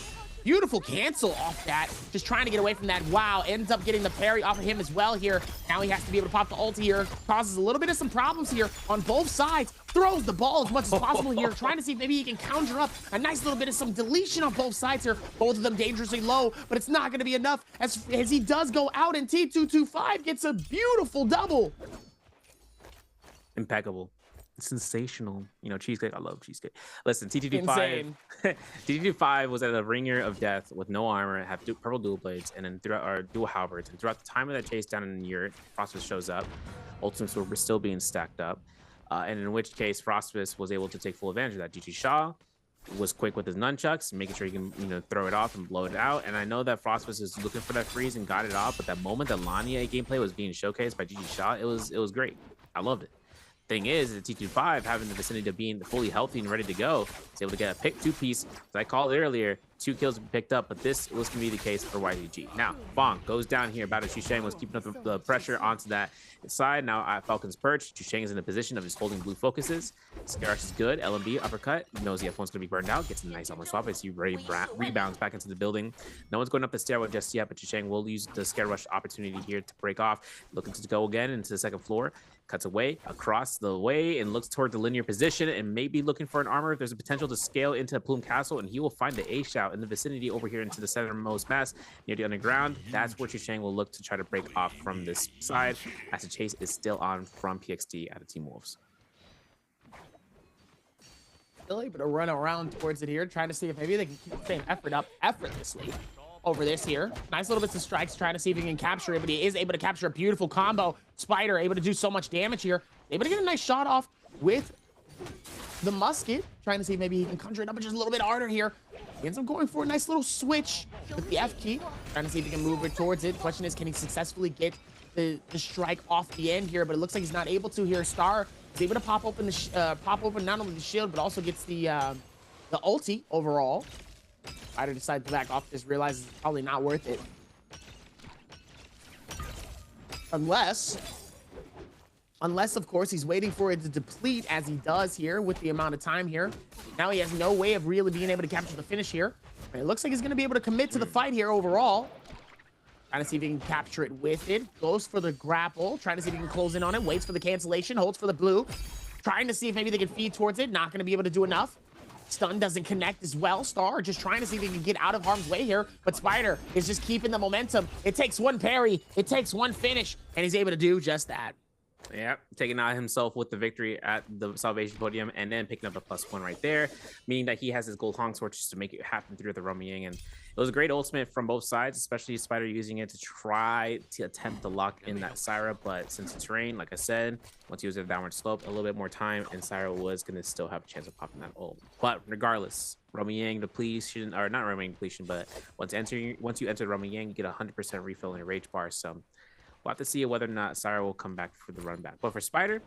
Beautiful cancel off that. Just trying to get away from that. Wow, ends up getting the parry off of him as well here. Now he has to be able to pop the ulti here. Causes a little bit of some problems here on both sides. Throws the ball as much as possible here. Trying to see if maybe he can conjure up a nice little bit of some deletion on both sides here. Both of them dangerously low, but it's not going to be enough as he does go out, and T225 gets a beautiful double. Impeccable. Sensational. You know, cheesecake. I love cheesecake. Listen, T225 T225 was at a ringer of death with no armor, had purple dual blades, and then throughout our dual halberds. And throughout the time of that chase down in the yurt, Frostfist shows up. Ultimates were still being stacked up. And in which case Frostfist was able to take full advantage of that. GG Shaw was quick with his nunchucks, making sure he can, you know, throw it off and blow it out. And I know that Frostfist is looking for that freeze and got it off, but that moment that Lania gameplay was being showcased by GG Shaw, it was great. I loved it. Thing is, the T25 having the vicinity of being fully healthy and ready to go, is able to get a pick two-piece. As I called it earlier, 2 kills picked up, but this was going to be the case for YTG. Now, Fong goes down here. Battle Chusheng was keeping up the pressure onto that side. Now at Falcon's Perch, Chusheng is in the position of just holding blue focuses. Skarash is good. LMB uppercut. He knows the F1's going to be burned out. Gets a nice armor swap as he rebounds back into the building. No one's going up the stairwell just yet, but Chusheng will use the Scare Rush opportunity here to break off. Looking to go again into the second floor. Cuts away across the way and looks toward the linear position and maybe looking for an armor. There's a potential to scale into Plume Castle, and he will find the A-Shout in the vicinity over here into the centermost mass near the underground. That's where Chusheng will look to try to break off from this side, as the chase is still on from PXD out of Team Wolves. Still able to run around towards it here, trying to see if maybe they can keep the same effort up effortlessly over this here. Nice little bits of strikes, trying to see if he can capture it, but he is able to capture a beautiful combo. Spider able to do so much damage here. Able to get a nice shot off with the musket, trying to see if maybe he can conjure it up just a little bit harder here. He ends up going for a nice little switch with the F key, trying to see if he can move it towards it. Question is, can he successfully get the strike off the end here? But it looks like he's not able to here. Star is able to pop open not only the shield, but also gets the ulti overall. Spider decides to back off, just realizes it's probably not worth it. Unless, of course, he's waiting for it to deplete, as he does here with the amount of time here. Now he has no way of really being able to capture the finish here. And it looks like he's going to be able to commit to the fight here overall. Trying to see if he can capture it with it. Goes for the grapple. Trying to see if he can close in on it. Waits for the cancellation. Holds for the blue. Trying to see if maybe they can feed towards it. Not going to be able to do enough. Stun doesn't connect as well. Star just trying to see if he can get out of harm's way here, but Spider is just keeping the momentum. It takes one parry, it takes one finish, and he's able to do just that. Yeah, taking out himself with the victory at the Salvation Podium, and then picking up a +1 right there, meaning that he has his gold Hong Sword just to make it happen through the Romiang. And it was a great ultimate from both sides, especially Spider using it to try to attempt to lock in that Syra. But since it's rain, like I said, once he was at a downward slope, a little bit more time, and Syra was going to still have a chance of popping that ult. But regardless, Romiang depletion, or not Romiang depletion, but once you enter Romiang, you get a 100% refill in your rage bar. So we'll have to see whether or not Syra will come back for the run back. But for Spider,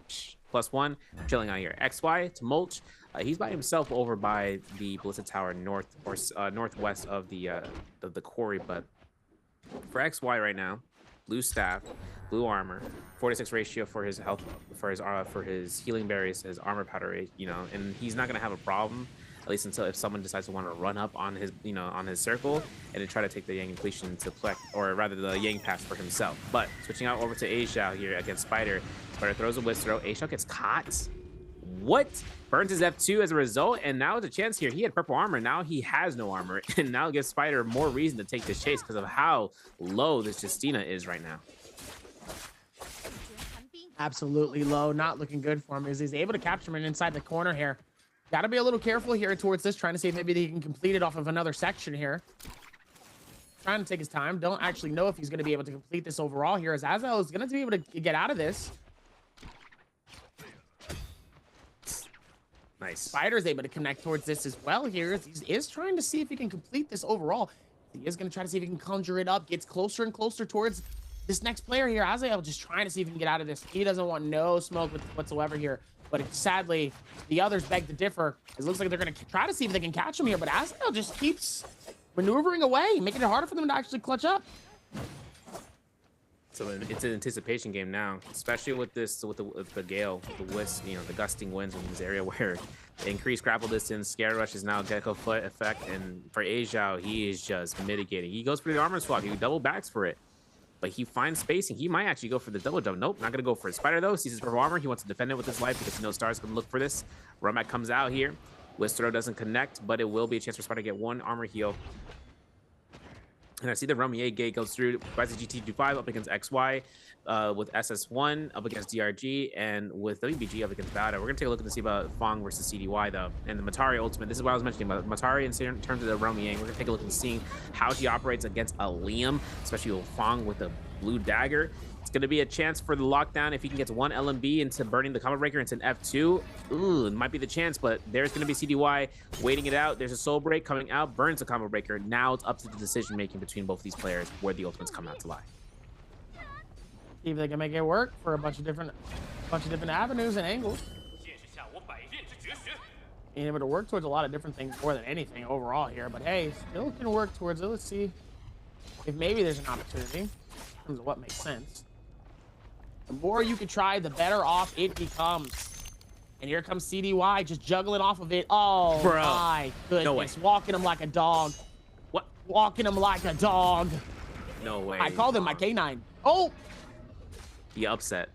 +1, chilling out here. XY to Mulch. He's by himself over by the Ballista Tower northwest of the quarry. But for XY right now, blue staff, blue armor, 4-6 ratio for his health, for his healing berries, his armor powder rate, you know, and he's not gonna have a problem. At least until if someone decides to want to run up on his, you know, on his circle and to try to take the Yang completion to collect, or rather the Yang pass for himself. But switching out over to A-Shao here against Spider. Spider throws a Blitz throw. A-Shao gets caught. What? Burns his F2 as a result, and now there's a chance here. He had purple armor, now he has no armor, and now gives Spider more reason to take this chase because of how low this Justina is right now. Absolutely low, not looking good for him as he's able to capture him inside the corner here. Gotta be a little careful here towards this, trying to see if maybe he can complete it off of another section here. Trying to take his time. Don't actually know if he's going to be able to complete this overall here, as Azael is going to be able to get out of this. Nice. Spider's able to connect towards this as well here. He is trying to see if he can complete this overall. He is going to try to see if he can conjure it up. Gets closer and closer towards this next player here, Azael, just trying to see if he can get out of this. He doesn't want no smoke whatsoever here. But sadly, the others beg to differ. It looks like they're going to try to see if they can catch him here. But Azael just keeps maneuvering away, making it harder for them to actually clutch up. So it's an anticipation game now, especially with this, with the gale, the wisp, the gusting winds in this area where increased grapple distance, scare rush is now gecko foot effect, and for Ajiao, he is just mitigating. He goes for the armor swap, he double backs for it, but he finds spacing. He might actually go for the double jump. Nope, not gonna go for a spider though. Sees his purple armor, he wants to defend it with his life because he knows Star's gonna look for this. Romac comes out here. Wisp throw doesn't connect, but it will be a chance for Spider to get one armor heal. And I see the Romier gate goes through by the GT25 up against XY, with SS1 up against DRG, and with WBG up against Bada. We're going to take a look and see about Fong versus CDY, though. And the Matari ultimate, this is what I was mentioning about Matari in terms of the Romier. We're going to take a look and see how she operates against a Liam, especially with Fong with the blue dagger. It's going to be a chance for the lockdown if he can get one LMB into burning the combo breaker into an F2. Ooh, it might be the chance, but there's going to be CDY waiting it out. There's a soul break coming out, burns the combo breaker. Now it's up to the decision making between both these players where the ultimates come out to lie. See if they can make it work for a bunch of different avenues and angles. Being able to work towards a lot of different things more than anything overall here, but hey, still can work towards it. Let's see if maybe there's an opportunity in terms of what makes sense. The more you can try, the better off it becomes. And here comes CDY just juggling off of it. Oh, bro. My goodness. No way. Walking him like a dog. What? Walking him like a dog. No way. I called him my K9. Oh! He upset.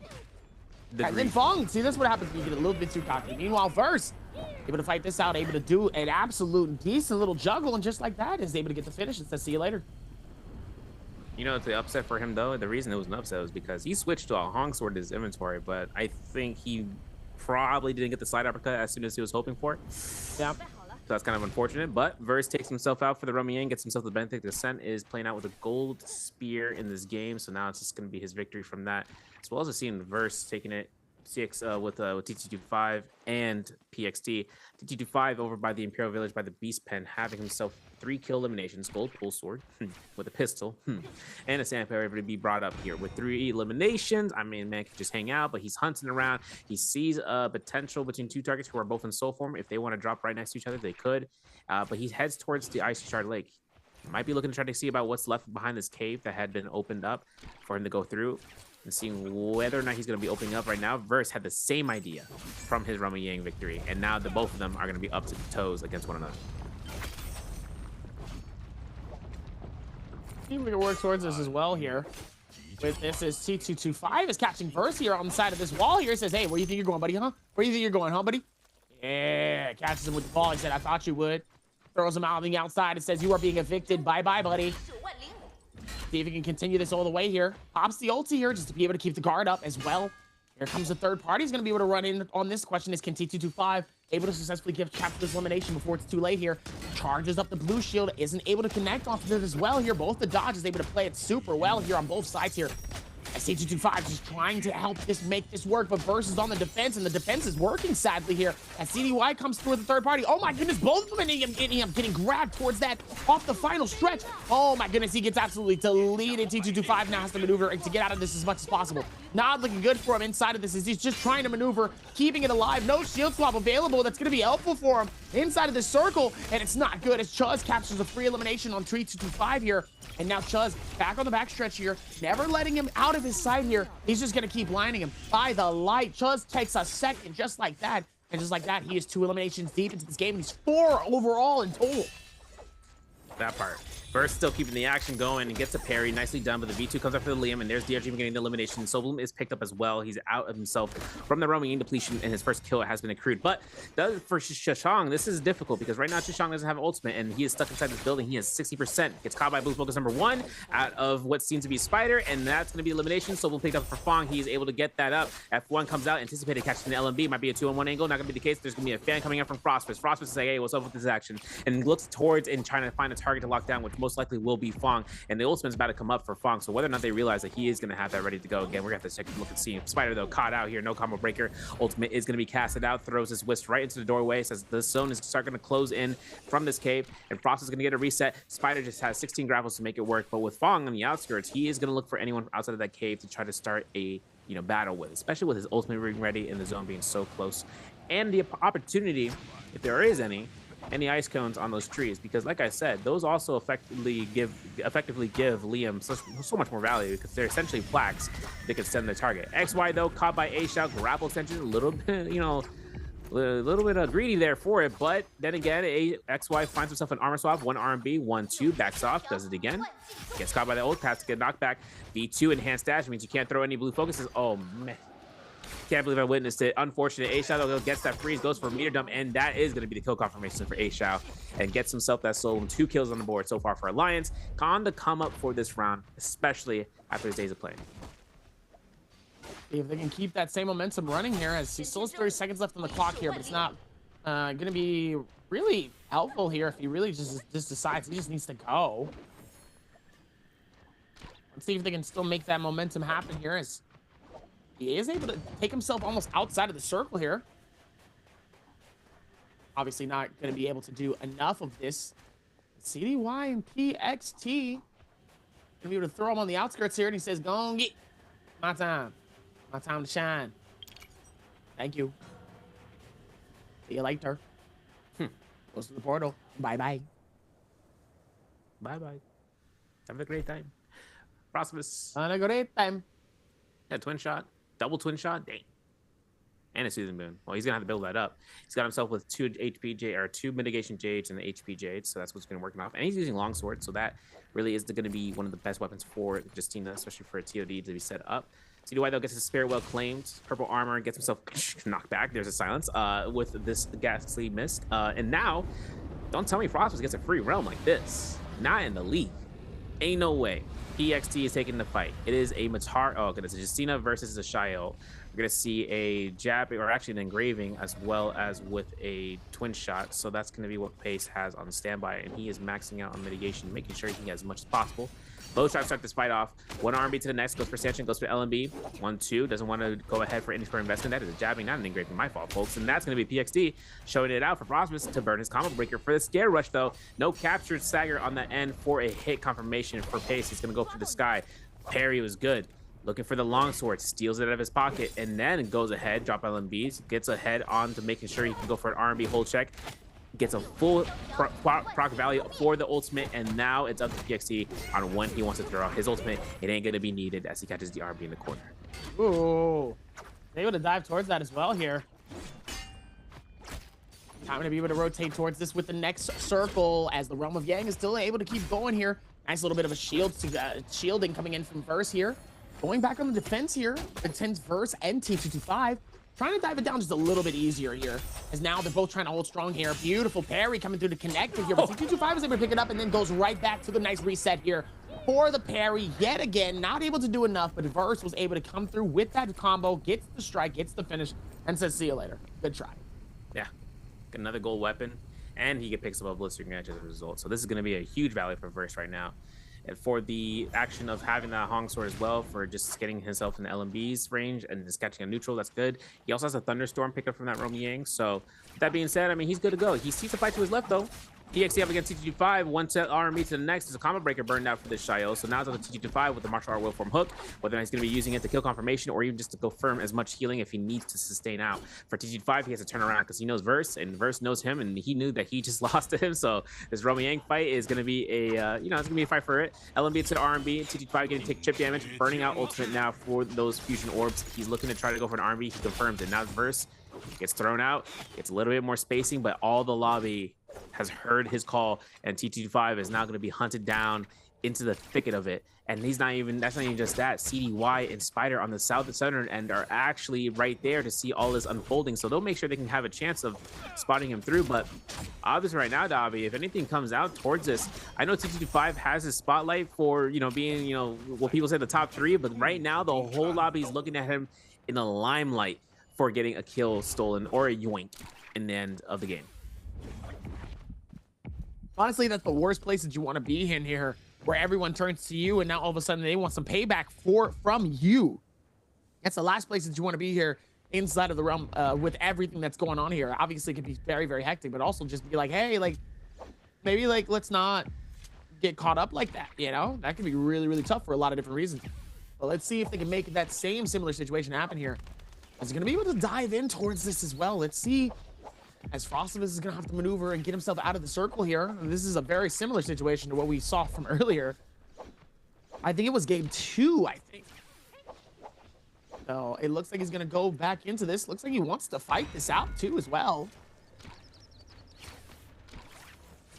And then Fong. See, that's what happens when you get a little bit too cocky. Meanwhile, Verse, able to fight this out, able to do an absolute decent little juggle, and just like that, is able to get the finish and says, see you later. It's the upset for him, though. The reason it was an upset was because he switched to a Hong Sword in his inventory, but I think he probably didn't get the slide uppercut as soon as he was hoping for it. Yeah. So that's kind of unfortunate, but Verse takes himself out for the Romier, gets himself the benefit. The Descent is playing out with a gold spear in this game, so now it's just going to be his victory from that, as well as seeing Verse taking it CX with TT25 and PXT. TT25 over by the Imperial Village by the Beast Pen, having himself 3 kill eliminations, gold pull sword with a pistol, and a sandpaper able to be brought up here with 3 eliminations. I mean, man can just hang out, but he's hunting around. He sees a potential between 2 targets who are both in soul form. If they want to drop right next to each other, they could. But he heads towards the Icy Shard Lake. Might be looking to try to see about what's left behind this cave that had been opened up for him to go through, and seeing whether or not he's going to be opening up right now. Verse had the same idea from his Romy Yang victory, and now the both of them are going to be up to the toes against one another. See if we can work towards this as well here. With this is T225 is catching Verse here on the side of this wall here. He says, hey, where do you think you're going, buddy, huh? Where do you think you're going, huh, buddy? Yeah, catches him with the ball. He said, I thought you would. Throws him out on the outside. It says, you are being evicted. Bye-bye, buddy. See if he can continue this all the way here. Pops the ulti here just to be able to keep the guard up as well. Here comes the third party. He's going to be able to run in on this question. Is can T225 able to successfully capture this elimination before it's too late here? Charges up the blue shield. Isn't able to connect off of it as well here. Both the dodges able to play it super well here on both sides here. T225 just trying to help make this work, but Verse is on the defense, and the defense is working sadly here. As CDY comes through with the third party. Oh my goodness, both of them getting grabbed towards that off the final stretch. Oh my goodness, he gets absolutely deleted. T225 now has to maneuver to get out of this as much as possible. Not looking good for him inside of this as he's just trying to maneuver, keeping it alive. No shield swap available. That's going to be helpful for him inside of this circle, and it's not good as Chuz captures a free elimination on T225 here. And now Chuz back on the back stretch here, never letting him out of his sight here. He's just going to keep lining him by the light. Chuz takes a second just like that. And just like that, he is 2 eliminations deep into this game. He's 4 overall in total. That part. Verse still keeping the action going and gets a parry. Nicely done, but the V2 comes after the Liam, and there's DRG getting the elimination. Sobloom is picked up as well. He's out of himself from the roaming depletion, and his first kill has been accrued. But for Shishang, this is difficult because right now Shishang doesn't have an ultimate, and he is stuck inside this building. He has 60%. Gets caught by Blue's focus number 1 out of what seems to be Spider, and that's going to be elimination. Sobloom picked up for Fong. He is able to get that up. F1 comes out, anticipated catching the LMB. Might be a 2-on-1 angle. Not going to be the case. There's going to be a fan coming up from Frostfist. Frostfist is like, hey, what's up with this action? And looks towards and trying to find a target to lock down, which most likely will be Fong, and the ultimate's about to come up for Fong. So whether or not they realize that he is going to have that ready to go, again, we're going to have to take a look and see. Spider, though, caught out here. No combo breaker. Ultimate is going to be casted out. Throws his whisk right into the doorway. Says the zone is starting to close in from this cave, and Frost is going to get a reset. Spider just has 16 grapples to make it work, but with Fong on the outskirts, he is going to look for anyone outside of that cave to try to start a battle with, especially with his ultimate being ready and the zone being so close, and the opportunity, if there is any ice cones on those trees, because like I said, those also effectively give Liam so much more value, because they're essentially flags they can send their target. XY though caught by A Shao, grapple extension, a little bit a little bit greedy there for it, but then again, XY finds himself an armor swap, 1 RMB, 1-2, backs off, does it again, gets caught by the ult, has to get knocked back. V2 enhanced dash means you can't throw any blue focuses. Oh man, can't believe I witnessed it. Unfortunate. A Shao gets that freeze, goes for a meter dump, and that is going to be the kill confirmation for A Shao, and gets himself that solo, 2 kills on the board so far for Alliance. On the come up for this round, especially after his days of playing. If they can keep that same momentum running here, as he still has 30 seconds left on the clock here, but it's not going to be really helpful here if he really just decides he just needs to go. Let's see if they can still make that momentum happen here, as he is able to take himself almost outside of the circle here. Obviously not going to be able to do enough of this. CDY and PXT going to be able to throw him on the outskirts here, and he says, go on, get my time. My time to shine. Thank you. See you later. Goes to the portal. Bye-bye. Bye-bye. Have a great time. Prosperous. Have a great time. Yeah, twin shot. Double twin shot. Dang. And a soothing boon. Well, he's gonna have to build that up. He's got himself with 2 mitigation jades and the HP jades, so that's what's been working off. And he's using longsword, so that really is going to be one of the best weapons for Justina, especially for a TOD to be set up. CDY though gets his spirit well claimed, purple armor, gets himself knocked back. There's a silence with this ghastly mist. And now, don't tell me Frostmas gets a free realm like this. Not in the league. Ain't no way. PXT is taking the fight. It is a Matar. Oh goodness, Justina versus a Shayo. We're gonna see a jab, or actually an engraving, as well as with a twin shot. So that's gonna be what Pace has on standby, and he is maxing out on mitigation, making sure he can get as much as possible. Both try to start this fight off. 1 RMB to the next, goes for Stanchion, goes for LMB. 1-2, doesn't want to go ahead for any further investment. That is a jabbing, not an engraving. My fault, folks. And that's going to be PXD showing it out for Prosperous to burn his combo breaker. For the Scare Rush, though, no captured stagger on the end for a hit confirmation for Pace. He's going to go for the sky. Parry was good. Looking for the longsword, steals it out of his pocket, and then goes ahead, drop LMBs, gets ahead on to making sure he can go for an RMB hold check. Gets a full proc value for the ultimate, and now it's up to PXT on when he wants to throw out his ultimate. It ain't going to be needed as he catches the RB in the corner. Ooh. Able to dive towards that as well here. Time to be able to rotate towards this with the next circle, as the Realm of Yang is still able to keep going here. Nice little bit of a shielding coming in from Verse here. Going back on the defense here. Intense Verse and T225. Trying to dive it down just a little bit easier here, as now they're both trying to hold strong here. Beautiful parry coming through the connector here, but T225 is able to pick it up and then goes right back to the nice reset here for the parry. Yet again, not able to do enough, but Verse was able to come through with that combo, gets the strike, gets the finish, and says, see you later. Good try. Yeah, another gold weapon, and he picks up a blistering edge as a result. So this is going to be a huge value for Verse right now. And for the action of having that Hong Sword as well, for just getting himself in the LMB's range and just catching a neutral, that's good. He also has a Thunderstorm pick up from that Romy Yang. So with that being said, I mean, he's good to go. He sees the fight to his left, though. PXT up against TG5, 1 set RMB to the next. There's a combo breaker burned out for this Shayo. So now it's up to TG5 with the martial art will form hook, whether he's going to be using it to kill confirmation or even just to go firm as much healing if he needs to sustain out. For TG5, he has to turn around because he knows Verse, and Verse knows him, and he knew that he just lost to him. So this Romy Yang fight is going to be a, it's going to be a fight for it. LMB to the RMB, TG5 getting take chip damage, burning out ultimate now for those fusion orbs. He's looking to try to go for an RMB. He confirms it. Now Verse gets thrown out. Gets a little bit more spacing, but all the lobby has heard his call, and T25 is now going to be hunted down into the thicket of it. And that's not even just that. CDY and Spider on the southern end are actually right there to see all this unfolding, so they'll make sure they can have a chance of spotting him through. But obviously right now, Dobby, if anything comes out towards this, I know T25 has his spotlight for being what people say the top 3, but right now the whole lobby is looking at him in the limelight for getting a kill stolen or a yoink in the end of the game. Honestly, that's the worst place that you want to be in here, where everyone turns to you and now all of a sudden they want some payback from you. That's the last place that you want to be here inside of the realm with everything that's going on here. Obviously, it can be very, very hectic, but also just be like, hey, like, maybe like let's not get caught up like that, you know? That can be really, really tough for a lot of different reasons. But let's see if they can make that same similar situation happen here. Is he going to be able to dive in towards this as well? Let's see. As Frostivus is going to have to maneuver and get himself out of the circle here. And this is a very similar situation to what we saw from earlier. I think it was game 2, I think. So it looks like he's going to go back into this. Looks like he wants to fight this out too as well.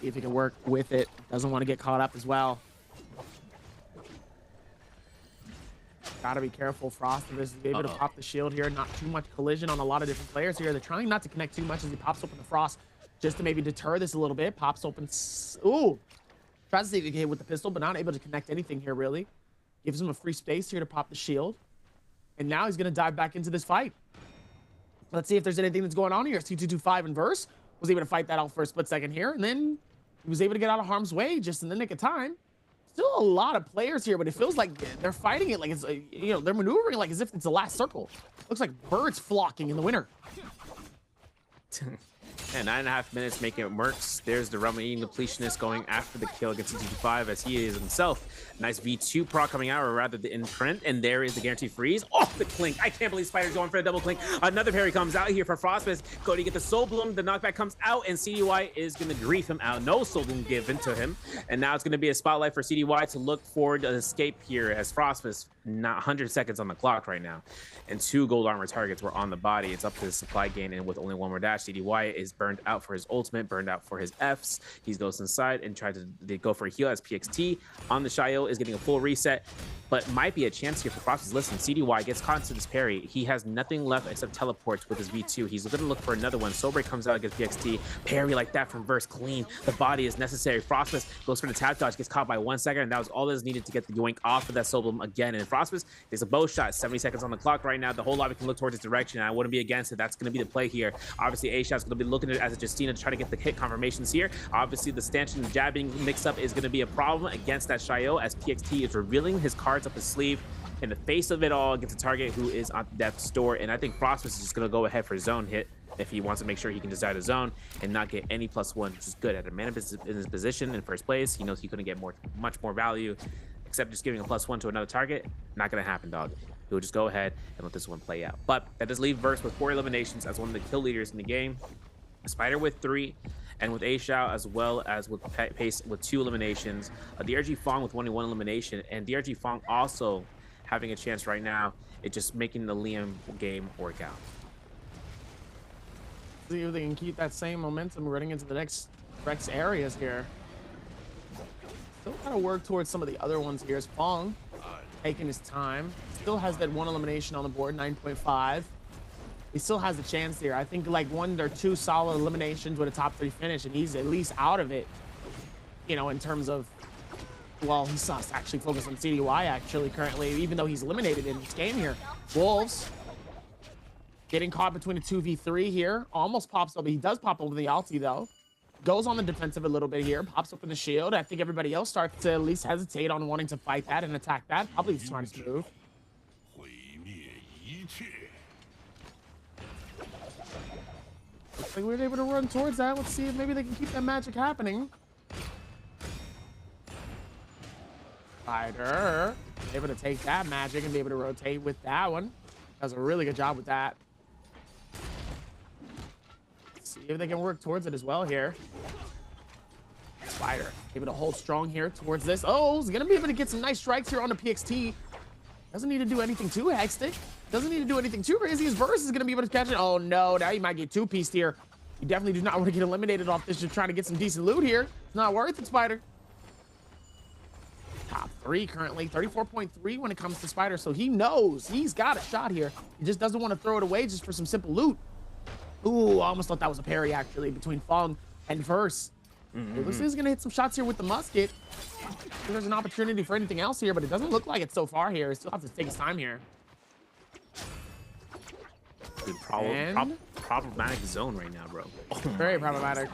See if he can work with it. Doesn't want to get caught up as well. Gotta be careful. Frostivus is able to pop the shield here. Not too much collision on a lot of different players here. They're trying not to connect too much as he pops open the Frost just to maybe deter this a little bit. Pops open. Ooh. Tries to save the hit with the pistol, but not able to connect anything here, really. Gives him a free space here to pop the shield. And now he's going to dive back into this fight. Let's see if there's anything that's going on here. C225 in verse. Was able to fight that out for a split second here. And then he was able to get out of harm's way just in the nick of time. Still a lot of players here, but it feels like they're fighting it like it's, you know, they're maneuvering like as if it's the last circle. Looks like birds flocking in the winter. And 9.5 minutes making it works. There's the Realm Eating Depletionist going after the kill against C225 as he is himself. Nice V2 proc coming out, or rather the imprint, and there is the guaranteed freeze. Oh, the clink. I can't believe Spider's going for the double clink. Another parry comes out here for Frostbus. Cody get the Soul Bloom. The knockback comes out, and CDY is going to grief him out. No Soul Bloom given to him. And now it's going to be a spotlight for CDY to look forward to escape here as Frostbus, not 100 seconds on the clock right now. And 2 gold armor targets were on the body. It's up to the supply gain, and with only 1 more dash, CDY is burned out for his ultimate, burned out for his Fs. He goes inside and tries to go for a heal as PXT on the Shio is getting a full reset, but might be a chance here for Frostus. Listen, CDY gets caught into this parry. He has nothing left except teleports with his V2. He's going to look for another one. Sobreak comes out against PXT. Parry like that from verse clean. The body is necessary. Frostus goes for the tap dodge, gets caught by 1 second, and that was all that is needed to get the yoink off of that Soul Bloom again. And Frostus is a bow shot. 70 seconds on the clock right now. The whole lobby can look towards his direction, and I wouldn't be against it. That's going to be the play here. Obviously, A-Shot's going to be looking at it as a Justina to try to get the hit confirmations here. Obviously, the stanchion and jabbing mix-up is going to be a problem against that Shio as PXT is revealing his cards up his sleeve in the face of it all against a target who is on death's door. And I think Frostbus is just going to go ahead for zone hit if he wants to make sure he can decide a zone and not get any +1, which is good. At a man in his position in first place, he knows he couldn't get much more value except just giving a +1 to another target. Not going to happen, dog. He'll just go ahead and let this one play out. But that does leave Verse with 4 eliminations as one of the kill leaders in the game. Spider with 3, and with A-Shao as well as with Pace with 2 eliminations. DRG Fong with 1 elimination, and DRG Fong also having a chance right now. It's just making the Liam game work out. See if they can keep that same momentum running into the next areas here. Still gotta work towards some of the other ones here. Is Fong taking his time. Still has that 1 elimination on the board, 9.5. He still has a chance here. I think like 1 or 2 solid eliminations with a top 3 finish, and he's at least out of it, you know, in terms of, well, he's actually focused on CDY actually currently, even though he's eliminated in this game here. Wolves getting caught between a 2v3 here. Almost pops up. He does pop over the ulti though. Goes on the defensive a little bit here. Pops up in the shield. I think everybody else starts to at least hesitate on wanting to fight that and attack that. Probably the smartest move. Looks like we were able to run towards that. Let's see if maybe they can keep that magic happening. Spider able to take that magic and be able to rotate with that one. Does a really good job with that. Let's see if they can work towards it as well here. Spider able to hold strong here towards this. Oh, he's gonna be able to get some nice strikes here on the PXT. Doesn't need to do anything too hectic. Doesn't need to do anything too crazy. His Verse is going to be able to catch it. Oh, no. Now you might get 2-pieced here. You definitely do not want to get eliminated off this. You're trying to get some decent loot here. It's not worth it, Spider. Top 3 currently. 34.3 when it comes to Spider. So he knows he's got a shot here. He just doesn't want to throw it away just for some simple loot. Ooh, I almost thought that was a parry, actually, between Fong and Verse. It looks like he's going to hit some shots here with the musket. There's an opportunity for anything else here, but it doesn't look like it so far here. He still has to take his time here. Dude, problematic zone right now, bro. Oh very problematic.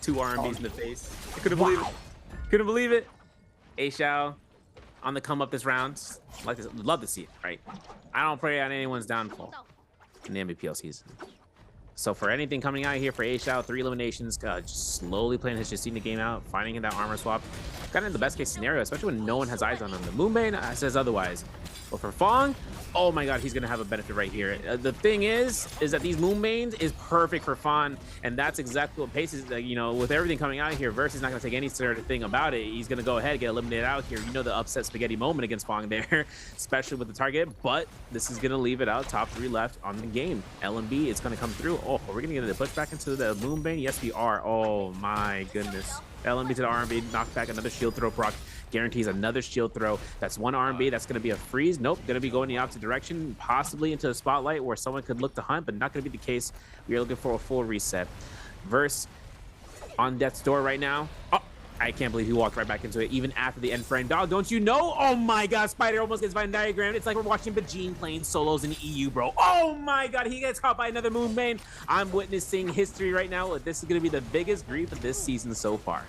2 R&Bs in the face. I couldn't believe it. Couldn't believe it. A Xiao on the come up this round. Like this, love to see it, right? I don't pray on anyone's downfall in the Nbpl season. So for anything coming out here for A Xiao, 3 eliminations, just slowly playing his Justina game out, finding that armor swap. Kind of in the best case scenario, especially when no one has eyes on him. The Moonbane says otherwise. But for Fong, oh my god, he's gonna have a benefit right here. The thing is that these Moonbanes is perfect for Fawn, and that's exactly what Pace is, you know, with everything coming out here, Versus not gonna take any sort of thing about it. He's gonna go ahead and get eliminated out here. You know, the upset spaghetti moment against Fong there, especially with the target, but this is gonna leave it out. Top 3 left on the game. LMB is gonna come through. Oh, are we gonna get a push back into the Moonbane? Yes, we are. Oh my goodness. LMB to the R&B, knock back another shield throw proc. Guarantees another shield throw. That's 1 R&B. That's going to be a freeze. Nope. Going to be going the opposite direction, possibly into the spotlight where someone could look to hunt, but not going to be the case. We are looking for a full reset. Verse on death's door right now. Oh, I can't believe he walked right back into it, even after the end frame. Dog, don't you know? Oh my god, Spider almost gets Vine diagrammed. It's like we're watching Bajin playing solos in the EU, bro. Oh my god, he gets caught by another Moonbane. I'm witnessing history right now. This is going to be the biggest grief of this season so far.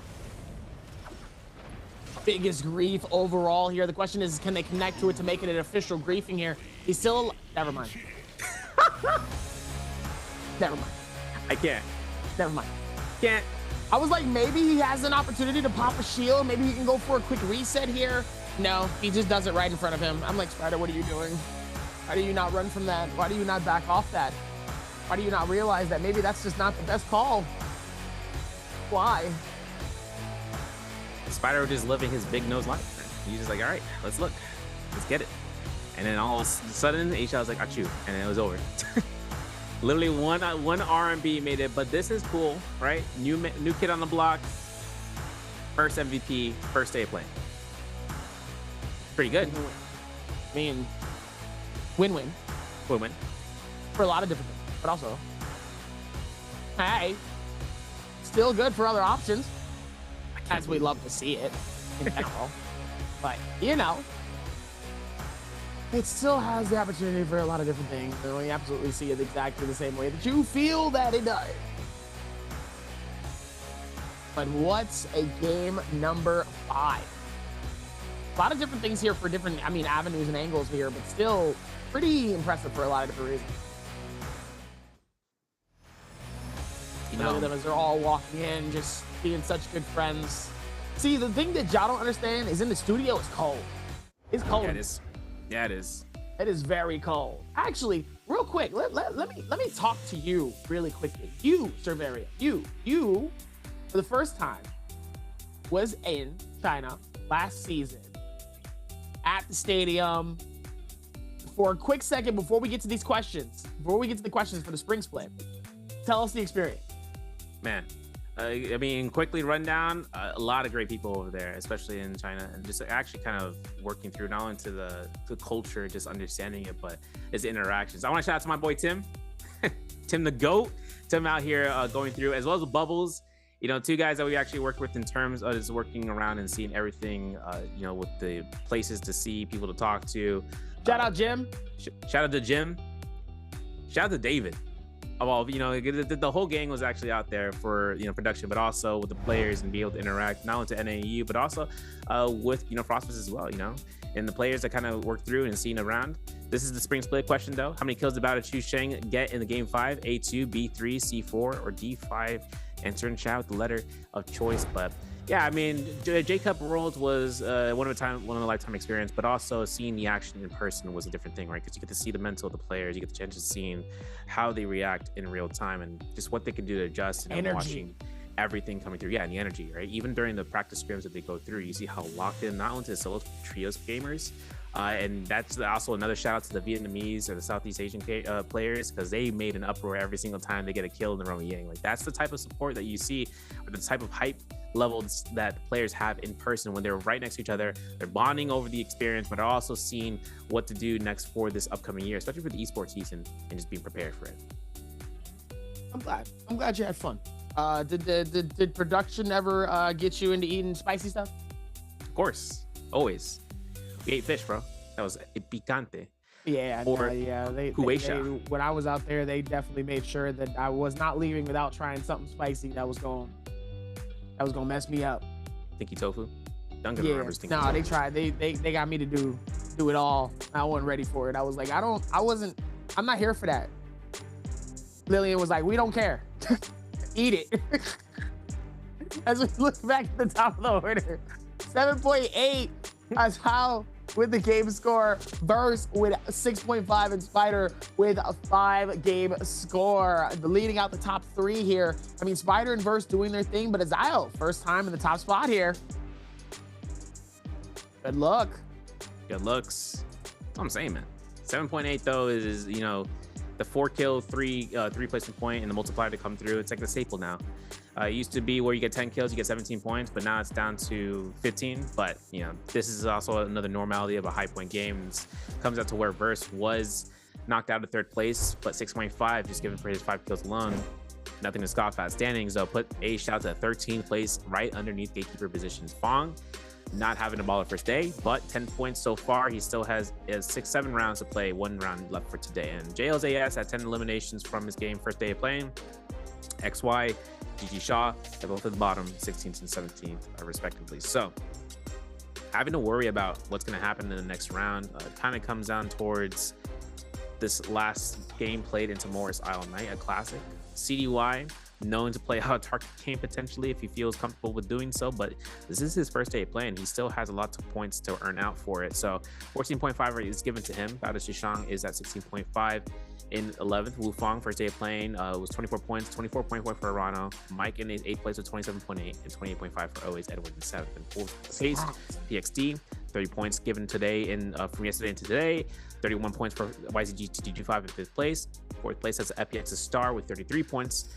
Biggest grief overall here. The question is, can they connect to it to make it an official griefing here? He's still, never mind. Never mind. I can't. Never mind. Can't. I was like, maybe he has an opportunity to pop a shield. Maybe he can go for a quick reset here. No, he just does it right in front of him. I'm like, Spider, what are you doing? Why do you not run from that? Why do you not back off that? Why do you not realize that maybe that's just not the best call? Why? Spider just living his big nose life. He's just like, all right, let's look. Let's get it. And then all of a sudden, A-Shot was like, achoo. And then it was over. Literally one R&B made it, but this is cool, right? New kid on the block. First MVP, first day of play. Pretty good. I mean, win-win. Win-win. For a lot of different things, but also, hey, still good for other options. As we love to see it in general. But, you know, it still has the opportunity for a lot of different things. And we absolutely see it exactly the same way that you feel that it does. But what's a game number 5? A lot of different things here for different, I mean, avenues and angles here, but still pretty impressive for a lot of different reasons. You know, look at them as they're all walking in, just being such good friends. See, the thing that y'all don't understand is in the studio, it's cold. It's cold. Yeah, it is. Yeah, it is. It is very cold. Actually, real quick, let me talk to you really quickly. You, Cerveria, you, for the first time, was in China last season at the stadium. For a quick second, before we get to these questions, before we get to the questions for the spring split, tell us the experience. Man, I mean, quickly run down, a lot of great people over there, especially in China, and just actually kind of working through not only to the culture, just understanding it, but its interactions. I want to shout out to my boy Tim, Tim the GOAT, Tim out here going through, as well as Bubbles. You know, 2 guys that we actually worked with in terms of just working around and seeing everything, you know, with the places to see, people to talk to. Shout out Jim. Shout out to Jim. Shout out to David. Well, you know, the whole gang was actually out there for, you know, production, but also with the players and be able to interact not only to NAU, but also with, you know, Frostbus as well, you know, and the players that kind of worked through and seen around. This is the spring split question, though. How many kills did Bao Chu Sheng get in the game 5? A2, B3, C4, or D5? Enter in chat with the letter of choice. But yeah, I mean, J-Cup Worlds was one of a lifetime experience, but also seeing the action in person was a different thing, right? Because you get to see the mental of the players, you get the chance of seeing how they react in real time and just what they can do to adjust, and watching everything coming through. Yeah, and the energy, right? Even during the practice scrims that they go through, you see how locked in, not only to the solo trios gamers, and that's also another shout out to the Vietnamese or the Southeast Asian players, because they made an uproar every single time they get a kill in the Romy Yang. Like, that's the type of support that you see, or the type of hype levels that players have in person when they're right next to each other. They're bonding over the experience, but are also seeing what to do next for this upcoming year, especially for the esports season, and just being prepared for it. I'm glad you had fun. Did production ever get you into eating spicy stuff? Of course, always. We ate fish, bro. That was picante. Yeah, they when I was out there, they definitely made sure that I was not leaving without trying something spicy that was going That was gonna mess me up. Thinky Tofu. Duncan Yeah, remembers Thinky no, Tofu. they tried. They got me to do it all. I wasn't ready for it. I was like, I'm not here for that. Lillian was like, we don't care. Eat it. As we look back at the top of the order, 7.8 as how with the game score, Verse with 6.5, and Spider with a 5-game score. Leading out the top 3 here. I mean, Spider and Verse doing their thing, but Azile, first time in the top spot here. Good luck. Good looks. That's what I'm saying, man. 7.8 though is you know, the 4 kill, 3 placement point, and the multiplier to come through. It's like the staple now. It used to be where you get 10 kills, you get 17 points, but now it's down to 15. But you know, this is also another normality of a high point game. It comes out to where Verse was knocked out of 3rd place, but 6.5 just given for his 5 kills alone. Nothing to scoff at. Standings though put Ace out to 13th place, right underneath gatekeeper position. Fong not having a baller first day, but 10 points so far. He still has 6-7 rounds to play, 1 round left for today. And JL's AS at 10 eliminations from his game first day of playing. XY, GG Shaw, they're both at the bottom, 16th and 17th respectively. So having to worry about what's going to happen in the next round kind of comes down towards this last game played into Morris Isle Night, a classic. CDY known to play out a target game potentially if he feels comfortable with doing so, but this is his first day playing. He still has a lot of points to earn out for it. So 14.5 is given to him. Bada Shishang is at 16.5. In 11th, Wu Fong, first day of playing, was 24 points, 24.4 for Arano. Mike in 8th place with 27.8 and 28.5 for Always Edward in 7th. And 4th place, PXD, 30 points given today from yesterday into today. 31 points for YZG TG5 in 5th place. 4th place has FPX Star with 33 points.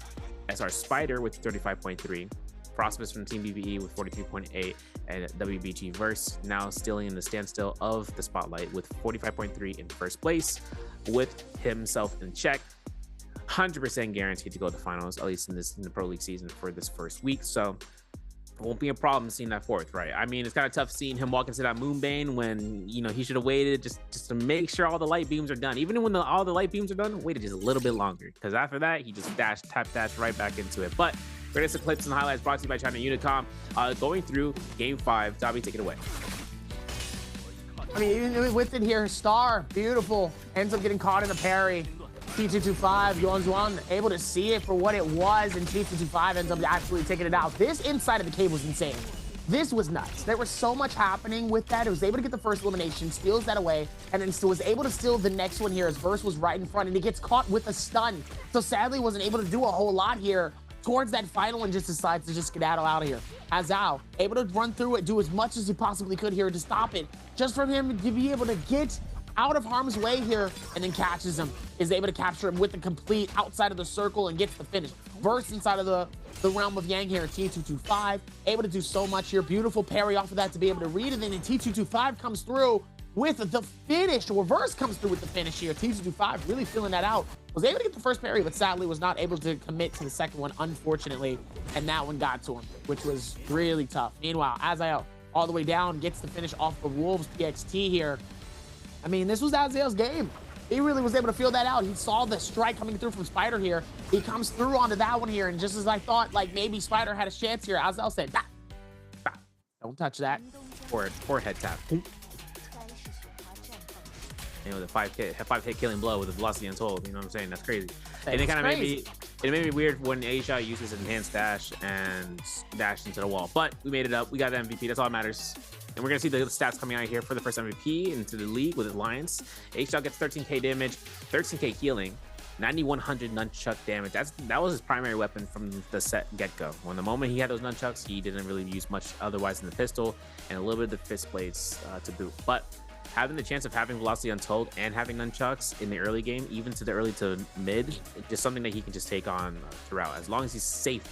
SR Spider with 35.3. Prosperous from Team BBE with 43.8, and WBG Verse now stealing in the standstill of the spotlight with 45.3 in first place, with himself in check. 100% guaranteed to go to the finals, at least in the Pro League season for this first week. So it won't be a problem seeing that 4th, right? I mean, it's kind of tough seeing him walk into that Moonbane when, you know, he should have waited just to make sure all the light beams are done. Even when all the light beams are done, waited just a little bit longer, because after that, he just tap dash right back into it. But greatest clips and highlights brought to you by China Unicom. Going through Game 5, Dabi, take it away. I mean, even with it here, Star, beautiful, ends up getting caught in a parry. T225, Yuan Zuan able to see it for what it was, and T225 ends up absolutely taking it out. This inside of the cave was insane. This was nuts. There was so much happening with that. It was able to get the first elimination, steals that away, and then still was able to steal the next one here as Verse was right in front, and he gets caught with a stun. So sadly wasn't able to do a whole lot here towards that final and just decides to just skedaddle out of here. Azal able to run through it, do as much as he possibly could here to stop it. Just from him to be able to get out of harm's way here, and then catches him, is able to capture him with the complete outside of the circle and gets the finish. Verse inside of the realm of Yang here, T225, able to do so much here. Beautiful parry off of that to be able to read it, and then T225 comes through with the finish. Reverse comes through with the finish here. T225 really feeling that out. Was able to get the first parry, but sadly was not able to commit to the second one, unfortunately, and that one got to him, which was really tough. Meanwhile, Azael all the way down, gets the finish off the Wolves PXT here. I mean, this was Azael's game. He really was able to feel that out. He saw the strike coming through from Spider here. He comes through onto that one here, and just as I thought, like, maybe Spider had a chance here, Azael said, bah, bah, don't touch that. Or head tap. You know, the 5 hit killing blow with the velocity untold. You know what I'm saying? That's crazy. And it kind of made me weird when Asia uses enhanced dash and dashed into the wall. But we made it up. We got the MVP. That's all that matters. And we're gonna see the stats coming out here for the first MVP into the league with Alliance. H-Dog gets 13k damage, 13k healing, 9100 nunchuck damage. That was his primary weapon from the set get-go. When the moment he had those nunchucks, he didn't really use much otherwise than the pistol and a little bit of the fist blades to boot. But having the chance of having velocity untold and having nunchucks in the early game, even to the early to mid, it's just something that he can just take on throughout. As long as he's safe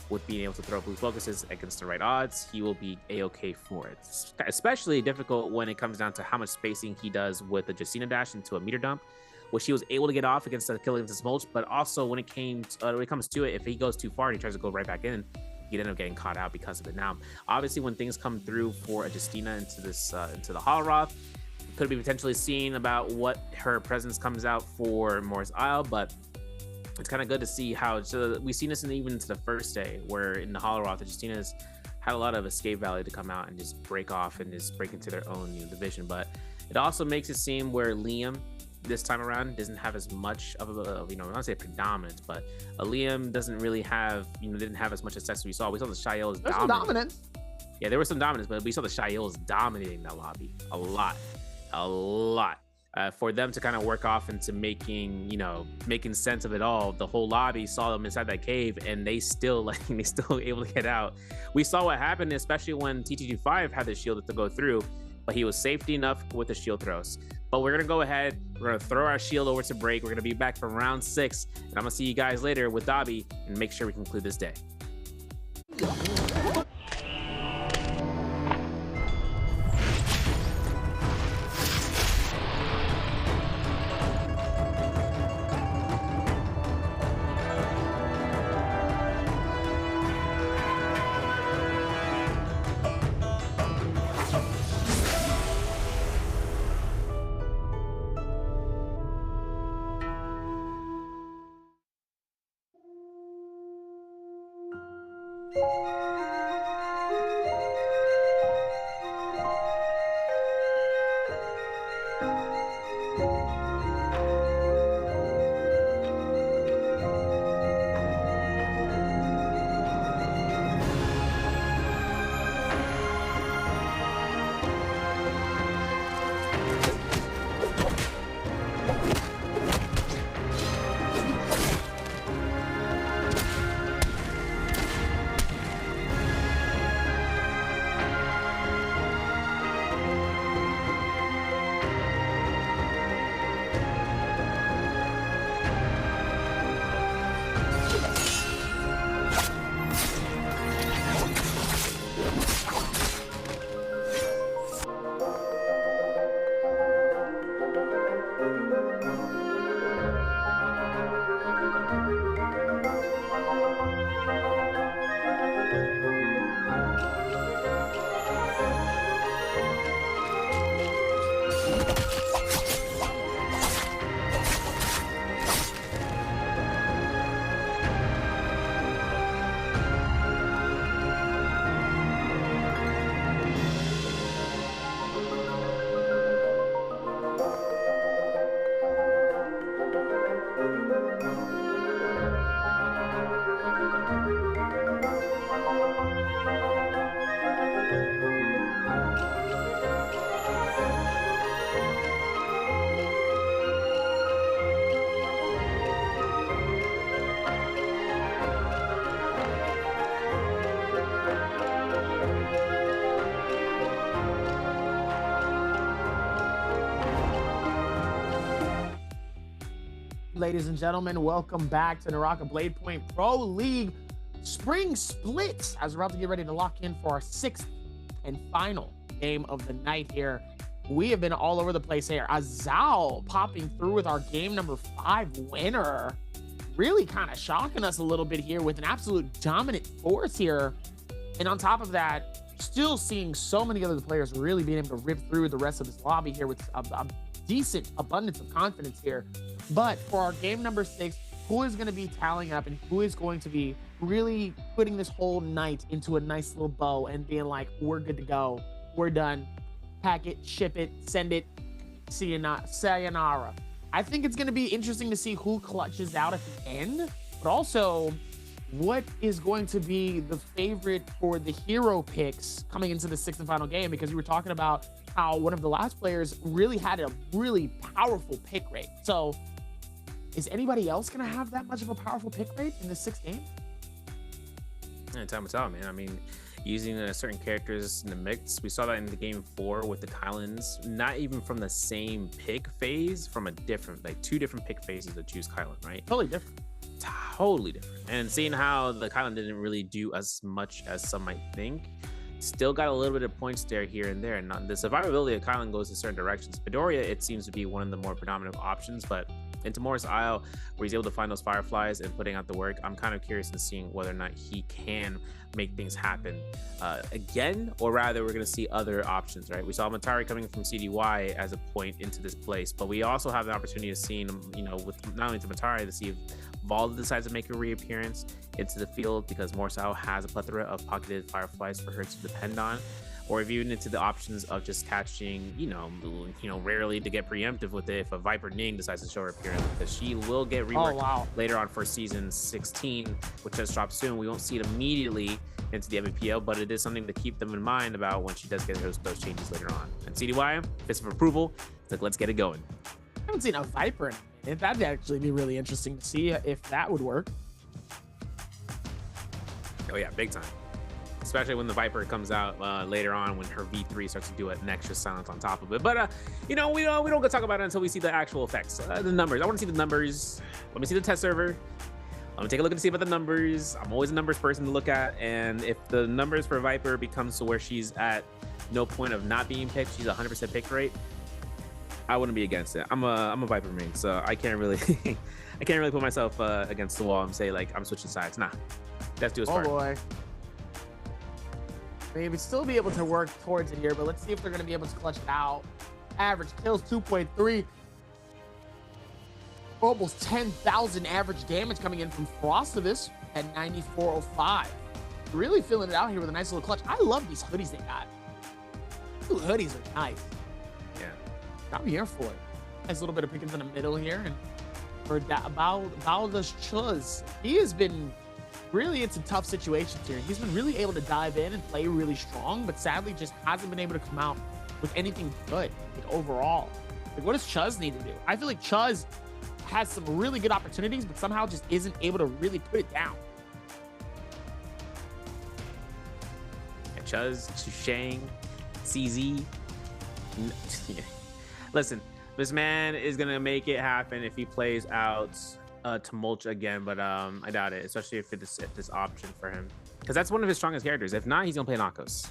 with being able to throw blue focuses against the right odds, he will be a-okay for it. It's especially difficult when it comes down to how much spacing he does with the Justina dash into a meter dump, which he was able to get off against the kill against the Smolch, but also when it comes to it, if he goes too far and he tries to go right back in, he'd end up getting caught out because of it. Now, obviously, when things come through for a Justina into this into the Holoroth, could be potentially seeing about what her presence comes out for Morris Isle, but it's kind of good to see how, so we've seen this even into the first day, where in the Holoroth, Justina's had a lot of escape value to come out and just break off and just break into their own division. But it also makes it seem where Liam this time around doesn't have as much of a, I don't say predominance, but Liam doesn't really have, didn't have as much success as we saw. We saw the Shails dominance. Yeah, there was some dominance, but we saw the Shails dominating that lobby a lot. For them to kind of work off into making sense of it all. The whole lobby saw them inside that cave, and they still able to get out. We saw what happened, especially when TTG5 had the shield to go through, but he was safety enough with the shield throws. But we're gonna go ahead, we're gonna throw our shield over to break. We're gonna be back for round 6, and I'm gonna see you guys later with Dobby and make sure we conclude this day. Ladies and gentlemen, welcome back to NARAKA BLADEPOINT Pro League Spring Split, as we're about to get ready to lock in for our 6th and final game of the night here. We have been all over the place here. Azal popping through with our game number 5 winner. Really kind of shocking us a little bit here with an absolute dominant force here. And on top of that, still seeing so many other players really being able to rip through the rest of this lobby here with a decent abundance of confidence here. But for our game number 6, who is going to be tallying up and who is going to be really putting this whole night into a nice little bow and being like, we're good to go, we're done, pack it, ship it, send it, sayonara. I think it's going to be interesting to see who clutches out at the end, but also what is going to be the favorite for the hero picks coming into the 6th and final game, because we were talking about how one of the last players really had a really powerful pick rate. So is anybody else going to have that much of a powerful pick rate in the 6th game? Time will tell, man. I mean, using certain characters in the mix, we saw that in the game 4 with the Kylans, not even from the same pick phase, from a different, like 2 different pick phases to choose Kylan, right? Totally different. Totally different. And seeing how the Kylan didn't really do as much as some might think, Still got a little bit of points there here and there. And the survivability of Kylan goes in certain directions. Midoriya, it seems to be one of the more predominant options, but into Morris Isle, where he's able to find those fireflies and putting out the work, I'm kind of curious in seeing whether or not he can make things happen again, or rather we're going to see other options, right? We saw Matari coming from CDY as a point into this place, but we also have the opportunity of seeing, you know, with not only to Matari, to see if Valda decides to make a reappearance into the field, because Morris Isle has a plethora of pocketed fireflies for her to depend on, or if even into the options of just catching, you know, rarely to get preemptive with it if a Viper Ning decides to show her appearance, because she will get reworked later on for season 16, which just dropped soon. We won't see it immediately into the Nbpl, but it is something to keep them in mind about when she does get those changes later on. And CDY, fist of approval, it's like, let's get it going. I haven't seen a Viper in a minute. That'd actually be really interesting to see if that would work. Oh yeah, big time. Especially when the Viper comes out later on, when her V3 starts to do an extra silence on top of it. But you know, we don't go talk about it until we see the actual effects, the numbers. I want to see the numbers. Let me see the test server. Let me take a look and see about the numbers. I'm always a numbers person to look at, and if the numbers for Viper becomes to where she's at no point of not being picked, she's 100% pick rate, I wouldn't be against it. I'm a Viper main, so I can't really I can't really put myself against the wall and say like I'm switching sides. Nah, let's do as far. Oh boy. Maybe still be able to work towards it here, but let's see if they're going to be able to clutch it out. Average kills 2.3. Almost 10,000 average damage coming in from Frostivus at 9405. Really feeling it out here with a nice little clutch. I love these hoodies they got. Ooh, hoodies are nice. Yeah, I'm here for it. Nice little bit of pickings in the middle here, and for Baldas Chuz, he has been really in some tough situations here. He's been really able to dive in and play really strong, but sadly just hasn't been able to come out with anything good, like, overall. Like, what does Chuz need to do? I feel like Chuz has some really good opportunities, but somehow just isn't able to really put it down. Yeah, Chuz, Chushang, CZ. Listen, this man is gonna make it happen if he plays out to Mulch again, but I doubt it, especially if this option for him, because that's one of his strongest characters. If not, he's gonna play Nakos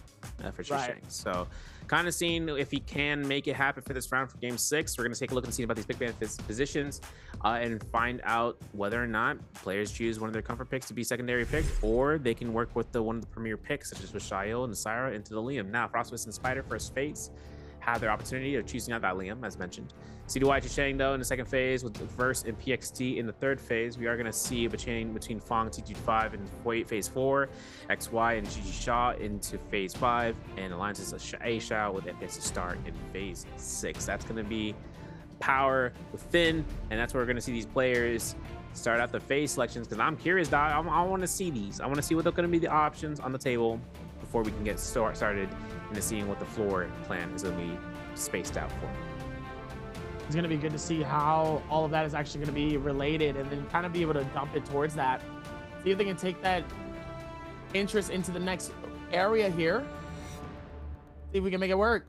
for Chushang. Right. So kind of seeing if he can make it happen for this round for game 6. We're gonna take a look and see about these pick benefits positions and find out whether or not players choose one of their comfort picks to be secondary pick, or they can work with one of the premier picks, such as with Shayo and Syra into the Liam. Now Frostwist and Spider first phase have their opportunity of choosing out that Liam, as mentioned. CDY Chushang, though, in the second phase, with the Verse and PXT in the third phase, we are going to see a chain between Fong TG5 in phase 4, XY and Gigi Shaw into phase 5, and alliances of A Shao with FPS to start in phase 6. That's going to be power within, and that's where we're going to see these players start out the phase selections, because I'm curious, dog. I want to see these. I want to see what are going to be the options on the table before we can get started into seeing what the floor plan is going to be spaced out for. It's going to be good to see how all of that is actually going to be related, and then kind of be able to dump it towards that. See if they can take that interest into the next area here. See if we can make it work.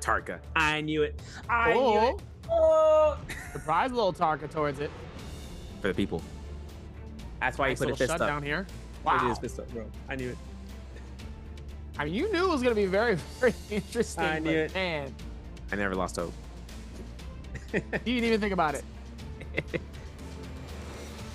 Tarka. I knew it. I knew it. Oh! Surprise little Tarka towards it. For the people. That's why nice you put it fist up. Down here. Wow. It is fist up, bro. I knew it. I mean, you knew it was going to be very, very interesting. I knew it. Man. I never lost hope. You didn't even think about it.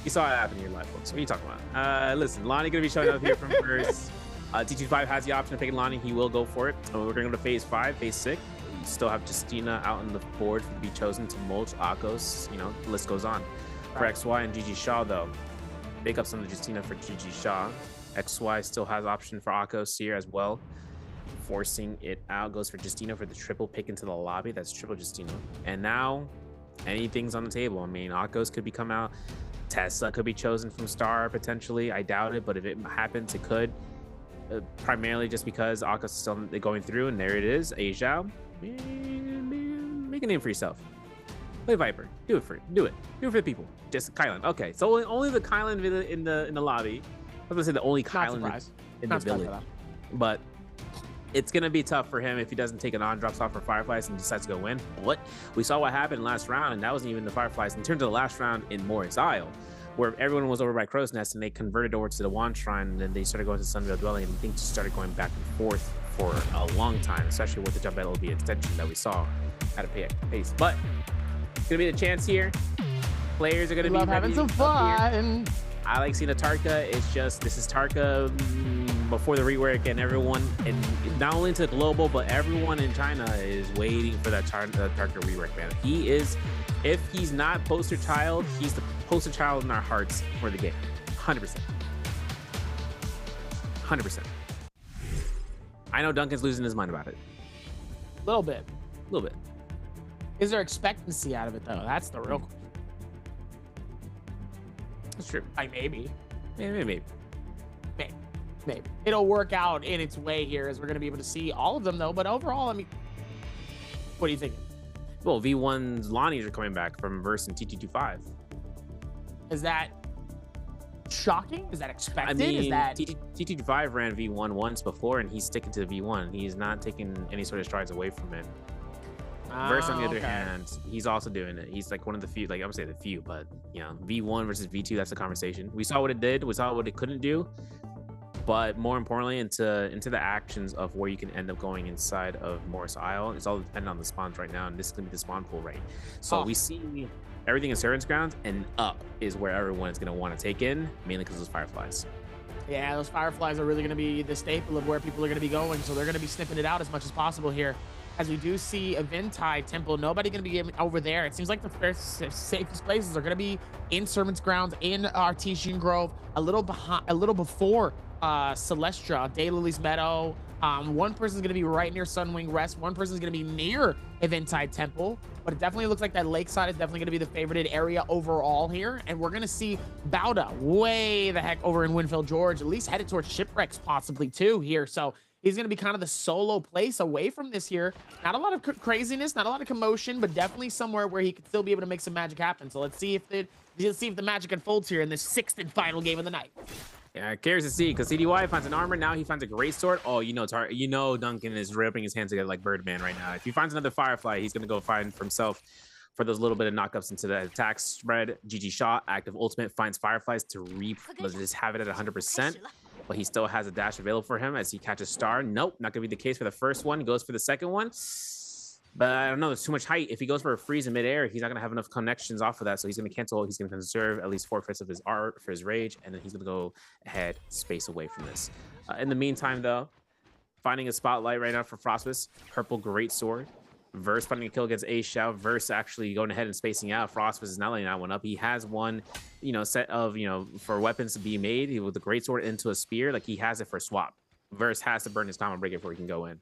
You saw it happen in your life, folks. What are you talking about? Listen, Lonnie going to be showing up here from first. T25 has the option of picking Lonnie. He will go for it. So we're going to go to phase 5, phase 6. You still have Justina out on the board to be chosen to mulch, Akos. You know, the list goes on. For XY and Gigi Shaw, though, pick up some of the Justina for Gigi Shaw. XY still has option for Akos here as well. Forcing it out, goes for Justina for the triple pick into the lobby. That's triple Justina. And now anything's on the table. I mean, Akos could come out. Tesla could be chosen from Star potentially. I doubt it, but if it happens, it could. Primarily just because Akos is still going through, and there it is. Asia, make a name for yourself. Play Viper. Do it for the people. Just Kylan. Okay, so only the Kylan in the lobby. I was gonna say the only Kylan in the village, but it's gonna be tough for him if he doesn't take an on-drops off for Fireflies and decides to go in. But we saw what happened last round, and that wasn't even the Fireflies. In terms of the last round in Morris Isle, where everyone was over by Crow's Nest and they converted over to the Wand Shrine, and then they started going to Sunvale Dwelling, and things just started going back and forth for a long time, especially with the Jump LB extension that we saw at a pace. But it's gonna be the chance here. Players are gonna be having some fun. I like seeing a Tarka. It's just, this is Tarka before the rework, and everyone, and not only to the global, but everyone in China is waiting for that Tarka rework, man. He is, if he's not poster child, he's the poster child in our hearts for the game. 100%. 100%. I know Duncan's losing his mind about it. A little bit. A little bit. Is there expectancy out of it, though? That's the real question. That's true. Like, maybe. Maybe. It'll work out in its way here, as we're going to be able to see all of them, though. But overall, I mean, what do you think? Well, V1's Lonnies are coming back from Verse and TT25. Is that shocking? Is that expected? I mean, is that TT25 ran V1 once before, and he's sticking to V1. He's not taking any sort of strides away from it. Verse, on the other hand, he's also doing it. He's like one of the few, like I would say the few, but you know, V1 versus V2, that's the conversation. We saw what it did, we saw what it couldn't do, but more importantly, into the actions of where you can end up going inside of Morris Isle. It's all dependent on the spawns right now, and this is gonna be the spawn pool rate. So we see everything in Servant's Grounds, and up is where everyone is gonna want to take in, mainly because those Fireflies. Yeah, those Fireflies are really going to be the staple of where people are going to be going, so they're going to be snipping it out as much as possible here. As we do see Eventai Temple, nobody going to be over there. It seems like the safest places are going to be in Servant's Grounds, in Artesian Grove, a little before Celestia, Daylilies Meadow. One person's going to be right near Sunwing Rest. One person's going to be near Eventai Temple. But it definitely looks like that lakeside is definitely going to be the favorited area overall here. And we're going to see Bauda way the heck over in Winfield George, at least headed towards Shipwrecks possibly too here. So he's going to be kind of the solo place away from this here. Not a lot of craziness, not a lot of commotion, but definitely somewhere where he could still be able to make some magic happen. So let's see if the magic unfolds here in this 6th and final game of the night. Yeah, curious to see, because CDY finds an armor, now he finds a great sword. Oh, you know Duncan is ripping his hands together like Birdman right now. If he finds another Firefly, he's going to go find for himself for those little bit of knockups into the attack spread. GG shot, active ultimate, finds Fireflies to let's just have it at 100%. But he still has a dash available for him as he catches Star. Nope, not going to be the case for the first one. He goes for the second one. But I don't know, there's too much height. If he goes for a freeze in midair, he's not going to have enough connections off of that. So he's going to cancel. He's going to conserve at least 4/5 of his art for his rage. And then he's going to go ahead, space away from this. In the meantime, though, finding a spotlight right now for Frostbus. Purple Greatsword. Verse finding a kill against A Shao. Verse actually going ahead and spacing out. Frostbus is not letting that one up. He has one, set of, for weapons to be made with the Greatsword into a spear. Like he has it for swap. Verse has to burn his combo breaker before he can go in.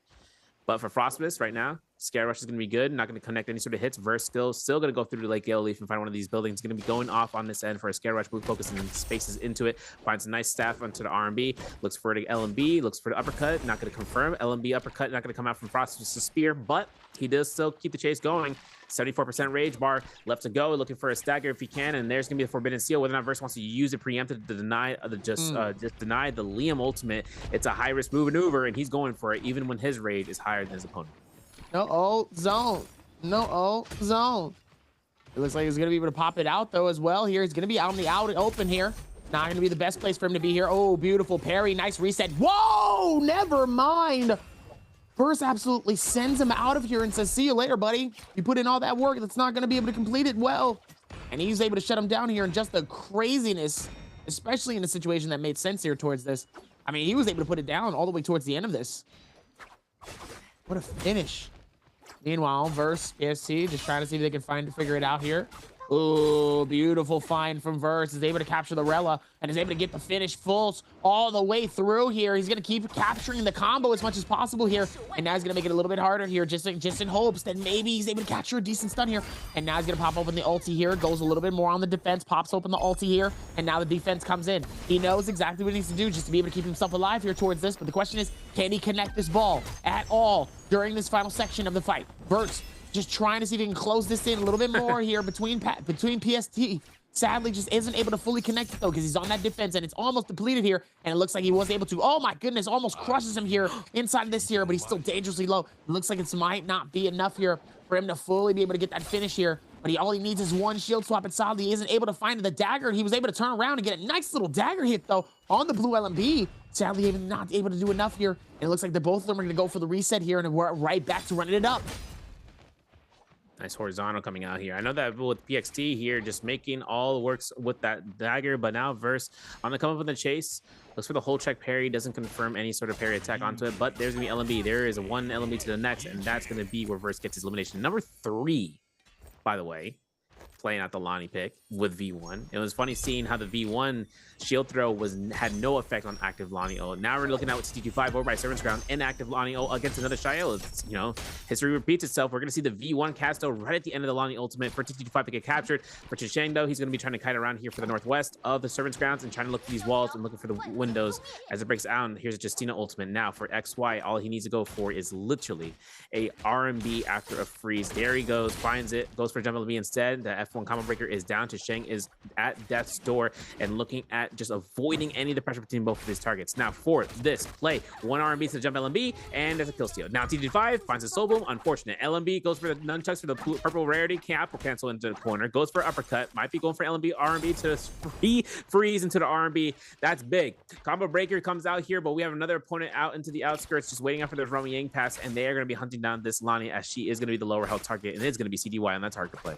But for Frostbus right now, Scare Rush is going to be good. Not going to connect any sort of hits. Verse still going to go through the Lake Yellow Leaf and find one of these buildings. Going to be going off on this end for a Scare Rush move, focusing spaces into it. Finds a nice staff onto the R&B. Looks for the LMB. Looks for the uppercut. Not going to confirm. LMB uppercut. Not going to come out from Frostbus' spear, but he does still keep the chase going. 74% rage bar left to go, looking for a stagger if he can, and there's gonna be a Forbidden Seal. Whether or not Verse wants to use it preempted to deny just deny the Liam ultimate, it's a high risk maneuver, and he's going for it even when his rage is higher than his opponent. No ult zone. No ult zone. It looks like he's gonna be able to pop it out though as well here. He's gonna be out in the open here. Not gonna be the best place for him to be here. Oh, beautiful parry, nice reset. Whoa, never mind. Verse absolutely sends him out of here and says, see you later, buddy. You put in all that work, that's not going to be able to complete it well. And he's able to shut him down here, and just the craziness, especially in a situation that made sense here towards this. I mean, he was able to put it down all the way towards the end of this. What a finish. Meanwhile, Verse, PST, just trying to see if they can figure it out here. Oh, beautiful find from Verse. Is able to capture the Rella and is able to get the finish full all the way through here. He's going to keep capturing the combo as much as possible here. And now he's going to make it a little bit harder here, just in hopes that maybe he's able to capture a decent stun here. And now he's going to pop open the ulti here. Goes a little bit more on the defense, pops open the ulti here. And now the defense comes in. He knows exactly what he needs to do just to be able to keep himself alive here towards this. But the question is, can he connect this ball at all during this final section of the fight? Verse just trying to see if he can close this in a little bit more here between PST. Sadly, just isn't able to fully connect it though, because he's on that defense and it's almost depleted here. And it looks like he was able to, oh my goodness, almost crushes him here inside of this here, but he's still dangerously low. It looks like it might not be enough here for him to fully be able to get that finish here. But all he needs is one shield swap, and sadly he isn't able to find the dagger. He was able to turn around and get a nice little dagger hit, though, on the blue LMB. Sadly, not able to do enough here. And it looks like both of them are going to go for the reset here, and we're right back to running it up. Nice horizontal coming out here. I know that with PXT here, just making all the works with that dagger, but now Verse on the come up with the chase. Looks for the whole check parry, doesn't confirm any sort of parry attack onto it, but there's gonna be LMB. There is one LMB to the next, and that's gonna be where Verse gets his elimination. Number 3, by the way, playing out the Lonnie pick with V1. It was funny seeing how the V1 shield throw had no effect on active Lonnie O. Now we're looking at with CT25 over by Servant's Ground, inactive Lonnie O against another Shio. It's, you know, history repeats itself. We're going to see the V1 cast though right at the end of the Lonnie ultimate for CT25 to get captured. For Chishang though, he's going to be trying to kite around here for the northwest of the Servant's Grounds and trying to look for these walls and looking for the windows as it breaks out. Here's a Justina ultimate. Now for XY, all he needs to go for is literally a RMB after a freeze. There he goes, finds it, goes for jump LB instead. The F1 combo breaker is down. Chishang is at death's door and looking at just avoiding any of the pressure between both of these targets. Now for this play, one RMB to the jump LMB, and there's a kill steal. Now TD5 finds a soul boom. Unfortunate. LMB goes for the nunchucks for the purple rarity. Can't cancel into the corner. Goes for uppercut. Might be going for LMB RMB to freeze into the RMB. That's big. Combo breaker comes out here, but we have another opponent out into the outskirts, just waiting out for the Romy Yang pass, and they are going to be hunting down this Lonnie as she is going to be the lower health target, and it's going to be CDY on that target play.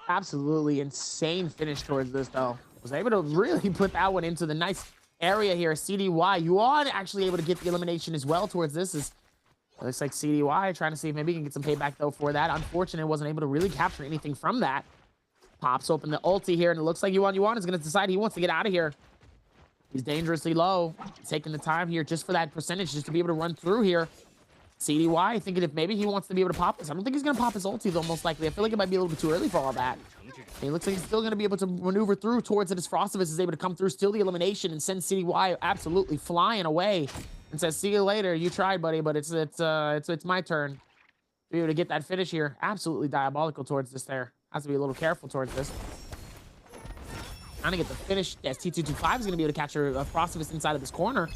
Absolutely insane finish towards this, though. Was able to really put that one into the nice area here. CDY, Yuan actually able to get the elimination as well towards this. It looks like CDY trying to see if maybe he can get some payback, though, for that. Unfortunately, wasn't able to really capture anything from that. Pops open the ulti here, and it looks like Yuan is going to decide he wants to get out of here. He's dangerously low. Taking the time here just for that percentage, just to be able to run through here. CDY thinking if maybe he wants to be able to pop this. I don't think he's going to pop his ulti, though, most likely. I feel like it might be a little bit too early for all that. He looks like he's still going to be able to maneuver through towards it as Frostivus is able to come through, steal the elimination, and send CDY absolutely flying away and says, see you later. You tried, buddy, but it's my turn to be able to get that finish here. Absolutely diabolical towards this there. Has to be a little careful towards this. Trying to get the finish as T225 is going to be able to capture Frostivus inside of this corner.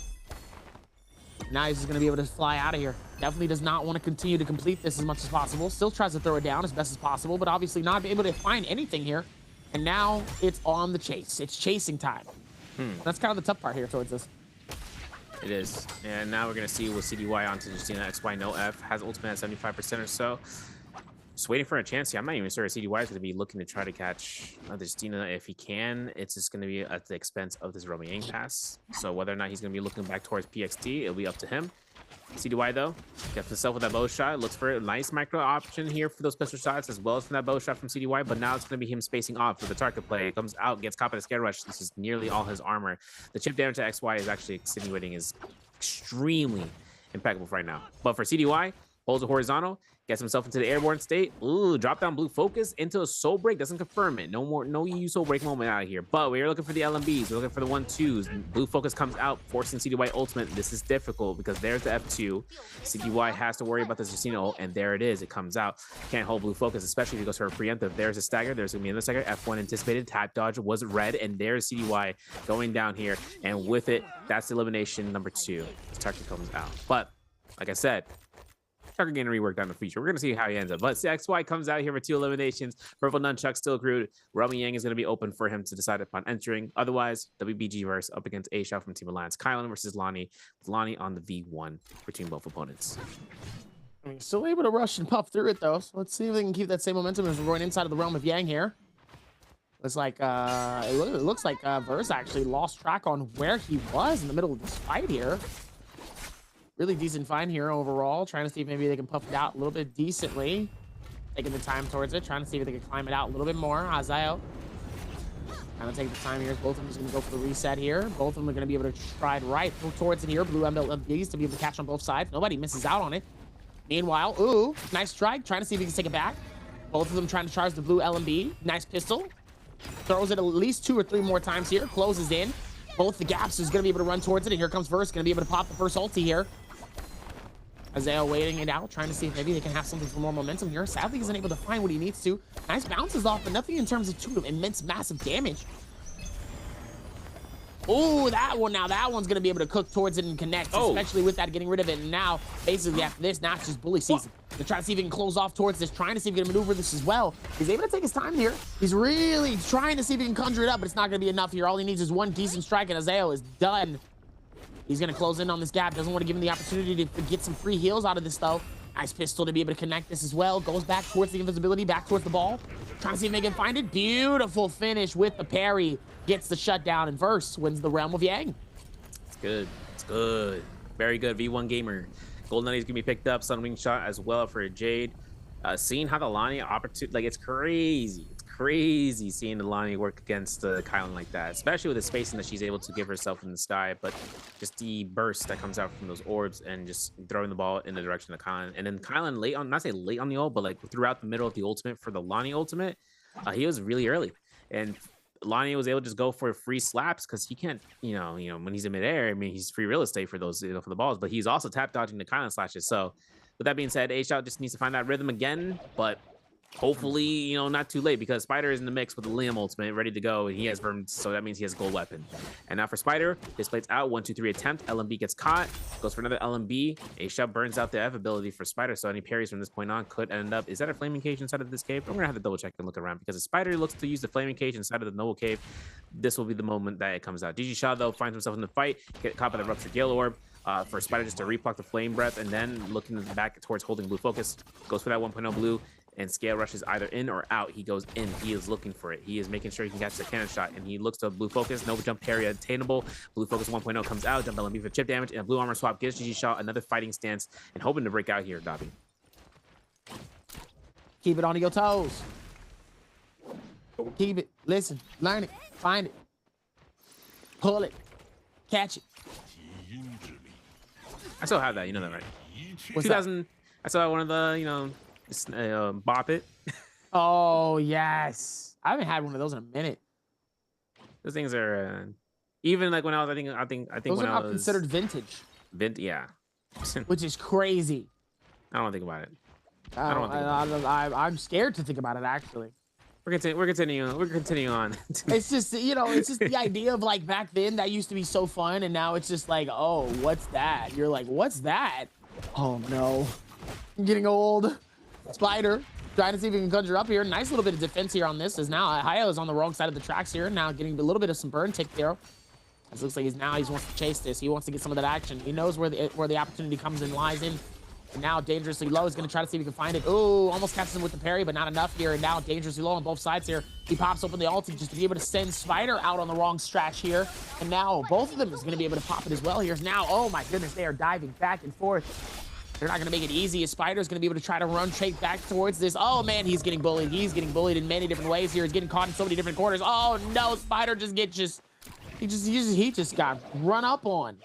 Now he's just going to be able to fly out of here. Definitely does not want to continue to complete this as much as possible. Still tries to throw it down as best as possible, but obviously not able to find anything here. And now it's on the chase. It's chasing time. That's kind of the tough part here towards this. It is. And now we're going to see with CDY onto Justina. XY no F. Has ultimate at 75% or so. Just waiting for a chance here. I'm not even sure CDY is going to be looking to try to catch Justina if he can. It's just going to be at the expense of this Romy Yang pass. So whether or not he's going to be looking back towards PXT, it'll be up to him. CDY though, gets himself with that bow shot. Looks for a nice micro option here for those pistol shots, as well as from that bow shot from CDY. But now it's going to be him spacing off for the target play. It comes out, gets caught by the scare rush. This is nearly all his armor. The chip damage to XY is actually extenuating, is extremely impeccable right now. But for CDY, holds a horizontal, gets himself into the airborne state. Ooh, drop down blue focus into a soul break. Doesn't confirm it. No EU soul break moment out of here. But we're looking for the LMBs. We're looking for the 1-2s. Blue focus comes out, forcing CDY ultimate. This is difficult because there's the F2. CDY has to worry about the Justina ult, and there it is. It comes out. Can't hold blue focus, especially if he goes for a preemptive. There's a stagger. There's going to be another stagger. F1 anticipated. Tap dodge was red, and there's CDY going down here. And with it, that's elimination number 2. Tucker comes out. But like I said, Tucker getting reworked on the feature. We're going to see how he ends up. But XY comes out here with 2 eliminations. Purple Nunchuck still accrued. Romy Yang is going to be open for him to decide upon entering. Otherwise, WBG verse up against A-Shao from Team Alliance. Kylan versus Lonnie, with Lonnie on the V1 between both opponents. Still able to rush and puff through it, though. So let's see if they can keep that same momentum as we're going inside of the realm of Yang here. It's like, it looks like Verse actually lost track on where he was in the middle of this fight here. Really decent find here overall. Trying to see if maybe they can puff it out a little bit decently. Taking the time towards it. Trying to see if they can climb it out a little bit more. Azael trying to take the time here. Both of them is going to go for the reset here. Both of them are going to be able to stride right towards it here. Blue MLBs to be able to catch on both sides. Nobody misses out on it. Meanwhile, ooh, nice strike. Trying to see if he can take it back. Both of them trying to charge the blue LMB. Nice pistol. Throws it at least 2 or 3 more times here. Closes in. Both the gaps is going to be able to run towards it. And here comes Verse. Going to be able to pop the first ulti here. Isaiah waiting it out, trying to see if maybe they can have something for more momentum here. Sadly, he's unable to find what he needs to. Nice bounces off, but nothing in terms of too immense, massive damage. Oh, that one. Now that one's going to be able to cook towards it and connect, Oh. especially with that getting rid of it. And now, basically, after this, now it's just bully season. They're trying to see if he can close off towards this, trying to see if he can maneuver this as well. He's able to take his time here. He's really trying to see if he can conjure it up, but it's not going to be enough here. All he needs is one decent strike, and Azeo is done. He's going to close in on this gap. Doesn't want to give him the opportunity to get some free heals out of this, though. Nice pistol to be able to connect this as well. Goes back towards the invisibility, back towards the ball. Trying to see if they can find it. Beautiful finish with the parry. Gets the shutdown, and Verse wins the Realm of Yang. It's good. It's good. Very good. V1 Gamer. Golden Knight is going to be picked up. Sunwing shot as well for Jade. Seeing how the Lonnie opportunity, like, it's crazy. It's crazy seeing the Lonnie work against Kylan like that, especially with the spacing that she's able to give herself in the sky. But just the burst that comes out from those orbs and just throwing the ball in the direction of Kylan. And then Kylan late on, not say late on the ult, but like throughout the middle of the ultimate for the Lonnie ultimate, he was really early. And Lonnie was able to just go for free slaps because he can't, you know, when he's in midair, I mean, he's free real estate for those, for the balls, but he's also tap dodging the Kylan slashes. So with that being said, A-Shot just needs to find that rhythm again, but hopefully, not too late, because Spider is in the mix with the Liam ultimate ready to go, and he has Verm, so that means he has gold weapon. And now for Spider, his plate's out, 1, 2, 3 attempt. LMB gets caught, goes for another LMB. A-Shot burns out the F ability for Spider, so any parries from this point on could end up. Is that a flaming cage inside of this cave? I'm gonna have to double check and look around, because if Spider looks to use the flaming cage inside of the noble cave, this will be the moment that it comes out. GG Shaw though finds himself in the fight, get caught by the ruptured Gale Orb. For Spider just to repluck the flame breath, and then looking back towards holding blue focus, goes for that 1.0 blue, and scale rushes either in or out. He goes in. He is looking for it. He is making sure he can catch the cannon shot, and he looks to blue focus. No jump parry attainable. Blue focus 1.0 comes out. Jump LMB for chip damage, and a blue armor swap gives GG Shaw another fighting stance and hoping to break out here, Dobby. Keep it on your toes. Keep it. Listen. Learn it. Find it. Pull it. Catch it. I still have that. You know that, right? What's 2000. I saw one of the, Bop It. Oh, yes. I haven't had one of those in a minute. Those things are even like when I was, I think Those when are I not was considered vintage, yeah. which is crazy. I don't think about it. I'm scared to think about it, actually. We're continuing on. It's just, it's just the idea of like back then that used to be so fun, and now it's just like, oh, what's that? You're like, what's that? Oh no, I'm getting old. Spider trying to see if he can conjure up here. Nice little bit of defense here on this, as now Hayo is on the wrong side of the tracks here, now getting a little bit of some burn tick there. It looks like he wants to chase this. He wants to get some of that action. He knows where the opportunity comes in, lies in. And now dangerously low is going to try to see if he can find it. Oh, almost catches him with the parry, but not enough here. And now dangerously low on both sides here. He pops open the ulti just to be able to send Spider out on the wrong stretch here. And now both of them is going to be able to pop it as well. Here's now, oh my goodness, they are diving back and forth. They're not going to make it easy, as Spider's going to be able to try to run straight back towards this. Oh man, he's getting bullied. He's getting bullied in many different ways here. He's getting caught in so many different corners. Oh no, Spider he just got run up on.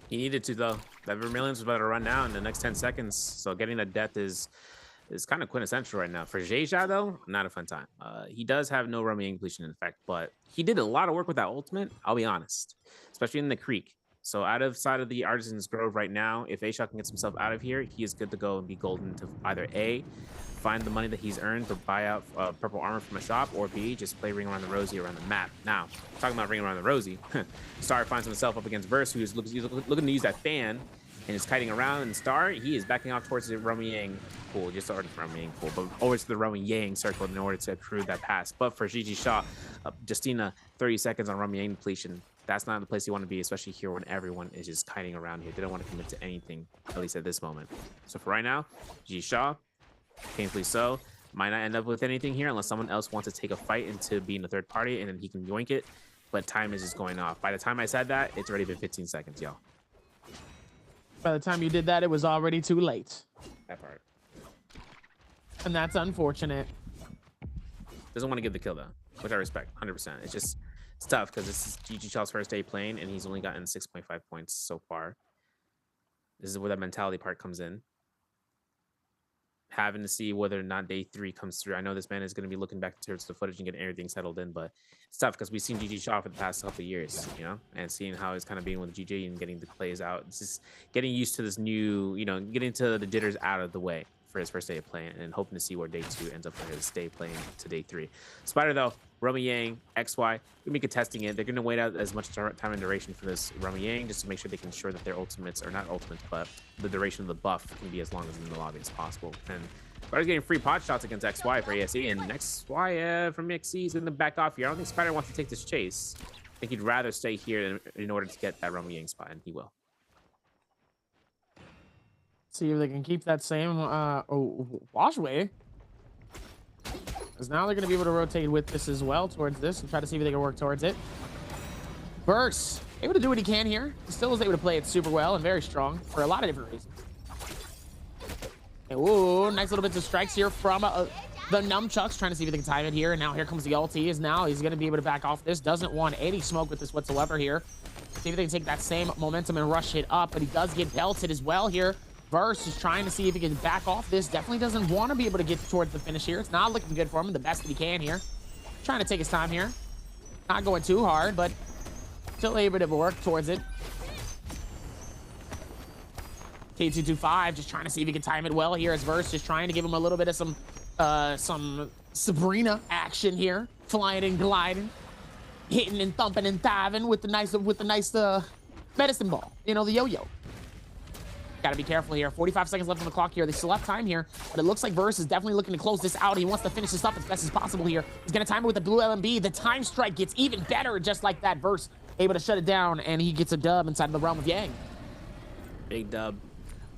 He needed to though. That Vermilion's about to run down in the next 10 seconds. So getting that death is kind of quintessential right now. For Jeja though, not a fun time. He does have no Romy completion in effect, but he did a lot of work with that ultimate, I'll be honest. Especially in the creek. So out of sight of the Artisan's Grove right now, if A-Shot can get himself out of here, he is good to go and be golden to either A, find the money that he's earned to buy out purple armor from a shop, or B, just play Ring Around the Rosie around the map. Now, talking about Ring Around the Rosie, Star finds himself up against Verse, who's looking to use that fan and is kiting around, and Star, he is backing off towards the Romy Yang pool, just already from Romy Yang pool, but over to the Romy Yang circle in order to accrue that pass. But for GG Shaw, Justina, 30 seconds on Romy Yang depletion. That's not the place you want to be, especially here when everyone is just kiting around here. They don't want to commit to anything, at least at this moment. So for right now, G Shaw, painfully so, might not end up with anything here unless someone else wants to take a fight into being a third party, and then he can yoink it. But time is just going off. By the time I said that, it's already been 15 seconds, y'all. By the time you did that, it was already too late. That part. And that's unfortunate. Doesn't want to give the kill though, which I respect 100%. It's tough because this is GG Shaw's first day playing, and he's only gotten 6.5 points so far. This is where that mentality part comes in. Having to see whether or not day 3 comes through. I know this man is going to be looking back towards the footage and getting everything settled in, but it's tough because we've seen GG Shaw for the past couple of years, and seeing how he's kind of being with GG and getting the plays out. It's just getting used to this new, getting to the jitters out of the way for his first day of playing, and hoping to see where day 2 ends up for his day playing to day 3. Spider though, Romy Yang, XY, gonna be contesting it. They're gonna wait out as much time and duration for this Romy Yang just to make sure they can ensure that their ultimates, or not ultimates, but the duration of the buff can be as long as in the lobby as possible. And Spider's getting free pot shots against XY for ASE, and XY from XE is gonna back off here. I don't think Spider wants to take this chase. I think he'd rather stay here in order to get that Romy Yang spot, and he will. See if they can keep that same washway. Because now they're going to be able to rotate with this as well towards this and try to see if they can work towards it. Burst, able to do what he can here. He still is able to play it super well and very strong for a lot of different reasons. Ooh, nice little bits of strikes here from the nunchucks, trying to see if they can time it here. And now here comes the ulti. He's going to be able to back off this. Doesn't want any smoke with this whatsoever here. See if they can take that same momentum and rush it up. But he does get belted as well here. Verse is trying to see if he can back off this. Definitely doesn't want to be able to get towards the finish here. It's not looking good for him. The best that he can here. Trying to take his time here. Not going too hard, but still able to work towards it. T225 just trying to see if he can time it well here as Verse just trying to give him a little bit of some Sabrina action here. Flying and gliding. Hitting and thumping and diving with the nice medicine ball. You know, the yo-yo. Gotta be careful here. 45 seconds left on the clock here. They still have time here, but it looks like Verse is definitely looking to close this out. He wants to finish this up as best as possible here. He's gonna time it with the blue LMB. The time strike gets even better just like that. Verse able to shut it down, and he gets a dub inside of the realm of Yang. Big dub.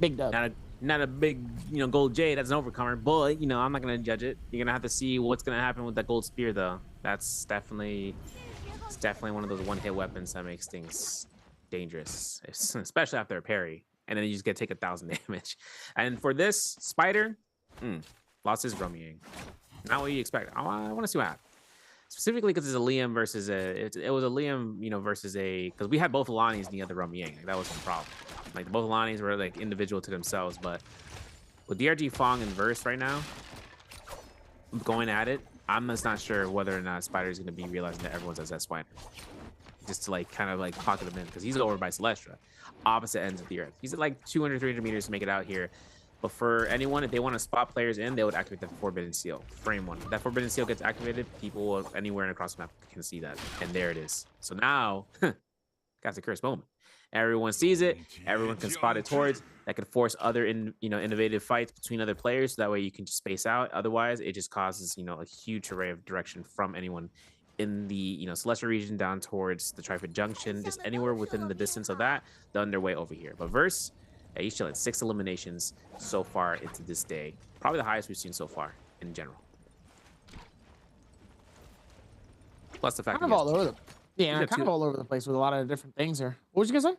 Big dub. Not a big, gold jade as an overcomer, but I'm not gonna judge it. You're gonna have to see what's gonna happen with that gold spear, though. It's definitely one of those one-hit weapons that makes things dangerous, especially after a parry. And then you just get to take 1,000 damage. And for this Spider, lost his Romy Yang. Not what you expect. I want to see what happens. Specifically because it's a Liam versus it was a Liam, versus because we had both Alanis and the other Romy Yang. Like, that was the problem. Like, both Alanis were like individual to themselves, but with DRG Fong and Verse right now going at it, I'm just not sure whether or not Spider is going to be realizing that everyone's as S1. Just to kind of pocket him in, because he's over by Celestra, opposite ends of the earth. He's at 200-300 meters to make it out here. But for anyone, if they want to spot players in, they would activate the Forbidden Seal. Frame 1. If that Forbidden Seal gets activated, people anywhere across the map can see that. And there it is. So now, got the curse moment. Everyone sees it. Everyone can spot it towards. That could force other innovative fights between other players. So that way you can just space out. Otherwise, it just causes a huge array of direction from anyone in the Celestial region down towards the Trifid Junction, just anywhere within the distance of that, they're on their way over here. But Verse, he's chilling. 6 eliminations so far into this day. Probably the highest we've seen so far in general. Plus the fact kind of all over the place with a lot of different things here. What was you gonna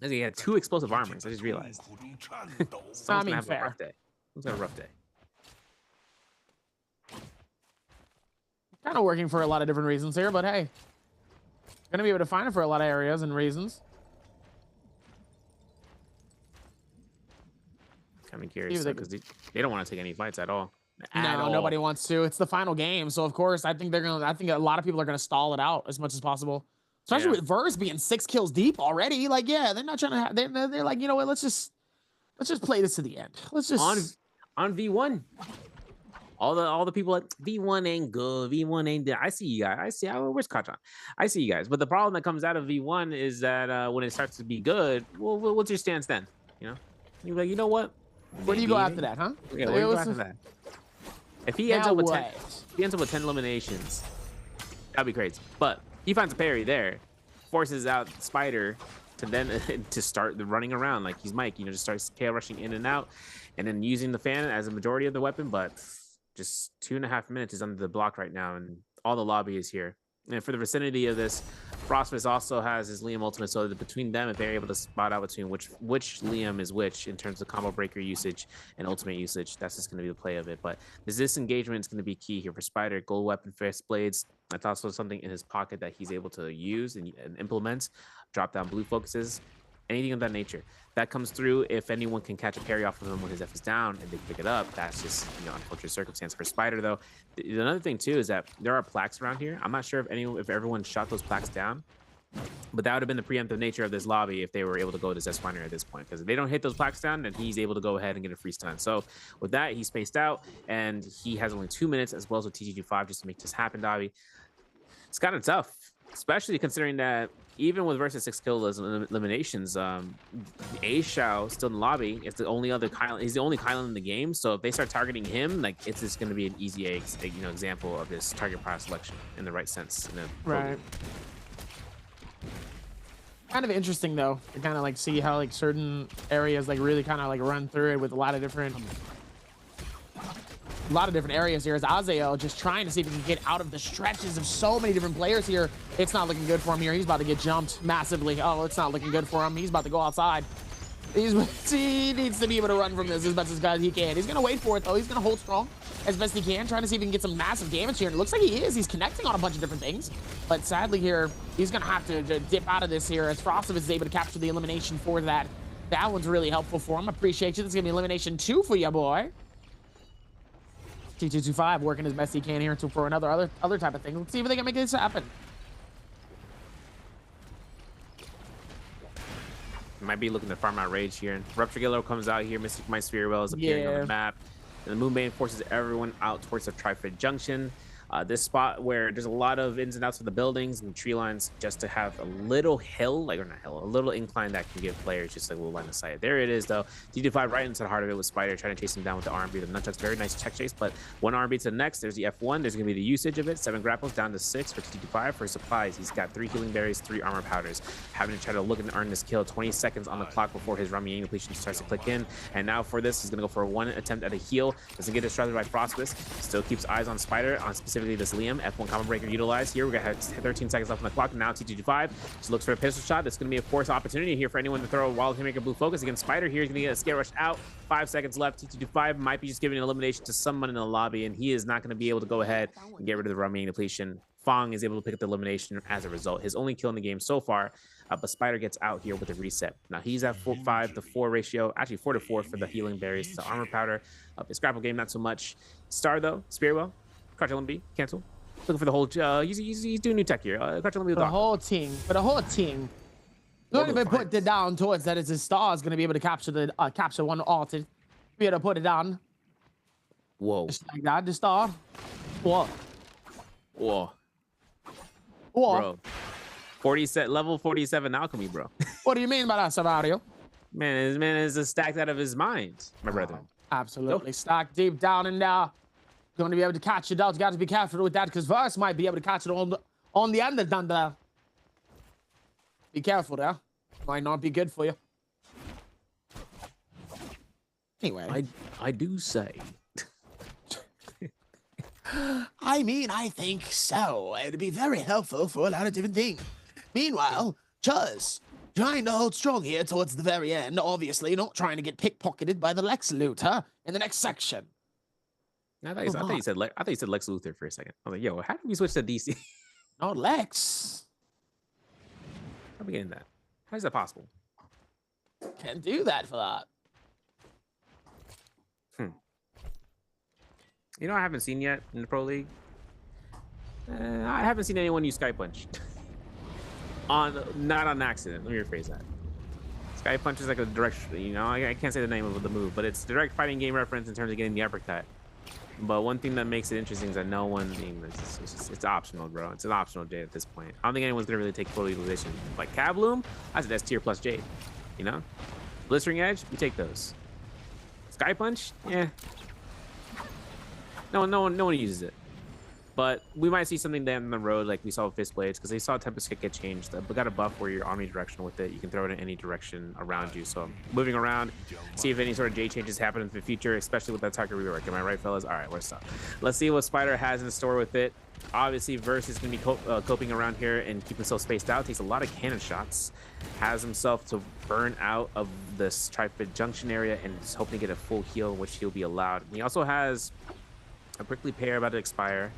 say? He had 2 explosive armors. I just realized. I mean, fair. He's got a rough day. Kind of working for a lot of different reasons here, but hey, gonna be able to find it for a lot of areas and reasons. Kind of curious because they don't want to take any fights at all. No, nobody wants to. It's the final game, so of course I think I think a lot of people are gonna stall it out as much as possible. Especially with Verse being 6 kills deep already. Like, yeah, they're not trying to. They're like, you know what? Let's just play this to the end. Let's just on V1. All the people like V1 ain't good. V1 ain't there. I see you guys. Where's Kachan? I see you guys. But the problem that comes out of V1 is that when it starts to be good, well, what's your stance then? You're like, you know what? Where do you go after that, huh? Yeah, where do you go after that? If he ends up with 10 eliminations, that'd be crazy. But he finds a parry there, forces out Spider to then to start the running around like he's Mike. Just starts KO rushing in and out, and then using the fan as a majority of the weapon, but. Just 2.5 minutes is under the block right now, and all the lobby is here. And for the vicinity of this, Frostface also has his Liam ultimate, so that between them, if they're able to spot out between which Liam is which in terms of combo breaker usage and ultimate usage, that's just going to be the play of it. But this engagement is going to be key here for Spider. Gold weapon, fist blades. That's also something in his pocket that he's able to use and implement. Drop down blue focuses. Anything of that nature that comes through. If anyone can catch a parry off of him when his F is down and they pick it up, that's just unfortunate circumstance for Spider. Though another thing too is that there are plaques around here. I'm not sure if everyone shot those plaques down, but that would have been the preemptive nature of this lobby if they were able to go to Zespawner at this point, because if they don't hit those plaques down, then he's able to go ahead and get a free stun. So with that, he's spaced out and he has only 2 minutes as well as with TG5 just to make this happen, Davi. It's kind of tough, especially considering that even with versus 6 kill eliminations, A Shao still in the lobby. It's the only other Kylan. He's the only Kylan in the game. So if they start targeting him, like it's just going to be an easy example of his target prior selection in the right sense. Right. Kind of interesting though to kind of like see how like certain areas like really kind of like run through it with a lot of different areas here as Azael just trying to see if he can get out of the stretches of so many different players here. It's not looking good for him here. He's about to get jumped massively. Oh, it's not looking good for him. He's about to go outside. He needs to be able to run from this as much as he can. He's going to wait for it, though. He's going to hold strong as best he can, trying to see if he can get some massive damage here. And it looks like he is. He's connecting on a bunch of different things. But sadly here, he's going to have to dip out of this here as Frostive is able to capture the elimination for that. That one's really helpful for him. Appreciate you. This is going to be elimination 2 for you, boy. T225 working as best he can here for another type of thing. Let's see if they can make this happen. Might be looking to farm out Rage here. And Rupture Gillo comes out here. Mystic Might Spherewell is appearing on the map. And the Moonbane forces everyone out towards the Tri-Fit Junction. This spot where there's a lot of ins and outs of the buildings and tree lines just to have a little hill, like, or not hill, a little incline that can give players just like a little line of sight. There it is, though. T25 right into the heart of it with Spider trying to chase him down with the R&B. The Nunchuck's very nice check chase, but one R&B to the next. There's the F1. There's going to be the usage of it. 7 grapples down to 6 for T25 for supplies. He's got 3 healing berries, 3 armor powders. Having to try to look and earn this kill. 20 seconds on the clock before his Ramying depletion starts to click in. And now for this, he's going to go for 1 attempt at a heal. Doesn't get distracted by Frostbus. Still keeps eyes on Spider, on specifically this Liam. F1 combo breaker utilized here. We're gonna have 13 seconds left on the clock. Now T225 just looks for a pistol shot. That's gonna be a forced opportunity here for anyone to throw a Wild Haymaker blue focus against Spider. Here he's gonna get a scare rush out. 5 seconds left. T225 might be just giving an elimination to someone in the lobby, and he is not gonna be able to go ahead and get rid of the Ramying depletion. Fong is able to pick up the elimination as a result. His only kill in the game so far, but Spider gets out here with a reset. Now he's at 5 to 4 ratio, actually 4 to 4 for the healing berries to armor powder. His grapple game, not so much. Star though, Spearwell, Crouch LMB, cancel. Looking for the whole, he's doing new tech here. Crouch LMB with the whole team, Don't even put it down towards that. It's his Star is going to be able to capture the capture one altered. Be able to put it down. Whoa. Just like that, the Star. What? Whoa. What? Bro. Level 47 alchemy, bro. What do you mean by that, Savario? Man, this man is stacked out of his mind, my brother. Absolutely. Stacked deep down in there. Going to be able to catch it out. You got to be careful with that because Verse might be able to catch it on the end down there. Be careful there. Might not be good for you. Anyway. I do say. I mean, I think so. It'd be very helpful for a lot of different things. Meanwhile, Chuz, trying to hold strong here towards the very end. Obviously, not trying to get pickpocketed by the Lex Luthor in the next section. I thought you said Lex Luthor for a second. I was like, yo, how did we switch to DC? Not Lex. How are we getting that? How is that possible? Can't do that for that. You know, I haven't seen yet in the Pro League. I haven't seen anyone use Sky Punch. Not on accident. Let me rephrase that. Sky Punch is like a direct, you know, I can't say the name of the move, but it's direct fighting game reference in terms of getting the uppercut. But one thing that makes it interesting is that no one, it's optional, bro. It's an optional Jade at this point. I don't think anyone's gonna really take full utilization. Like Kabloom, I said that's tier plus Jade. You know, Blistering Edge, we take those. Sky Punch, yeah. No one uses it. But we might see something down the road like we saw with Fist Blades, because they saw Tempest Kick get changed. But got a buff where you're omnidirectional with it. You can throw it in any direction around you. So moving around, see if any sort of J changes happen in the future, especially with that Target rework. Am I right, fellas? All right, we're stuck. Let's see what Spider has in store with it. Obviously, Verse is going to be coping around here and keep himself spaced out. Takes a lot of cannon shots. Has himself to burn out of this Tri-Fit Junction area and is hoping to get a full heal, which he'll be allowed. And he also has a Prickly Pear about to expire.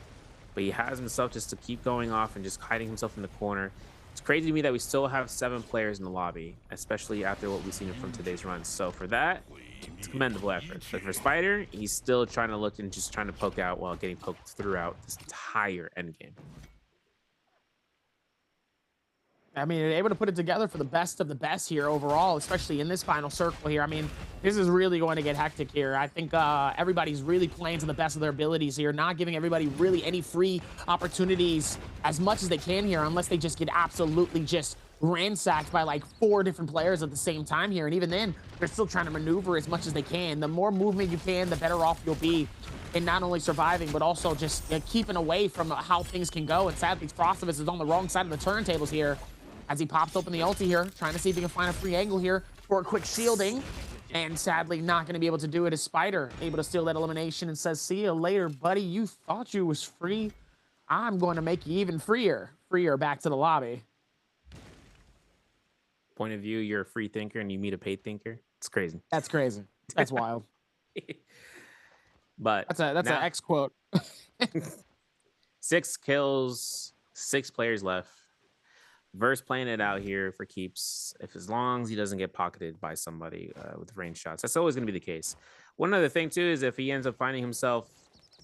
But he has himself just to keep going off and just hiding himself in the corner. It's crazy to me that we still have 7 players in the lobby, especially after what we've seen from today's runs. So for that, it's commendable effort. But for Spider, he's still trying to look and just trying to poke out while getting poked throughout this entire endgame. I mean, able to put it together for the best of the best here overall, especially in this final circle here. I mean, this is really going to get hectic here. I think everybody's really playing to the best of their abilities here, not giving everybody really any free opportunities as much as they can here, unless they just get absolutely just ransacked by like 4 different players at the same time here. And even then, they're still trying to maneuver as much as they can. The more movement you can, the better off you'll be in not only surviving, but also just keeping away from how things can go. And sadly, Frostivus is on the wrong side of the turntables here as he pops open the ulti here, trying to see if he can find a free angle here for a quick shielding. And sadly, not going to be able to do it as Spider able to steal that elimination and says, see you later, buddy. You thought you was free. I'm going to make you even freer. Freer back to the lobby. Point of view, you're a free thinker and you meet a paid thinker. It's crazy. That's crazy. That's wild. But that's an X quote. 6 kills, 6 players left. Verse playing it out here for keeps. As long as he doesn't get pocketed by somebody with range shots, that's always going to be the case. One other thing too is if he ends up finding himself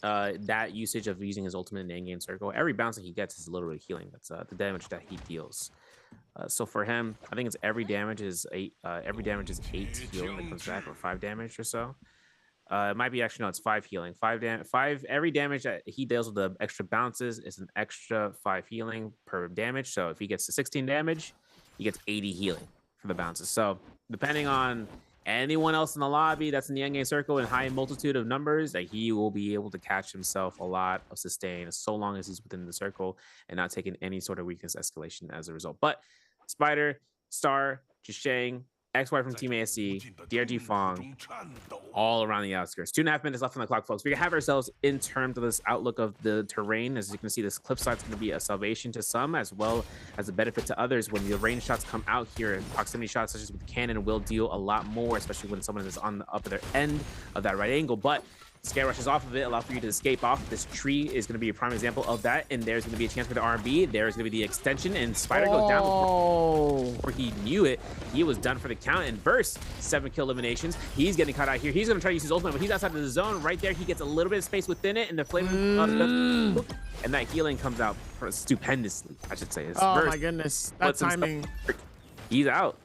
that usage of using his ultimate in the end-game circle, every bounce that he gets is a little bit of healing. That's the damage that he deals. So for him, I think it's every damage is 8 healing that comes back, or 5 damage or so. It might be actually, no, it's 5 healing. 5 every damage that he deals with the extra bounces is an extra 5 healing per damage. So if he gets to 16 damage, he gets 80 healing for the bounces. So depending on anyone else in the lobby that's in the endgame circle in high multitude of numbers, that he will be able to catch himself a lot of sustain so long as he's within the circle and not taking any sort of weakness escalation as a result. But Spider, Star, Jishang, XY from Team ASC, DRG Fong, all around the outskirts. 2.5 minutes left on the clock, folks. We have ourselves in terms of this outlook of the terrain. As you can see, this cliffside's going to be a salvation to some as well as a benefit to others. When the range shots come out here, and proximity shots such as with the cannon will deal a lot more, especially when someone is on the upper end of that right angle. But scare rushes off of it, allow for you to escape off. This tree is going to be a prime example of that, and there's going to be a chance for the R&B. There's going to be the extension, and Spider goes down before he knew it. He was done for the count, and Verse, 7 kill eliminations. He's getting caught out here. He's going to try to use his ultimate, but he's outside of the zone. Right there, he gets a little bit of space within it, and the flame, and that healing comes out stupendously, I should say. Oh Verse, my goodness, that timing. He's out.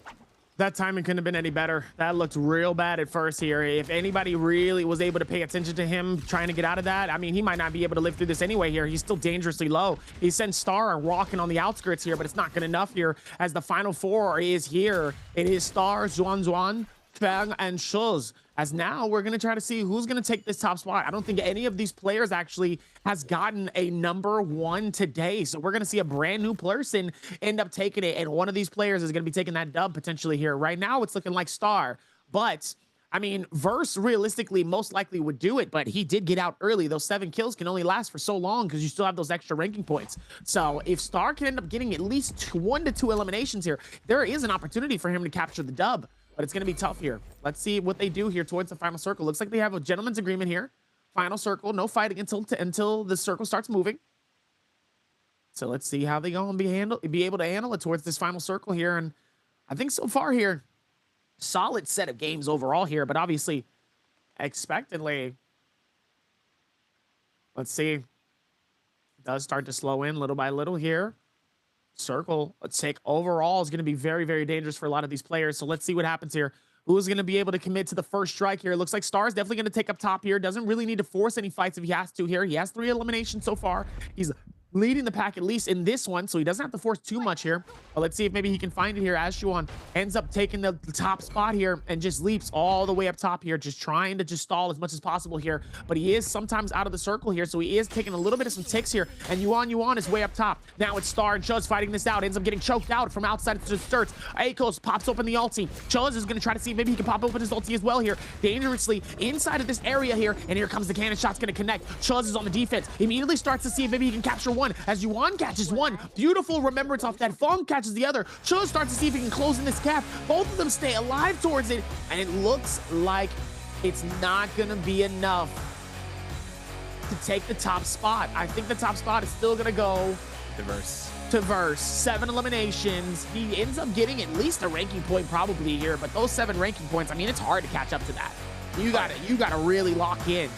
That timing couldn't have been any better. That looked real bad at first here. If anybody really was able to pay attention to him trying to get out of that, I mean, he might not be able to live through this anyway here. He's still dangerously low. He sends Star walking on the outskirts here, but it's not good enough here as the final 4 is here. It is Star, Zhuan, Fang, and Shuz. As now we're going to try to see who's going to take this top spot. I don't think any of these players actually has gotten a number 1 today. So we're going to see a brand new person end up taking it. And one of these players is going to be taking that dub potentially here. Right now it's looking like Star. But I mean, Verse realistically most likely would do it, but he did get out early. Those 7 kills can only last for so long because you still have those extra ranking points. So if Star can end up getting at least 1 to 2 eliminations here, there is an opportunity for him to capture the dub. But it's going to be tough here. Let's see what they do here towards the final circle. Looks like they have a gentleman's agreement here. Final circle, no fighting until the circle starts moving. So let's see how they go and be able to handle it towards this final circle here. And I think so far here, solid set of games overall here, but obviously expectantly, let's see. It does start to slow in little by little here. Circle, let's take overall is going to be very, very dangerous for a lot of these players. So let's see what happens here. Who's going to be able to commit to the first strike here? It looks like Star's definitely going to take up top here. Doesn't really need to force any fights if he has to here. He has 3 eliminations so far. He's leading the pack, at least in this one, so he doesn't have to force too much here. But let's see if maybe he can find it here as Shuan ends up taking the top spot here and just leaps all the way up top here, just trying to just stall as much as possible here. But he is sometimes out of the circle here, so he is taking a little bit of some ticks here. And Yuan is way up top. Now it's Star and Chuz fighting this out. Ends up getting choked out from outside of the skirts. Akos pops open the ulti. Chuz is going to try to see if maybe he can pop open his ulti as well here. Dangerously inside of this area here. And here comes the cannon shot's going to connect. Chuz is on the defense. He immediately starts to see if maybe he can capture one as Yuan catches one. Beautiful remembrance off that. Fong catches the other. Chuz starts to see if he can close in this gap. Both of them stay alive towards it. And it looks like it's not going to be enough to take the top spot. I think the top spot is still going to go to Verse. 7 eliminations. He ends up getting at least a ranking point probably here, but those 7 ranking points, I mean, it's hard to catch up to that. You got to really lock in.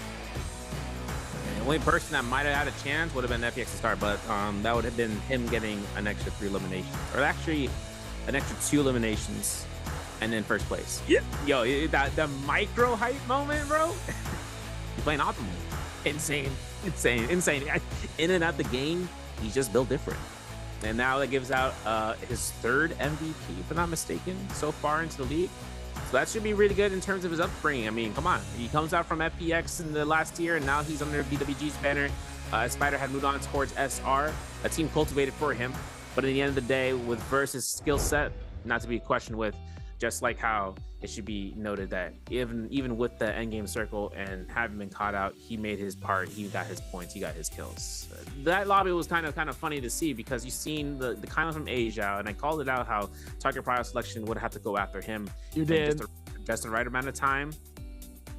only person that might have had a chance would have been FPX to start, but that would have been him getting an extra 3 eliminations, or actually an extra 2 eliminations, and then first place. Yeah, yo, the micro hype moment, bro. He's playing optimal. Insane. In and out the game, he's just built different. And now that gives out his 3rd MVP, if I'm not mistaken, so far into the league. So that should be really good in terms of his upbringing. I mean, come on. He comes out from FPX in the last year, and now he's under BWG's banner. Spider had moved on towards SR, a team cultivated for him. But at the end of the day, with Versus skill set, not to be questioned with, just like how it should be noted that even with the endgame circle and having been caught out, he made his part, he got his points, he got his kills. That lobby was kind of funny to see, because you've seen the kind of from Asia, and I called it out how target prior selection would have to go after him. You did. Just the right amount of time.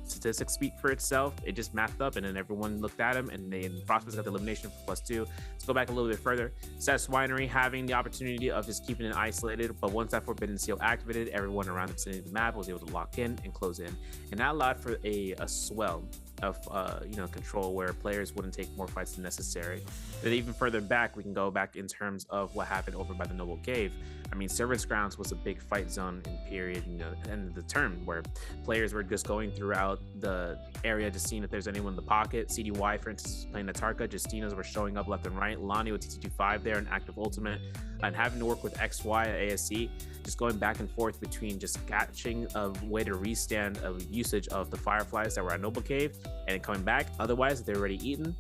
Statistics speak for itself. It just mathed up, and then everyone looked at him, and Frostbite's got the elimination for +2. Let's go back a little bit further. Seth's Winery having the opportunity of just keeping it isolated, but once that Forbidden Seal activated, everyone around the vicinity of the map was able to lock in and close in, and that allowed for a swell of control where players wouldn't take more fights than necessary. But even further back, we can go back in terms of what happened over by the Noble Cave. I mean, Servants Grounds was a big fight zone in period, end of the term, where players were just going throughout the area, just seeing if there's anyone in the pocket. CDY, for instance, was playing Natarka. Justinas were showing up left and right. Lonnie with TT25 there, an active ultimate, and having to work with XY at ASC, just going back and forth between just catching a way to restand of usage of the Fireflies that were at Noble Cave and then coming back. Otherwise, they're already eaten.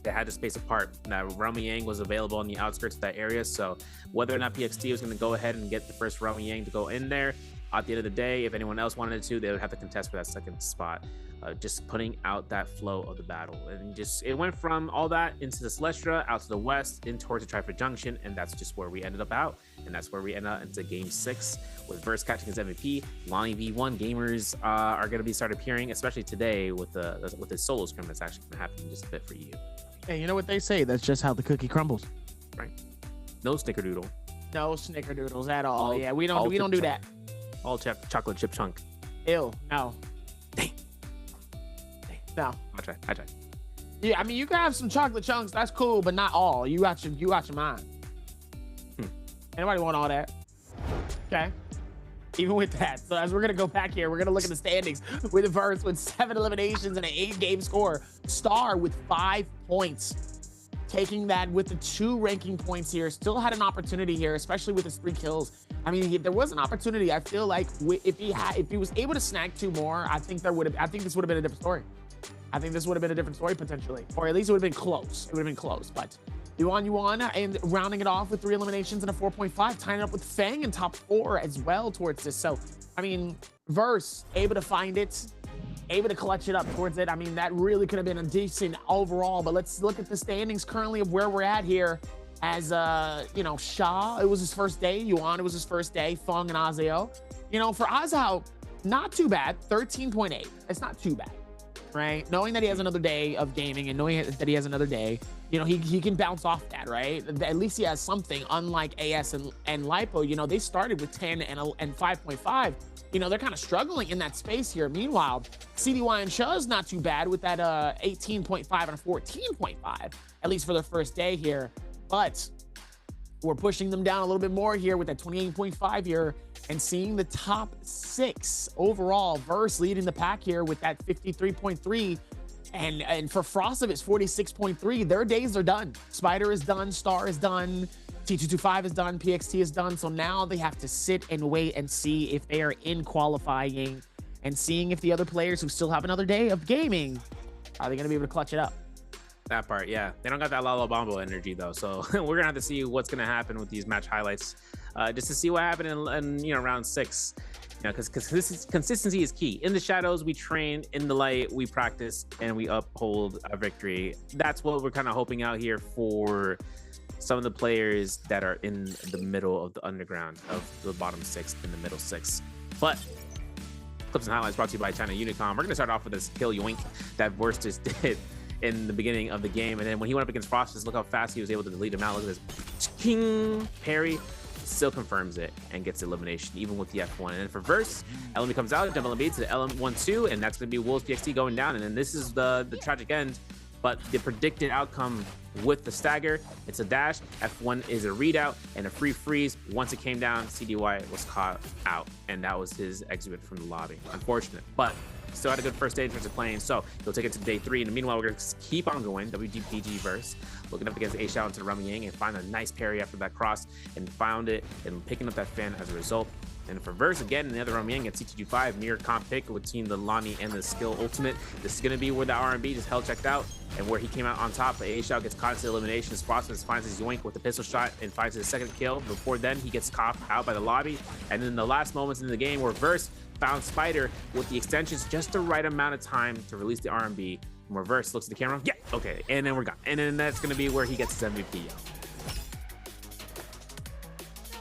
They had to space apart. Now, Raomi Yang was available on the outskirts of that area, so whether or not PXT was going to go ahead and get the first Raomi Yang to go in there, at the end of the day, if anyone else wanted to, they would have to contest for that second spot. Just putting out that flow of the battle, and just it went from all that into the Celestia, out to the west, in towards the Triforce Junction, and that's just where we ended up out, and that's where we ended up into Game 6 with Verse catching his MVP. Lonnie V1 gamers are going to be start appearing, especially today with his solo scrim that's actually going to happen in just a bit for you. Hey, you know what they say? That's just how the cookie crumbles. Right? No snickerdoodle. No snickerdoodles at all. Yeah, we don't do that. All chocolate chip chunk. Ew, no. Dang. No. I try. Yeah, I mean, you can have some chocolate chunks. That's cool, but not all. You got your mind. Anybody want all that? Okay. Even with that, so as we're gonna go back here, we're gonna look at the standings with Verse with 7 eliminations and an 8-game score. Star with 5 points, taking that with the 2 ranking points here. Still had an opportunity here, especially with his 3 kills. I mean, there was an opportunity. I feel like if he was able to snag 2 more, I think this would have been a different story. I think this would have been a different story potentially, or at least it would have been close. It would have been close, but Yuan and rounding it off with 3 eliminations and a 4.5, tying it up with Fang in top 4 as well towards this. So, I mean, Verse able to find it, able to clutch it up towards it. I mean, that really could have been a decent overall, but let's look at the standings currently of where we're at here. As Sha, it was his first day. Yuan, it was his first day. Feng and Azeo. For Azeo, not too bad. 13.8. It's not too bad, right? Knowing that he has another day of gaming and knowing that he has another day, he can bounce off that, right? At least he has something, unlike AS and Lipo. They started with 10 and 5.5. They're kind of struggling in that space here. Meanwhile, CDY and Shah's not too bad with that 18.5 and a 14.5, at least for their first day here. But we're pushing them down a little bit more here with that 28.5 here and seeing the top 6 overall. Verse leading the pack here with that 53.3. And for Frostbite, it's 46.3. Their days are done. Spider is done. Star is done. T225 is done. PXT is done. So now they have to sit and wait and see if they are in qualifying and seeing if the other players who still have another day of gaming, are they going to be able to clutch it up? That part, yeah. They don't got that Lala Bombo energy though, so we're gonna have to see what's gonna happen with these match highlights, just to see what happened in round 6. Because consistency is key. In the shadows, we train. In the light, we practice, and we uphold a victory. That's what we're kind of hoping out here for some of the players that are in the middle of the underground, of the bottom 6 in the middle 6. But clips and highlights brought to you by China Unicom. We're gonna start off with this kill yoink that Verse just did in the beginning of the game, and then when he went up against Frostus, look how fast he was able to delete him out. Look at this king parry, still confirms it and gets elimination even with the F1. And then for Verse, LMB comes out, double LMB to the LM1-2, and that's going to be Wolves PXT going down. And then this is the tragic end but the predicted outcome with the stagger, it's a dash, F1 is a readout, and a free freeze. Once it came down, CDY was caught out, and that was his exit from the lobby. Unfortunate, but still had a good first day in terms of playing, so he'll take it to day 3. In the meanwhile, we're going to keep on going, WDPG verse, looking up against A Shao into the Rummy Yang and find a nice parry after that cross, and found it, and picking up that fan as a result. And for Verse, again, in the other Rummy Yang at CTG5, mirror comp pick between the Lonnie and the skill ultimate. This is going to be where the R&B just held checked out, and where he came out on top. A Shao gets caught into elimination. Spotsman finds his yoink with the pistol shot and finds his second kill. Before then, he gets caught out by the lobby. And then the last moments in the game where Verse found Spider with the extensions just the right amount of time to release the R&B. And Reverse looks at the camera, yeah, okay, and then we're gone. And then that's going to be where he gets his MVP.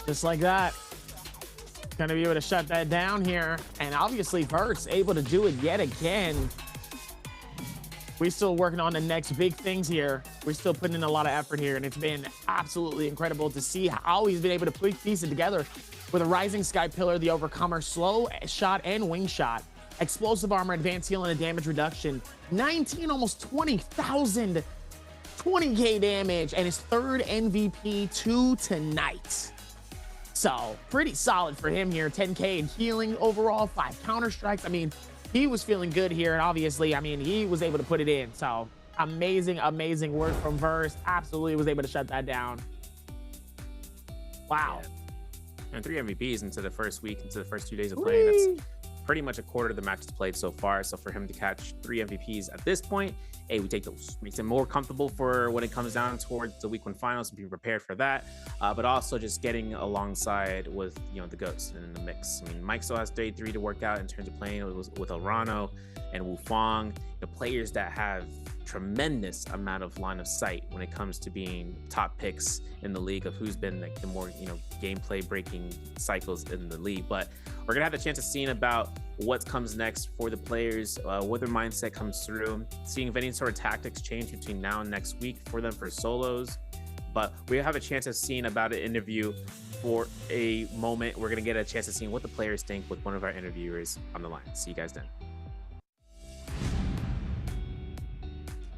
Just like that. Gonna be able to shut that down here. And obviously Verse able to do it yet again. We're still working on the next big things here. We're still putting in a lot of effort here, and it's been absolutely incredible to see how he's been able to piece it together with a Rising Sky Pillar, the Overcomer, slow shot and wing shot, explosive armor, advanced heal, and a damage reduction. 19, almost 20,000, 20k damage, and his third MVP tonight. So pretty solid for him here. 10k in healing overall, 5 counter strikes. I mean, he was feeling good here, and obviously, I mean, he was able to put it in. So amazing, amazing work from Verse. Absolutely was able to shut that down. Wow. And 3 MVPs into the first week, into the first 2 days of playing. That's pretty much a quarter of the matches played so far. So for him to catch 3 MVPs at this point, hey, we take those. Makes him more comfortable for when it comes down towards the week 1 finals, being prepared for that. But also just getting alongside with, you know, the GOATs in the mix. I mean, Mike still has day 3 to work out in terms of playing with Elrano and Wufang, the players that have tremendous amount of line of sight when it comes to being top picks in the league of who's been like the more, you know, gameplay breaking cycles in the league. But we're gonna have the chance of seeing about what comes next for the players, what their mindset comes through, seeing if any sort of tactics change between now and next week for them for solos. But we have a chance of seeing about an interview for a moment. We're gonna get a chance of seeing what the players think with one of our interviewers on the line. See you guys then.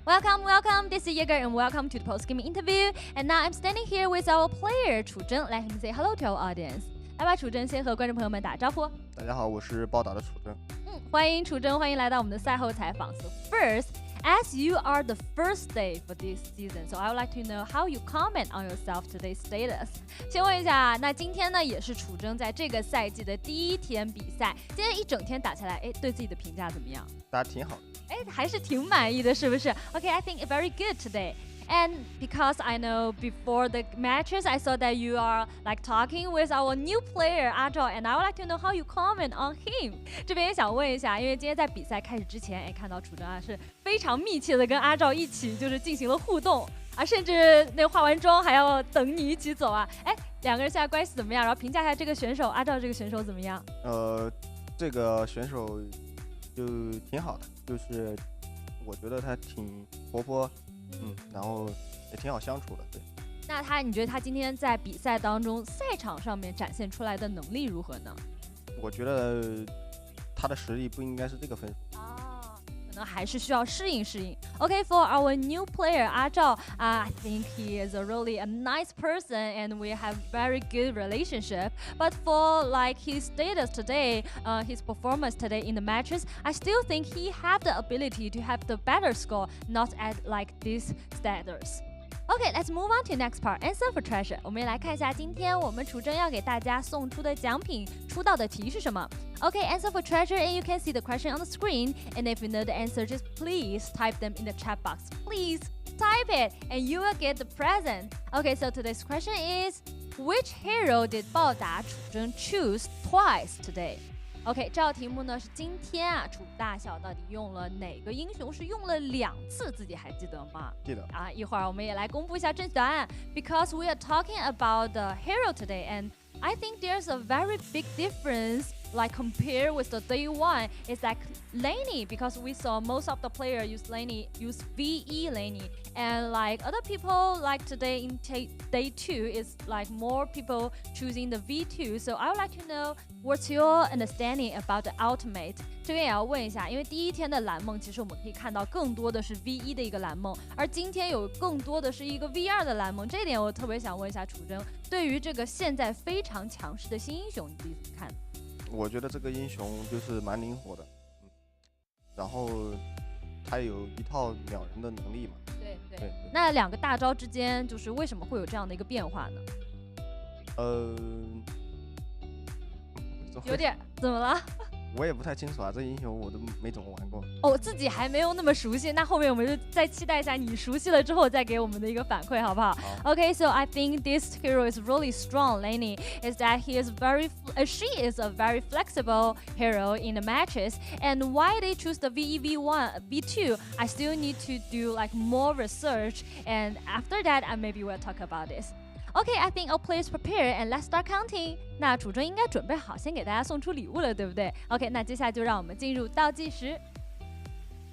Welcome, welcome. This is Jaeger, and welcome to the post-game interview. And now I'm standing here with our player 楚真. Let him say hello to our audience. 来吧，楚真先和观众朋友们打招呼。大家好，我是暴打的楚真。欢迎楚真，欢迎来到我们的赛后采访。So first, as you are the first day for this season, so I would like to know how you comment on yourself today's status. 先问一下，那今天呢也是楚真在这个赛季的第1天比赛，今天一整天打下来，对自己的评价怎么样？大家挺好的。还是挺满意的，是不是 ？Okay, I think very good today. And because I know before the matches, I saw that you are like talking with our new player 阿赵 and I would like to know how you comment on him. 这边也想问一下，因为今天在比赛开始之前，看到楚真啊是非常密切的跟阿赵一起就是进行了互动啊，甚至那化完妆还要等你一起走啊。两个人现在关系怎么样？然后评价一下这个选手阿赵这个选手怎么样？这个选手就挺好的，就是我觉得他挺活泼。然后也挺好相处的，对。那你觉得他今天在比赛当中赛场上面展现出来的能力如何呢？我觉得他的实力不应该是这个分数。可能还是需要适应。Okay, for our new player 阿赵, I think he is really a nice person and we have very good relationship. But for like his status today, his performance today in the matches, I still think he have the ability to have the better score, not at like this status. Okay, let's move on to next part. Answer for treasure. 我们也来看一下今天我们楚真要给大家送出的奖品出道的题是什么。Okay, answer for treasure, and you can see the question on the screen. And if you know the answer, just please type them in the chat box. Please type it, and you will get the present. Okay, so today's question is, which hero did 暴打楚真 choose twice today? OK, 这道题目呢是今天啊，楚大小到底用了哪个英雄？是用了2次，自己还记得吗？记得啊，一会儿我们也来公布一下正确答案。Because we are talking about the hero today, and I think there's a very big difference like compare with the day 1 is like laning, because we saw most of the player use VE laning, and like other people like today in day 2 is like more people choosing the V2. So I would like to know what's your understanding about the ultimate。 这边也要问一下，因为第一天的蓝梦其实我们可以看到更多的是 V1 的一个蓝梦，而今天有更多的是一个 V2 的蓝梦，这一点我特别想问一下楚真，对于这个现在非常强势的新英雄，你自己怎么看？我觉得这个英雄就是蛮灵活的，然后他有一套秒人的能力嘛。对。那2个大招之间，就是为什么会有这样的一个变化呢？有点怎么了？我也不太清楚啊，这英雄我都没怎么玩过。我自己还没有那么熟悉，那后面我们就再期待一下你熟悉了之后再给我们的一个反馈，好不好？Okay, so I think this hero is really strong. Lainey is that she is a very flexible hero in the matches. And why they choose the VE, V1, V2? I still need to do like more research, and after that, maybe we'll talk about this. Okay, I think all players prepare and let's start counting. 那楚真应该准备好，先给大家送出礼物了，对不对 ？OK， 那接下来就让我们进入倒计时。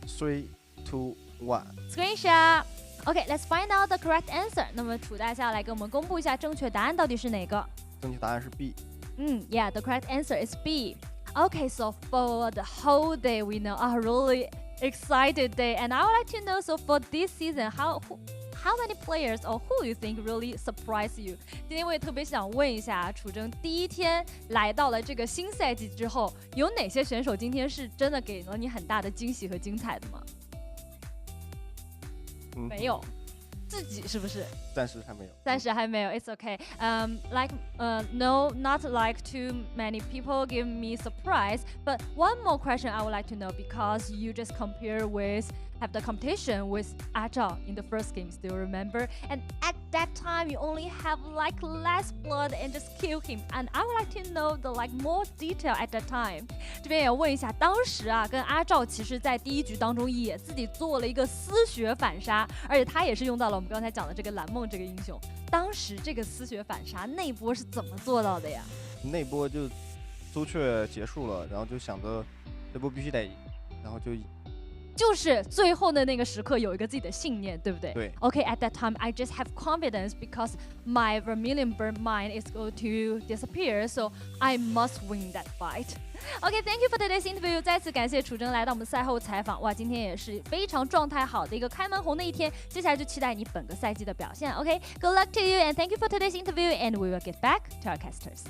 3, 2, 1. Screenshot. Okay, let's find out the correct answer. 那么楚大家来给我们公布一下正确答案到底是哪个？正确答案是 B。Yeah, the correct answer is B. Okay, so for the whole day, we know a really excited day, and I would like to know. So for this season, how many players or who you think really surprise you? 今天我也特别想问一下楚真，第一天来到了这个新赛季之后，有哪些选手今天是真的给了你很大的惊喜和精彩的吗？没有，自己是不是？暂时还没有。暂时还没有 ，It's okay. No, not like too many people give me surprise. But one more question I would like to know, because you just compare with have the competition with Zhao in the first game, still remember? And at that time, you only have like less blood and just kill him. And I would like to know the like more detail at that time. 这边也问一下，当时啊，跟阿赵其实在第一局当中也自己做了一个丝血反杀，而且他也是用到了我们刚才讲的这个蓝梦这个英雄。当时这个丝血反杀那波是怎么做到的呀？那波就朱雀结束了，然后就想着这波必须得赢，然后就是最后的那个时刻有一个自己的信念，对不对？对。Okay, at that time I just have confidence because my Vermilion Bird mine is going to disappear, so I must win that fight. Okay, thank you for today's interview. 再次感谢楚真来到我们赛后采访。哇，今天也是非常状态好的一个开门红的一天。接下来就期待你本个赛季的表现。Okay, good luck to you and thank you for today's interview. And we will get back to our casters.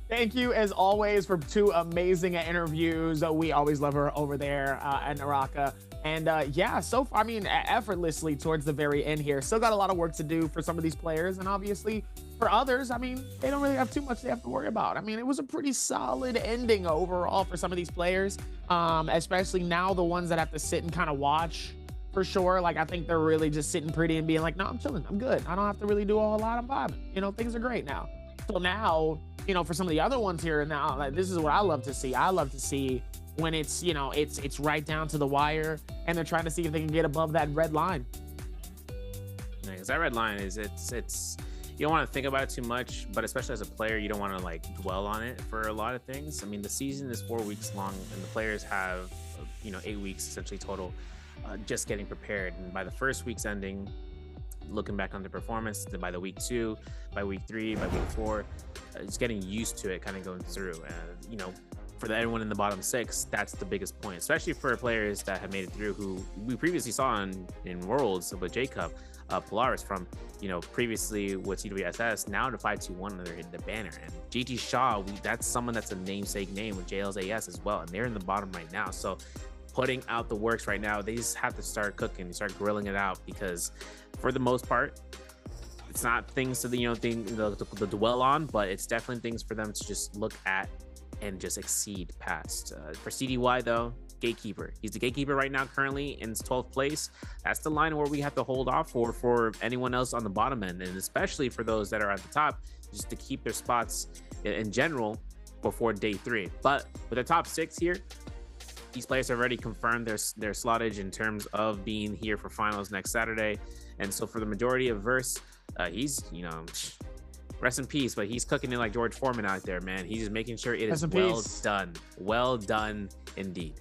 Thank you, as always, for 2 amazing interviews. We always love her over there at NARAKA. And yeah, so far, I mean, effortlessly towards the very end here. Still got a lot of work to do for some of these players. And obviously, for others, I mean, they don't really have too much they have to worry about. I mean, it was a pretty solid ending overall for some of these players, especially now the ones that have to sit and kind of watch. For sure, like I think they're really just sitting pretty and being like, no, I'm chilling, I'm good. I don't have to really do a whole lot, I'm vibing. You know, things are great now. So now, you know, for some of the other ones here now, like this is what I love to see. I love to see when it's, you know, it's right down to the wire and they're trying to see if they can get above that red line. Because that red line is it's you don't want to think about it too much, but especially as a player, you don't want to like dwell on it for a lot of things. I mean, the season is 4 weeks long and the players have 8 weeks essentially total just getting prepared. And by the first week's ending, looking back on the performance, then by the week 2, by week 3, by week 4, it's getting used to it kind of going through. And for everyone in the bottom 6, that's the biggest point, especially for players that have made it through, who we previously saw in Worlds with Jacob, Polaris from previously with TWSS, now to 521 under the banner. And GT Shaw, that's someone that's a namesake name with JL's AS as well, and they're in the bottom right now. So putting out the works right now, they just have to start cooking, start grilling it out, because for the most part, it's not things to the dwell on, but it's definitely things for them to just look at and just exceed past. For CDY though, gatekeeper. He's the gatekeeper right now, currently in 12th place. That's the line where we have to hold off for anyone else on the bottom end, and especially for those that are at the top, just to keep their spots in general before day 3. But with the top 6 here, these players have already confirmed their slottage in terms of being here for finals next Saturday. And so for the majority of Verse, he's Rest in peace, but he's cooking it like George Foreman out there, man. He's just making sure it Rest is in well peace. done. Well done indeed.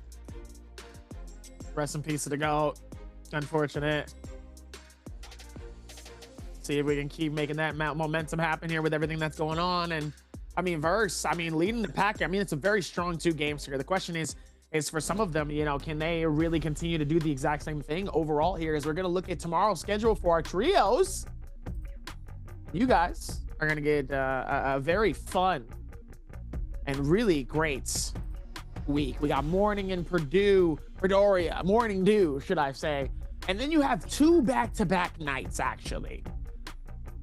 Rest in peace to the GOAT. Unfortunate. See if we can keep making that momentum happen here with everything that's going on. And I mean, Verse, I mean, leading the pack. I mean, it's a very strong 2 games here. The question is for some of them, you know, can they really continue to do the exact same thing overall here? As we're going to look at tomorrow's schedule for our trios. You guys are going to get a very fun and really great week. We got Morning in Pretoria, Morning Dew, should I say. And then you have 2 back-to-back nights, actually.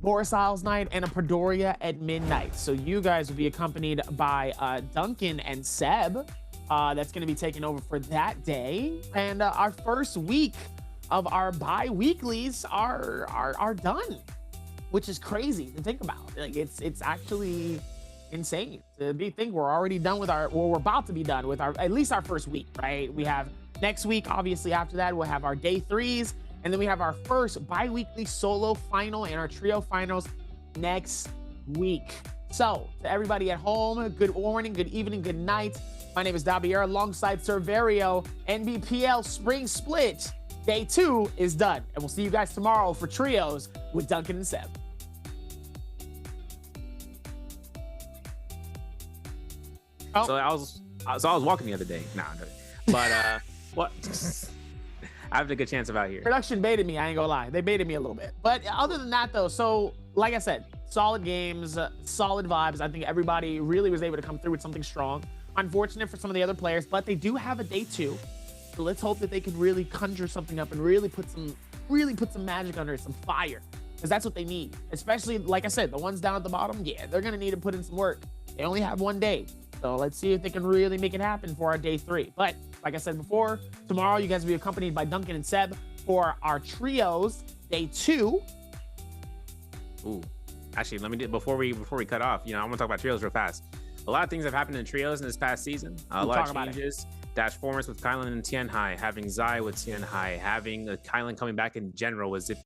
Boris Isles night and a Pretoria at midnight. So you guys will be accompanied by Duncan and Seb. That's going to be taking over for that day. And our first week of our bi-weeklies are done, which is crazy to think about. Like it's actually insane to think we're already done with we're about to be done with at least our first week, right? We have next week, obviously after that, we'll have our day 3s, and then we have our first bi-weekly solo final and our trio finals next week. So to everybody at home, good morning, good evening, good night. My name is Dabier alongside Cerverio. Nbpl Spring Split day 2 is done, and we'll see you guys tomorrow for trios with Duncan and Seb. Oh. So I was walking the other day. Nah, but what? I have a good chance of out here. Production baited me, I ain't gonna lie. They baited me a little bit. But other than that though, so like I said, solid games, solid vibes. I think everybody really was able to come through with something strong. Unfortunate for some of the other players, but they do have a day 2. So let's hope that they can really conjure something up and really put some magic under it, some fire. Because that's what they need. Especially, like I said, the ones down at the bottom, yeah, they're gonna need to put in some work. They only have 1 day. So let's see if they can really make it happen for our day 3. But like I said before, tomorrow you guys will be accompanied by Duncan and Seb for our trios day 2. Ooh, actually, let me do before we cut off. You know, I want to talk about trios real fast. A lot of things have happened in trios in this past season. A lot of changes. Dash Formers with Kylan and Tianhai, having Zai with Tianhai, having Kylan coming back in general was if.